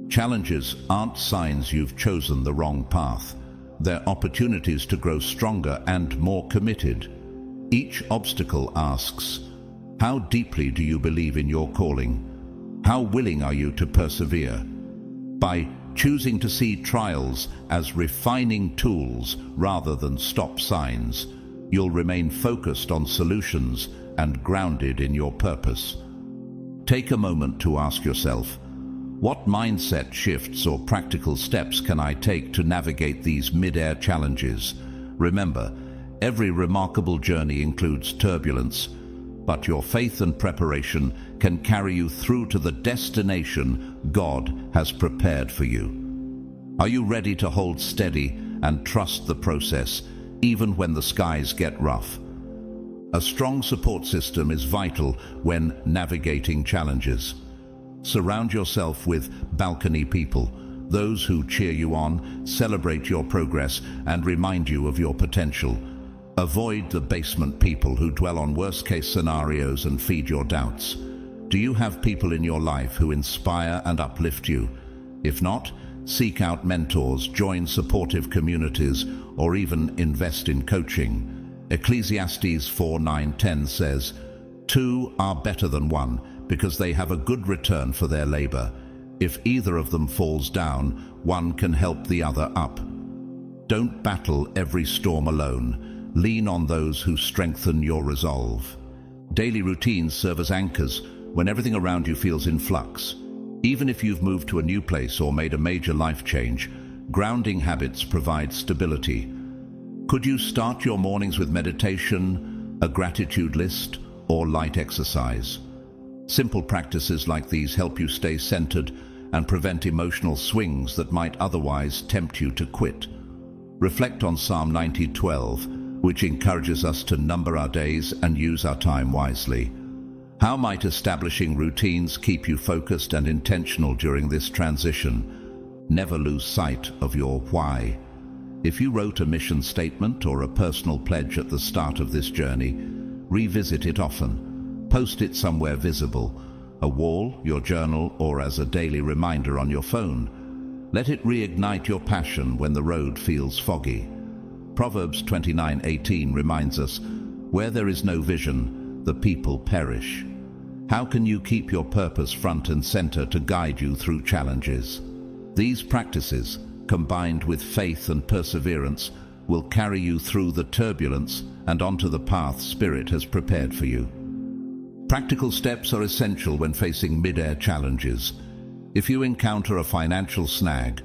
Challenges aren't signs you've chosen the wrong path. They're opportunities to grow stronger and more committed. Each obstacle asks, how deeply do you believe in your calling? How willing are you to persevere? By choosing to see trials as refining tools rather than stop signs, you'll remain focused on solutions and grounded in your purpose. Take a moment to ask yourself, what mindset shifts or practical steps can I take to navigate these mid-air challenges? Remember, every remarkable journey includes turbulence, but your faith and preparation can carry you through to the destination God has prepared for you. Are you ready to hold steady and trust the process, even when the skies get rough? A strong support system is vital when navigating challenges. Surround yourself with balcony people, those who cheer you on, celebrate your progress, and remind you of your potential. Avoid the basement people who dwell on worst-case scenarios and feed your doubts. Do you have people in your life who inspire and uplift you? If not, seek out mentors, join supportive communities, or even invest in coaching. Ecclesiastes 4:9-10 says, "Two are better than one, because they have a good return for their labor. If either of them falls down, one can help the other up." Don't battle every storm alone. Lean on those who strengthen your resolve. Daily routines serve as anchors when everything around you feels in flux. Even if you've moved to a new place or made a major life change, grounding habits provide stability. Could you start your mornings with meditation, a gratitude list, or light exercise? Simple practices like these help you stay centered and prevent emotional swings that might otherwise tempt you to quit. Reflect on Psalm 90:12, which encourages us to number our days and use our time wisely. How might establishing routines keep you focused and intentional during this transition? Never lose sight of your why. If you wrote a mission statement or a personal pledge at the start of this journey, revisit it often. Post it somewhere visible, a wall, your journal, or as a daily reminder on your phone. Let it reignite your passion when the road feels foggy. Proverbs 29:18 reminds us, "Where there is no vision, the people perish." How can you keep your purpose front and center to guide you through challenges? These practices, combined with faith and perseverance, will carry you through the turbulence and onto the path Spirit has prepared for you. Practical steps are essential when facing mid-air challenges. If you encounter a financial snag,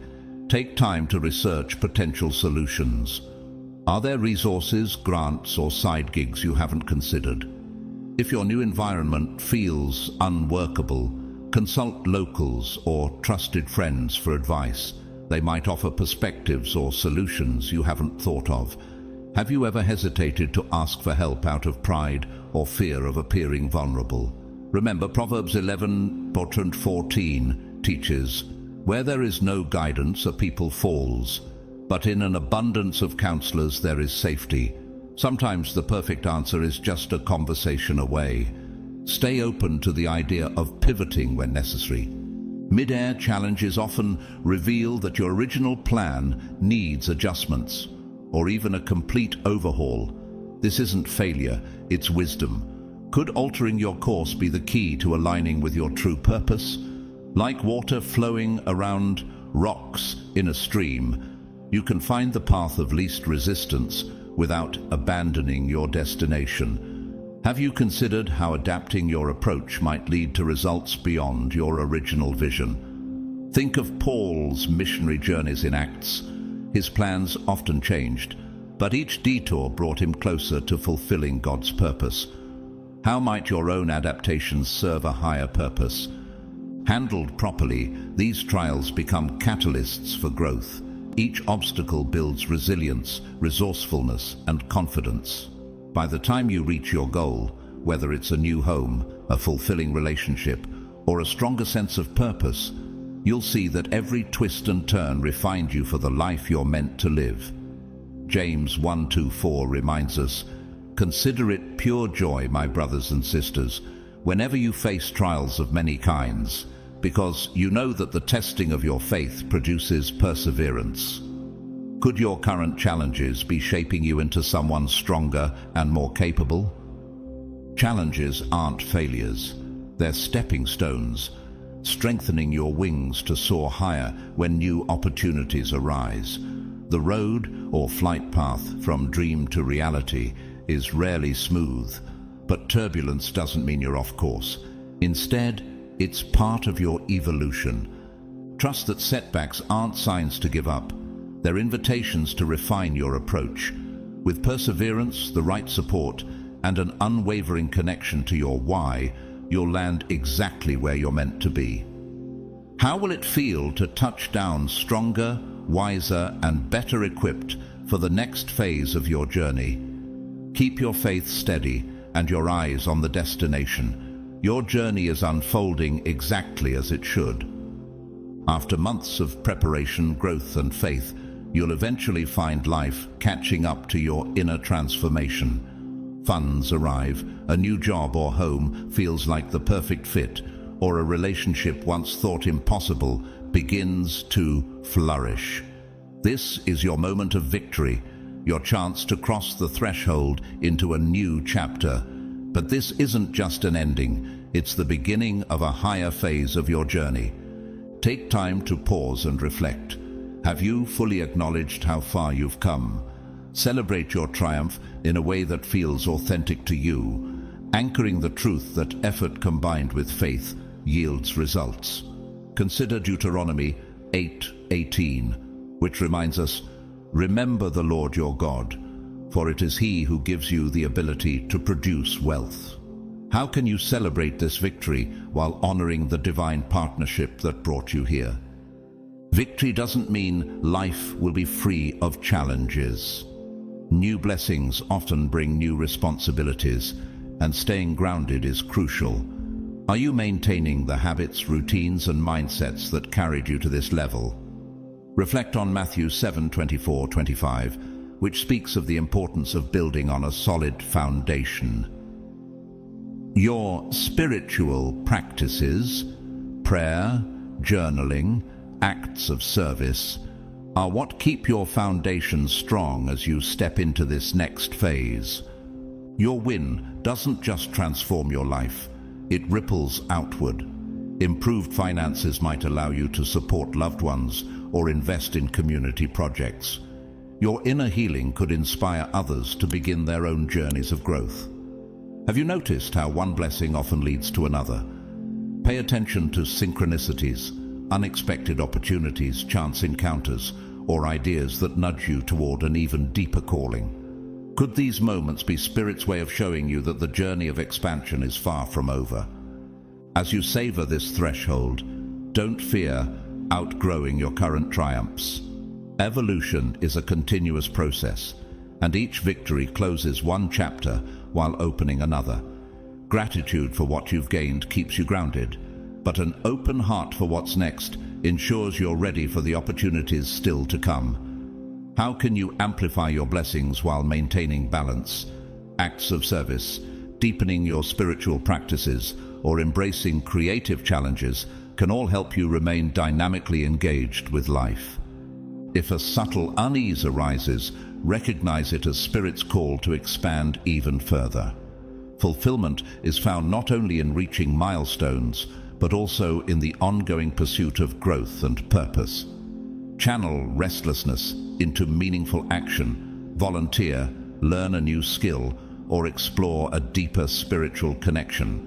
take time to research potential solutions. Are there resources, grants, or side gigs you haven't considered? If your new environment feels unworkable, consult locals or trusted friends for advice. They might offer perspectives or solutions you haven't thought of. Have you ever hesitated to ask for help out of pride or fear of appearing vulnerable? Remember, Proverbs 11:14 teaches, "Where there is no guidance, a people falls, but in an abundance of counselors there is safety." Sometimes the perfect answer is just a conversation away. Stay open to the idea of pivoting when necessary. Mid-air challenges often reveal that your original plan needs adjustments, or even a complete overhaul. This isn't failure, it's wisdom. Could altering your course be the key to aligning with your true purpose? Like water flowing around rocks in a stream, you can find the path of least resistance without abandoning your destination. Have you considered how adapting your approach might lead to results beyond your original vision? Think of Paul's missionary journeys in Acts. His plans often changed, but each detour brought him closer to fulfilling God's purpose. How might your own adaptations serve a higher purpose? Handled properly, these trials become catalysts for growth. Each obstacle builds resilience, resourcefulness, and confidence. By the time you reach your goal, whether it's a new home, a fulfilling relationship, or a stronger sense of purpose, you'll see that every twist and turn refined you for the life you're meant to live. James 1:4 reminds us, "Consider it pure joy, my brothers and sisters, whenever you face trials of many kinds, because you know that the testing of your faith produces perseverance." Could your current challenges be shaping you into someone stronger and more capable? Challenges aren't failures. They're stepping stones, strengthening your wings to soar higher when new opportunities arise. The road or flight path from dream to reality is rarely smooth, but turbulence doesn't mean you're off course. Instead, it's part of your evolution. Trust that setbacks aren't signs to give up. They're invitations to refine your approach. With perseverance, the right support, and an unwavering connection to your why, you'll land exactly where you're meant to be. How will it feel to touch down stronger, wiser, and better equipped for the next phase of your journey? Keep your faith steady and your eyes on the destination. Your journey is unfolding exactly as it should. After months of preparation, growth, and faith, you'll eventually find life catching up to your inner transformation. Funds arrive, a new job or home feels like the perfect fit, or a relationship once thought impossible begins to flourish. This is your moment of victory, your chance to cross the threshold into a new chapter. But this isn't just an ending, it's the beginning of a higher phase of your journey. Take time to pause and reflect. Have you fully acknowledged how far you've come? Celebrate your triumph in a way that feels authentic to you, anchoring the truth that effort combined with faith yields results. Consider Deuteronomy 8:18, which reminds us, "Remember the Lord your God, for it is He who gives you the ability to produce wealth." How can you celebrate this victory while honoring the divine partnership that brought you here? Victory doesn't mean life will be free of challenges. New blessings often bring new responsibilities, and staying grounded is crucial. Are you maintaining the habits, routines, and mindsets that carried you to this level? Reflect on Matthew 7:24-25, which speaks of the importance of building on a solid foundation. Your spiritual practices, prayer, journaling, acts of service, are what keep your foundation strong as you step into this next phase. Your win doesn't just transform your life, it ripples outward. Improved finances might allow you to support loved ones or invest in community projects. Your inner healing could inspire others to begin their own journeys of growth. Have you noticed how one blessing often leads to another? Pay attention to synchronicities, unexpected opportunities, chance encounters, or ideas that nudge you toward an even deeper calling. Could these moments be Spirit's way of showing you that the journey of expansion is far from over? As you savor this threshold, don't fear outgrowing your current triumphs. Evolution is a continuous process, and each victory closes one chapter while opening another. Gratitude for what you've gained keeps you grounded, but an open heart for what's next ensures you're ready for the opportunities still to come. How can you amplify your blessings while maintaining balance? Acts of service, deepening your spiritual practices, or embracing creative challenges can all help you remain dynamically engaged with life. If a subtle unease arises, recognize it as Spirit's call to expand even further. Fulfillment is found not only in reaching milestones, but also in the ongoing pursuit of growth and purpose. Channel restlessness into meaningful action, volunteer, learn a new skill, or explore a deeper spiritual connection.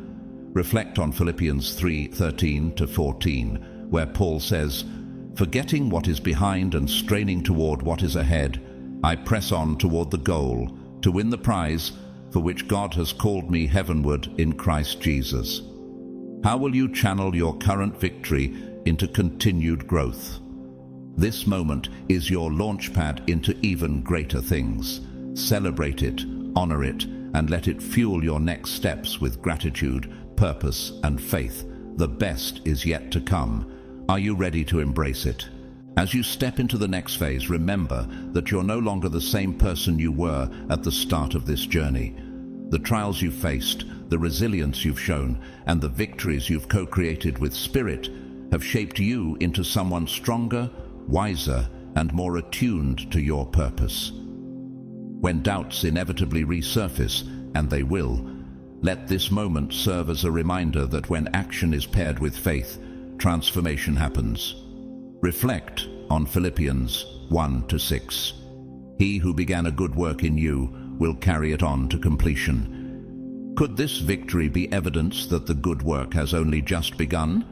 Reflect on Philippians 3:13-14, where Paul says, "Forgetting what is behind and straining toward what is ahead, I press on toward the goal, to win the prize for which God has called me heavenward in Christ Jesus." How will you channel your current victory into continued growth? This moment is your launchpad into even greater things. Celebrate it, honor it, and let it fuel your next steps with gratitude, purpose, and faith. The best is yet to come. Are you ready to embrace it? As you step into the next phase, remember that you're no longer the same person you were at the start of this journey. The trials you've faced, the resilience you've shown, and the victories you've co-created with Spirit have shaped you into someone stronger, wiser, and more attuned to your purpose. When doubts inevitably resurface, and they will, let this moment serve as a reminder that when action is paired with faith, transformation happens. Reflect on Philippians 1-6. He who began a good work in you will carry it on to completion. Could this victory be evidence that the good work has only just begun?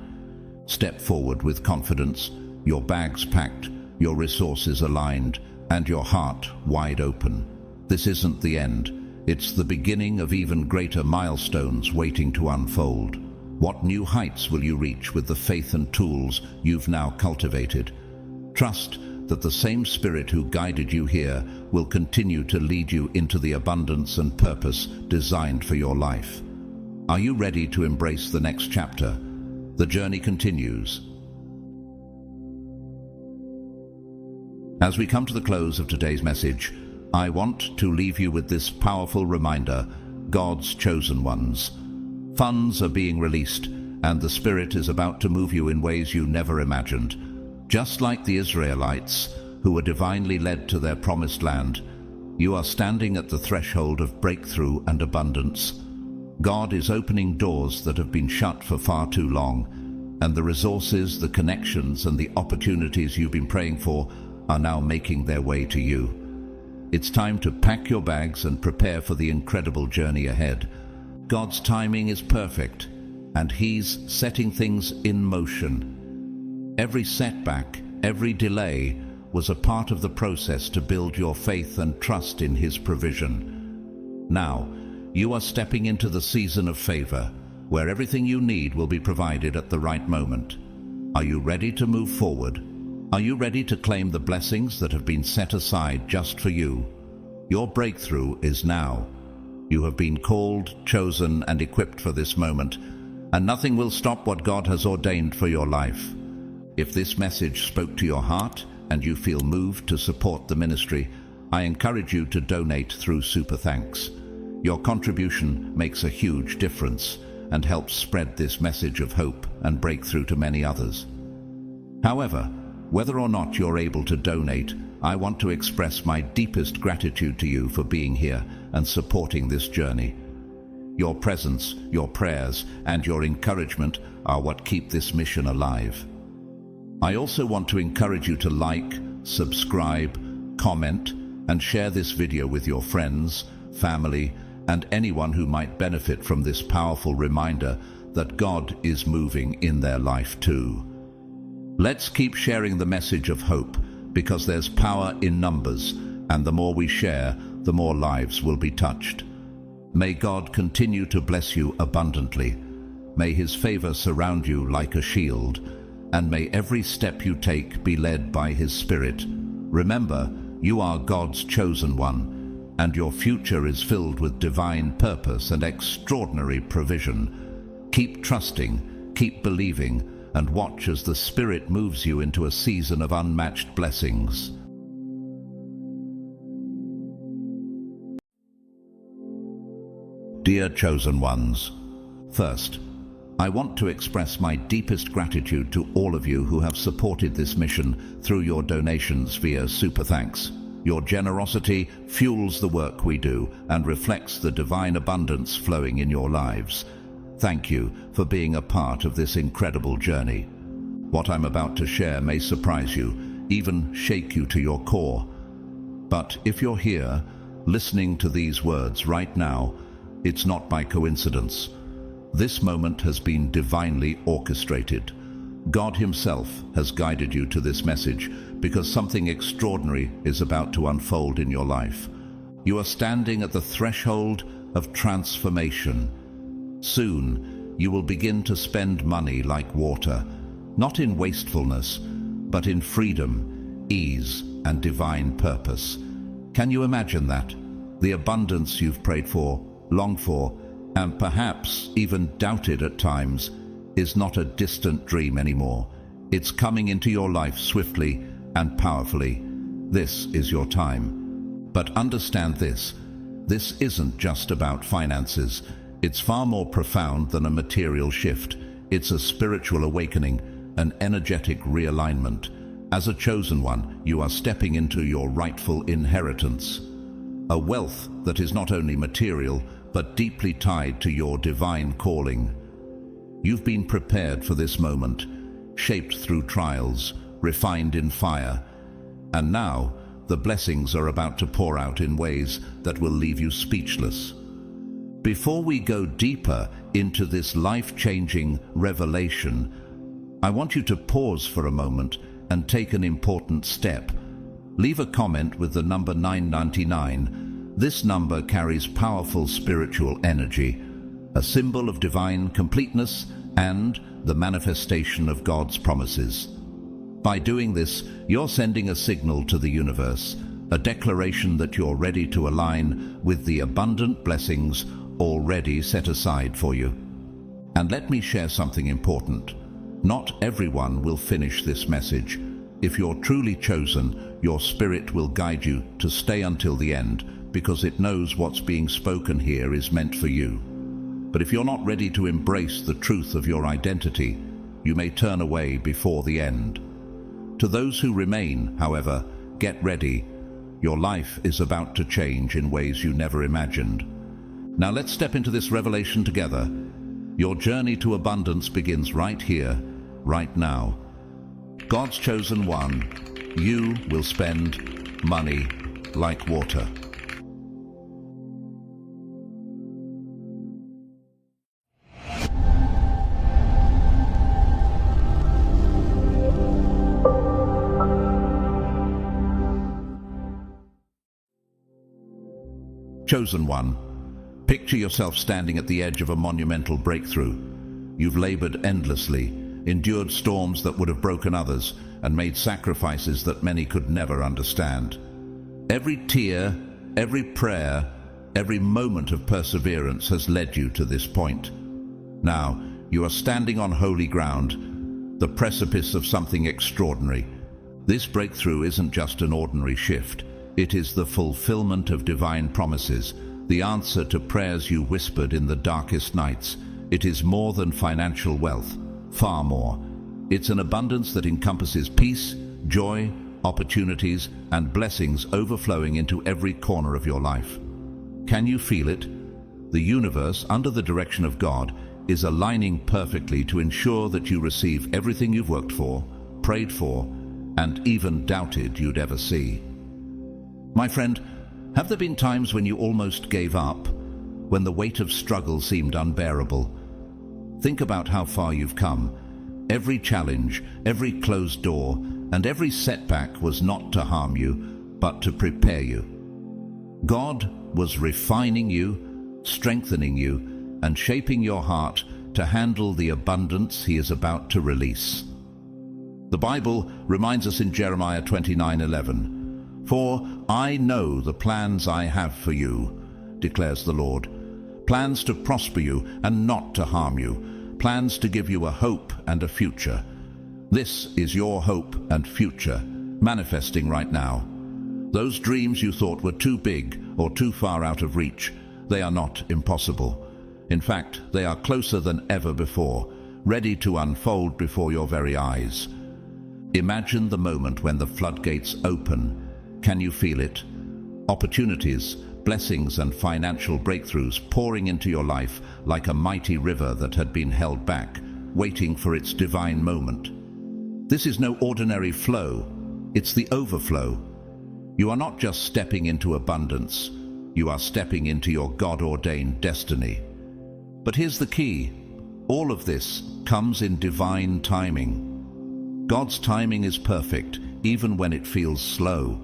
Step forward with confidence, your bags packed, your resources aligned, and your heart wide open. This isn't the end. It's the beginning of even greater milestones waiting to unfold. What new heights will you reach with the faith and tools you've now cultivated? Trust that the same Spirit who guided you here will continue to lead you into the abundance and purpose designed for your life. Are you ready to embrace the next chapter? The journey continues. As we come to the close of today's message, I want to leave you with this powerful reminder: God's chosen ones. Funds are being released, and the Spirit is about to move you in ways you never imagined. Just like the Israelites, who were divinely led to their promised land, you are standing at the threshold of breakthrough and abundance. God is opening doors that have been shut for far too long, and the resources, the connections, and the opportunities you've been praying for are now making their way to you. It's time to pack your bags and prepare for the incredible journey ahead. God's timing is perfect, and He's setting things in motion. Every setback, every delay was a part of the process to build your faith and trust in His provision. Now, you are stepping into the season of favor, where everything you need will be provided at the right moment. Are you ready to move forward? Are you ready to claim the blessings that have been set aside just for you? Your breakthrough is now. You have been called, chosen, and equipped for this moment, and nothing will stop what God has ordained for your life. If this message spoke to your heart, and you feel moved to support the ministry, I encourage you to donate through Super Thanks. Your contribution makes a huge difference and helps spread this message of hope and breakthrough to many others. However, whether or not you're able to donate, I want to express my deepest gratitude to you for being here and supporting this journey. Your presence, your prayers, and your encouragement are what keep this mission alive. I also want to encourage you to like, subscribe, comment, and share this video with your friends, family, and anyone who might benefit from this powerful reminder that God is moving in their life too. Let's keep sharing the message of hope, because there's power in numbers, and the more we share, the more lives will be touched. May God continue to bless you abundantly. May His favor surround you like a shield, and may every step you take be led by His Spirit. Remember, you are God's chosen one, and your future is filled with divine purpose and extraordinary provision. Keep trusting, keep believing, and watch as the Spirit moves you into a season of unmatched blessings. Dear chosen ones, first, I want to express my deepest gratitude to all of you who have supported this mission through your donations via Super Thanks. Your generosity fuels the work we do and reflects the divine abundance flowing in your lives. Thank you for being a part of this incredible journey. What I'm about to share may surprise you, even shake you to your core. But if you're here, listening to these words right now, it's not by coincidence. This moment has been divinely orchestrated. God Himself has guided you to this message because something extraordinary is about to unfold in your life. You are standing at the threshold of transformation. Soon, you will begin to spend money like water, not in wastefulness, but in freedom, ease, and divine purpose. Can you imagine that? The abundance you've prayed for, longed for, and perhaps even doubted at times, is not a distant dream anymore. It's coming into your life swiftly and powerfully. This is your time. But understand this isn't just about finances. It's far more profound than a material shift. It's a spiritual awakening, an energetic realignment. As a chosen one, you are stepping into your rightful inheritance, a wealth that is not only material, but deeply tied to your divine calling. You've been prepared for this moment, shaped through trials, refined in fire, and now the blessings are about to pour out in ways that will leave you speechless. Before we go deeper into this life-changing revelation, I want you to pause for a moment and take an important step. Leave a comment with the number 999. This number carries powerful spiritual energy, a symbol of divine completeness and the manifestation of God's promises. By doing this, you're sending a signal to the universe, a declaration that you're ready to align with the abundant blessings already set aside for you. And let me share something important. Not everyone will finish this message. If you're truly chosen, your spirit will guide you to stay until the end, because it knows what's being spoken here is meant for you. But if you're not ready to embrace the truth of your identity, you may turn away before the end. To those who remain, however, get ready. Your life is about to change in ways you never imagined. Now let's step into this revelation together. Your journey to abundance begins right here, right now. God's chosen one, you will spend money like water. Chosen one, picture yourself standing at the edge of a monumental breakthrough. You've labored endlessly, endured storms that would have broken others, and made sacrifices that many could never understand. Every tear, every prayer, every moment of perseverance has led you to this point. Now, you are standing on holy ground, the precipice of something extraordinary. This breakthrough isn't just an ordinary shift. It is the fulfillment of divine promises, the answer to prayers you whispered in the darkest nights. It is more than financial wealth, far more. It's an abundance that encompasses peace, joy, opportunities, and blessings overflowing into every corner of your life. Can you feel it? The universe, under the direction of God, is aligning perfectly to ensure that you receive everything you've worked for, prayed for, and even doubted you'd ever see. My friend, have there been times when you almost gave up, when the weight of struggle seemed unbearable? Think about how far you've come. Every challenge, every closed door, and every setback was not to harm you, but to prepare you. God was refining you, strengthening you, and shaping your heart to handle the abundance He is about to release. The Bible reminds us in Jeremiah 29:11, "For I know the plans I have for you, declares the Lord, plans to prosper you and not to harm you, plans to give you a hope and a future." This is your hope and future, manifesting right now. Those dreams you thought were too big or too far out of reach, they are not impossible. In fact, they are closer than ever before, ready to unfold before your very eyes. Imagine the moment when the floodgates open. Can you feel it? Opportunities, blessings, and financial breakthroughs pouring into your life like a mighty river that had been held back, waiting for its divine moment. This is no ordinary flow, it's the overflow. You are not just stepping into abundance, you are stepping into your God-ordained destiny. But here's the key. All of this comes in divine timing. God's timing is perfect, even when it feels slow.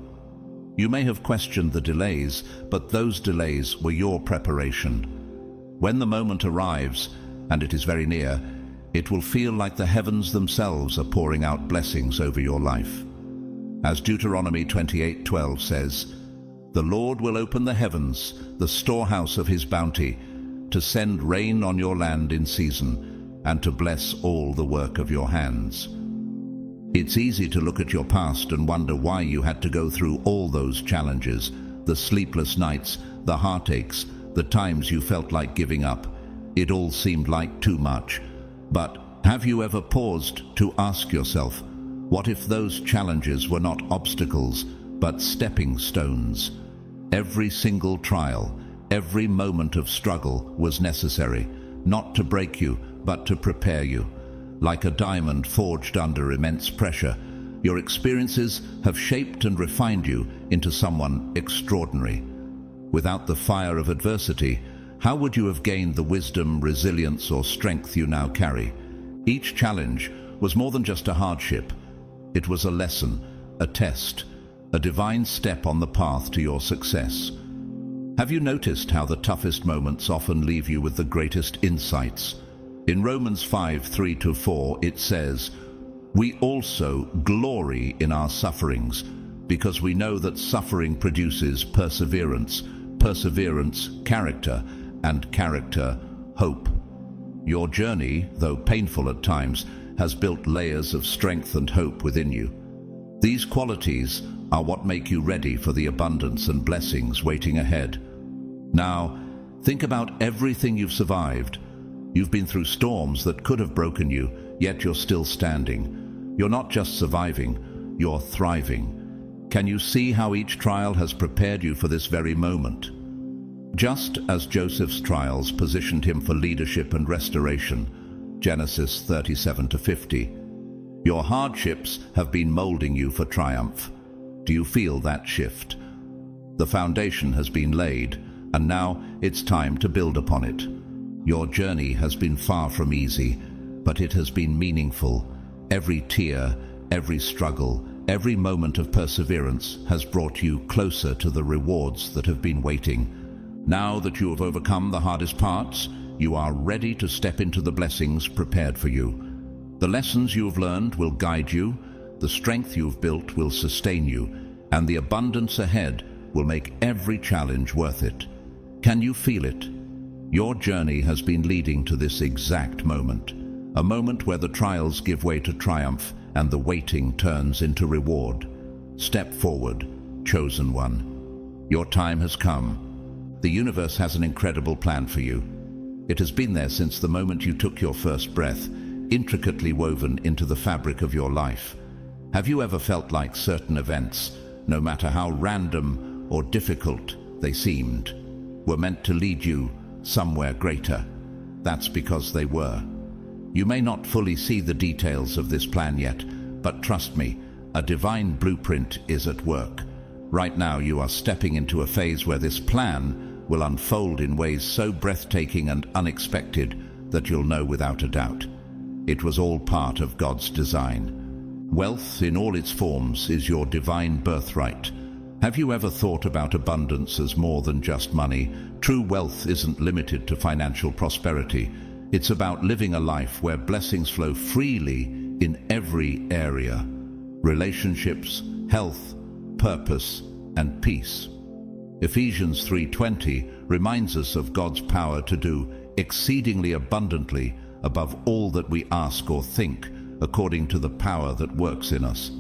You may have questioned the delays, but those delays were your preparation. When the moment arrives, and it is very near, it will feel like the heavens themselves are pouring out blessings over your life. As Deuteronomy 28:12 says, "The Lord will open the heavens, the storehouse of His bounty, to send rain on your land in season, and to bless all the work of your hands." It's easy to look at your past and wonder why you had to go through all those challenges, the sleepless nights, the heartaches, the times you felt like giving up. It all seemed like too much. But have you ever paused to ask yourself, what if those challenges were not obstacles, but stepping stones? Every single trial, every moment of struggle was necessary, not to break you, but to prepare you. Like a diamond forged under immense pressure, your experiences have shaped and refined you into someone extraordinary. Without the fire of adversity, how would you have gained the wisdom, resilience, or strength you now carry? Each challenge was more than just a hardship. It was a lesson, a test, a divine step on the path to your success. Have you noticed how the toughest moments often leave you with the greatest insights? In Romans 5:3-4 it says, "We also glory in our sufferings, because we know that suffering produces perseverance, perseverance, character, and character, hope." Your journey, though painful at times, has built layers of strength and hope within you. These qualities are what make you ready for the abundance and blessings waiting ahead. Now, think about everything you've survived. You've been through storms that could have broken you, yet you're still standing. You're not just surviving, you're thriving. Can you see how each trial has prepared you for this very moment? Just as Joseph's trials positioned him for leadership and restoration, Genesis 37-50, your hardships have been molding you for triumph. Do you feel that shift? The foundation has been laid, and now it's time to build upon it. Your journey has been far from easy, but it has been meaningful. Every tear, every struggle, every moment of perseverance has brought you closer to the rewards that have been waiting. Now that you have overcome the hardest parts, you are ready to step into the blessings prepared for you. The lessons you have learned will guide you, the strength you've built will sustain you, and the abundance ahead will make every challenge worth it. Can you feel it? Your journey has been leading to this exact moment, a moment where the trials give way to triumph and the waiting turns into reward. Step forward, chosen one. Your time has come. The universe has an incredible plan for you. It has been there since the moment you took your first breath, intricately woven into the fabric of your life. Have you ever felt like certain events, no matter how random or difficult they seemed, were meant to lead you somewhere greater? That's because they were. You may not fully see the details of this plan yet, but trust me, a divine blueprint is at work. Right now you are stepping into a phase where this plan will unfold in ways so breathtaking and unexpected that you'll know without a doubt. It was all part of God's design. Wealth in all its forms is your divine birthright. Have you ever thought about abundance as more than just money? True wealth isn't limited to financial prosperity. It's about living a life where blessings flow freely in every area. Relationships, health, purpose, and peace. Ephesians 3:20 reminds us of God's power to do exceedingly abundantly above all that we ask or think, according to the power that works in us.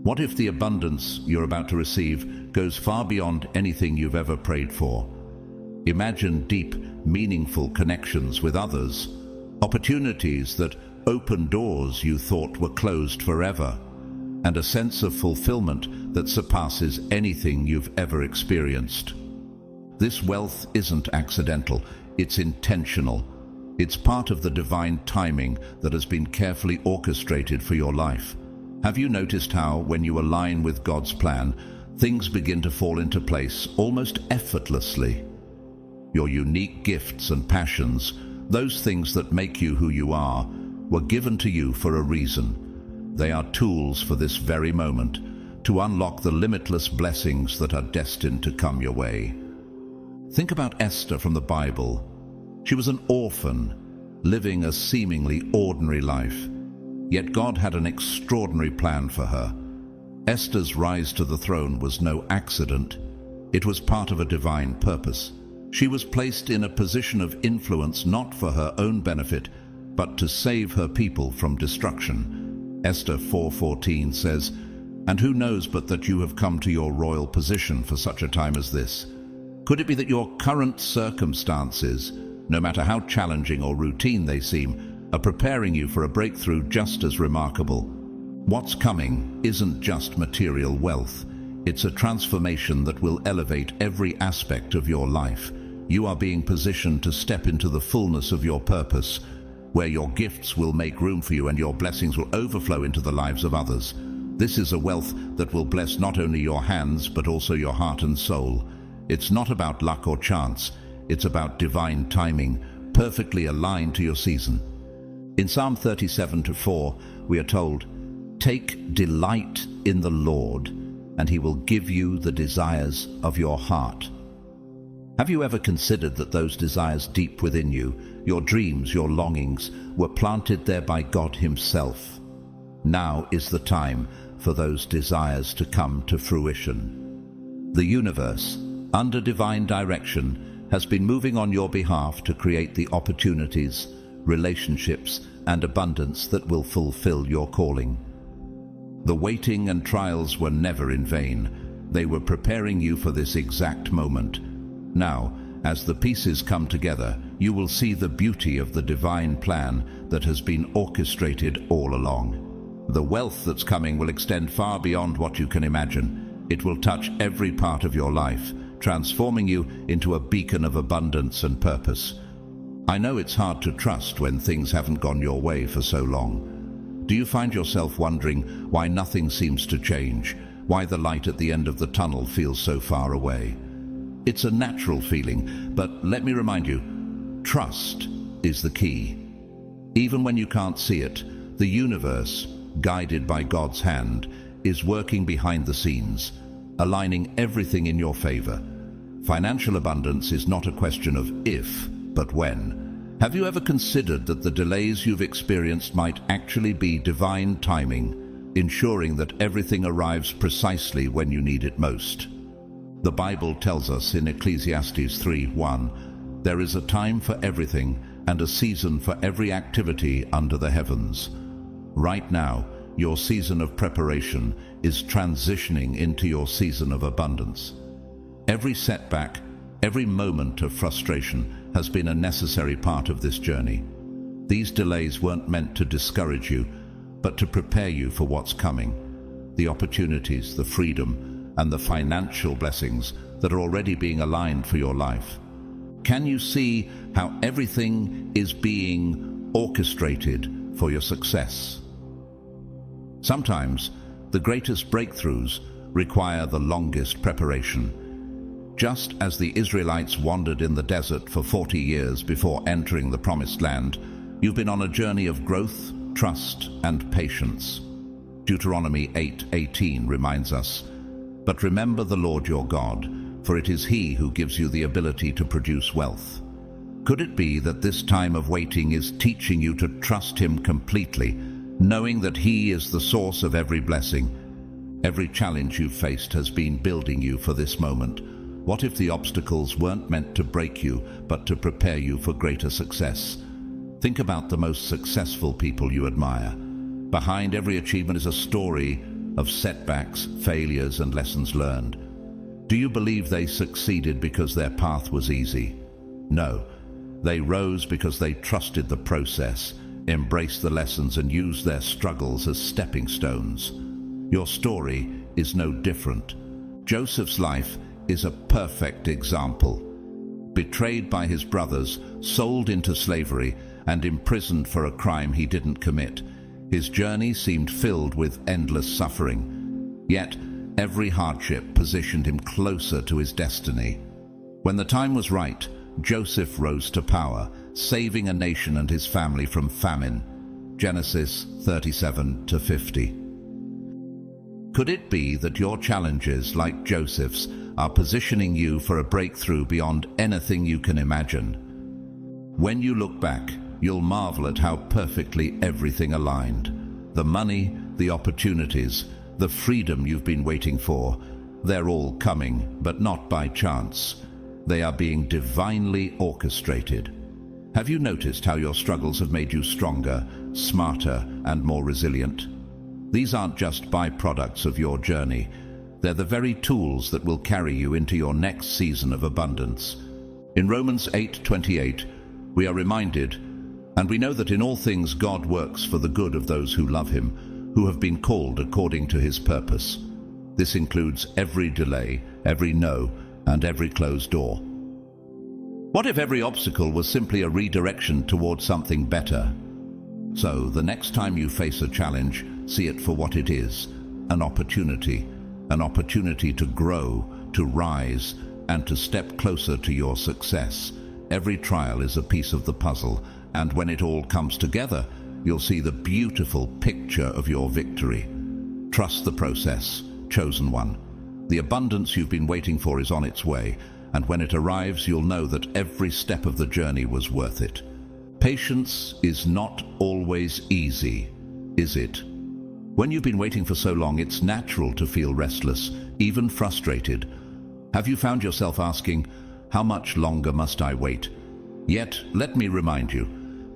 What if the abundance you're about to receive goes far beyond anything you've ever prayed for? Imagine deep, meaningful connections with others, opportunities that open doors you thought were closed forever, and a sense of fulfillment that surpasses anything you've ever experienced. This wealth isn't accidental, it's intentional. It's part of the divine timing that has been carefully orchestrated for your life. Have you noticed how, when you align with God's plan, things begin to fall into place almost effortlessly? Your unique gifts and passions, those things that make you who you are, were given to you for a reason. They are tools for this very moment, to unlock the limitless blessings that are destined to come your way. Think about Esther from the Bible. She was an orphan, living a seemingly ordinary life. Yet God had an extraordinary plan for her. Esther's rise to the throne was no accident. It was part of a divine purpose. She was placed in a position of influence not for her own benefit, but to save her people from destruction. Esther 4:14 says, "And who knows but that you have come to your royal position for such a time as this?" Could it be that your current circumstances, no matter how challenging or routine they seem, are preparing you for a breakthrough just as remarkable? What's coming isn't just material wealth. It's a transformation that will elevate every aspect of your life. You are being positioned to step into the fullness of your purpose, where your gifts will make room for you and your blessings will overflow into the lives of others. This is a wealth that will bless not only your hands, but also your heart and soul. It's not about luck or chance. It's about divine timing, perfectly aligned to your season. In Psalm 37:4, we are told, "Take delight in the Lord, and he will give you the desires of your heart." Have you ever considered that those desires deep within you, your dreams, your longings, were planted there by God himself? Now is the time for those desires to come to fruition. The universe, under divine direction, has been moving on your behalf to create the opportunities, relationships, and abundance that will fulfill your calling. The waiting and trials were never in vain. They were preparing you for this exact moment. Now, as the pieces come together, you will see the beauty of the divine plan that has been orchestrated all along. The wealth that's coming will extend far beyond what you can imagine. It will touch every part of your life, transforming you into a beacon of abundance and purpose. I know it's hard to trust when things haven't gone your way for so long. Do you find yourself wondering why nothing seems to change, why the light at the end of the tunnel feels so far away? It's a natural feeling, but let me remind you, trust is the key. Even when you can't see it, the universe, guided by God's hand, is working behind the scenes, aligning everything in your favor. Financial abundance is not a question of if, but when. Have you ever considered that the delays you've experienced might actually be divine timing, ensuring that everything arrives precisely when you need it most? The Bible tells us in Ecclesiastes 3:1, "There is a time for everything and a season for every activity under the heavens. Right now, your season of preparation is transitioning into your season of abundance. Every setback, every moment of frustration has been a necessary part of this journey. These delays weren't meant to discourage you, but to prepare you for what's coming. The opportunities, the freedom, and the financial blessings that are already being aligned for your life. Can you see how everything is being orchestrated for your success? Sometimes, the greatest breakthroughs require the longest preparation. Just as the Israelites wandered in the desert for 40 years before entering the Promised Land, you've been on a journey of growth, trust, and patience. Deuteronomy 8:18 reminds us, "But remember the Lord your God, for it is He who gives you the ability to produce wealth." Could it be that this time of waiting is teaching you to trust Him completely, knowing that He is the source of every blessing? Every challenge you've faced has been building you for this moment. What if the obstacles weren't meant to break you, but to prepare you for greater success? Think about the most successful people you admire. Behind every achievement is a story of setbacks, failures, and lessons learned. Do you believe they succeeded because their path was easy? No. They rose because they trusted the process, embraced the lessons, and used their struggles as stepping stones. Your story is no different. Joseph's life is a perfect example. Betrayed by his brothers, sold into slavery, and imprisoned for a crime he didn't commit, his journey seemed filled with endless suffering. Yet, every hardship positioned him closer to his destiny. When the time was right, Joseph rose to power, saving a nation and his family from famine. Genesis 37-50. Could it be that your challenges, like Joseph's, are positioning you for a breakthrough beyond anything you can imagine? When you look back, you'll marvel at how perfectly everything aligned. The money, the opportunities, the freedom you've been waiting for, they're all coming, but not by chance. They are being divinely orchestrated. Have you noticed how your struggles have made you stronger, smarter, and more resilient? These aren't just byproducts of your journey. They're the very tools that will carry you into your next season of abundance. In Romans 8:28, we are reminded, "And we know that in all things God works for the good of those who love Him, who have been called according to His purpose." This includes every delay, every no, and every closed door. What if every obstacle was simply a redirection towards something better? So, the next time you face a challenge, see it for what it is, an opportunity to grow, to rise, and to step closer to your success. Every trial is a piece of the puzzle, and when it all comes together, you'll see the beautiful picture of your victory. Trust the process, chosen one. The abundance you've been waiting for is on its way, and when it arrives, you'll know that every step of the journey was worth it. Patience is not always easy, is it? When you've been waiting for so long, it's natural to feel restless, even frustrated. Have you found yourself asking, "How much longer must I wait?" Yet, let me remind you,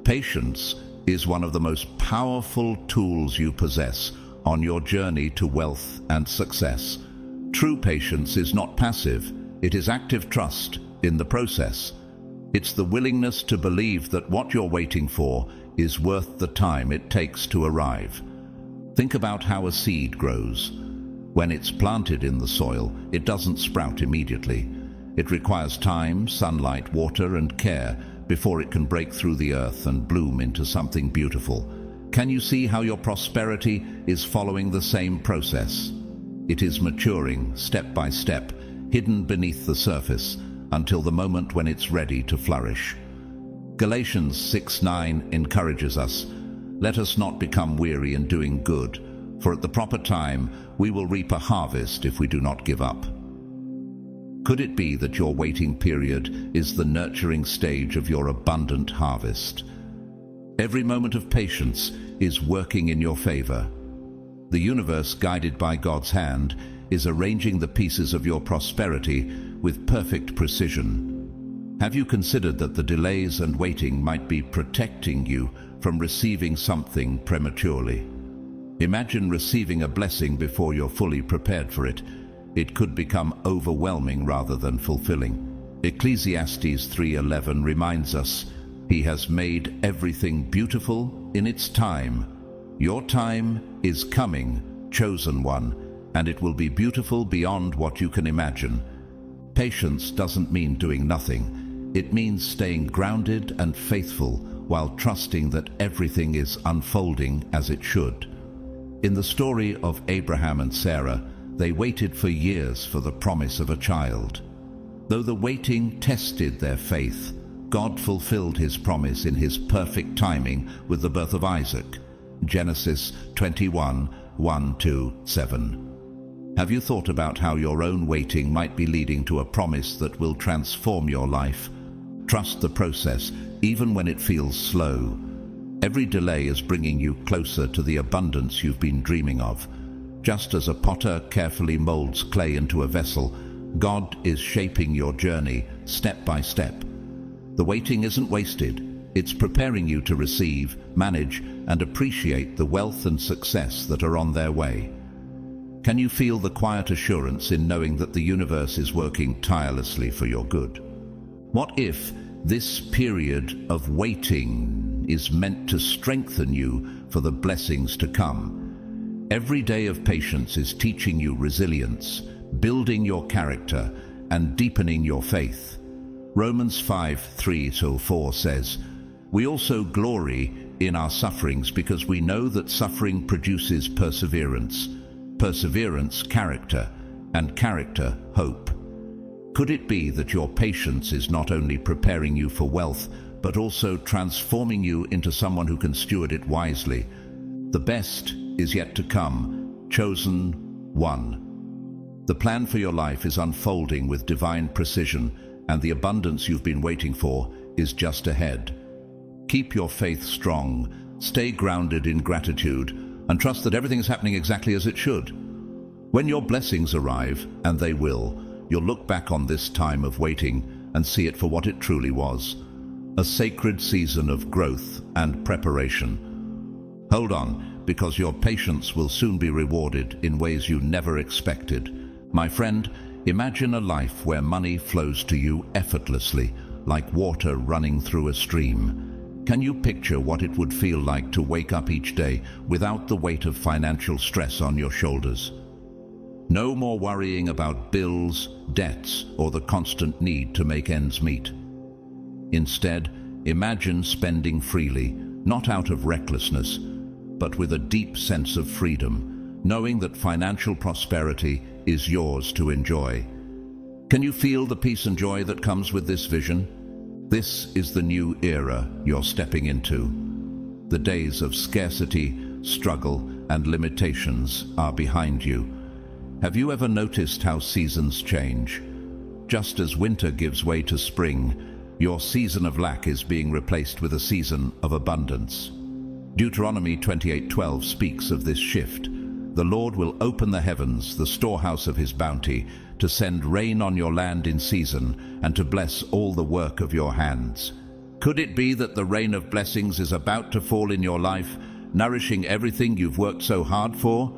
patience is one of the most powerful tools you possess on your journey to wealth and success. True patience is not passive, it is active trust in the process. It's the willingness to believe that what you're waiting for is worth the time it takes to arrive. Think about how a seed grows. When it's planted in the soil, it doesn't sprout immediately. It requires time, sunlight, water, and care before it can break through the earth and bloom into something beautiful. Can you see how your prosperity is following the same process? It is maturing step by step, hidden beneath the surface, until the moment when it's ready to flourish. Galatians 6:9 encourages us, "Let us not become weary in doing good, for at the proper time we will reap a harvest if we do not give up." Could it be that your waiting period is the nurturing stage of your abundant harvest? Every moment of patience is working in your favor. The universe, guided by God's hand, is arranging the pieces of your prosperity with perfect precision. Have you considered that the delays and waiting might be protecting you from receiving something prematurely? Imagine receiving a blessing before you're fully prepared for it. It could become overwhelming rather than fulfilling. Ecclesiastes 3:11 reminds us, "He has made everything beautiful in its time." Your time is coming, chosen one, and it will be beautiful beyond what you can imagine. Patience doesn't mean doing nothing. It means staying grounded and faithful while trusting that everything is unfolding as it should. In the story of Abraham and Sarah, they waited for years for the promise of a child. Though the waiting tested their faith, God fulfilled his promise in his perfect timing with the birth of Isaac. Genesis 21, 1-7. Have you thought about how your own waiting might be leading to a promise that will transform your life? Trust the process, even when it feels slow. Every delay is bringing you closer to the abundance you've been dreaming of. Just as a potter carefully molds clay into a vessel, God is shaping your journey step by step. The waiting isn't wasted. It's preparing you to receive, manage, and appreciate the wealth and success that are on their way. Can you feel the quiet assurance in knowing that the universe is working tirelessly for your good? What if this period of waiting is meant to strengthen you for the blessings to come? Every day of patience is teaching you resilience, building your character, and deepening your faith. Romans 5:3-4 says, "We also glory in our sufferings because we know that suffering produces perseverance, perseverance character, and character hope." Could it be that your patience is not only preparing you for wealth, but also transforming you into someone who can steward it wisely? The best is yet to come, chosen one. The plan for your life is unfolding with divine precision, and the abundance you've been waiting for is just ahead. Keep your faith strong, stay grounded in gratitude, and trust that everything is happening exactly as it should. When your blessings arrive, and they will, you'll look back on this time of waiting and see it for what it truly was, a sacred season of growth and preparation. Hold on, because your patience will soon be rewarded in ways you never expected. My friend, imagine a life where money flows to you effortlessly, like water running through a stream. Can you picture what it would feel like to wake up each day without the weight of financial stress on your shoulders? No more worrying about bills, debts, or the constant need to make ends meet. Instead, imagine spending freely, not out of recklessness, but with a deep sense of freedom, knowing that financial prosperity is yours to enjoy. Can you feel the peace and joy that comes with this vision? This is the new era you're stepping into. The days of scarcity, struggle, and limitations are behind you. Have you ever noticed how seasons change? Just as winter gives way to spring, your season of lack is being replaced with a season of abundance. Deuteronomy 28:12 speaks of this shift. The Lord will open the heavens, the storehouse of his bounty, to send rain on your land in season and to bless all the work of your hands. Could it be that the rain of blessings is about to fall in your life, nourishing everything you've worked so hard for?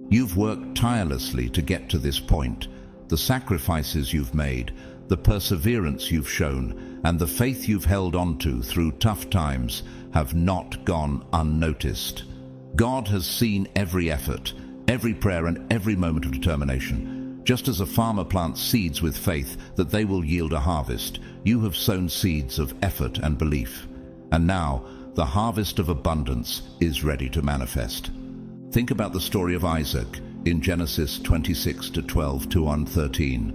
You've worked tirelessly to get to this point. The sacrifices you've made, the perseverance you've shown, and the faith you've held on to through tough times have not gone unnoticed. God has seen every effort, every prayer, and every moment of determination. Just as a farmer plants seeds with faith that they will yield a harvest, you have sown seeds of effort and belief. And now, the harvest of abundance is ready to manifest. Think about the story of Isaac in Genesis 26:12-13.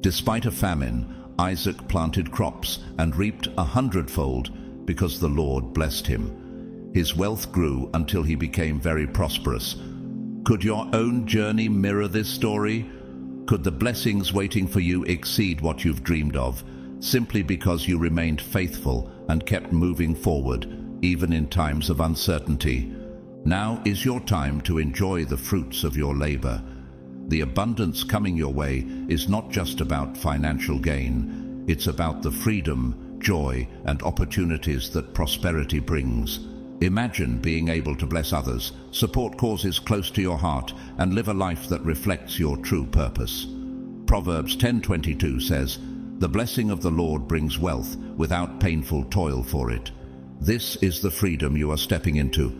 Despite a famine, Isaac planted crops and reaped 100-fold because the Lord blessed him. His wealth grew until he became very prosperous. Could your own journey mirror this story? Could the blessings waiting for you exceed what you've dreamed of, simply because you remained faithful and kept moving forward, even in times of uncertainty? Now is your time to enjoy the fruits of your labor. The abundance coming your way is not just about financial gain. It's about the freedom, joy, and opportunities that prosperity brings. Imagine being able to bless others, support causes close to your heart, and live a life that reflects your true purpose. Proverbs 10:22 says, "The blessing of the Lord brings wealth without painful toil for it." This is the freedom you are stepping into,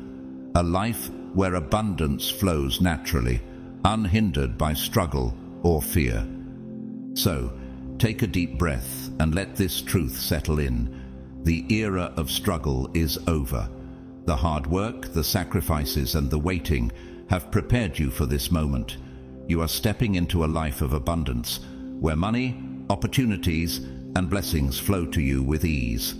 a life where abundance flows naturally, unhindered by struggle or fear. So, take a deep breath and let this truth settle in. The era of struggle is over. The hard work, the sacrifices, and the waiting have prepared you for this moment. You are stepping into a life of abundance, where money, opportunities, and blessings flow to you with ease.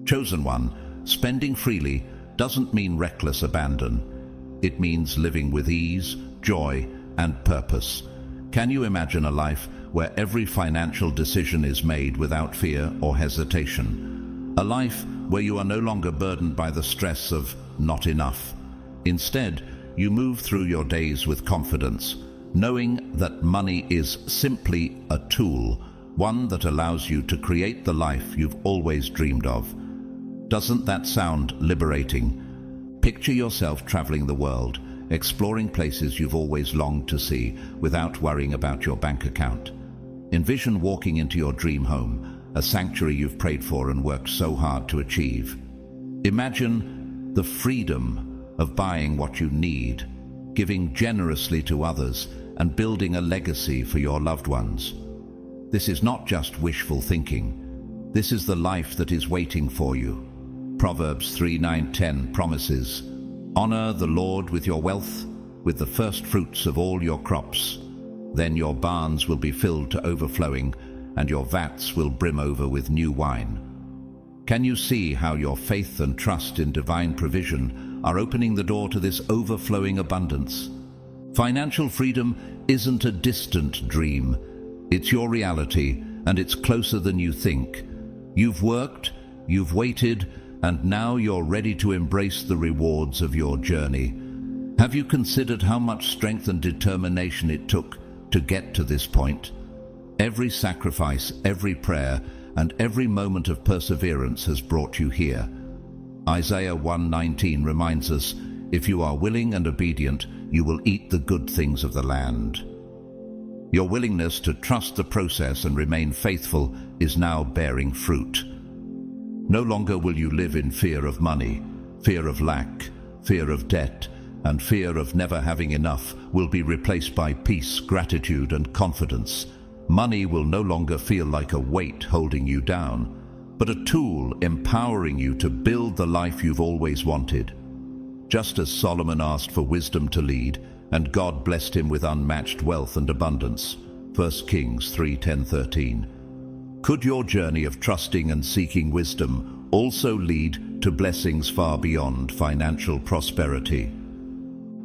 Chosen one, spending freely doesn't mean reckless abandon. It means living with ease, joy, and purpose. Can you imagine a life where every financial decision is made without fear or hesitation? A life where you are no longer burdened by the stress of not enough. Instead, you move through your days with confidence, knowing that money is simply a tool, one that allows you to create the life you've always dreamed of. Doesn't that sound liberating? Picture yourself traveling the world, exploring places you've always longed to see without worrying about your bank account. Envision walking into your dream home, a sanctuary you've prayed for and worked so hard to achieve. Imagine the freedom of buying what you need, giving generously to others, and building a legacy for your loved ones. This is not just wishful thinking. This is the life that is waiting for you. Proverbs 3:9-10 promises, "Honor the Lord with your wealth, with the first fruits of all your crops. Then your barns will be filled to overflowing, and your vats will brim over with new wine." Can you see how your faith and trust in divine provision are opening the door to this overflowing abundance? Financial freedom isn't a distant dream. It's your reality, and it's closer than you think. You've worked, you've waited, and now you're ready to embrace the rewards of your journey. Have you considered how much strength and determination it took to get to this point? Every sacrifice, every prayer, and every moment of perseverance has brought you here. Isaiah 1:19 reminds us, "If you are willing and obedient, you will eat the good things of the land." Your willingness to trust the process and remain faithful is now bearing fruit. No longer will you live in fear of money. Fear of lack, fear of debt, and fear of never having enough will be replaced by peace, gratitude, and confidence. Money will no longer feel like a weight holding you down, but a tool empowering you to build the life you've always wanted. Just as Solomon asked for wisdom to lead, and God blessed him with unmatched wealth and abundance. 1 Kings 3:10-13. Could your journey of trusting and seeking wisdom also lead to blessings far beyond financial prosperity?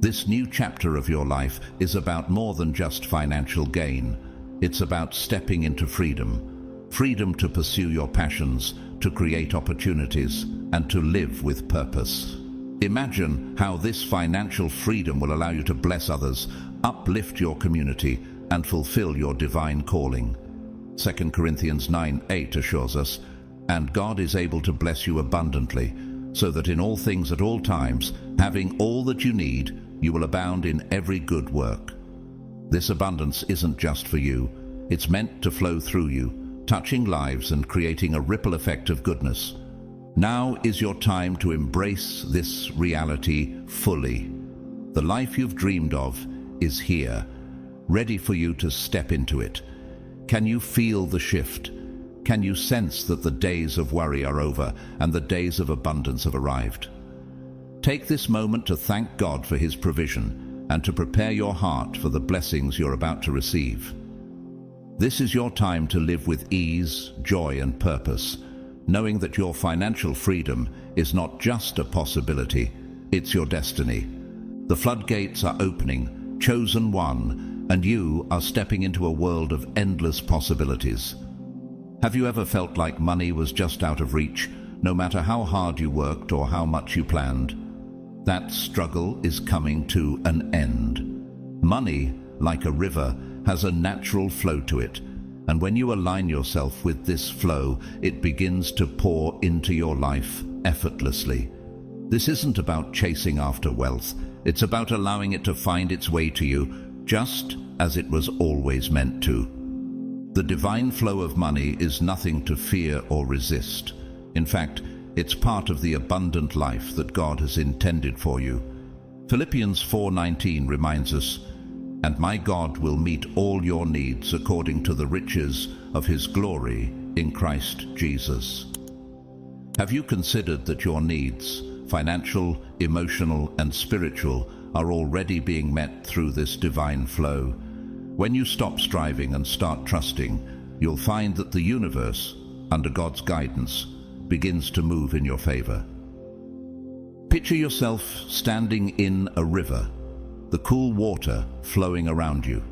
This new chapter of your life is about more than just financial gain. It's about stepping into freedom. Freedom to pursue your passions, to create opportunities, and to live with purpose. Imagine how this financial freedom will allow you to bless others, uplift your community, and fulfill your divine calling. 2 Corinthians 9:8 assures us, "And God is able to bless you abundantly, so that in all things at all times, having all that you need, you will abound in every good work." This abundance isn't just for you. It's meant to flow through you, touching lives and creating a ripple effect of goodness. Now is your time to embrace this reality fully. The life you've dreamed of is here, ready for you to step into it. Can you feel the shift? Can you sense that the days of worry are over and the days of abundance have arrived? Take this moment to thank God for His provision and to prepare your heart for the blessings you're about to receive. This is your time to live with ease, joy, and purpose, knowing that your financial freedom is not just a possibility, it's your destiny. The floodgates are opening, chosen one, and you are stepping into a world of endless possibilities. Have you ever felt like money was just out of reach, no matter how hard you worked or how much you planned? That struggle is coming to an end. Money, like a river, has a natural flow to it. And when you align yourself with this flow, it begins to pour into your life effortlessly. This isn't about chasing after wealth. It's about allowing it to find its way to you, just as it was always meant to. The divine flow of money is nothing to fear or resist. In fact, it's part of the abundant life that God has intended for you. Philippians 4:19 reminds us, "And my God will meet all your needs according to the riches of his glory in Christ Jesus." Have you considered that your needs, financial, emotional, and spiritual, are already being met through this divine flow? When you stop striving and start trusting, you'll find that the universe, under God's guidance, begins to move in your favor. Picture yourself standing in a river, the cool water flowing around you.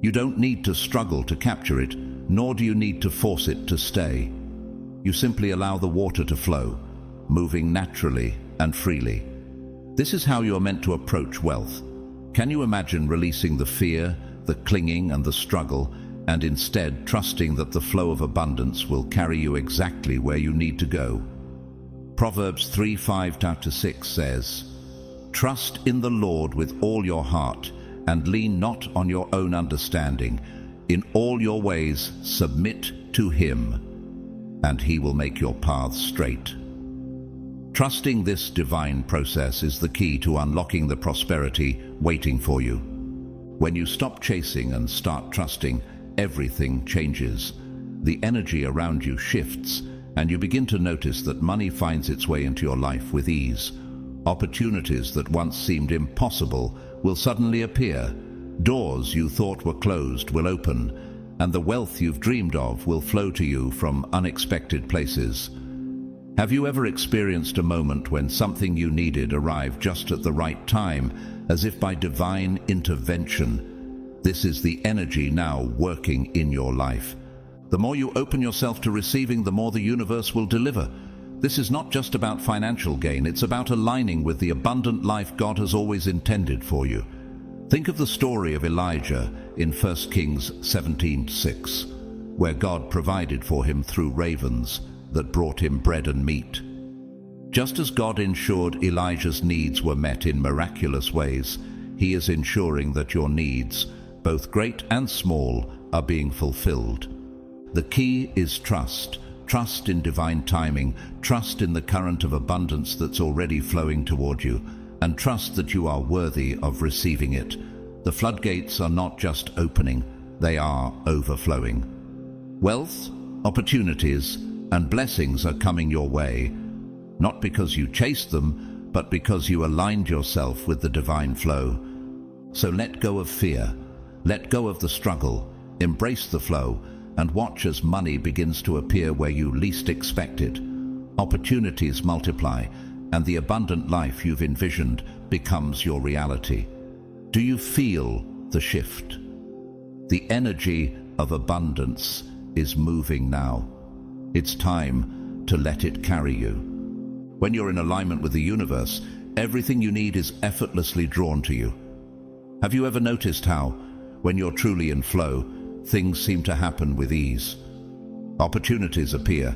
You don't need to struggle to capture it, nor do you need to force it to stay. You simply allow the water to flow, moving naturally and freely. This is how you are meant to approach wealth. Can you imagine releasing the fear, the clinging, and the struggle, and instead trusting that the flow of abundance will carry you exactly where you need to go? Proverbs 3:5-6 says, "Trust in the Lord with all your heart, and lean not on your own understanding. In all your ways submit to him, and he will make your paths straight." Trusting this divine process is the key to unlocking the prosperity waiting for you. When you stop chasing and start trusting, everything changes. The energy around you shifts, and you begin to notice that money finds its way into your life with ease. Opportunities that once seemed impossible will suddenly appear. Doors you thought were closed will open, and the wealth you've dreamed of will flow to you from unexpected places. Have you ever experienced a moment when something you needed arrived just at the right time, as if by divine intervention? This is the energy now working in your life. The more you open yourself to receiving, the more the universe will deliver. This is not just about financial gain, it's about aligning with the abundant life God has always intended for you. Think of the story of Elijah in 1 Kings 17:6, where God provided for him through ravens that brought him bread and meat. Just as God ensured Elijah's needs were met in miraculous ways, he is ensuring that your needs, both great and small, are being fulfilled. The key is trust. Trust in divine timing, trust in the current of abundance that's already flowing toward you, and trust that you are worthy of receiving it. The floodgates are not just opening, they are overflowing. Wealth, opportunities, and blessings are coming your way, not because you chased them, but because you aligned yourself with the divine flow. So let go of fear, let go of the struggle, embrace the flow, and watch as money begins to appear where you least expect it. Opportunities multiply, and the abundant life you've envisioned becomes your reality. Do you feel the shift? The energy of abundance is moving now. It's time to let it carry you. When you're in alignment with the universe, everything you need is effortlessly drawn to you. Have you ever noticed how, when you're truly in flow, things seem to happen with ease? Opportunities appear,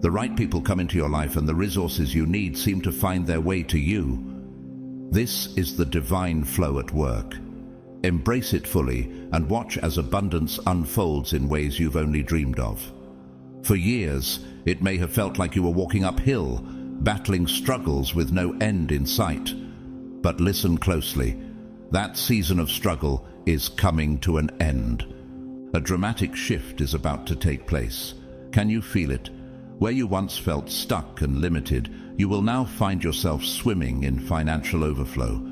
the right people come into your life, and the resources you need seem to find their way to you. This is the divine flow at work. Embrace it fully and watch as abundance unfolds in ways you've only dreamed of. For years, it may have felt like you were walking uphill, battling struggles with no end in sight. But listen closely. That season of struggle is coming to an end. A dramatic shift is about to take place. Can you feel it? Where you once felt stuck and limited, you will now find yourself swimming in financial overflow.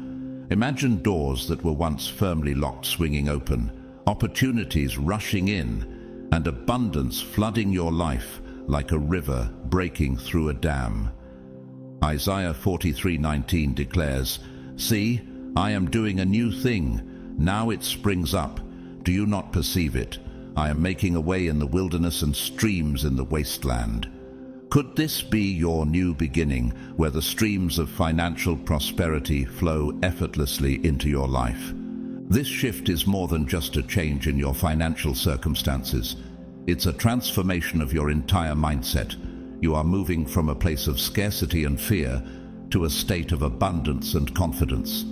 Imagine doors that were once firmly locked swinging open, opportunities rushing in, and abundance flooding your life like a river breaking through a dam. Isaiah 43:19 declares, "See, I am doing a new thing. Now it springs up. Do you not perceive it? I am making a way in the wilderness and streams in the wasteland." Could this be your new beginning, where the streams of financial prosperity flow effortlessly into your life? This shift is more than just a change in your financial circumstances. It's a transformation of your entire mindset. You are moving from a place of scarcity and fear to a state of abundance and confidence.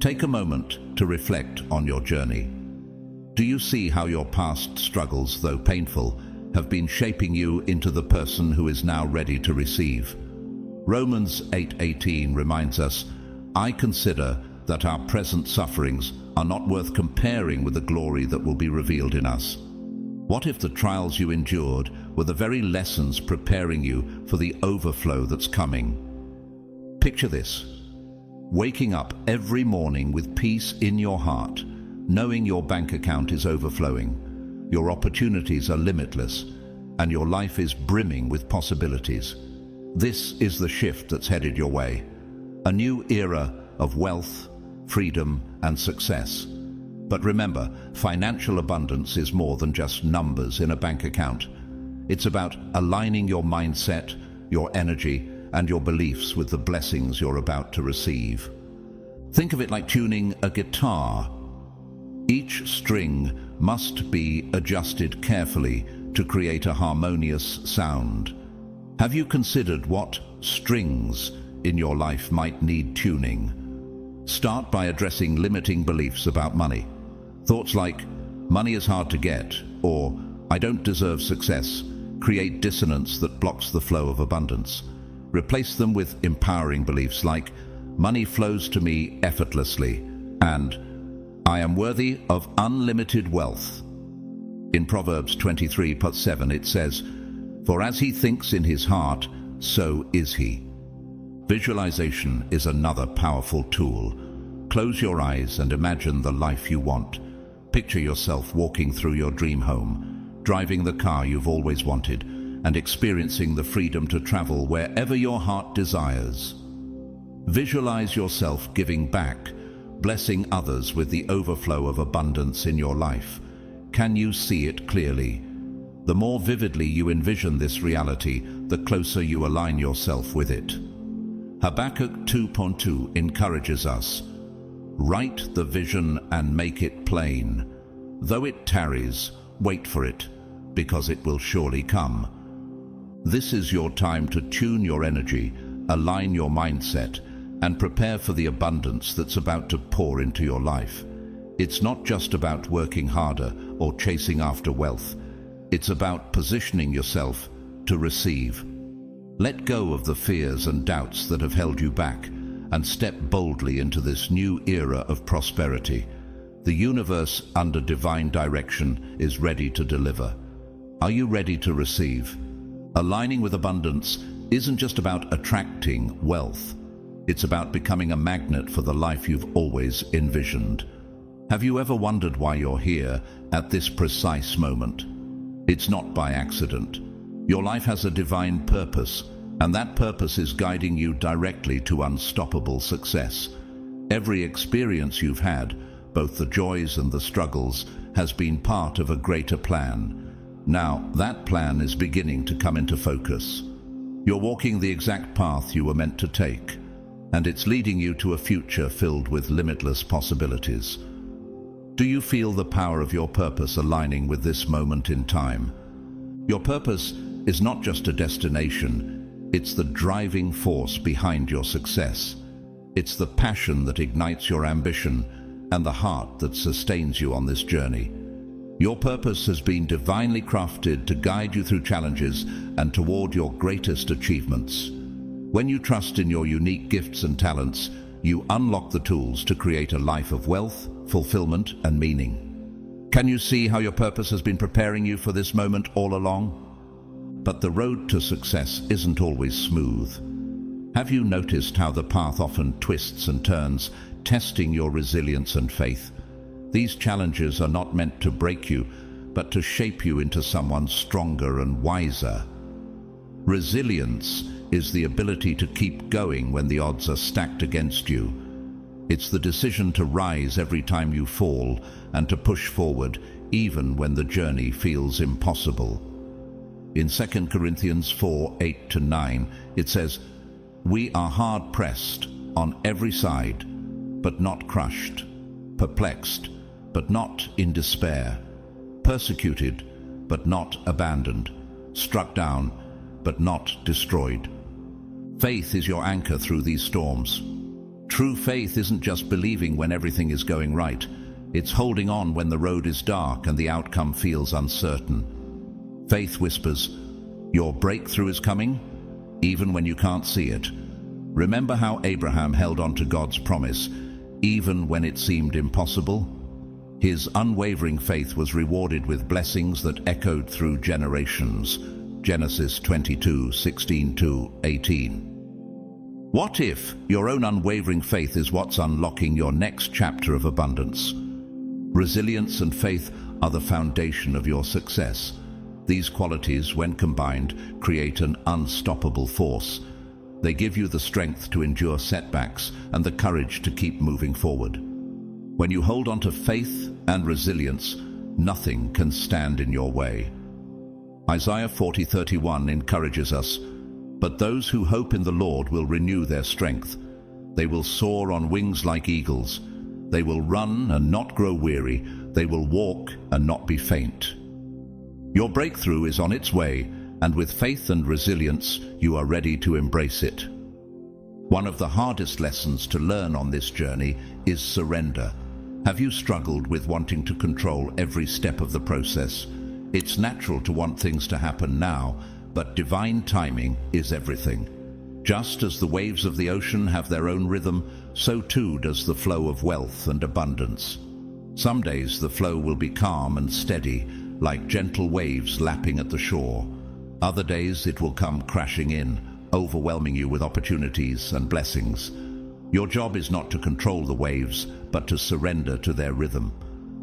Take a moment to reflect on your journey. Do you see how your past struggles, though painful, have been shaping you into the person who is now ready to receive? Romans 8:18 reminds us, "I consider that our present sufferings are not worth comparing with the glory that will be revealed in us." What if the trials you endured were the very lessons preparing you for the overflow that's coming? Picture this: waking up every morning with peace in your heart, knowing your bank account is overflowing, your opportunities are limitless, and your life is brimming with possibilities. This is the shift that's headed your way. A new era of wealth, freedom, and success. But remember, financial abundance is more than just numbers in a bank account. It's about aligning your mindset, your energy, and your beliefs with the blessings you're about to receive. Think of it like tuning a guitar. Each string must be adjusted carefully to create a harmonious sound. Have you considered what strings in your life might need tuning? Start by addressing limiting beliefs about money. Thoughts like, "money is hard to get," or "I don't deserve success," create dissonance that blocks the flow of abundance. Replace them with empowering beliefs like, "money flows to me effortlessly," and "I am worthy of unlimited wealth." In Proverbs 23:7 it says, "For as he thinks in his heart, so is he." Visualization is another powerful tool. Close your eyes and imagine the life you want. Picture yourself walking through your dream home, driving the car you've always wanted, and experiencing the freedom to travel wherever your heart desires. Visualize yourself giving back, blessing others with the overflow of abundance in your life. Can you see it clearly? The more vividly you envision this reality, the closer you align yourself with it. Habakkuk 2:2 encourages us, "Write the vision and make it plain. Though it tarries, wait for it, because it will surely come." This is your time to tune your energy, align your mindset, and prepare for the abundance that's about to pour into your life. It's not just about working harder or chasing after wealth. It's about positioning yourself to receive. Let go of the fears and doubts that have held you back and step boldly into this new era of prosperity. The universe, under divine direction, is ready to deliver. Are you ready to receive? Aligning with abundance isn't just about attracting wealth. It's about becoming a magnet for the life you've always envisioned. Have you ever wondered why you're here at this precise moment? It's not by accident. Your life has a divine purpose, and that purpose is guiding you directly to unstoppable success. Every experience you've had, both the joys and the struggles, has been part of a greater plan. Now, that plan is beginning to come into focus. You're walking the exact path you were meant to take, and it's leading you to a future filled with limitless possibilities. Do you feel the power of your purpose aligning with this moment in time? Your purpose is not just a destination, it's the driving force behind your success. It's the passion that ignites your ambition and the heart that sustains you on this journey. Your purpose has been divinely crafted to guide you through challenges and toward your greatest achievements. When you trust in your unique gifts and talents, you unlock the tools to create a life of wealth, fulfillment, and meaning. Can you see how your purpose has been preparing you for this moment all along? But the road to success isn't always smooth. Have you noticed how the path often twists and turns, testing your resilience and faith? These challenges are not meant to break you, but to shape you into someone stronger and wiser. Resilience is the ability to keep going when the odds are stacked against you. It's the decision to rise every time you fall and to push forward even when the journey feels impossible. In 2 Corinthians 4:8-9, it says, "We are hard pressed on every side, but not crushed, perplexed, but not in despair, persecuted, but not abandoned, struck down, but not destroyed. Faith is your anchor through these storms. True faith isn't just believing when everything is going right. It's holding on when the road is dark and the outcome feels uncertain. Faith whispers, "Your breakthrough is coming, even when you can't see it." Remember how Abraham held on to God's promise, even when it seemed impossible? His unwavering faith was rewarded with blessings that echoed through generations. Genesis 22:16-18. What if your own unwavering faith is what's unlocking your next chapter of abundance? Resilience and faith are the foundation of your success. These qualities, when combined, create an unstoppable force. They give you the strength to endure setbacks and the courage to keep moving forward. When you hold on to faith and resilience, nothing can stand in your way. Isaiah 40:31 encourages us, "But those who hope in the Lord will renew their strength. They will soar on wings like eagles. They will run and not grow weary. They will walk and not be faint." Your breakthrough is on its way, and with faith and resilience, you are ready to embrace it. One of the hardest lessons to learn on this journey is surrender. Have you struggled with wanting to control every step of the process? It's natural to want things to happen now, but divine timing is everything. Just as the waves of the ocean have their own rhythm, so too does the flow of wealth and abundance. Some days the flow will be calm and steady, like gentle waves lapping at the shore. Other days it will come crashing in, overwhelming you with opportunities and blessings. Your job is not to control the waves, but to surrender to their rhythm.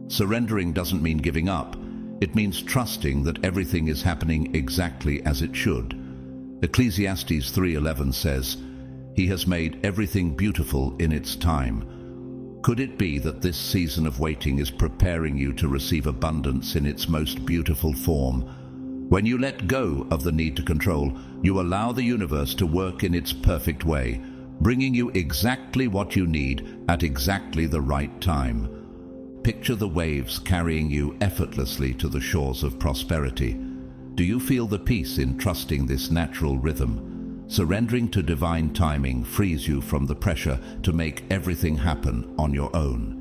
Surrendering doesn't mean giving up. It means trusting that everything is happening exactly as it should. Ecclesiastes 3:11 says, "He has made everything beautiful in its time." Could it be that this season of waiting is preparing you to receive abundance in its most beautiful form? When you let go of the need to control, you allow the universe to work in its perfect way, bringing you exactly what you need at exactly the right time. Picture the waves carrying you effortlessly to the shores of prosperity. Do you feel the peace in trusting this natural rhythm? Surrendering to divine timing frees you from the pressure to make everything happen on your own.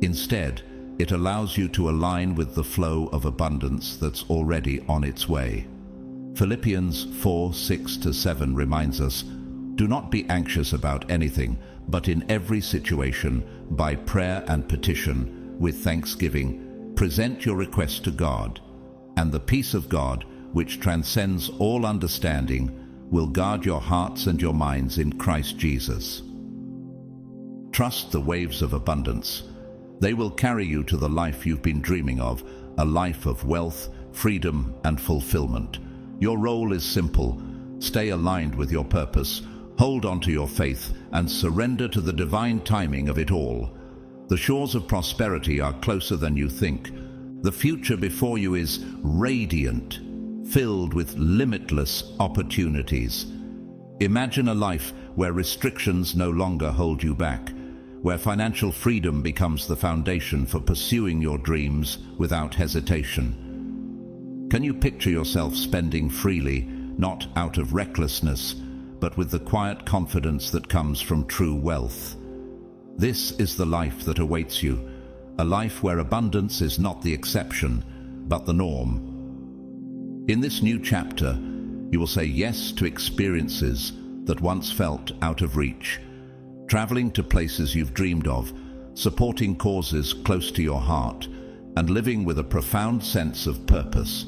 Instead, it allows you to align with the flow of abundance that's already on its way. Philippians 4:6-7 reminds us, "Do not be anxious about anything, but in every situation, by prayer and petition, with thanksgiving, present your requests to God, and the peace of God, which transcends all understanding, will guard your hearts and your minds in Christ Jesus." Trust the waves of abundance. They will carry you to the life you've been dreaming of, a life of wealth, freedom, and fulfillment. Your role is simple. Stay aligned with your purpose, hold on to your faith, and surrender to the divine timing of it all. The shores of prosperity are closer than you think. The future before you is radiant, filled with limitless opportunities. Imagine a life where restrictions no longer hold you back, where financial freedom becomes the foundation for pursuing your dreams without hesitation. Can you picture yourself spending freely, not out of recklessness, but with the quiet confidence that comes from true wealth? This is the life that awaits you, a life where abundance is not the exception, but the norm. In this new chapter, you will say yes to experiences that once felt out of reach, traveling to places you've dreamed of, supporting causes close to your heart, and living with a profound sense of purpose.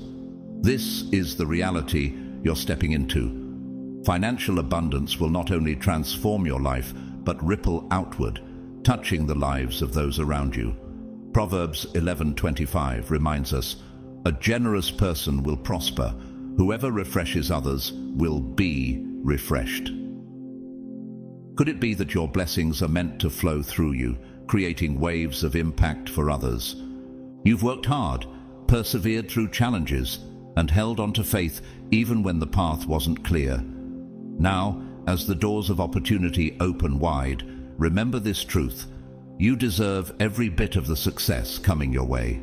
This is the reality you're stepping into. Financial abundance will not only transform your life, but ripple outward, touching the lives of those around you. Proverbs 11:25 reminds us, "A generous person will prosper. Whoever refreshes others will be refreshed." Could it be that your blessings are meant to flow through you, creating waves of impact for others? You've worked hard, persevered through challenges, and held on to faith even when the path wasn't clear. Now, as the doors of opportunity open wide, remember this truth: You deserve every bit of the success coming your way.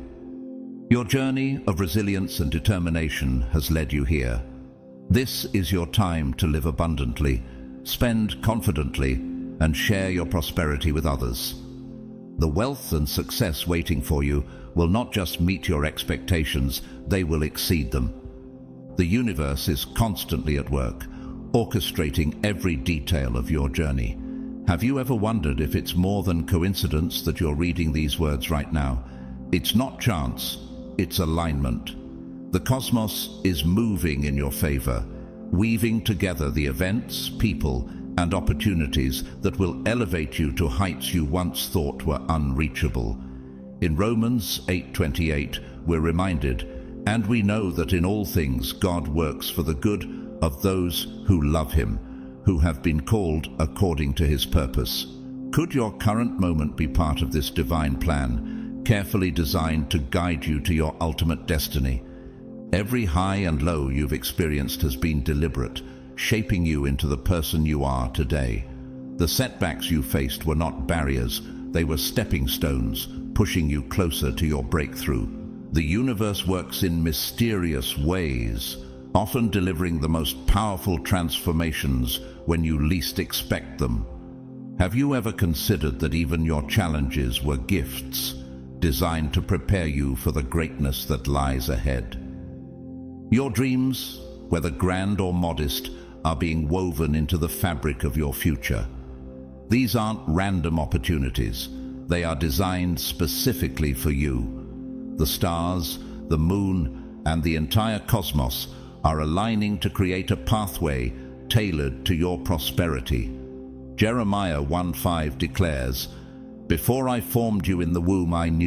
Your journey of resilience and determination has led you here. This is your time to live abundantly, spend confidently, and share your prosperity with others. The wealth and success waiting for you will not just meet your expectations, they will exceed them. The universe is constantly at work, orchestrating every detail of your journey. Have you ever wondered if it's more than coincidence that you're reading these words right now? It's not chance, it's alignment. The cosmos is moving in your favor, weaving together the events, people, and opportunities that will elevate you to heights you once thought were unreachable. In Romans 8:28, we're reminded, "And we know that in all things God works for the good of those who love him, who have been called according to his purpose." Could your current moment be part of this divine plan, carefully designed to guide you to your ultimate destiny? Every high and low you've experienced has been deliberate, shaping you into the person you are today. The setbacks you faced were not barriers, they were stepping stones, pushing you closer to your breakthrough. The universe works in mysterious ways, often delivering the most powerful transformations when you least expect them. Have you ever considered that even your challenges were gifts, designed to prepare you for the greatness that lies ahead? Your dreams, whether grand or modest, are being woven into the fabric of your future. These aren't random opportunities. They are designed specifically for you. The stars, the moon, and the entire cosmos are aligning to create a pathway tailored to your prosperity. Jeremiah 1:5 declares, "Before I formed you in the womb, I knew